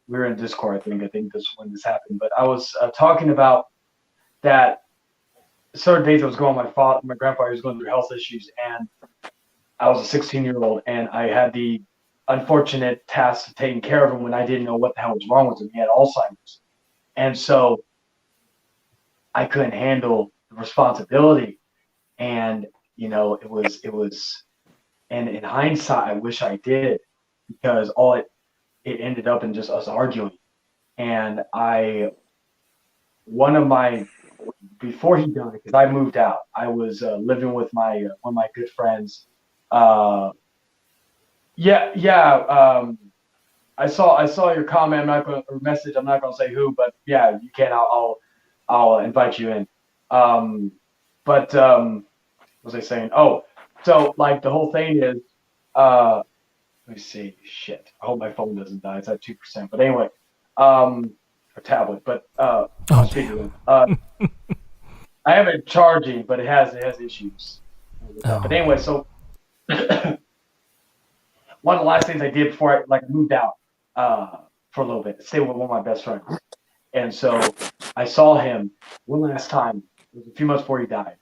We were in Discord, I think this when this happened. But I was talking about that certain days I was going, my grandfather was going through health issues, and I was a 16-year-old, and I had the unfortunate task of taking care of him when I didn't know what the hell was wrong with him. He had Alzheimer's. And so I couldn't handle the responsibility. And, it was, and in hindsight, I wish I did, because it ended up in just us arguing. And before he died, because I moved out, I was living with one of my good friends. I saw your comment. or message. I'm not going to say who, but yeah, you can. I'll invite you in. What was I saying? Oh, so the whole thing is, let me see. Shit. I hope my phone doesn't die. It's at 2%. But anyway, or tablet. But speaking of, I have it charging, but it has issues. But anyway, so one of the last things I did before I moved out for a little bit, stayed with one of my best friends, and so I saw him one last time. It was a few months before he died,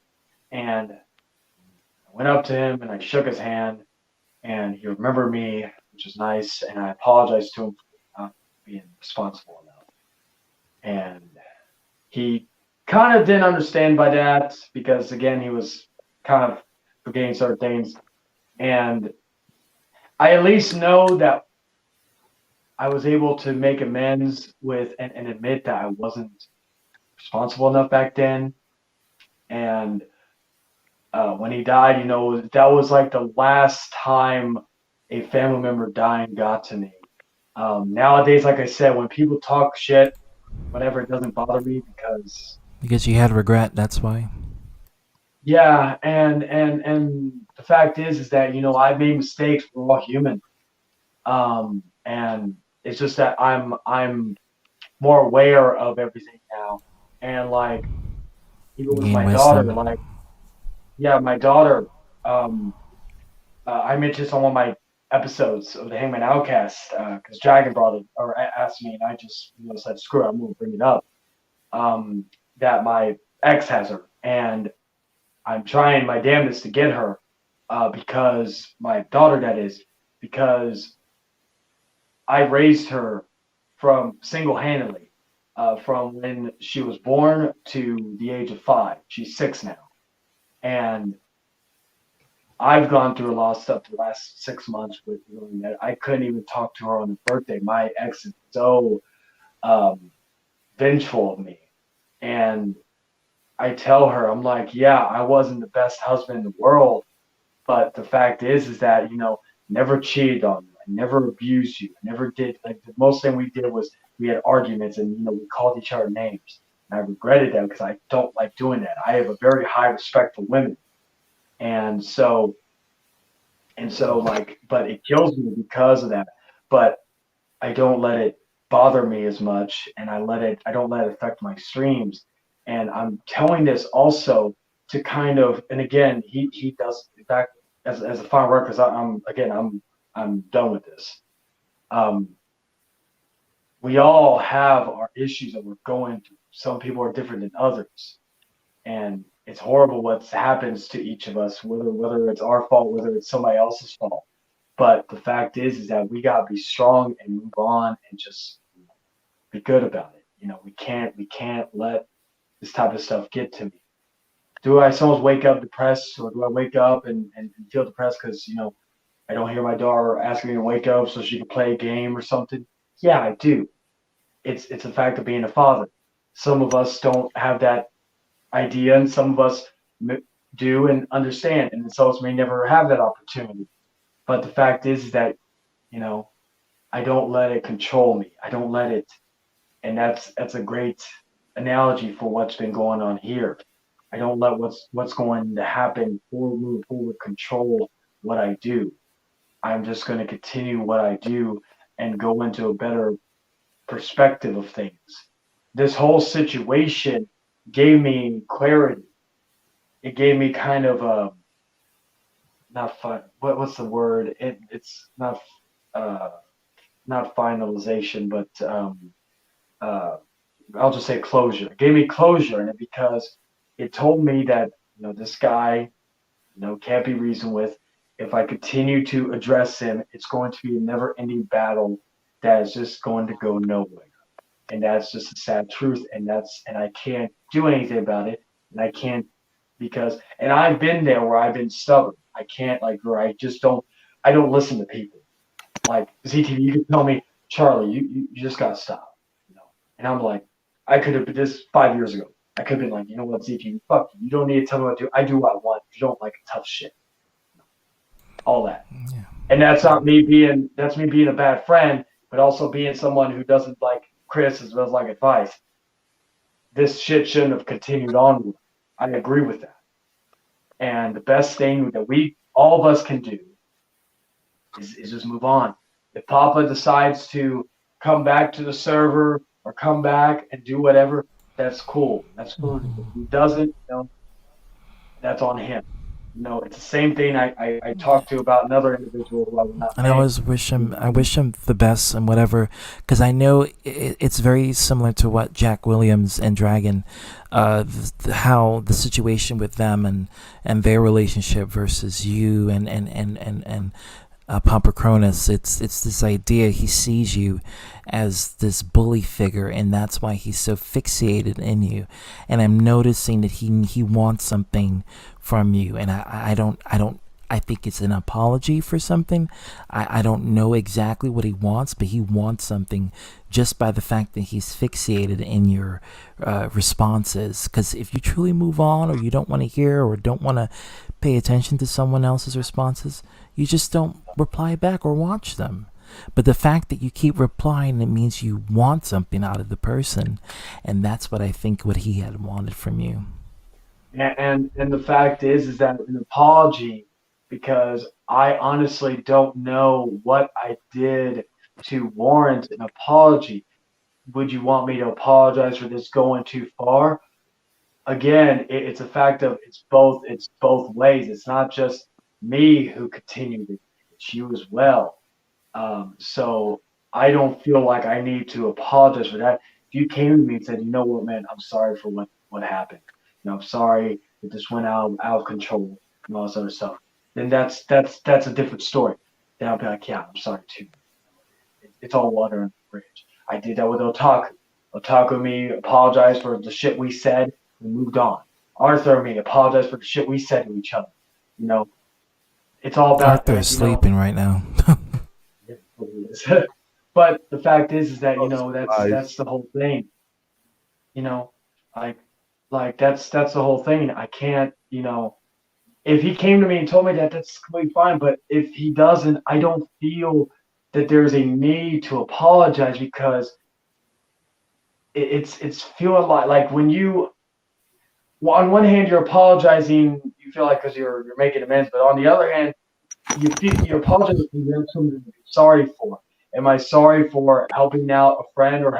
and I went up to him and I shook his hand, and he remembered me, which was nice, and I apologized to him for not being responsible enough. And he kind of didn't understand by that because, again, he was kind of forgetting certain things. And I at least know that I was able to make amends with and admit that I wasn't responsible enough back then. And when he died, that was the last time a family member dying got to me. Nowadays, like I said, when people talk shit, whatever, it doesn't bother me because you had regret. That's why. Yeah, and the fact is that I've made mistakes. We're all human, and it's just that I'm more aware of everything now, and even with my daughter, my daughter, I mentioned this on one of my episodes of the Hangman Outcast because Dragon brought it or asked me, and I just said screw it, I'm gonna bring it up. That my ex has her, and I'm trying my damnedest to get her, because my daughter, that is, because I raised her from single-handedly, from when she was born to the age of 5. She's 6 now. And I've gone through a lot of stuff the last 6 months with knowing that I couldn't even talk to her on her birthday. My ex is so vengeful of me. And I tell her, I'm like, yeah, I wasn't the best husband in the world, but the fact is that, never cheated on you. I never abused you. I never did. Like, the most thing we did was we had arguments and, we called each other names. And I regretted that because I don't like doing that. I have a very high respect for women. And so but it kills me because of that. But I don't let it bother me as much, and I don't let it affect my streams. And I'm telling this also to kind of, and again, he does, in fact, as a final word, because I'm done with this. We all have our issues that we're going through. Some people are different than others, and it's horrible what happens to each of us, whether it's our fault, whether it's somebody else's fault. But the fact is that we gotta be strong and move on and just be good about it. We can't let this type of stuff get to me. Do I sometimes wake up depressed, or do I wake up and feel depressed because I don't hear my daughter asking me to wake up so she can play a game or something? Yeah, I do. It's a fact of being a father. Some of us don't have that idea, and some of us do and understand, and some of us may never have that opportunity. But the fact is that I don't let it control me. I don't let it, and that's a great analogy for what's been going on here. I don't let what's going to happen forward control what I do. I'm just going to continue what I do and go into a better perspective of things. This whole situation gave me clarity. It gave me kind of a not fun. What's the word? It's not finalization, but I'll just say closure. It gave me closure in it because it told me that this guy can't be reasoned with. If I continue to address him, it's going to be a never-ending battle that is just going to go nowhere. And that's just a sad truth. And I can't do anything about it. And I can't and I've been there where I've been stubborn. I can't where I don't listen to people. Like ZTV, you can tell me, Charlie, you just gotta stop. And I'm like, I could have been this 5 years ago. I could have been like, you know what, ZTV, fuck you. You don't need to tell me what to do. I do what I want. If you don't like it, tough shit. All that. Yeah. And that's me being a bad friend, but also being someone who doesn't like criticism, doesn't like advice. This shit shouldn't have continued on. I agree with that. And the best thing that all of us can do is just move on. If Papa decides to come back to the server or come back and do whatever, that's cool. That's cool. If he doesn't, that's on him. It's the same thing I talked to about another individual who I would not. And I always wish him the best and whatever, because I know it's very similar to what Jack Williams and Dragon, how the situation with them and their relationship versus you and Papa Cronus. It's this idea he sees you as this bully figure, and that's why he's so fixated in you. And I'm noticing that he wants something from you, and I think it's an apology for something. I don't know exactly what he wants, but he wants something just by the fact that he's fixated in your responses. Because if you truly move on, or you don't want to hear or don't want to pay attention to someone else's responses, you just don't reply back or watch them. But the fact that you keep replying, it means you want something out of the person, and that's what I think what he had wanted from you. And the fact is that an apology, because I honestly don't know what I did to warrant an apology. Would you want me to apologize for this going too far? Again, it's a fact of it's both ways. It's not just me who continued it, it's you as well. So I don't feel like I need to apologize for that. If you came to me and said, you know what, man, I'm sorry for what happened. I'm sorry it just went out of control and all this other stuff, then that's a different story. Then I'll be like, yeah, I'm sorry too. It's all water under the bridge. I did that with Otaku. Otaku and me apologized for the shit we said and moved on. Arthur and me apologized for the shit we said to each other. You know, it's all about Arthur that, is you know. sleeping right now. But the fact is that, you know, that's the whole thing. You know, like that's the whole thing. I can't, you know, if he came to me and told me that, that's completely fine. But if he doesn't, I don't feel that there's a need to apologize, because it's feeling like when you, well, on one hand you're apologizing, you feel like because you're making amends, but on the other hand, you're apologizing for something you're sorry for. Am I sorry for helping out a friend or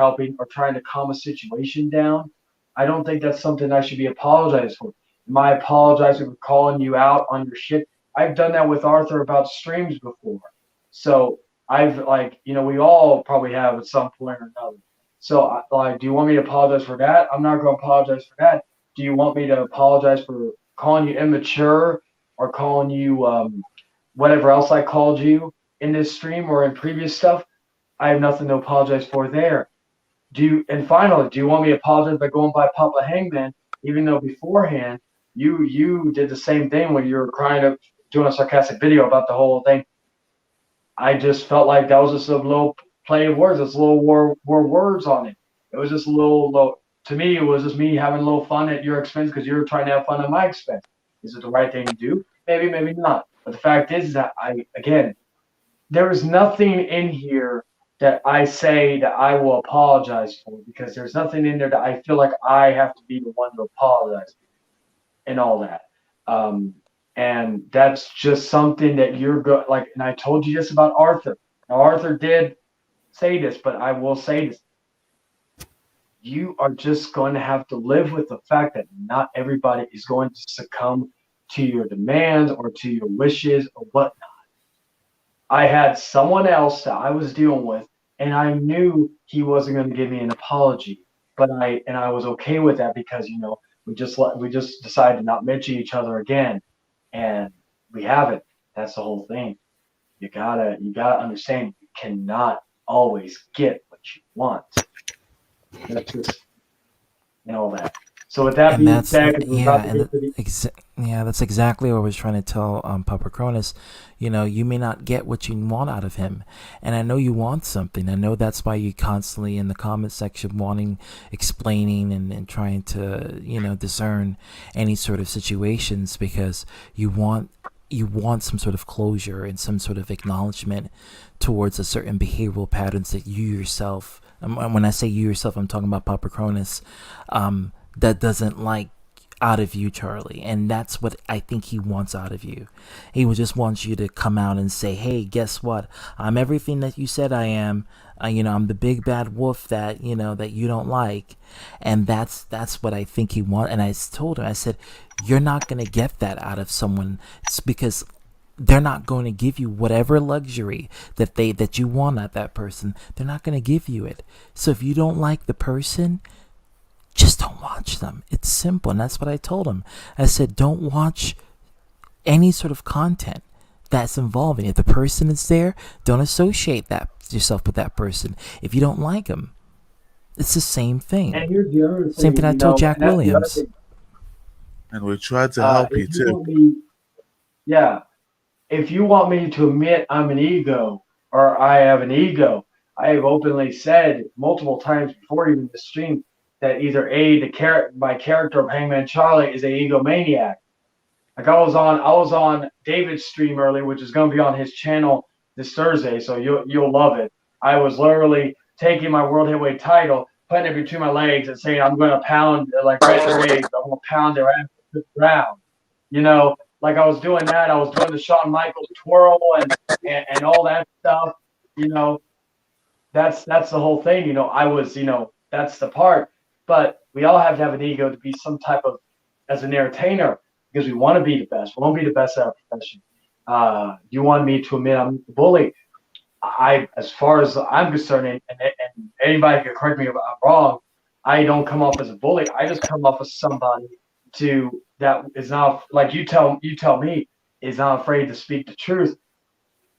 trying to calm a situation down? I don't think that's something I should be apologized for. Am I apologizing for calling you out on your shit? I've done that with Arthur about streams before. So I've, like, you know, we all probably have at some point or another. So, like, do you want me to apologize for that? I'm not going to apologize for that. Do you want me to apologize for calling you immature or calling you whatever else I called you in this stream or in previous stuff? I have nothing to apologize for there. And finally, do you want me to apologize by going by Papa Hangman, even though beforehand you did the same thing when you were crying up, doing a sarcastic video about the whole thing? I just felt like that was just a little play of words. It's a little war words on it. It was just a little, to me, it was just me having a little fun at your expense because you were trying to have fun at my expense. Is it the right thing to do? Maybe, maybe not. But the fact is that there is nothing in here that I say that I will apologize for, because there's nothing in there that I feel like I have to be the one to apologize for and all that. And that's just something that you're like, and I told you this about Arthur. Now, Arthur did say this, but I will say this. You are just going to have to live with the fact that not everybody is going to succumb to your demands or to your wishes or whatnot. I had someone else that I was dealing with, and I knew he wasn't going to give me an apology, but I was okay with that because, you know, we just decided to not mention each other again, and we haven't. That's the whole thing. You gotta understand, you cannot always get what you want. That's just, and all that. So with that being said, that's exactly what I was trying to tell Papa Cronus. You know, you may not get what you want out of him, and I know you want something. I know that's why you constantly in the comment section explaining and trying to, you know, discern any sort of situations, because you want some sort of closure and some sort of acknowledgement towards a certain behavioral patterns that you yourself, when I say you yourself, I'm talking about Papa Cronus, that doesn't like out of you, Charlie. And that's what I think he wants out of you. He would just want you to come out and say, hey, guess what? I'm everything that you said I am. You know, I'm the big bad wolf that, you know, that you don't like. And that's what I think he wants. And I told him, I said, you're not going to get that out of someone. It's because they're not going to give you whatever luxury that you want out that person. They're not going to give you it. So if you don't like the person, just don't watch them. It's simple. And that's what I told him. I said, don't watch any sort of content that's involving. If the person is there, don't associate yourself with that person. If you don't like them, it's the same thing. And here's the other thing, same thing I told Jack Williams. And we tried to help you too. If you want me to admit I'm an ego or I have an ego, I have openly said multiple times before even the stream that either my character of Hangman Charlie is a egomaniac. Like I was on David's stream earlier, which is going to be on his channel this Thursday, so you'll love it. I was literally taking my world heavyweight title, putting it between my legs, and saying I'm going to pound like right in the legs. I'm going to pound their ass to the ground. You know, like I was doing that. I was doing the Shawn Michaels twirl and all that stuff. You know, that's the whole thing. You know, I was, you know, that's the part. But we all have to have an ego to be some type of, as an entertainer, because we want to be the best. We want to be the best at our profession. You want me to admit I'm the bully. As far as I'm concerned, and anybody can correct me if I'm wrong, I don't come off as a bully. I just come off as somebody to that is not like you tell me is not afraid to speak the truth.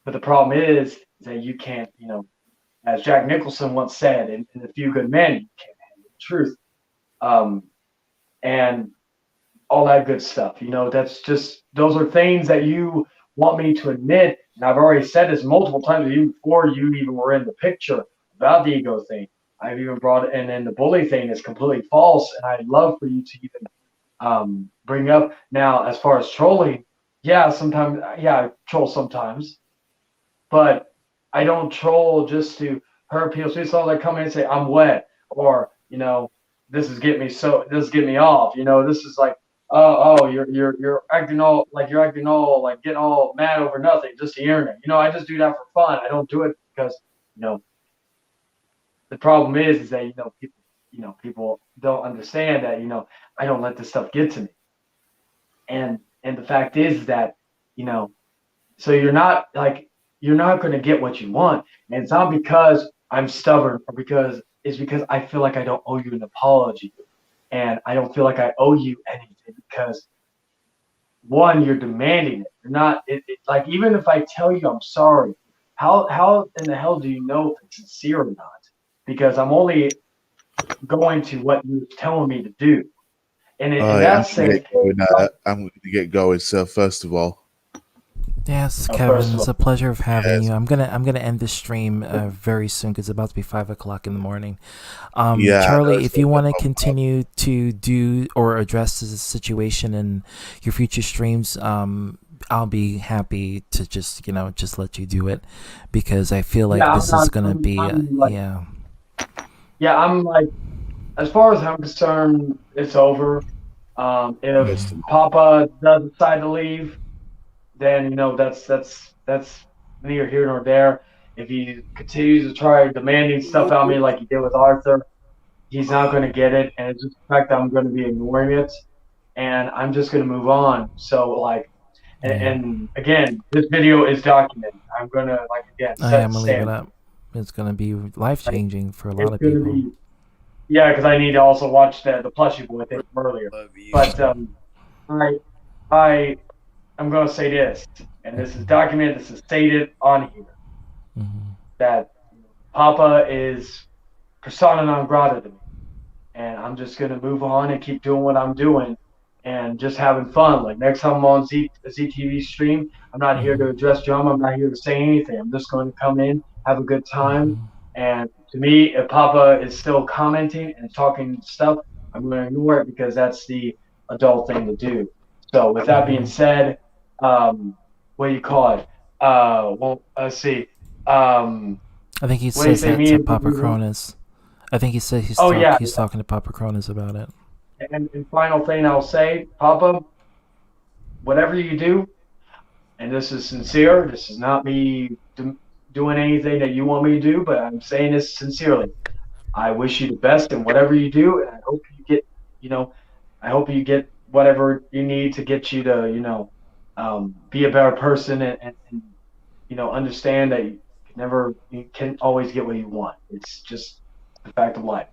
But the problem is that you can't, as Jack Nicholson once said in A Few Good Men, you can't handle the truth. And all that good stuff. That's just, those are things that you want me to admit. And I've already said this multiple times, even before you even were in the picture about the ego thing. I've even brought it, and then the bully thing is completely false. And I'd love for you to even bring up. Now, as far as trolling, sometimes I troll sometimes, but I don't troll just to hurt people. So sometimes I come in and say, I'm wet, or, this is getting me off. This is like, you're acting all like getting all mad over nothing, just the internet. I just do that for fun. I don't do it because, the problem is that, people don't understand that, I don't let this stuff get to me. And the fact is that, so you're not going to get what you want. And it's not because I'm stubborn, or because I feel like I don't owe you an apology. And I don't feel like I owe you anything because, one, you're demanding it. You're not, like, even if I tell you I'm sorry, how in the hell do you know if it's sincere or not? Because I'm only going to what you're telling me to do. And in that sense, I'm going to get going. So first of all, yes, Kevin, it's a pleasure of having you. I'm gonna end this stream very soon because it's about to be 5 o'clock in the morning. Charlie, if you want to continue to do or address this situation in your future streams, I'll be happy to just let you do it, because I feel like this is gonna be I'm like, as far as I'm concerned, it's over. If Papa does decide to leave, then that's neither here nor there. If he continues to try demanding stuff out of me like he did with Arthur, he's not going to get it, and it's just the fact that I'm going to be ignoring it, and I'm just going to move on. So and again, this video is documented. I'm going to I am gonna leave it up. It's gonna be life changing for a lot of people. Because I need to also watch the plushie boy thing earlier. But I'm going to say this, and this is documented, this is stated on here, that Papa is persona non grata to me. And I'm just going to move on and keep doing what I'm doing and just having fun. Like, next time I'm on ZTV stream, I'm not here to address drama. I'm not here to say anything. I'm just going to come in, have a good time. And to me, if Papa is still commenting and talking stuff, I'm going to ignore it, because that's the adult thing to do. So with that being said, what do you call it? Let's see. I think he says that to Papa Cronus. I think he said he's talking to Papa Cronus about it. And final thing I'll say, Papa, whatever you do, and this is sincere, this is not me doing anything that you want me to do, but I'm saying this sincerely. I wish you the best in whatever you do, and I hope you get, whatever you need to get you to, be a better person and understand that you can always get what you want. It's just the fact of life.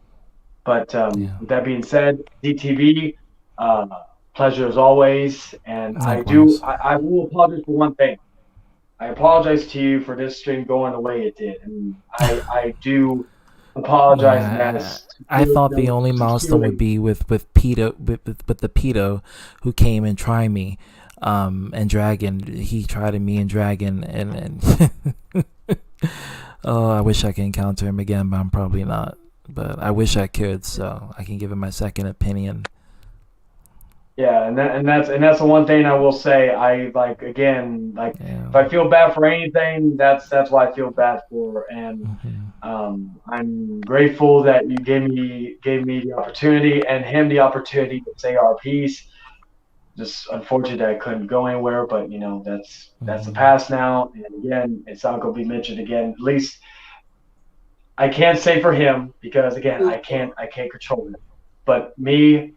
But with that being said, DTV, pleasure as always. And I will apologize for one thing. I apologize to you for this stream going the way it did, and I do apologize. I thought the only milestone would be with the pedo who came and tried me, and Dragon. He tried me and Dragon, and oh, I wish I could encounter him again, but I'm probably not. But I wish I could, so I can give him my second opinion. Yeah, and that's the one thing I will say. If I feel bad for anything, that's what I feel bad for, and I'm grateful that you gave me the opportunity and him the opportunity to say our piece. Just unfortunate that I couldn't go anywhere, but that's the past now, and again, it's not going to be mentioned again. At least I can't say for him, because again, I can't control it, but me.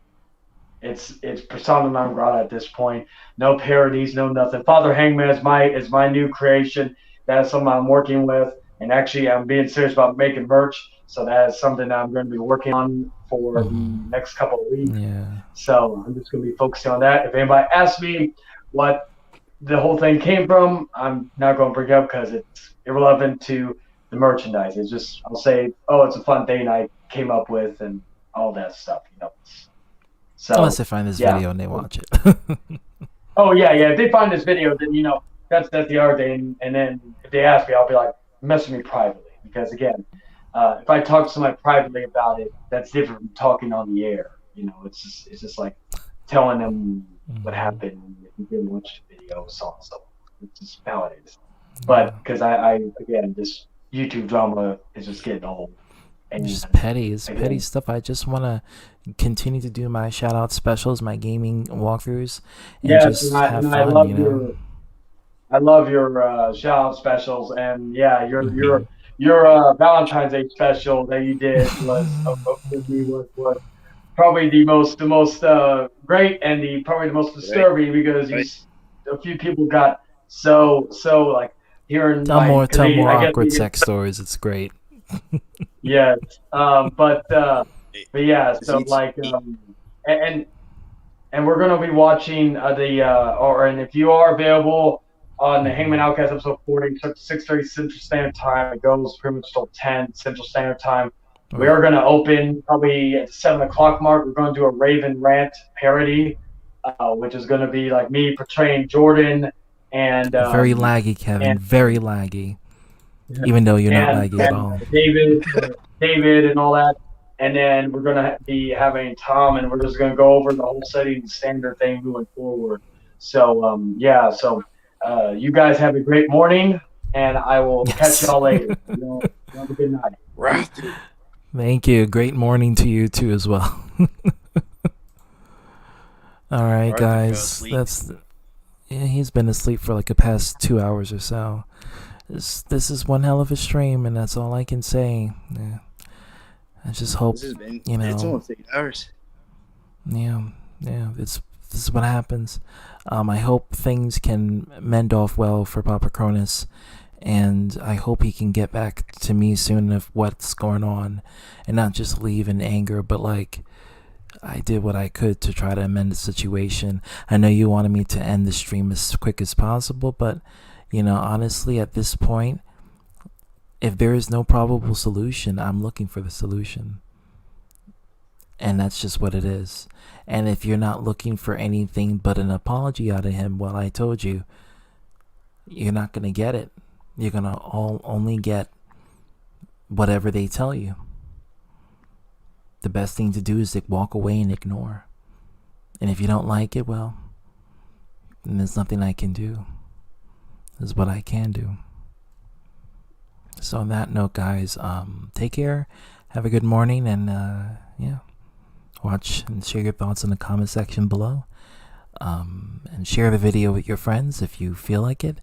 It's persona non grata at this point. No parodies, no nothing. Father Hangman is my new creation. That's something I'm working with, and actually I'm being serious about making merch. So that is something that I'm going to be working on for the next couple of weeks. Yeah. So I'm just going to be focusing on that. If anybody asks me what the whole thing came from, I'm not going to bring it up because it's irrelevant to the merchandise. It's just, I'll say, oh, it's a fun thing I came up with and all that stuff, you know. So, Unless they find this yeah. video and they watch it. Oh, yeah. If they find this video, then, you know, that's the other thing. And then if they ask me, I'll be like, message me privately. Because, again, if I talk to somebody privately about it, that's different from talking on the air. You know, it's just like telling them what happened. If you didn't watch the video, so and so. It's just how it is. But because I again, this YouTube drama is just getting old. And Just petty. It's petty stuff. I just want to continue to do my shout out specials, my gaming walkthroughs, and yes, just and have I fun, love you know. I love your shout out specials, and yeah, your Valentine's Day special that you did was probably the most great and probably the most disturbing because a few people got so like hearing Tell more I guess awkward sex stories. It's great. Yes, but yeah, so like and we're gonna be watching and if you are available on the Hangman Outcast episode 40, 6:30 Central Standard Time, it goes pretty much till 10 Central Standard Time. We are gonna open probably at the 7:00 mark. We're gonna do a Raven Rant parody, which is gonna be like me portraying Jordan and Very laggy, Kevin. Very laggy. Even though you're not laggy at all. David and all that. And then we're going to be having Tom, and we're just going to go over the whole setting standard thing moving forward. So, yeah. So, you guys have a great morning, and I will catch y'all later. You know, have a good night. Thank you. Great morning to you, too, as well. All right, guys. He's been asleep for like the past 2 hours or so. This is one hell of a stream, and that's all I can say. Yeah. I just hope, you know. It's almost 8 hours. Yeah. This is what happens. I hope things can mend off well for Papa Cronus, and I hope he can get back to me soon of what's going on, and not just leave in anger, but like I did what I could to try to amend the situation. I know you wanted me to end the stream as quick as possible, but you know, honestly, at this point, if there is no probable solution, I'm looking for the solution. And that's just what it is. And if you're not looking for anything but an apology out of him, well, I told you, you're not going to get it. You're going to only get whatever they tell you. The best thing to do is to walk away and ignore. And if you don't like it, well, then there's nothing I can do. Is what I can do. So on that note, guys, take care, have a good morning, and yeah, watch and share your thoughts in the comment section below, and share the video with your friends if you feel like it.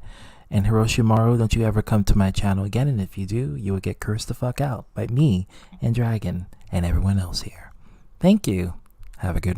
And Hiroshimaru, don't you ever come to my channel again, and if you do, you will get cursed the fuck out by me and Dragon and everyone else here. Thank you. Have a good morning.